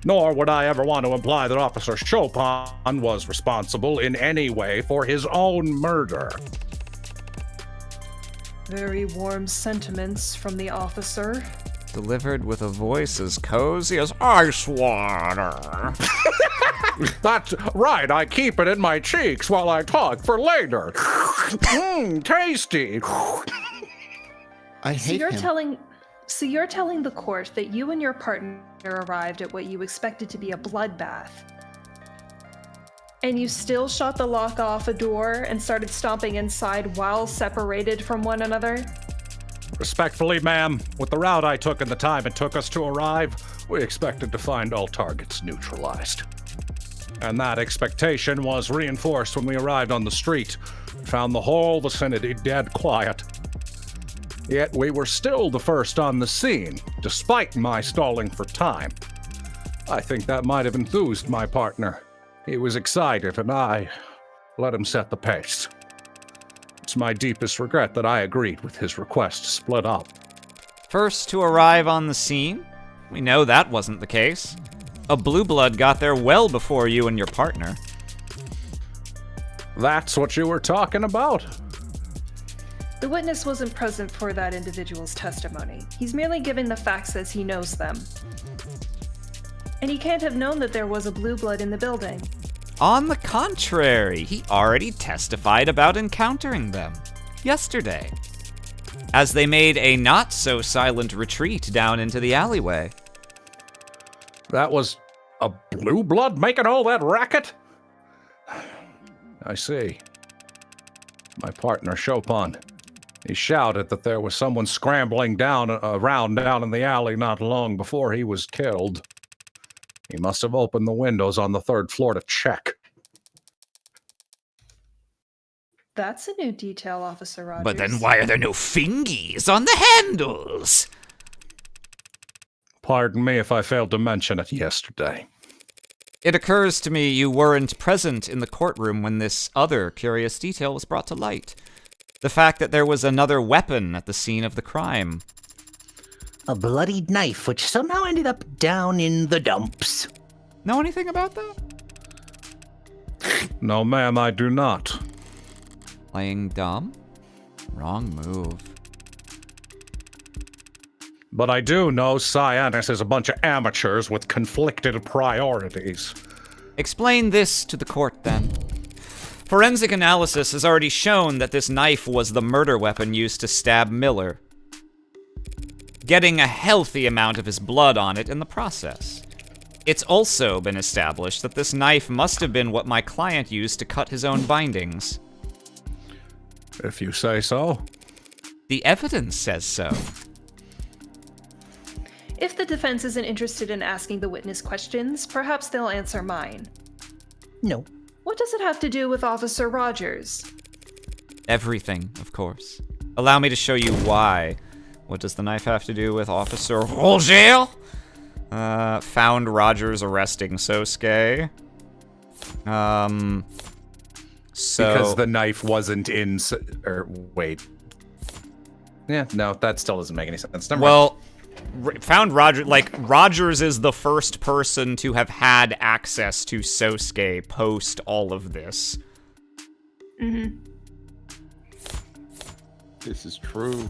Nor would I ever want to imply that Officer Chopin was responsible in any way for his own murder. Very warm sentiments from the officer. Delivered with a voice as cozy as ice water. That's right, I keep it in my cheeks while I talk for later. Tasty. I hate him. So you're telling the court that you and your partner arrived at what you expected to be a bloodbath. And you still shot the lock off a door and started stomping inside while separated from one another? Respectfully, ma'am, with the route I took and the time it took us to arrive, we expected to find all targets neutralized. And that expectation was reinforced when we arrived on the street and found the whole vicinity dead quiet. Yet we were still the first on the scene, despite my stalling for time. I think that might have enthused my partner. He was excited, and I let him set the pace. It's my deepest regret that I agreed with his request to split up. First to arrive on the scene? We know that wasn't the case. A blue blood got there well before you and your partner. That's what you were talking about? The witness wasn't present for that individual's testimony. He's merely giving the facts as he knows them. And he can't have known that there was a blue blood in the building. On the contrary, he already testified about encountering them yesterday, as they made a not-so-silent retreat down into the alleyway. That was a blue blood making all that racket? I see. My partner, Chopin. He shouted that there was someone scrambling around down in the alley not long before he was killed. He must have opened the windows on the 3rd floor to check. That's a new detail, Officer Rogers. But then why are there no fingies on the handles? Pardon me if I failed to mention it yesterday. It occurs to me you weren't present in the courtroom when this other curious detail was brought to light. The fact that there was another weapon at the scene of the crime. A bloodied knife, which somehow ended up down in the dumps. Know anything about that? No, ma'am, I do not. Playing dumb? Wrong move. but I do know Cyanus is a bunch of amateurs with conflicted priorities. Explain this to the court, then. Forensic analysis has already shown that this knife was the murder weapon used to stab Miller, getting a healthy amount of his blood on it in the process. It's also been established that this knife must have been what my client used to cut his own bindings. If you say so. The evidence says so. If the defense isn't interested in asking the witness questions, perhaps they'll answer mine. No. What does it have to do with Officer Rogers? Everything, of course. Allow me to show you why. What does the knife have to do with Officer Roger? Found Rogers arresting Sosuke. So Because the knife wasn't in... wait. Yeah, no, that still doesn't make any sense. Never mind. Well, found Rogers, like, Rogers is the first person to have had access to Sosuke post all of this. Mm-hmm. This is true.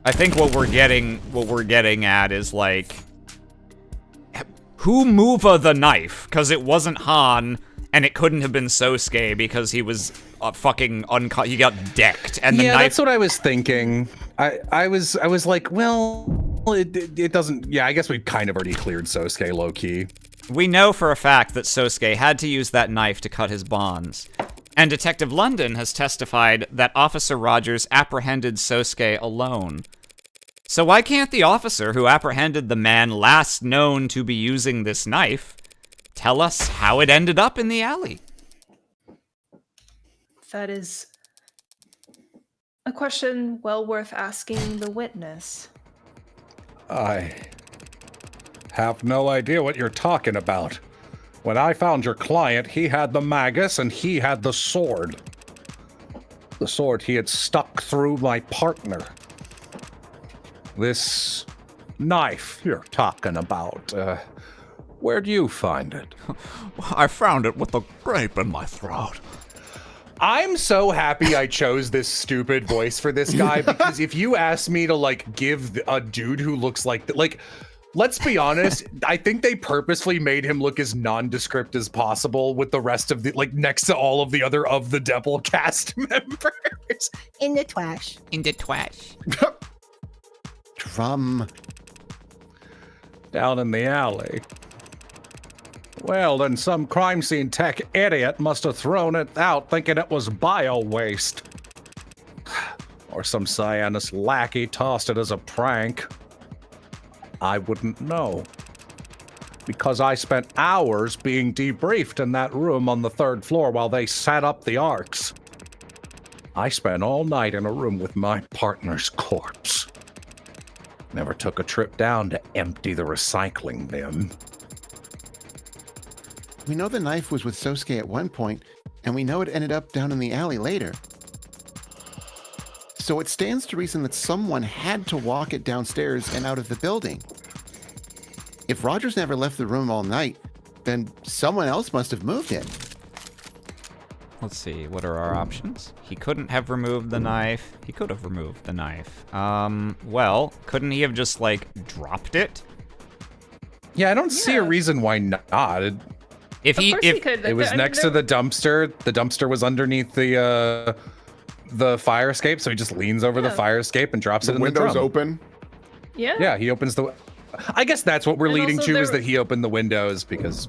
I think what we're getting at is, like, who mova the knife? Because it wasn't Han, and it couldn't have been Sosuke because he was fucking he got decked, and the yeah, knife. That's what I was thinking. I was like, well, it doesn't. Yeah, I guess we kind of already cleared Sosuke low key. We know for a fact that Sosuke had to use that knife to cut his bonds. And Detective London has testified that Officer Rogers apprehended Sosuke alone. So why can't the officer who apprehended the man last known to be using this knife tell us how it ended up in the alley? That is a question well worth asking the witness. I have no idea what you're talking about. When I found your client, he had the magus and he had the sword. The sword he had stuck through my partner. This knife you're talking about, where'd you find it? I found it with a grape in my throat. I'm so happy I chose this stupid voice for this guy, because if you asked me to, like, give a dude who looks like let's be honest, I think they purposefully made him look as nondescript as possible with the rest of the, like, next to all of the other of the Devil cast members. In the twash. In the twash. Drum. Down in the alley. Well, then some crime scene tech idiot must have thrown it out thinking it was bio waste. Or some Cyanus lackey tossed it as a prank. I wouldn't know. Because I spent hours being debriefed in that room on the 3rd floor while they set up the arcs. I spent all night in a room with my partner's corpse. Never took a trip down to empty the recycling bin. We know the knife was with Sosuke at one point, and we know it ended up down in the alley later. So it stands to reason that someone had to walk it downstairs and out of the building. If Rogers never left the room all night, then someone else must have moved it. Let's see, what are our options? He couldn't have removed the knife. He could have removed the knife. Well, couldn't he have just, like, dropped it? Yeah, I don't see a reason why not. If he could. It was next to the dumpster was underneath the fire escape, so he just leans over the fire escape and drops it in the drum. Windows open. Yeah. Yeah, he opens the... I guess that's what we're And leading also to, is there- that he opened the windows because,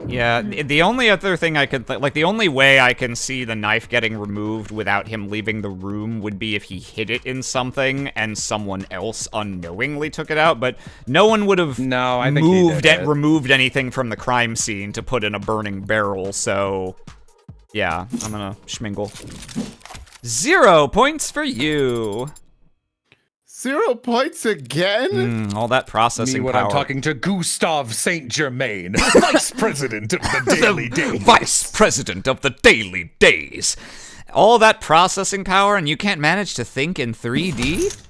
Yeah, the only other thing I could like, the only way I can see the knife getting removed without him leaving the room would be if he hid it in something and someone else unknowingly took it out, but no one would have removed anything from the crime scene to put in a burning barrel, so yeah, I'm gonna schmingle. 0 points for you. 0 points again? All that processing when power. I'm talking to Gustave Saint Germain, Vice President of the Daily Days. Vice President of the Daily Days. All that processing power and you can't manage to think in 3D?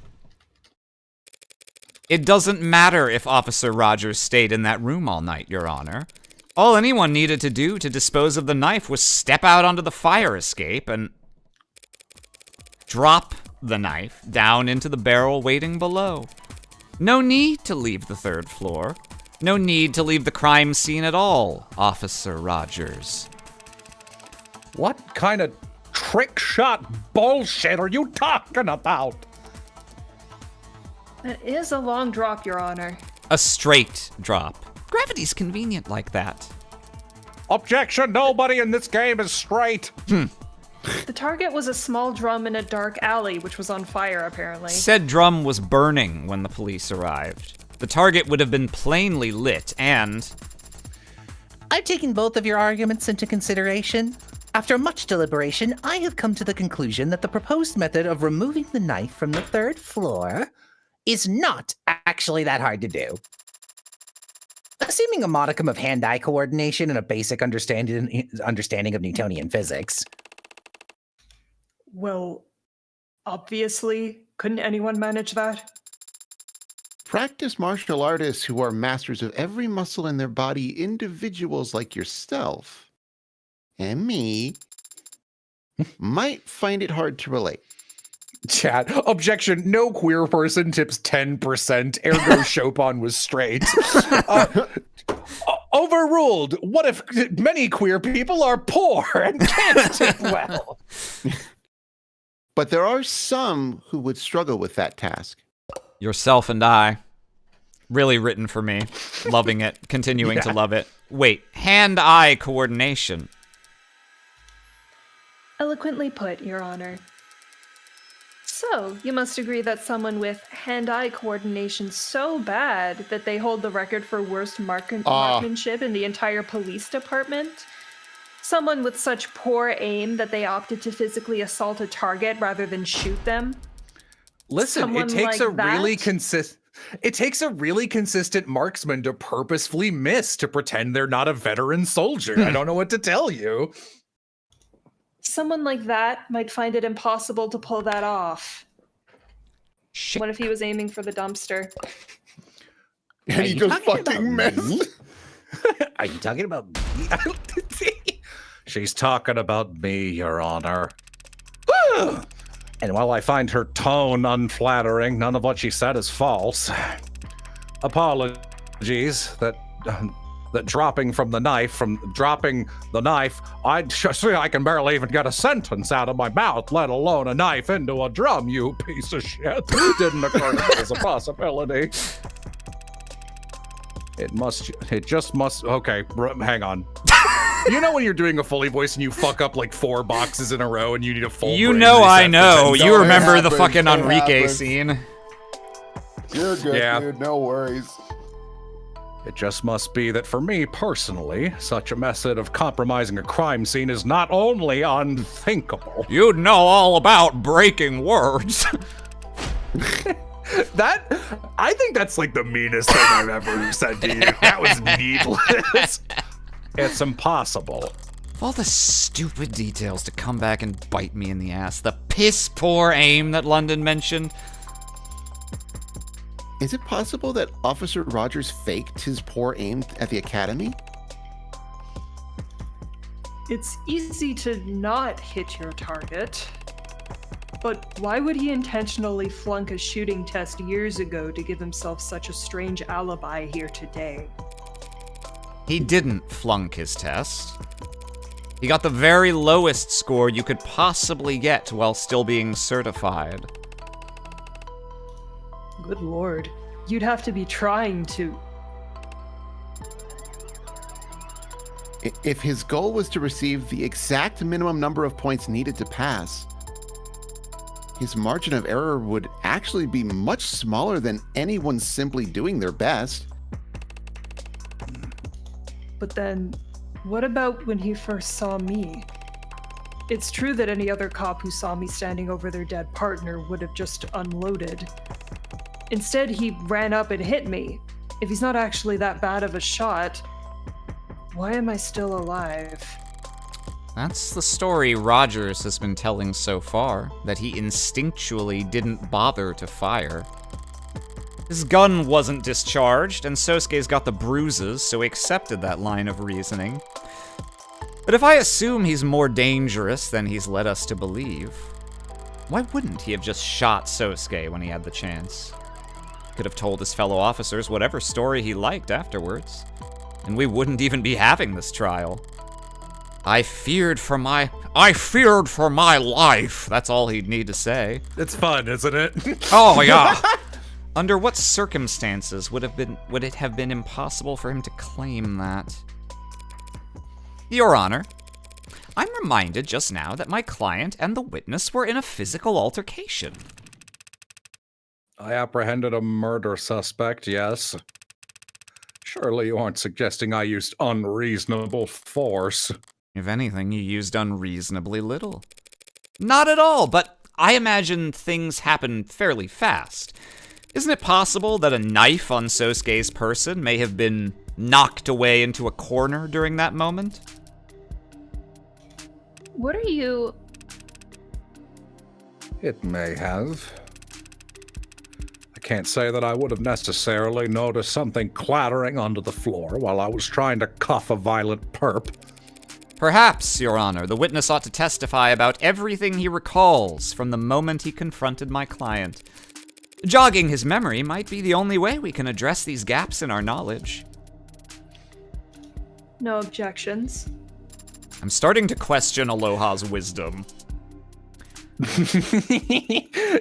It doesn't matter if Officer Rogers stayed in that room all night, Your Honor. All anyone needed to do to dispose of the knife was step out onto the fire escape and drop the knife down into the barrel waiting below. No need to leave the 3rd floor. No need to leave the crime scene at all, Officer Rogers. What kind of trick shot bullshit are you talking about? That is a long drop, Your Honor. A straight drop. Gravity's convenient like that. Objection, nobody in this game is straight. The target was a small drum in a dark alley, which was on fire, apparently. Said drum was burning when the police arrived. The target would have been plainly lit and... I've taken both of your arguments into consideration. After much deliberation, I have come to the conclusion that the proposed method of removing the knife from the 3rd floor is not actually that hard to do. Assuming a modicum of hand-eye coordination and a basic understanding of Newtonian physics. Well, obviously, couldn't anyone manage that? Practice martial artists who are masters of every muscle in their body, individuals like yourself and me, might find it hard to relate. Chat. Objection. No queer person tips 10%. Ergo Chopin was straight. Overruled. What if many queer people are poor and can't tip well? But there are some who would struggle with that task. Yourself and I. Really written for me. Loving it. Continuing to love it. Wait, hand-eye coordination. Eloquently put, Your Honor. So, you must agree that someone with hand-eye coordination so bad that they hold the record for worst marksmanship in the entire police department? Someone with such poor aim that they opted to physically assault a target rather than shoot them? Listen, Someone it takes like a really that? It takes a really consistent marksman to purposefully miss to pretend they're not a veteran soldier. I don't know what to tell you. Someone like that might find it impossible to pull that off. Shit. What if he was aiming for the dumpster? And he just fucking missed. Are you talking about me? She's talking about me, Your Honor. And while I find her tone unflattering, none of what she said is false. Apologies that dropping the knife, I can barely even get a sentence out of my mouth, let alone a knife into a drum, you piece of shit. Didn't occur to me as a possibility. It just must, okay, hang on. You know when you're doing a Foley voice and you fuck up like 4 boxes in a row and you need a full You brain know reset I for know. 10 You remember the happens, fucking it Enrique happens. scene. You're good, Yeah. dude. No worries. It just must be that for me personally, such a method of compromising a crime scene is not only unthinkable. You'd know all about breaking words. I think that's like the meanest thing I've ever said to you. That was needless. It's impossible. All the stupid details to come back and bite me in the ass. The piss poor aim that London mentioned. Is it possible that Officer Rogers faked his poor aim at the academy? It's easy to not hit your target. But why would he intentionally flunk a shooting test years ago to give himself such a strange alibi here today? He didn't flunk his test. He got the very lowest score you could possibly get while still being certified. Good lord. You'd have to be trying to... If his goal was to receive the exact minimum number of points needed to pass, his margin of error would actually be much smaller than anyone simply doing their best. But then, what about when he first saw me? It's true that any other cop who saw me standing over their dead partner would have just unloaded. Instead, he ran up and hit me. If he's not actually that bad of a shot, why am I still alive? That's the story Rogers has been telling so far, that he instinctually didn't bother to fire. His gun wasn't discharged, and Sosuke's got the bruises, so he accepted that line of reasoning. But if I assume he's more dangerous than he's led us to believe, why wouldn't he have just shot Sosuke when he had the chance? could have told his fellow officers whatever story he liked afterwards, and we wouldn't even be having this trial. I feared for my life. That's all he'd need to say. It's fun, isn't it? Oh yeah. Under what circumstances would it have been impossible for him to claim that? Your Honor, I'm reminded just now that my client and the witness were in a physical altercation. I apprehended a murder suspect, yes. Surely you aren't suggesting I used unreasonable force. If anything, you used unreasonably little. Not at all, but I imagine things happen fairly fast. Isn't it possible that a knife on Sosuke's person may have been knocked away into a corner during that moment? What are you... It may have. I can't say that I would have necessarily noticed something clattering onto the floor while I was trying to cuff a violent perp. Perhaps, Your Honor, the witness ought to testify about everything he recalls from the moment he confronted my client. Jogging his memory might be the only way we can address these gaps in our knowledge. No objections. I'm starting to question Aloha's wisdom.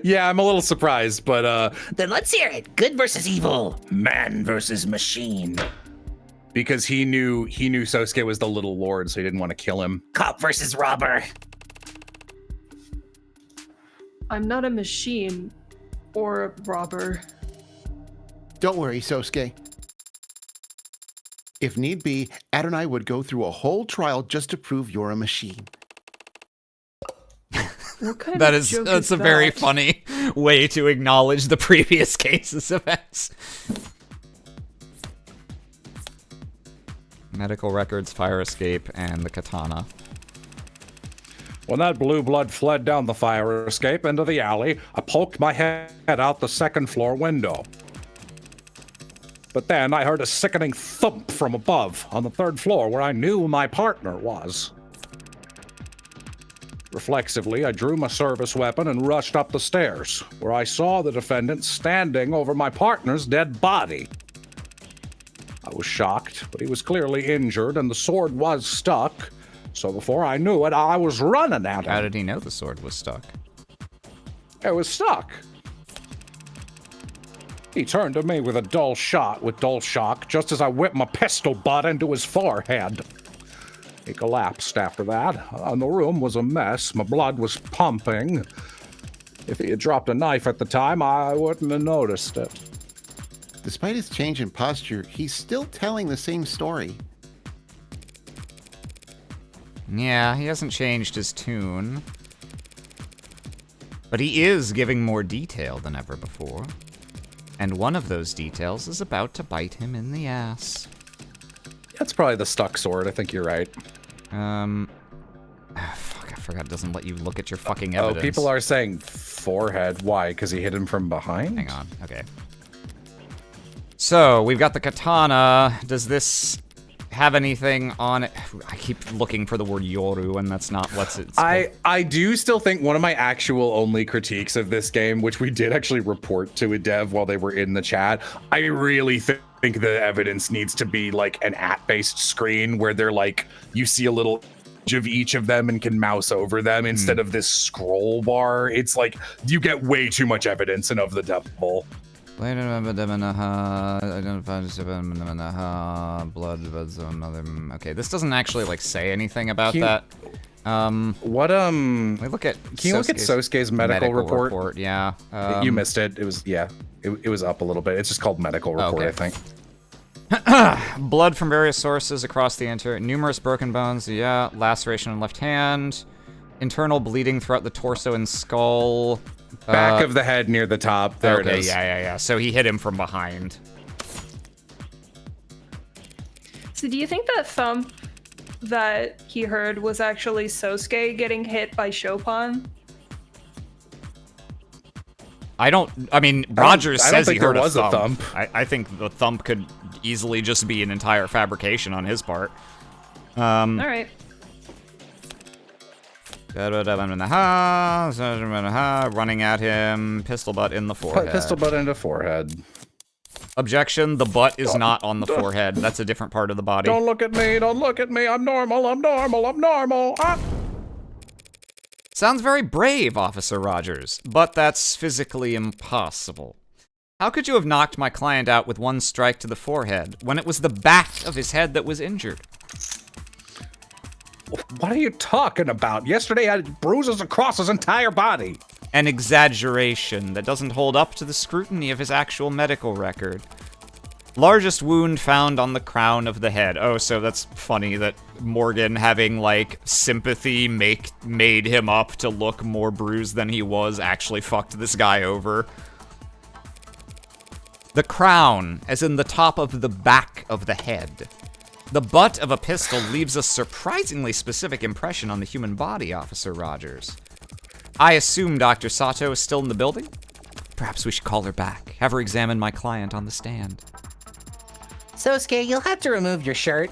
Yeah, I'm a little surprised, but Then let's hear it. Good versus evil. Man versus machine. because he knew Sosuke was the little lord, so he didn't want to kill him. Cop versus robber. I'm not a machine or a robber. Don't worry, Sosuke. If need be, Adonai would go through a whole trial just to prove you're a machine. What kind That of is, joke that's is a very that? funny way to acknowledge the previous case's events. Medical records, fire escape, and the katana. When that blue blood fled down the fire escape into the alley, I poked my head out the second floor window. But then I heard a sickening thump from above on the third floor where I knew my partner was. Reflexively, I drew my service weapon and rushed up the stairs, where I saw the defendant standing over my partner's dead body. I was shocked, but he was clearly injured and the sword was stuck. So before I knew it, I was running at him. How did he know the sword was stuck? It was stuck. He turned to me with a dull shock just as I whipped my pistol butt into his forehead. He collapsed after that, and the room was a mess. My blood was pumping. If he had dropped a knife at the time, I wouldn't have noticed it. Despite his change in posture, he's still telling the same story. Yeah, he hasn't changed his tune. But he is giving more detail than ever before. And one of those details is about to bite him in the ass. That's probably the stuck sword. I think you're right. Fuck, I forgot it doesn't let you look at your fucking evidence. Oh, people are saying forehead. Why? Because he hit him from behind? Hang on, okay. So, we've got the katana. Does this have anything on it? I keep looking for the word yoru, and that's not what's it. I do still think one of my actual only critiques of this game, which we did actually report to a dev while they were in the chat, I really think the evidence needs to be like an app-based screen where they're like, you see a little of each of them and can mouse over them instead of this scroll bar. It's like, you get way too much evidence and of the devil. Okay, this doesn't actually like say anything about that. What we look at. Can you look at Sosuke's medical report? Yeah. You missed it. It was it was up a little bit. It's just called medical report, I think. Blood from various sources across the interior. Numerous broken bones. Yeah. Laceration in left hand. Internal bleeding throughout the torso and skull. Back of the head near the top. There okay, it is. Yeah. So he hit him from behind. So do you think that thump that he heard was actually Sosuke getting hit by Chopin? I mean, Rogers says he heard a thump. I think the thump could easily just be an entire fabrication on his part. All right. Running at him, pistol butt in the forehead. Pistol butt into forehead. Objection, the butt is not on the forehead. That's a different part of the body. Don't look at me. Don't look at me. I'm normal. I'm normal. I'm normal. Ah. Sounds very brave, Officer Rogers, but that's physically impossible. How could you have knocked my client out with one strike to the forehead when it was the back of his head that was injured? What are you talking about? Yesterday I had bruises across his entire body. An exaggeration that doesn't hold up to the scrutiny of his actual medical record. Largest wound found on the crown of the head. Oh, so that's funny that Morgan having, like, sympathy made him up to look more bruised than he was actually fucked this guy over. The crown, as in the top of the back of the head. The butt of a pistol leaves a surprisingly specific impression on the human body, Officer Rogers. I assume Dr. Sato is still in the building? Perhaps we should call her back, have her examine my client on the stand. Sosuke, you'll have to remove your shirt.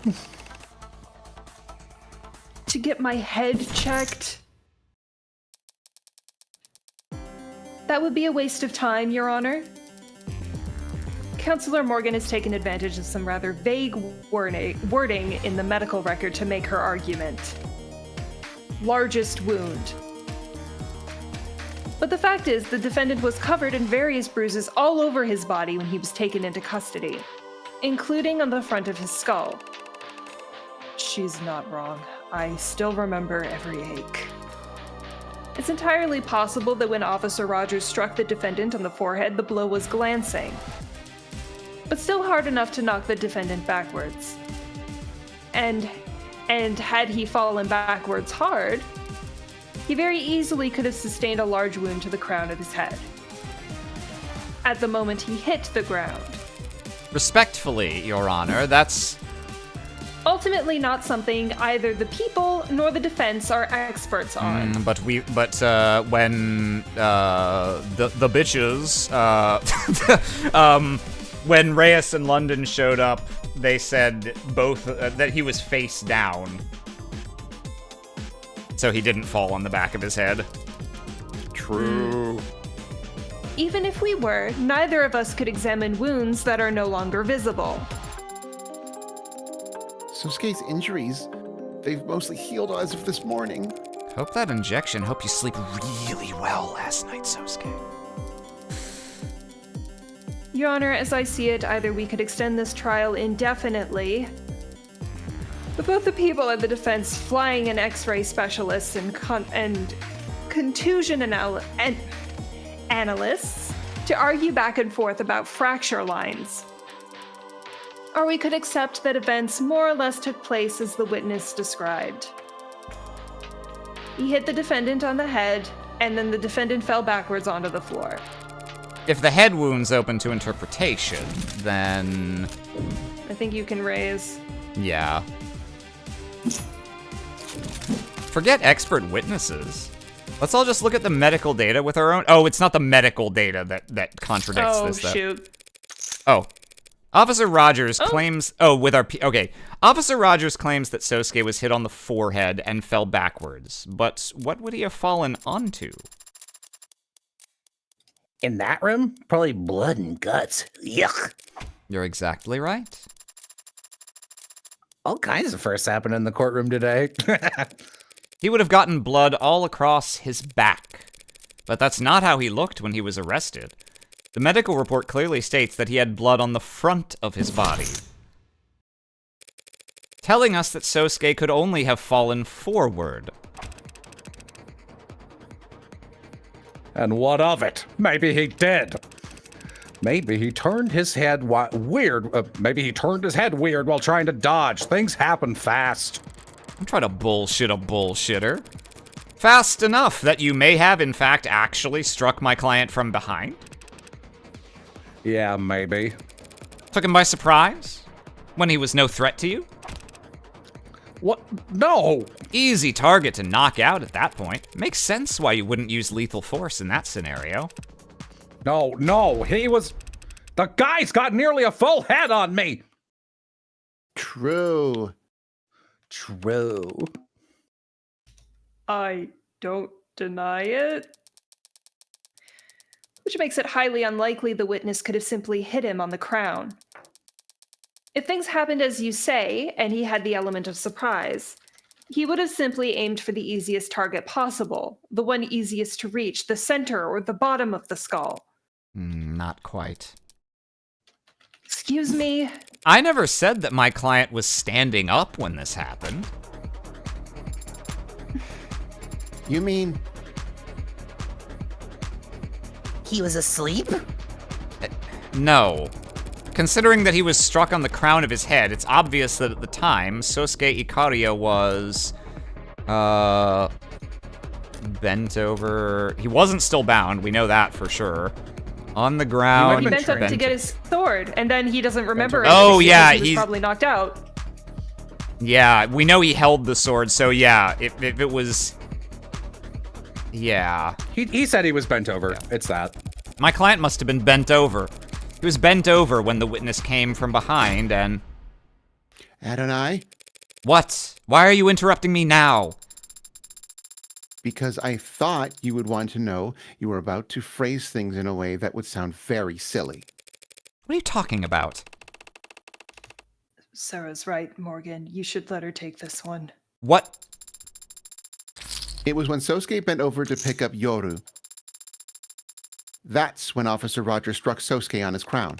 To get my head checked? That would be a waste of time, Your Honor. Counselor Morgan has taken advantage of some rather vague wording in the medical record to make her argument. Largest wound. But the fact is, the defendant was covered in various bruises all over his body when he was taken into custody, including on the front of his skull. She's not wrong. I still remember every ache. It's entirely possible that when Officer Rogers struck the defendant on the forehead, the blow was glancing, but still hard enough to knock the defendant backwards. And had he fallen backwards hard, he very easily could have sustained a large wound to the crown of his head at the moment he hit the ground. Respectfully, Your Honor, that's ultimately not something either the people nor the defense are experts on. But when the bitches, when Reyes and London showed up, they said both that he was face down, so he didn't fall on the back of his head. True. Even if we were, neither of us could examine wounds that are no longer visible. Sosuke's injuries, they've mostly healed as of this morning. Hope that injection helped you sleep really well last night, Sosuke. Your Honor, as I see it, either we could extend this trial indefinitely, but both the people at the defense flying in X-ray specialists and contusion analysts to argue back and forth about fracture lines. Or we could accept that events more or less took place as the witness described. He hit the defendant on the head, and then the defendant fell backwards onto the floor. If the head wound's open to interpretation, then I think you can raise. Yeah. Forget expert witnesses. Let's all just look at the medical data with our own. Oh, it's not the medical data that contradicts this. Oh, shoot. Oh. Officer Rogers claims. Officer Rogers claims that Sosuke was hit on the forehead and fell backwards. But what would he have fallen onto? In that room? Probably blood and guts. Yuck. You're exactly right. All kinds of firsts happened in the courtroom today. He would have gotten blood all across his back. But that's not how he looked when he was arrested. The medical report clearly states that he had blood on the front of his body, telling us that Sosuke could only have fallen forward. And what of it? Maybe he did. Maybe he turned his head weird. Maybe he turned his head weird while trying to dodge. Things happen fast. I'm trying to bullshit a bullshitter. Fast enough that you may have, in fact, actually struck my client from behind. Yeah, maybe. Took him by surprise? When he was no threat to you? What? No! Easy target to knock out at that point. Makes sense why you wouldn't use lethal force in that scenario. No, he was... The guy's got nearly a full head on me! True. I don't deny it. which makes it highly unlikely the witness could have simply hit him on the crown. If things happened as you say, and he had the element of surprise, he would have simply aimed for the easiest target possible, the one easiest to reach, the center or the bottom of the skull. Not quite. Excuse me? I never said that my client was standing up when this happened. You mean... He was asleep? No. Considering that he was struck on the crown of his head, it's obvious that at the time, Sosuke Ikaria was, bent over. He wasn't still bound, we know that for sure. On the ground. He bent up to get his sword, and then he doesn't remember it. Oh, yeah, he was probably knocked out. Yeah, we know he held the sword, so yeah, if it was... Yeah. He said he was bent over. Yeah. It's that. My client must have been bent over. He was bent over when the witness came from behind and... Adonai? What? Why are you interrupting me now? Because I thought you would want to know you were about to phrase things in a way that would sound very silly. What are you talking about? Sarah's right, Morgan. You should let her take this one. What? It was when Sosuke bent over to pick up Yoru. That's when Officer Rogers struck Sosuke on his crown.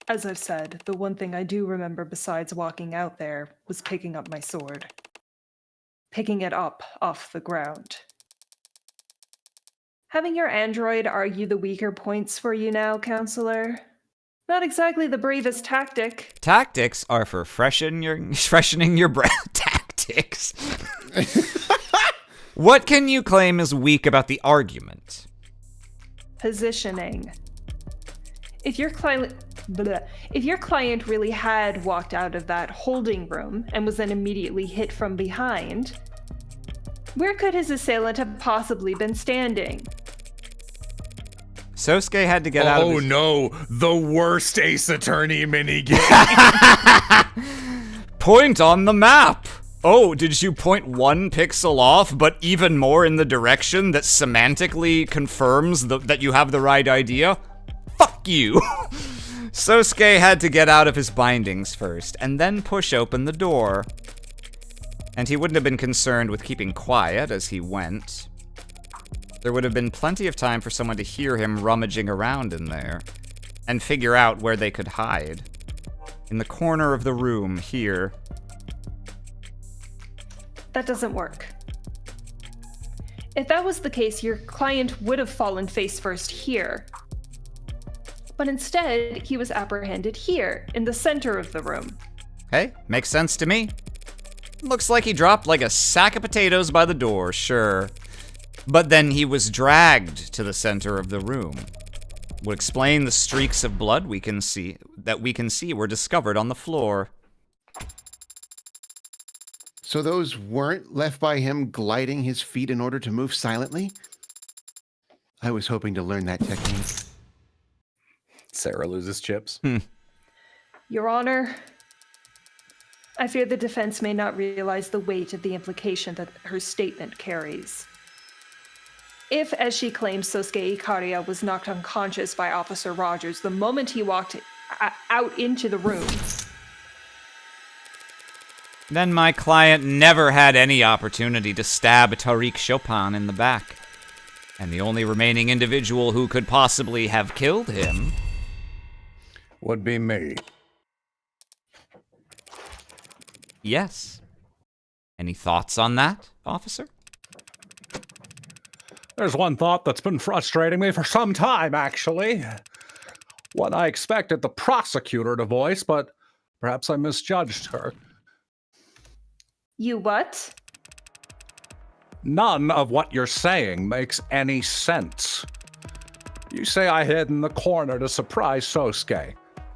As I've said, the one thing I do remember besides walking out there was picking up my sword. Picking it up off the ground. Having your android argue the weaker points for you now, counselor? Not exactly the bravest tactic. Tactics are for freshening your breath. Tactics. What can you claim is weak about the argument? Positioning. If your client really had walked out of that holding room and was then immediately hit from behind, where could his assailant have possibly been standing? Sosuke had to get out of his... Oh no, the worst Ace Attorney minigame. Point on the map. Oh, did you point 1 pixel off, but even more in the direction that semantically confirms that you have the right idea? Fuck you. Sosuke had to get out of his bindings first, and then push open the door. And he wouldn't have been concerned with keeping quiet as he went. There would have been plenty of time for someone to hear him rummaging around in there, and figure out where they could hide. In the corner of the room, here. That doesn't work. If that was the case, your client would have fallen face first here. But instead, he was apprehended here, in the center of the room. Hey, makes sense to me. Looks like he dropped like a sack of potatoes by the door, sure. But then he was dragged to the center of the room. Would explain the streaks of blood we can see were discovered on the floor. So those weren't left by him gliding his feet in order to move silently? I was hoping to learn that technique. Sarah loses chips. Your Honor, I fear the defense may not realize the weight of the implication that her statement carries. If, as she claims, Sosuke Ikaria was knocked unconscious by Officer Rogers the moment he walked out into the room, then my client never had any opportunity to stab Tariq Chopin in the back. And the only remaining individual who could possibly have killed him would be me. Yes. Any thoughts on that, officer? There's one thought that's been frustrating me for some time, actually. One I expected the prosecutor to voice, but perhaps I misjudged her. You what? None of what you're saying makes any sense. You say I hid in the corner to surprise Sosuke,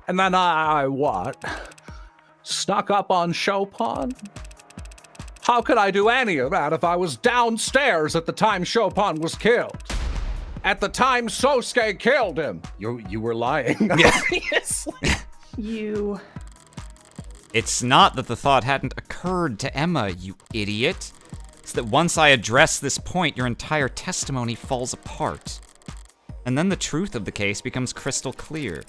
and then I what? Snuck up on Chopin? How could I do any of that if I was downstairs at the time Chopin was killed? At the time Sosuke killed him. You were lying. Obviously. You... It's not that the thought hadn't occurred to Emma, you idiot. It's that once I address this point, your entire testimony falls apart. And then the truth of the case becomes crystal clear.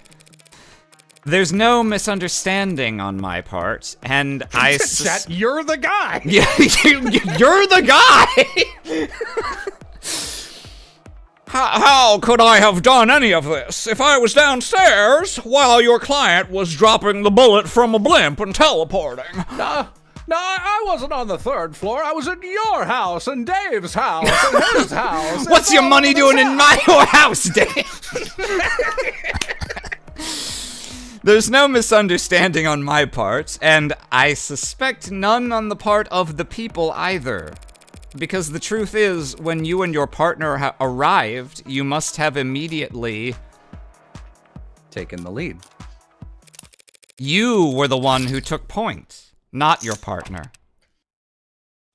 There's no misunderstanding on my part, and Chat, you're the guy! Yeah, you're the guy! How could I have done any of this if I was downstairs while your client was dropping the bullet from a blimp and teleporting? No, I wasn't on the 3rd floor. I was in your house and Dave's house and his house. What's your money doing in my house, Dave? There's no misunderstanding on my part, and I suspect none on the part of the people either. Because the truth is, when you and your partner arrived, you must have immediately taken the lead. You were the one who took point, not your partner.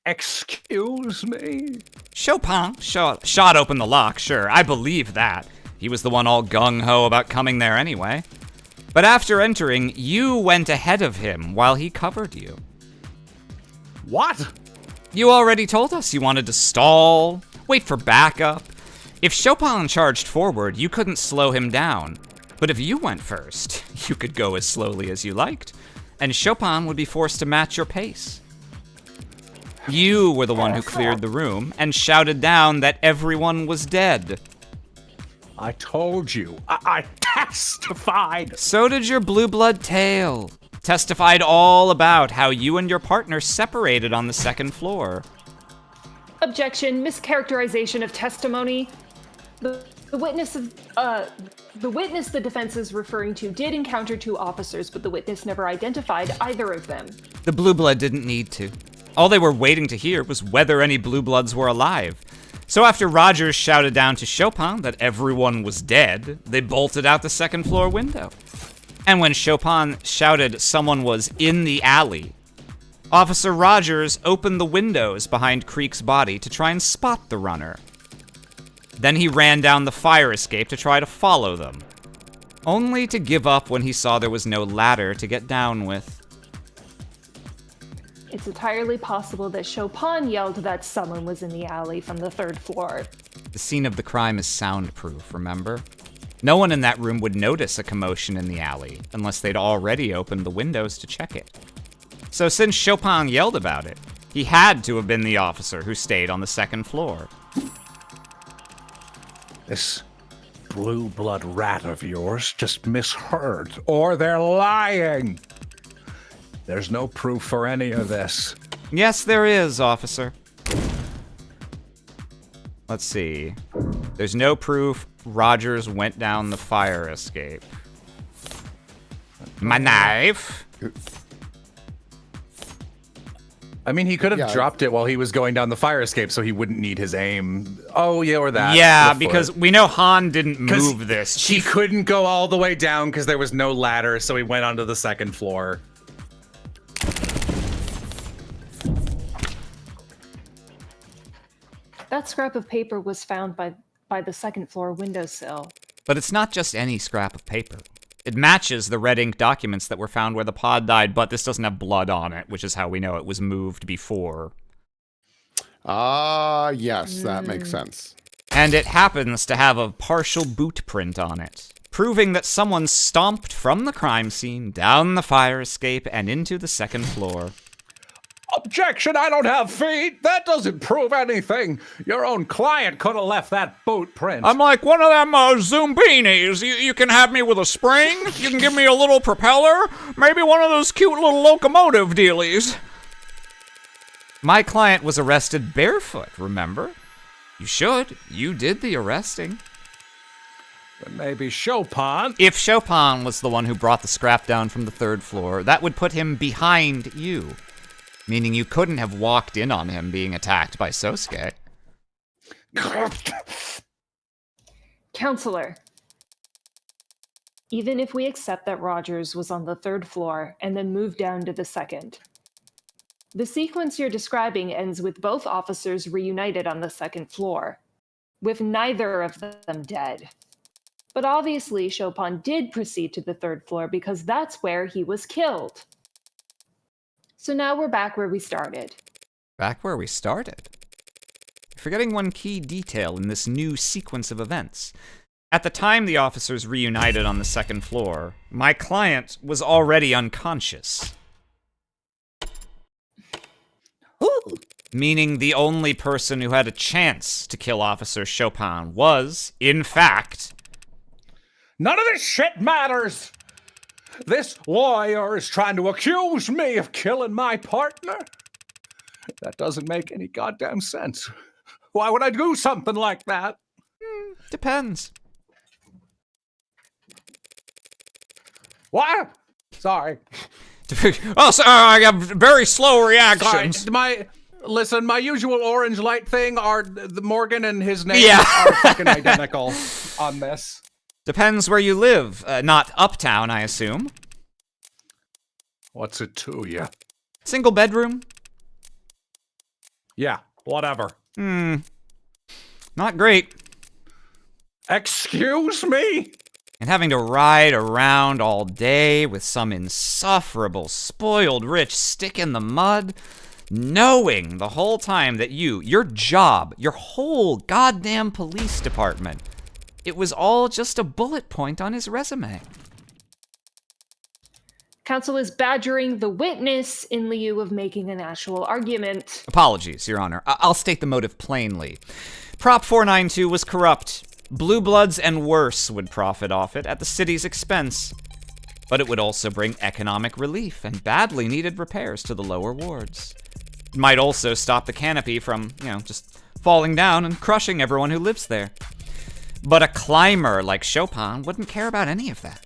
Excuse me? Chopin shot open the lock, sure, I believe that. He was the one all gung-ho about coming there anyway. But after entering, you went ahead of him while he covered you. What? You already told us you wanted to stall, wait for backup. If Chopin charged forward, you couldn't slow him down. But if you went first, you could go as slowly as you liked, and Chopin would be forced to match your pace. You were the one who cleared the room and shouted down that everyone was dead. I told you. I testified. So did your blue blood tail. Testified all about how you and your partner separated on the 2nd floor. Objection, mischaracterization of testimony. The witness the defense is referring to did encounter 2 officers, but the witness never identified either of them. The blue blood didn't need to. All they were waiting to hear was whether any blue bloods were alive. So after Rogers shouted down to Chopin that everyone was dead, they bolted out the 2nd floor window. And when Chopin shouted someone was in the alley, Officer Rogers opened the windows behind Creek's body to try and spot the runner. Then he ran down the fire escape to try to follow them, only to give up when he saw there was no ladder to get down with. It's entirely possible that Chopin yelled that someone was in the alley from the 3rd floor. The scene of the crime is soundproof, remember? No one in that room would notice a commotion in the alley unless they'd already opened the windows to check it. So since Chopin yelled about it, he had to have been the officer who stayed on the 2nd floor. This blue blood rat of yours just misheard, or they're lying. There's no proof for any of this. Yes, there is, officer. Let's see. There's no proof Rogers went down the fire escape. My knife. I mean, he could have dropped it while he was going down the fire escape so he wouldn't need his aim. Oh, yeah, or that. Yeah, because we know Han didn't move this. He couldn't go all the way down because there was no ladder, so he went onto the 2nd floor. That scrap of paper was found by the 2nd floor windowsill. But it's not just any scrap of paper. It matches the red ink documents that were found where the pod died, but this doesn't have blood on it, which is how we know it was moved before. Yes, that makes sense. And it happens to have a partial boot print on it, proving that someone stomped from the crime scene, down the fire escape, and into the 2nd floor. Objection, I don't have feet. That doesn't prove anything. Your own client could have left that boot print. I'm like one of them Zumbinis. You can have me with a spring. You can give me a little propeller. Maybe one of those cute little locomotive dealies. My client was arrested barefoot, remember? You should. You did the arresting. But maybe Chopin. If Chopin was the one who brought the scrap down from the 3rd floor, that would put him behind you. Meaning you couldn't have walked in on him being attacked by Sosuke. Counselor, even if we accept that Rogers was on the 3rd floor and then moved down to the 2nd, the sequence you're describing ends with both officers reunited on the 2nd floor, with neither of them dead. But obviously Chopin did proceed to the 3rd floor because that's where he was killed. So now we're back where we started. Back where we started? You're forgetting one key detail in this new sequence of events. At the time the officers reunited on the second floor, my client was already unconscious. Meaning the only person who had a chance to kill Officer Chopin was, in fact... None of this shit matters! This lawyer is trying to accuse me of killing my partner? That doesn't make any goddamn sense. Why would I do something like that? Depends. What? Sorry. Oh, sorry, I got very slow reactions. Sorry, my usual orange light thing are the Morgan and his name are fucking identical on this. Depends where you live. Not uptown, I assume. What's it to you? Single bedroom? Yeah, whatever. Not great. Excuse me? And having to ride around all day with some insufferable, spoiled rich stick in the mud, knowing the whole time that your job, your whole goddamn police department, it was all just a bullet point on his resume. Counsel is badgering the witness in lieu of making an actual argument. Apologies, Your Honor. I'll state the motive plainly. Prop 492 was corrupt. Blue Bloods and worse would profit off it at the city's expense. But it would also bring economic relief and badly needed repairs to the lower wards. It might also stop the canopy from, just falling down and crushing everyone who lives there. But a climber like Chopin wouldn't care about any of that.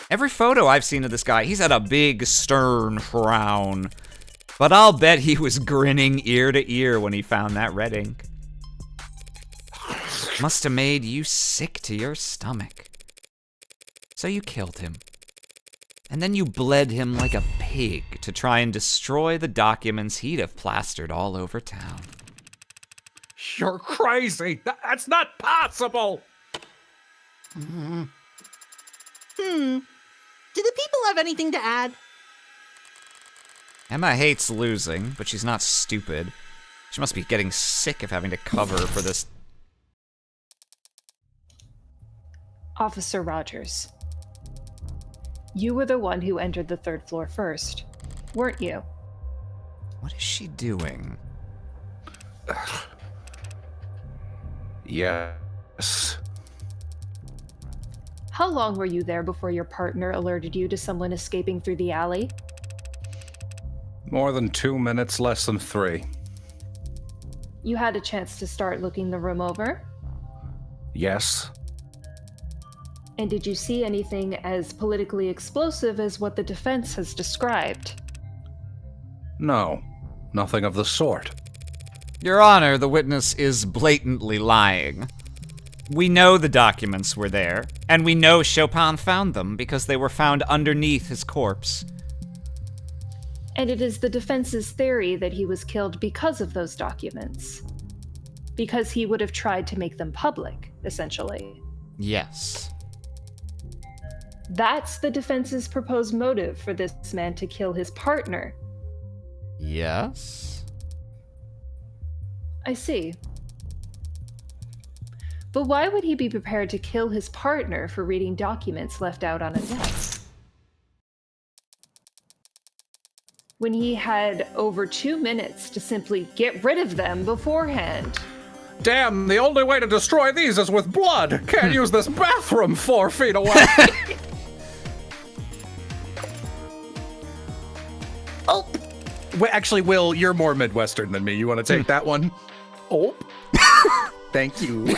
Every photo I've seen of this guy, he's had a big, stern frown. But I'll bet he was grinning ear to ear when he found that red ink. Must have made you sick to your stomach. So you killed him. And then you bled him like a pig to try and destroy the documents he'd have plastered all over town. You're crazy. That's not possible. Do the people have anything to add? Emma hates losing, but she's not stupid. She must be getting sick of having to cover for this. Officer Rogers, you were the one who entered the third floor first, weren't you? What is she doing? Yes. How long were you there before your partner alerted you to someone escaping through the alley? More than 2 minutes, less than 3. You had a chance to start looking the room over? Yes. And did you see anything as politically explosive as what the defense has described? No, nothing of the sort. Your Honor, the witness is blatantly lying. We know the documents were there, and we know Chopin found them because they were found underneath his corpse. And it is the defense's theory that he was killed because of those documents. Because he would have tried to make them public, essentially. Yes. That's the defense's proposed motive for this man to kill his partner. Yes? I see. But why would he be prepared to kill his partner for reading documents left out on a desk? When he had over 2 minutes to simply get rid of them beforehand. Damn, the only way to destroy these is with blood. Can't use this bathroom 4 feet away. Oh. Wait, actually, Will, you're more Midwestern than me. You want to take that one? Oh. Thank you.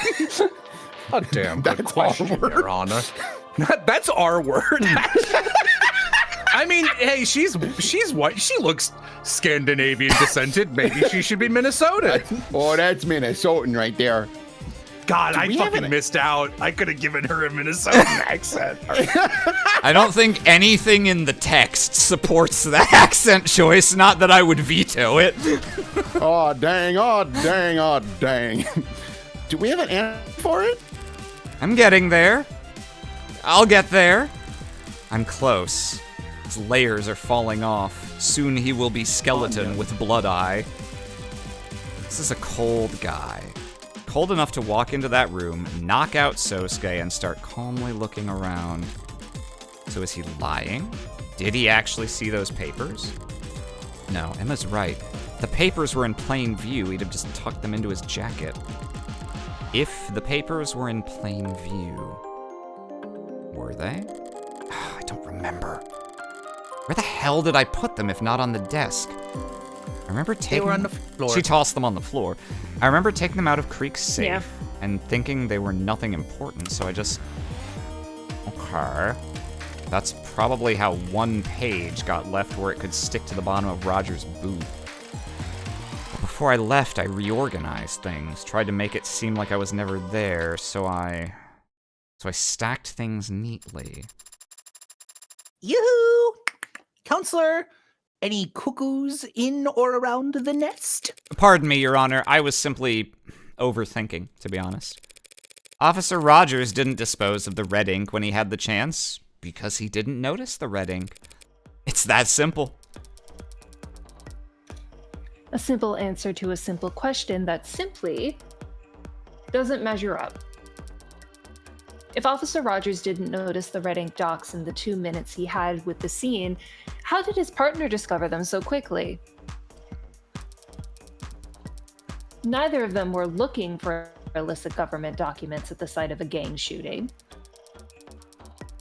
A damn good question, Your Honor. That's our word. I mean, hey, she's white. She looks Scandinavian descended. Maybe she should be Minnesota. Oh, that's Minnesotan right there. God, I fucking missed out. I could have given her a Minnesotan accent. I don't think anything in the text supports that accent choice, not that I would veto it. Oh, dang, oh, dang, oh, dang. Do we have an answer for it? I'm getting there. I'll get there. I'm close. His layers are falling off. Soon he will be skeleton with blood eye. This is a cold guy. cold enough to walk into that room, knock out Sosuke, and start calmly looking around. So is he lying? Did he actually see those papers? No, Emma's right. The papers were in plain view, he'd have just tucked them into his jacket. If the papers were in plain view, were they? I don't remember. Where the hell did I put them if not on the desk? I remember taking... They were on the floor. She tossed them on the floor. I remember taking them out of Creek's safe Yeah. and thinking they were nothing important, so I just... Okay. That's probably how one page got left where it could stick to the bottom of Roger's boot. But before I left, I reorganized things, tried to make it seem like I was never there, so I stacked things neatly. Yoo-hoo! Counselor, any cuckoos in or around the nest? Pardon me, Your Honor, I was simply overthinking, to be honest. Officer Rogers didn't dispose of the red ink when he had the chance, because he didn't notice the red ink. It's that simple. A simple answer to a simple question that simply doesn't measure up. If Officer Rogers didn't notice the red ink docs in the 2 minutes he had with the scene, how did his partner discover them so quickly? Neither of them were looking for illicit government documents at the site of a gang shooting.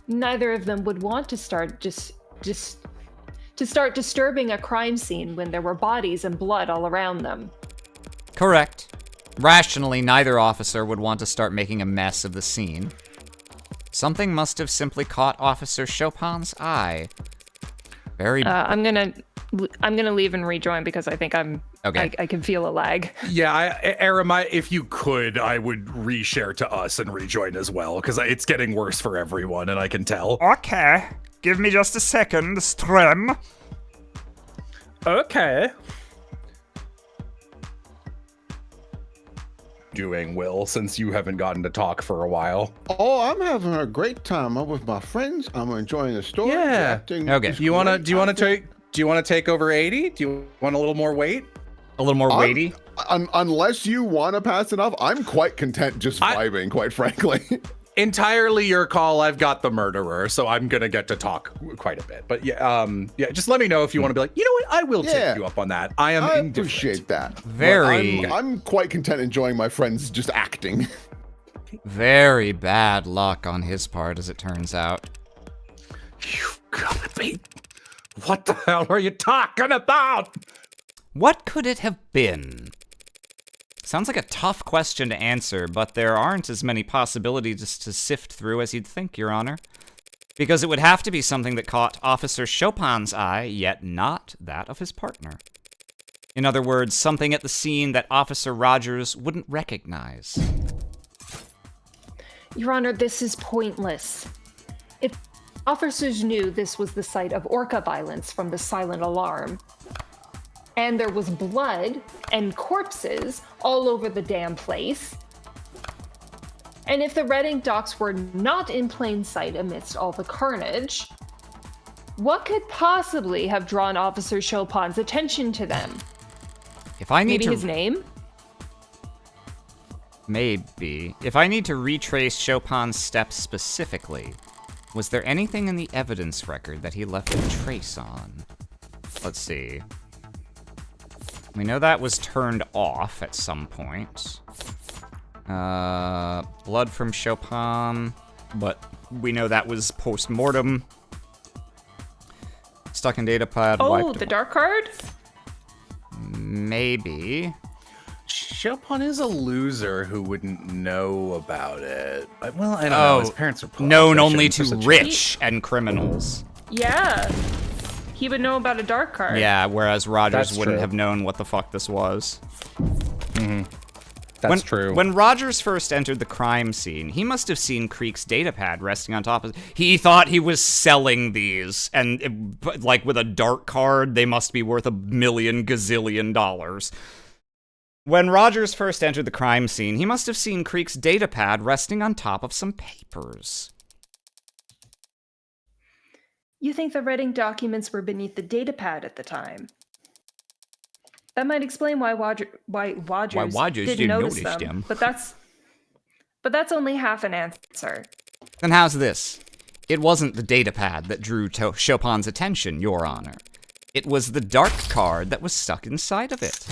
Neither of them would want to start disturbing a crime scene when there were bodies and blood all around them. Correct. Rationally, neither officer would want to start making a mess of the scene. Something must have simply caught Officer Chopin's eye. Very... I'm gonna leave and rejoin because I think Okay. I can feel a lag. Yeah, Aram, if you could, I would reshare to us and rejoin as well, because it's getting worse for everyone, and I can tell. Okay. Give me just a second, Stream. Okay. Doing, Will, since you haven't gotten to talk for a while. Oh, I'm having a great time. I'm with my friends. I'm enjoying the story. Yeah. Acting Okay. is Do you want to? great. Do you want to take over 80? Do you want a little more weight? A little more weighty? Unless you want to pass it off, I'm quite content just vibing, quite frankly. Entirely your call. I've got the murderer, so I'm gonna get to talk quite a bit. But yeah, just let me know if you want to be like, you know what, I will take you up on that. I am indifferent. Appreciate that. Very... But I'm quite content enjoying my friends just acting. Very bad luck on his part, as it turns out. You've gotta be... What the hell are you talking about? What could it have been? Sounds like a tough question to answer, but there aren't as many possibilities to sift through as you'd think, Your Honor. Because it would have to be something that caught Officer Chopin's eye, yet not that of his partner. In other words, something at the scene that Officer Rogers wouldn't recognize. Your Honor, this is pointless. If officers knew this was the site of orca violence from the silent alarm, and there was blood and corpses all over the damn place, and if the red ink docs were not in plain sight amidst all the carnage, what could possibly have drawn Officer Chopin's attention to them? If I need Maybe to... his name? Maybe. If I need to retrace Chopin's steps specifically, was there anything in the evidence record that he left a trace on? Let's see. We know that was turned off at some point. Blood from Chopin, but we know that was post-mortem. Stuck in datapad. Oh, the dark card? Maybe. Chopin is a loser who wouldn't know about it. Well, I don't know. His parents are known only to rich and criminals. Yeah. He would know about a dark card. Yeah, whereas Rogers That's wouldn't true. have known what the fuck this was. That's true. When Rogers first entered the crime scene, he must have seen Creek's datapad resting on top of... He thought he was selling these, and like with a dark card, they must be worth $1 million gazillion dollars. When Rogers first entered the crime scene, he must have seen Creek's datapad resting on top of some papers. You think the red ink documents were beneath the datapad at the time? That might explain why Wodgers didn't notice them. him. But that's only half an answer. Then how's this? It wasn't the datapad that drew Chopin's attention, Your Honor. It was the dark card that was stuck inside of it.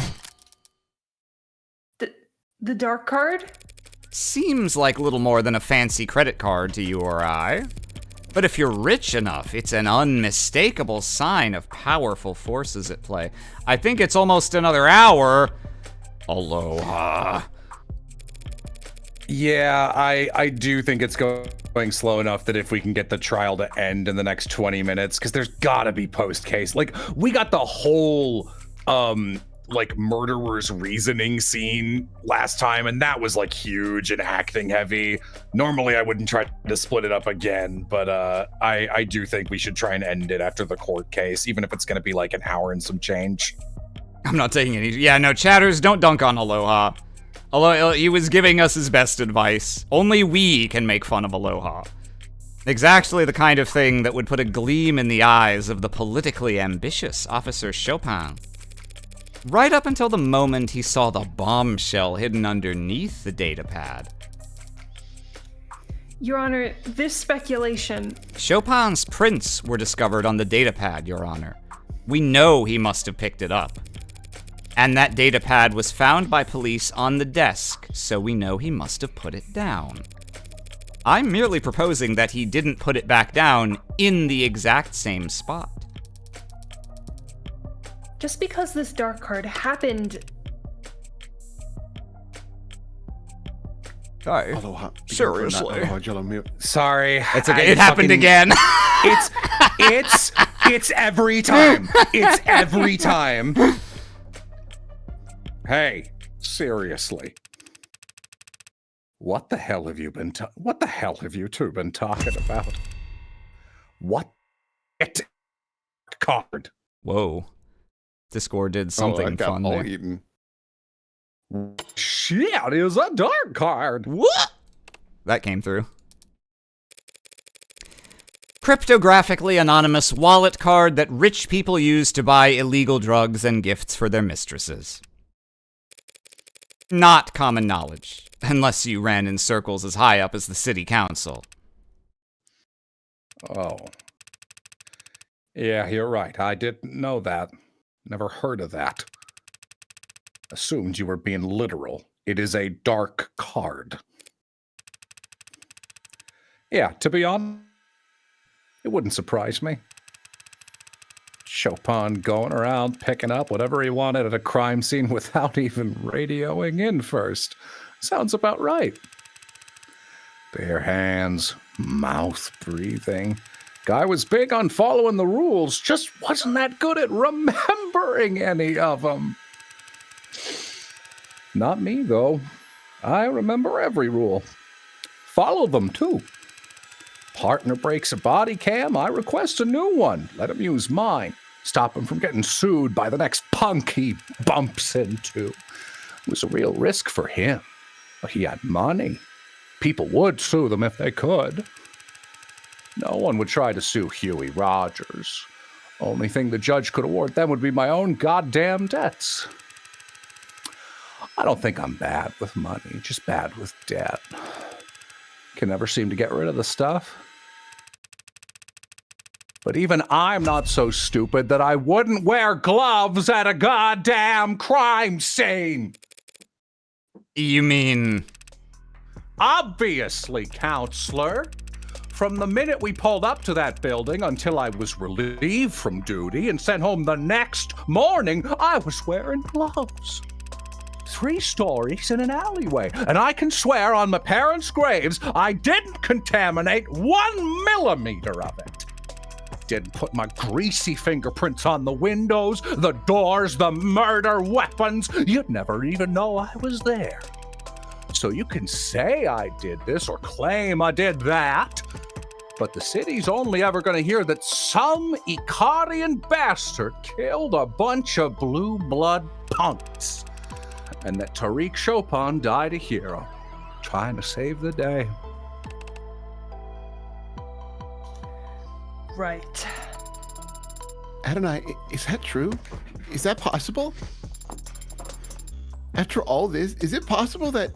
The dark card? Seems like little more than a fancy credit card to you or I. But if you're rich enough, it's an unmistakable sign of powerful forces at play. I think it's almost another hour. Aloha. Yeah, I do think it's going slow enough that if we can get the trial to end in the next 20 minutes, because there's gotta be post-case. Like, we got the whole, like, murderer's reasoning scene last time, and that was, like, huge and acting heavy. Normally, I wouldn't try to split it up again, but I do think we should try and end it after the court case, even if it's gonna be, like, an hour and some change. I'm not taking any. Yeah, no, chatters, don't dunk on Aloha. Although he was giving us his best advice. Only we can make fun of Aloha. Exactly the kind of thing that would put a gleam in the eyes of the politically ambitious Officer Chopin. Right up until the moment he saw the bombshell hidden underneath the datapad. Your Honor, this speculation... Chopin's prints were discovered on the datapad, Your Honor. We know he must have picked it up. And that datapad was found by police on the desk, so we know he must have put it down. I'm merely proposing that he didn't put it back down in the exact same spot. Just because this dark card happened... Hey, Aloha. seriously. Aloha, Jello Meal. Sorry. It's okay. It happened again. It's every time. It's every time. Hey, seriously. What the hell have you been what the hell have you two been talking about? What card? Whoa. Discord did something fun there. Eaten. Shit, it is a dark card. What? That came through. Cryptographically anonymous wallet card that rich people use to buy illegal drugs and gifts for their mistresses. Not common knowledge, unless you ran in circles as high up as the city council. Oh. Yeah, you're right. I didn't know that. Never heard of that. Assumed you were being literal. It is a dark card. Yeah, to be honest, it wouldn't surprise me. Chopin going around picking up whatever he wanted at a crime scene without even radioing in first. Sounds about right. Bare hands, mouth breathing. Guy was big on following the rules, just wasn't that good at remembering any of them. Not me, though. I remember every rule. Follow them, too. Partner breaks a body cam, I request a new one. Let him use mine. Stop him from getting sued by the next punk he bumps into. It was a real risk for him. But he had money. People would sue them if they could. No one would try to sue Huey Rogers. Only thing the judge could award them would be my own goddamn debts. I don't think I'm bad with money, just bad with debt. Can never seem to get rid of the stuff. But even I'm not so stupid that I wouldn't wear gloves at a goddamn crime scene. You mean... Obviously, counselor. From the minute we pulled up to that building until I was relieved from duty and sent home the next morning, I was wearing gloves. 3 stories in an alleyway, and I can swear on my parents' graves I didn't contaminate 1 millimeter of it. Didn't put my greasy fingerprints on the windows, the doors, the murder weapons. You'd never even know I was there. So you can say I did this or claim I did that, but the city's only ever going to hear that some Ikarian bastard killed a bunch of blue blood punks, and that Tariq Chopin died a hero, trying to save the day. Right. Adonai, is that true? Is that possible? After all this, is it possible that...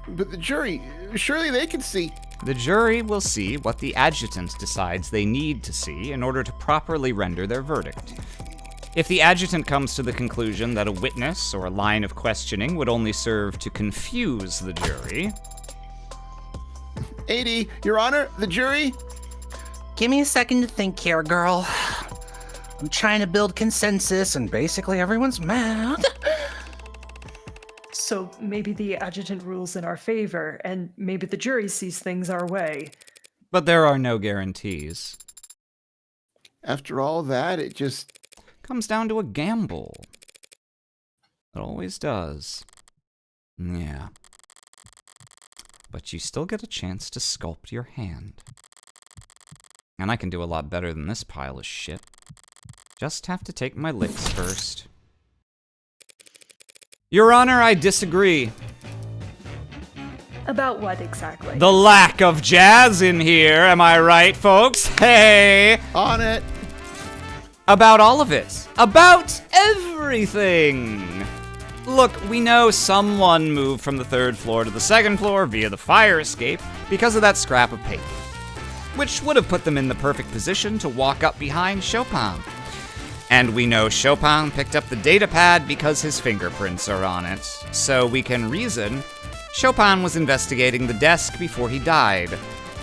But the jury, surely they can see... The jury will see what the adjutant decides they need to see in order to properly render their verdict. If the adjutant comes to the conclusion that a witness or a line of questioning would only serve to confuse the jury... 80, Your Honor, the jury... Give me a second to think here, girl. I'm trying to build consensus, and basically everyone's mad. So maybe the adjutant rules in our favor, and maybe the jury sees things our way. But there are no guarantees. After all that, it just... Comes down to a gamble. It always does. Yeah. But you still get a chance to sculpt your hand. And I can do a lot better than this pile of shit. Just have to take my licks first. Your Honor, I disagree. About what exactly? The lack of jazz in here, am I right, folks? Hey! On it! About all of it. About everything! Look, we know someone moved from the 3rd floor to the 2nd floor via the fire escape because of that scrap of paper, which would have put them in the perfect position to walk up behind Chopin. And we know Chopin picked up the data pad because his fingerprints are on it. So we can reason Chopin was investigating the desk before he died.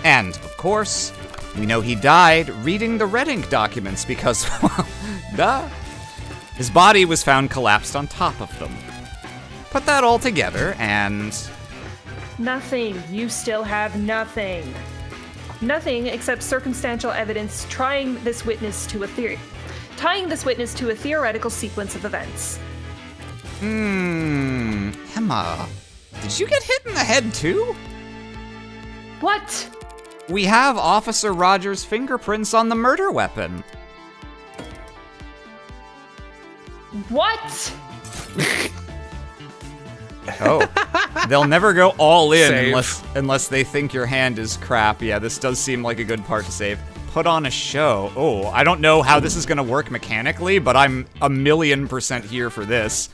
And, of course, we know he died reading the red ink documents because, well, duh. His body was found collapsed on top of them. Put that all together and... Nothing. You still have nothing. Nothing except circumstantial evidence tying this witness to a theoretical sequence of events. Emma, did you get hit in the head too? What? We have Officer Rogers' fingerprints on the murder weapon. What? Oh, they'll never go all in Save. unless they think your hand is crap. Yeah, this does seem like a good part to save. Put on a show. Oh, I don't know how this is gonna work mechanically, but I'm 1,000,000% here for this.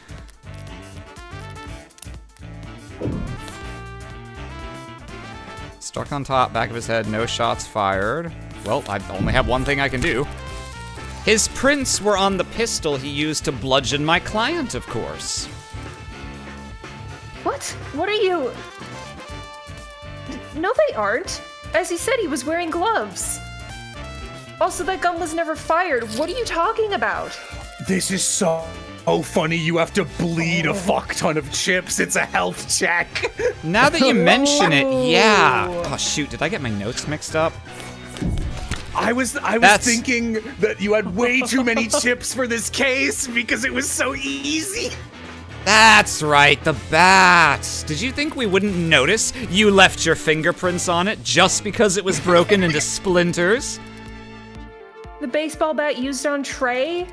Struck on top, back of his head, no shots fired. Well, I only have one thing I can do. His prints were on the pistol he used to bludgeon my client, of course. What? What are you... No, they aren't. As he said, he was wearing gloves. Also, that gun was never fired. What are you talking about? This is so funny. You have to bleed a fuck ton of chips. It's a health check. Now that you mention it, yeah. Oh shoot, did I get my notes mixed up? I was thinking that you had way too many chips for this case because it was so easy. That's right, the bat. Did you think we wouldn't notice you left your fingerprints on it just because it was broken into splinters? The baseball bat used on Trey?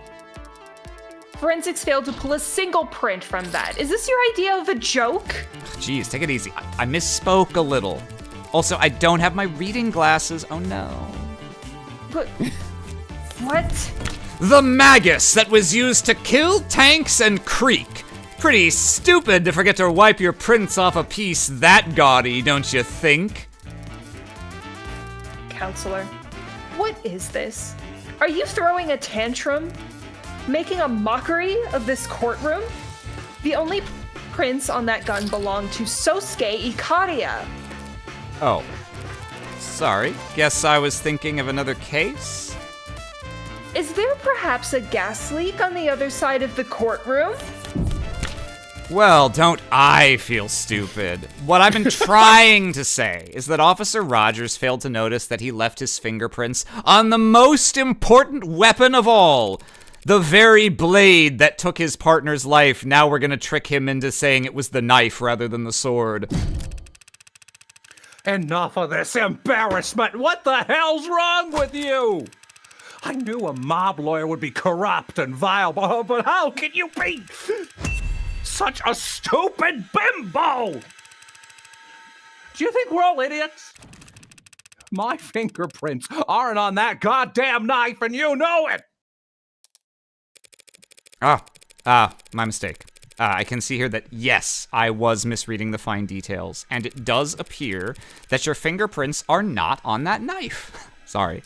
Forensics failed to pull a single print from that. Is this your idea of a joke? Jeez, take it easy. I misspoke a little. Also, I don't have my reading glasses. Oh no. But... What? The magus that was used to kill Tanks and Creek. Pretty stupid to forget to wipe your prints off a piece that gaudy, don't you think? Counselor, what is this? Are you throwing a tantrum? Making a mockery of this courtroom? The only prints on that gun belong to Sosuke Ikaria. Oh. Sorry. Guess I was thinking of another case? Is there perhaps a gas leak on the other side of the courtroom? Well, don't I feel stupid. What I've been trying to say is that Officer Rogers failed to notice that he left his fingerprints on the most important weapon of all. The very blade that took his partner's life. Now we're gonna trick him into saying it was the knife rather than the sword. Enough of this embarrassment. What the hell's wrong with you? I knew a mob lawyer would be corrupt and vile, but how can you be such a stupid bimbo? Do you think we're all idiots? My fingerprints aren't on that goddamn knife, and you know it. My mistake. I can see here that, yes, I was misreading the fine details, and it does appear that your fingerprints are not on that knife. Sorry.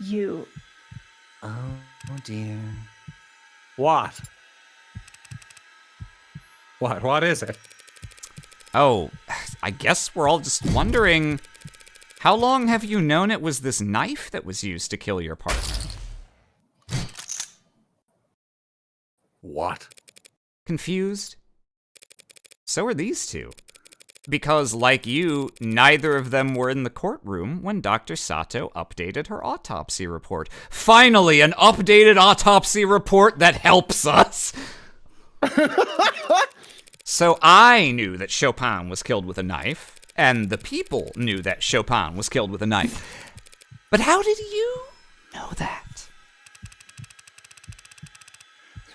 You. Oh dear. What? What is it? Oh, I guess we're all just wondering, how long have you known it was this knife that was used to kill your partner? What? Confused? So are these two. Because, like you, neither of them were in the courtroom when Dr. Sato updated her autopsy report. Finally, an updated autopsy report that helps us! So I knew that Chopin was killed with a knife, and the people knew that Chopin was killed with a knife. But how did you know that?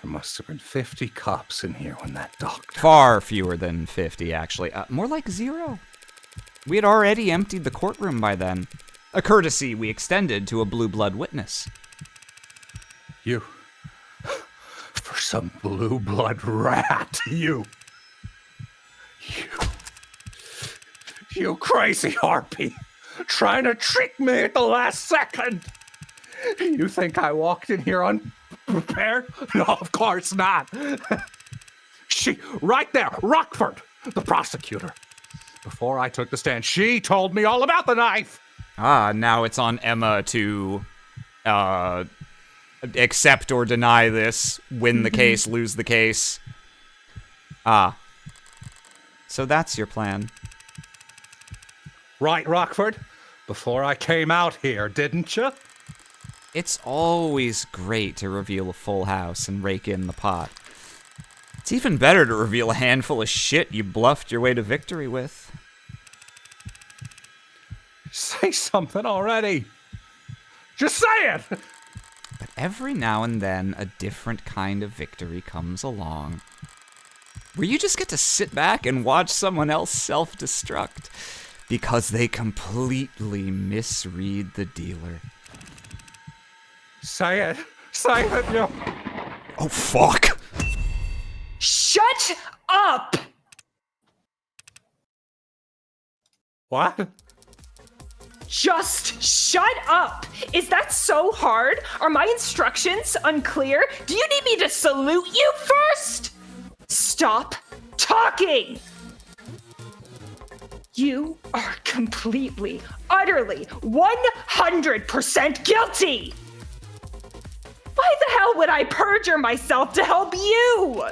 There must have been 50 cops in here when that doctor... Far fewer than 50, actually. More like 0. We had already emptied the courtroom by then. A courtesy we extended to a blue blood witness. You... For some blue blood rat, you crazy harpy, trying to trick me at the last second. You think I walked in here unprepared? No, of course not. She, right there, Rockford, the prosecutor. Before I took the stand, she told me all about the knife. Now it's on Emma to, accept or deny this, win the case, lose the case. So that's your plan. Right, Rockford? Before I came out here, didn't you? It's always great to reveal a full house and rake in the pot. It's even better to reveal a handful of shit you bluffed your way to victory with. Say something already. Just say it! But every now and then, a different kind of victory comes along, where you just get to sit back and watch someone else self-destruct because they completely misread the dealer. Say it. Say it, you... Oh, fuck! Shut up! What? Just shut up! Is that so hard? Are my instructions unclear? Do you need me to salute you first? Stop talking! You are completely, utterly, 100% guilty! Why the hell would I perjure myself to help you?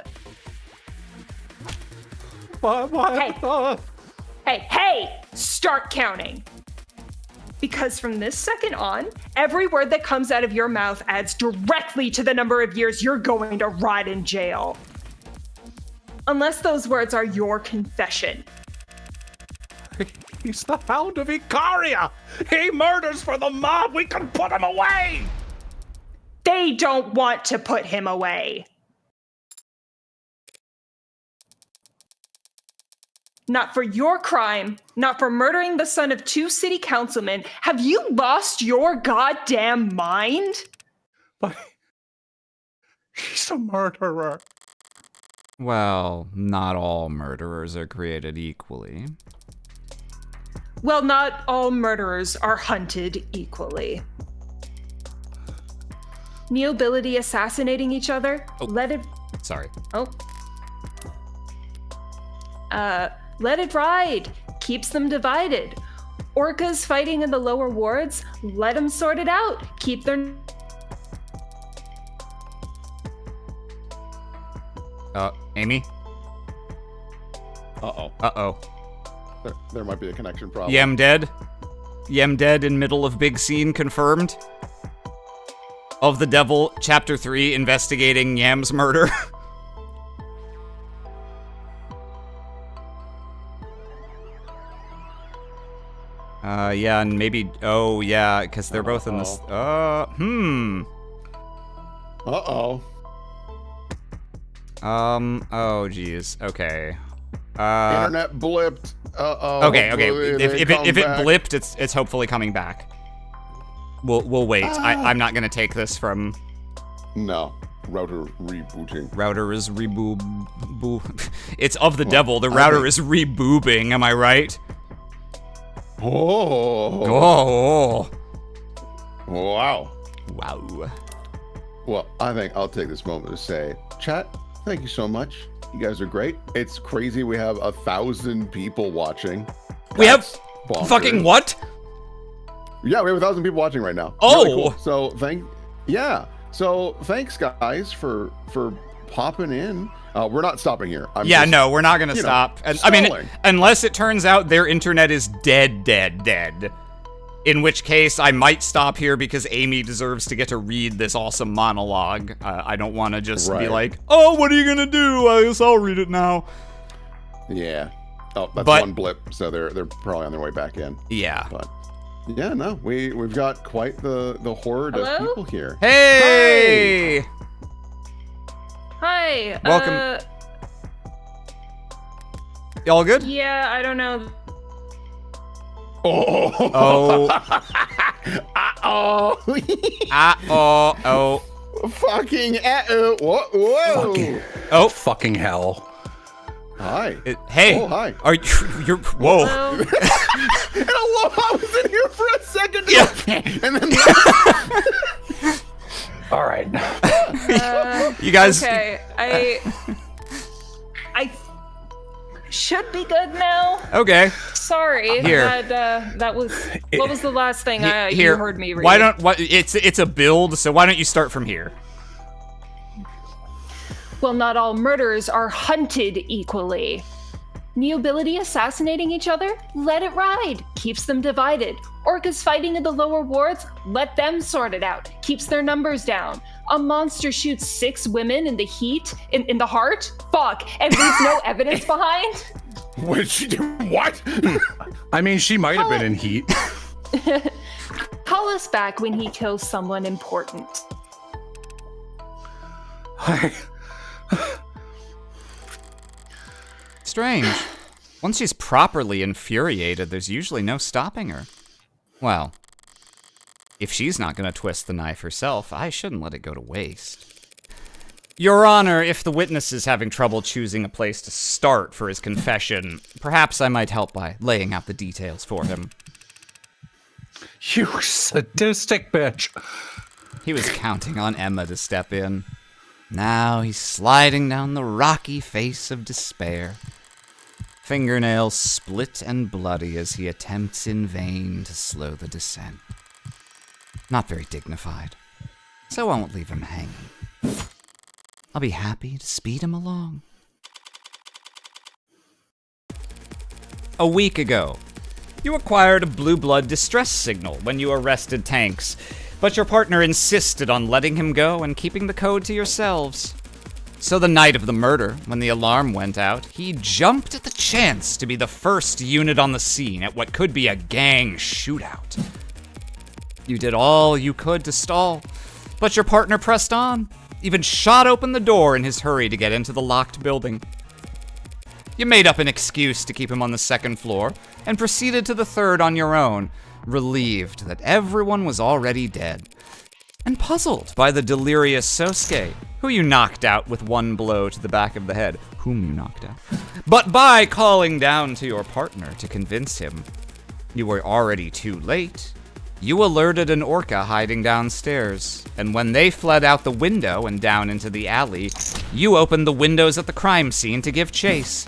What? Hey, start counting. Because from this second on, every word that comes out of your mouth adds directly to the number of years you're going to rot in jail. Unless those words are your confession. He's the Hound of Icaria! He murders for the mob! We can put him away! They don't want to put him away. Not for your crime, not for murdering the son of 2 city councilmen. Have you lost your goddamn mind? But he's a murderer. Well, not all murderers are created equally. Well, not all murderers are hunted equally. Neobility assassinating each other? Oh. Let it... Sorry. Oh. Let it ride. Keeps them divided. Orcas fighting in the lower wards? Let them sort it out. Keep their... Amy? Uh-oh. Uh-oh. There might be a connection problem. Yem dead? Yem dead in middle of big scene confirmed? Of the Devil, Chapter 3, investigating Yam's murder. Yeah, and maybe... Oh, yeah, because they're both in this... Uh-oh. Oh, geez. Okay. Internet blipped. Uh-oh. Okay. Hopefully If they it come back. blipped, it's hopefully coming back. We'll wait. I'm not gonna take this from... No. router rebooting. Router is It's of the devil. The router is reboobing. Am I right? Oh. Wow. Wow. Well, I think I'll take this moment to say, chat, thank you so much. You guys are great. It's crazy we have 1,000 people watching. We have bonkers. fucking what? Yeah, we have 1,000 people watching right now. Oh. Really cool. So thanks guys for popping in. We're not stopping here. No, we're not gonna stop. I mean, stalling. unless it turns out their internet is dead. In which case, I might stop here because Amy deserves to get to read this awesome monologue. I don't want to just be like, oh, what are you gonna do? I guess I'll read it now. Yeah. Oh, that's one blip. So they're probably on their way back in. Yeah. But yeah, no, we've got quite the horde of people here. Hey! Hi. Welcome. Y'all good? Yeah, I don't know. Oh. Oh. Fucking whoa. Oh. Fucking hell. Hi. Hey. Oh, hi. Are you're whoa. Hello. I was in here for a second. Yeah. And then all right. You guys. Okay. I should be good now. Okay. Sorry. Here. That was what was the last thing you Here. heard me read? It's a build, so why don't you start from here? Well, not all murderers are hunted equally. New ability assassinating each other? Let it ride. Keeps them divided. Orcas fighting in the lower wards? Let them sort it out. Keeps their numbers down. A monster shoots 6 women in the heat, in the heart? Fuck. And leaves no evidence behind? What she do? What? I mean, she might have been in heat. Call us back when he kills someone important. Strange. Once she's properly infuriated, there's usually no stopping her. Well, if she's not gonna twist the knife herself, I shouldn't let it go to waste. Your Honor, if the witness is having trouble choosing a place to start for his confession, perhaps I might help by laying out the details for him. You sadistic bitch. He was counting on Emma to step in. Now he's sliding down the rocky face of despair. Fingernails split and bloody as he attempts in vain to slow the descent. Not very dignified, so I won't leave him hanging. I'll be happy to speed him along. A week ago, you acquired a blue blood distress signal when you arrested Tanks, but your partner insisted on letting him go and keeping the code to yourselves. So the night of the murder, when the alarm went out, he jumped at the chance to be the first unit on the scene at what could be a gang shootout. You did all you could to stall, but your partner pressed on, even shot open the door in his hurry to get into the locked building. You made up an excuse to keep him on the 2nd floor and proceeded to the 3rd on your own, relieved that everyone was already dead, and puzzled by the delirious Sosuke, who you knocked out with one blow to the back of the head, whom you knocked out. But by calling down to your partner to convince him you were already too late, you alerted an orca hiding downstairs, and when they fled out the window and down into the alley, you opened the windows at the crime scene to give chase.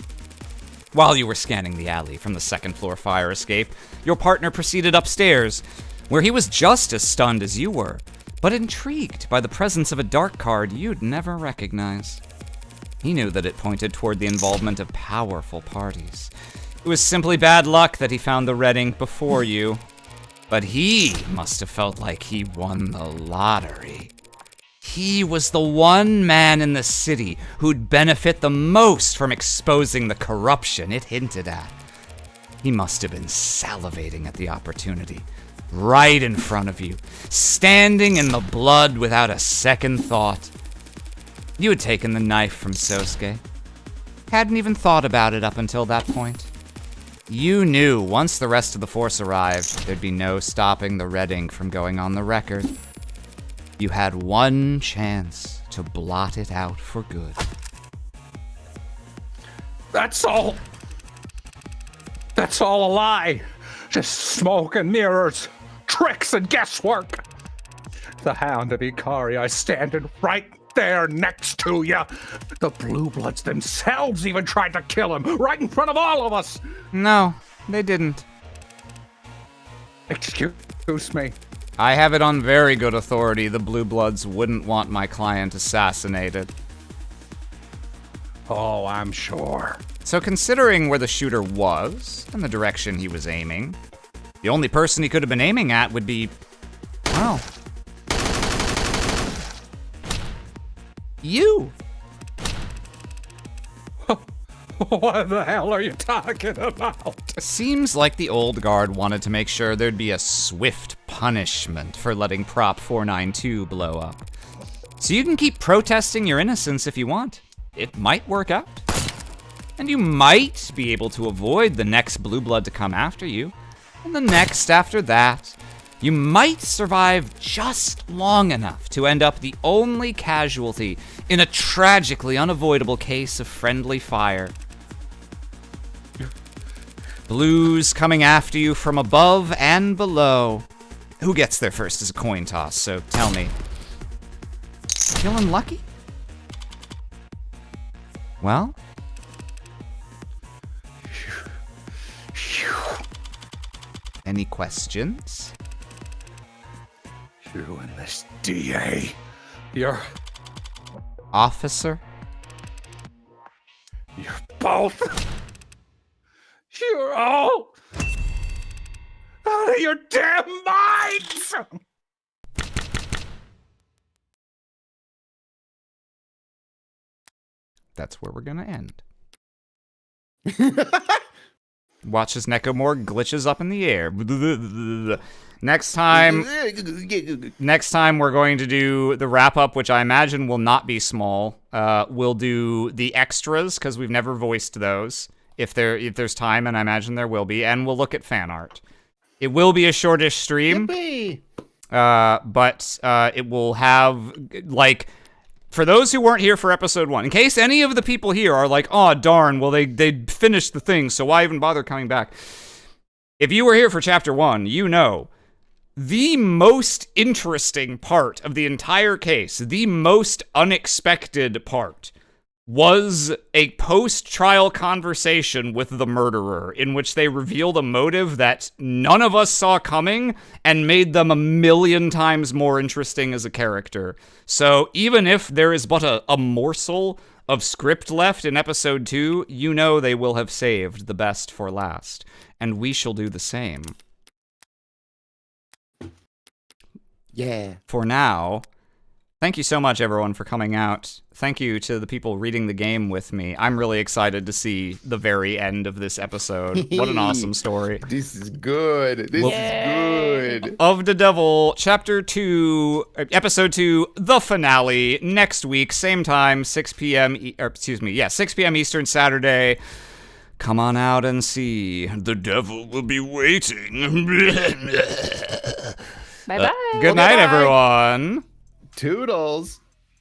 While you were scanning the alley from the 2nd floor fire escape, your partner proceeded upstairs, where he was just as stunned as you were, but intrigued by the presence of a dark card you'd never recognize. He knew that it pointed toward the involvement of powerful parties. It was simply bad luck that he found the red ink before you, but he must have felt like he won the lottery. He was the one man in the city who'd benefit the most from exposing the corruption it hinted at. He must have been salivating at the opportunity, right in front of you, standing in the blood without a second thought. You had taken the knife from Sosuke. Hadn't even thought about it up until that point. You knew once the rest of the force arrived, there'd be no stopping the red ink from going on the record. You had one chance to blot it out for good. That's all a lie. Just smoke and mirrors, tricks and guesswork. The Hound of Ikari, standing right there next to you. The Blue Bloods themselves even tried to kill him right in front of all of us. No, they didn't. Excuse me. I have it on very good authority the Blue Bloods wouldn't want my client assassinated. Oh, I'm sure. So considering where the shooter was and the direction he was aiming, the only person he could have been aiming at would be, well, you. What the hell are you talking about? Seems like the old guard wanted to make sure there'd be a swift punishment for letting Prop 492 blow up. So you can keep protesting your innocence if you want. It might work out. And you might be able to avoid the next Blue Blood to come after you, and the next after that. You might survive just long enough to end up the only casualty in a tragically unavoidable case of friendly fire. Blues coming after you from above and below. Who gets there first is a coin toss, so tell me. Feeling lucky? Well? Any questions? You and this DA. You're Officer? both. You're all out of your damn minds. That's where we're gonna end. Watch as Necomore glitches up in the air. Next time we're going to do the wrap-up, which I imagine will not be small. We'll do the extras, because we've never voiced those, if there's time, and I imagine there will be, and we'll look at fan art. It will be a shortish stream, but it will have, like... For those who weren't here for episode 1, in case any of the people here are like, oh, darn, well, they finished the thing, so why even bother coming back? If you were here for chapter 1, you know, the most interesting part of the entire case, the most unexpected part, was a post-trial conversation with the murderer in which they revealed a motive that none of us saw coming and made them 1,000,000 times more interesting as a character. So even if there is but a morsel of script left in episode 2, you know they will have saved the best for last. And we shall do the same. Yeah. For now... Thank you so much, everyone, for coming out. Thank you to the people reading the game with me. I'm really excited to see the very end of this episode. What an awesome story. This is good. This is good. Of the Devil, Chapter 2, Episode 2, the finale, next week, same time, 6 p.m. 6 p.m. Eastern Saturday. Come on out and see. The devil will be waiting. Bye-bye. Good night, everyone. Toodles.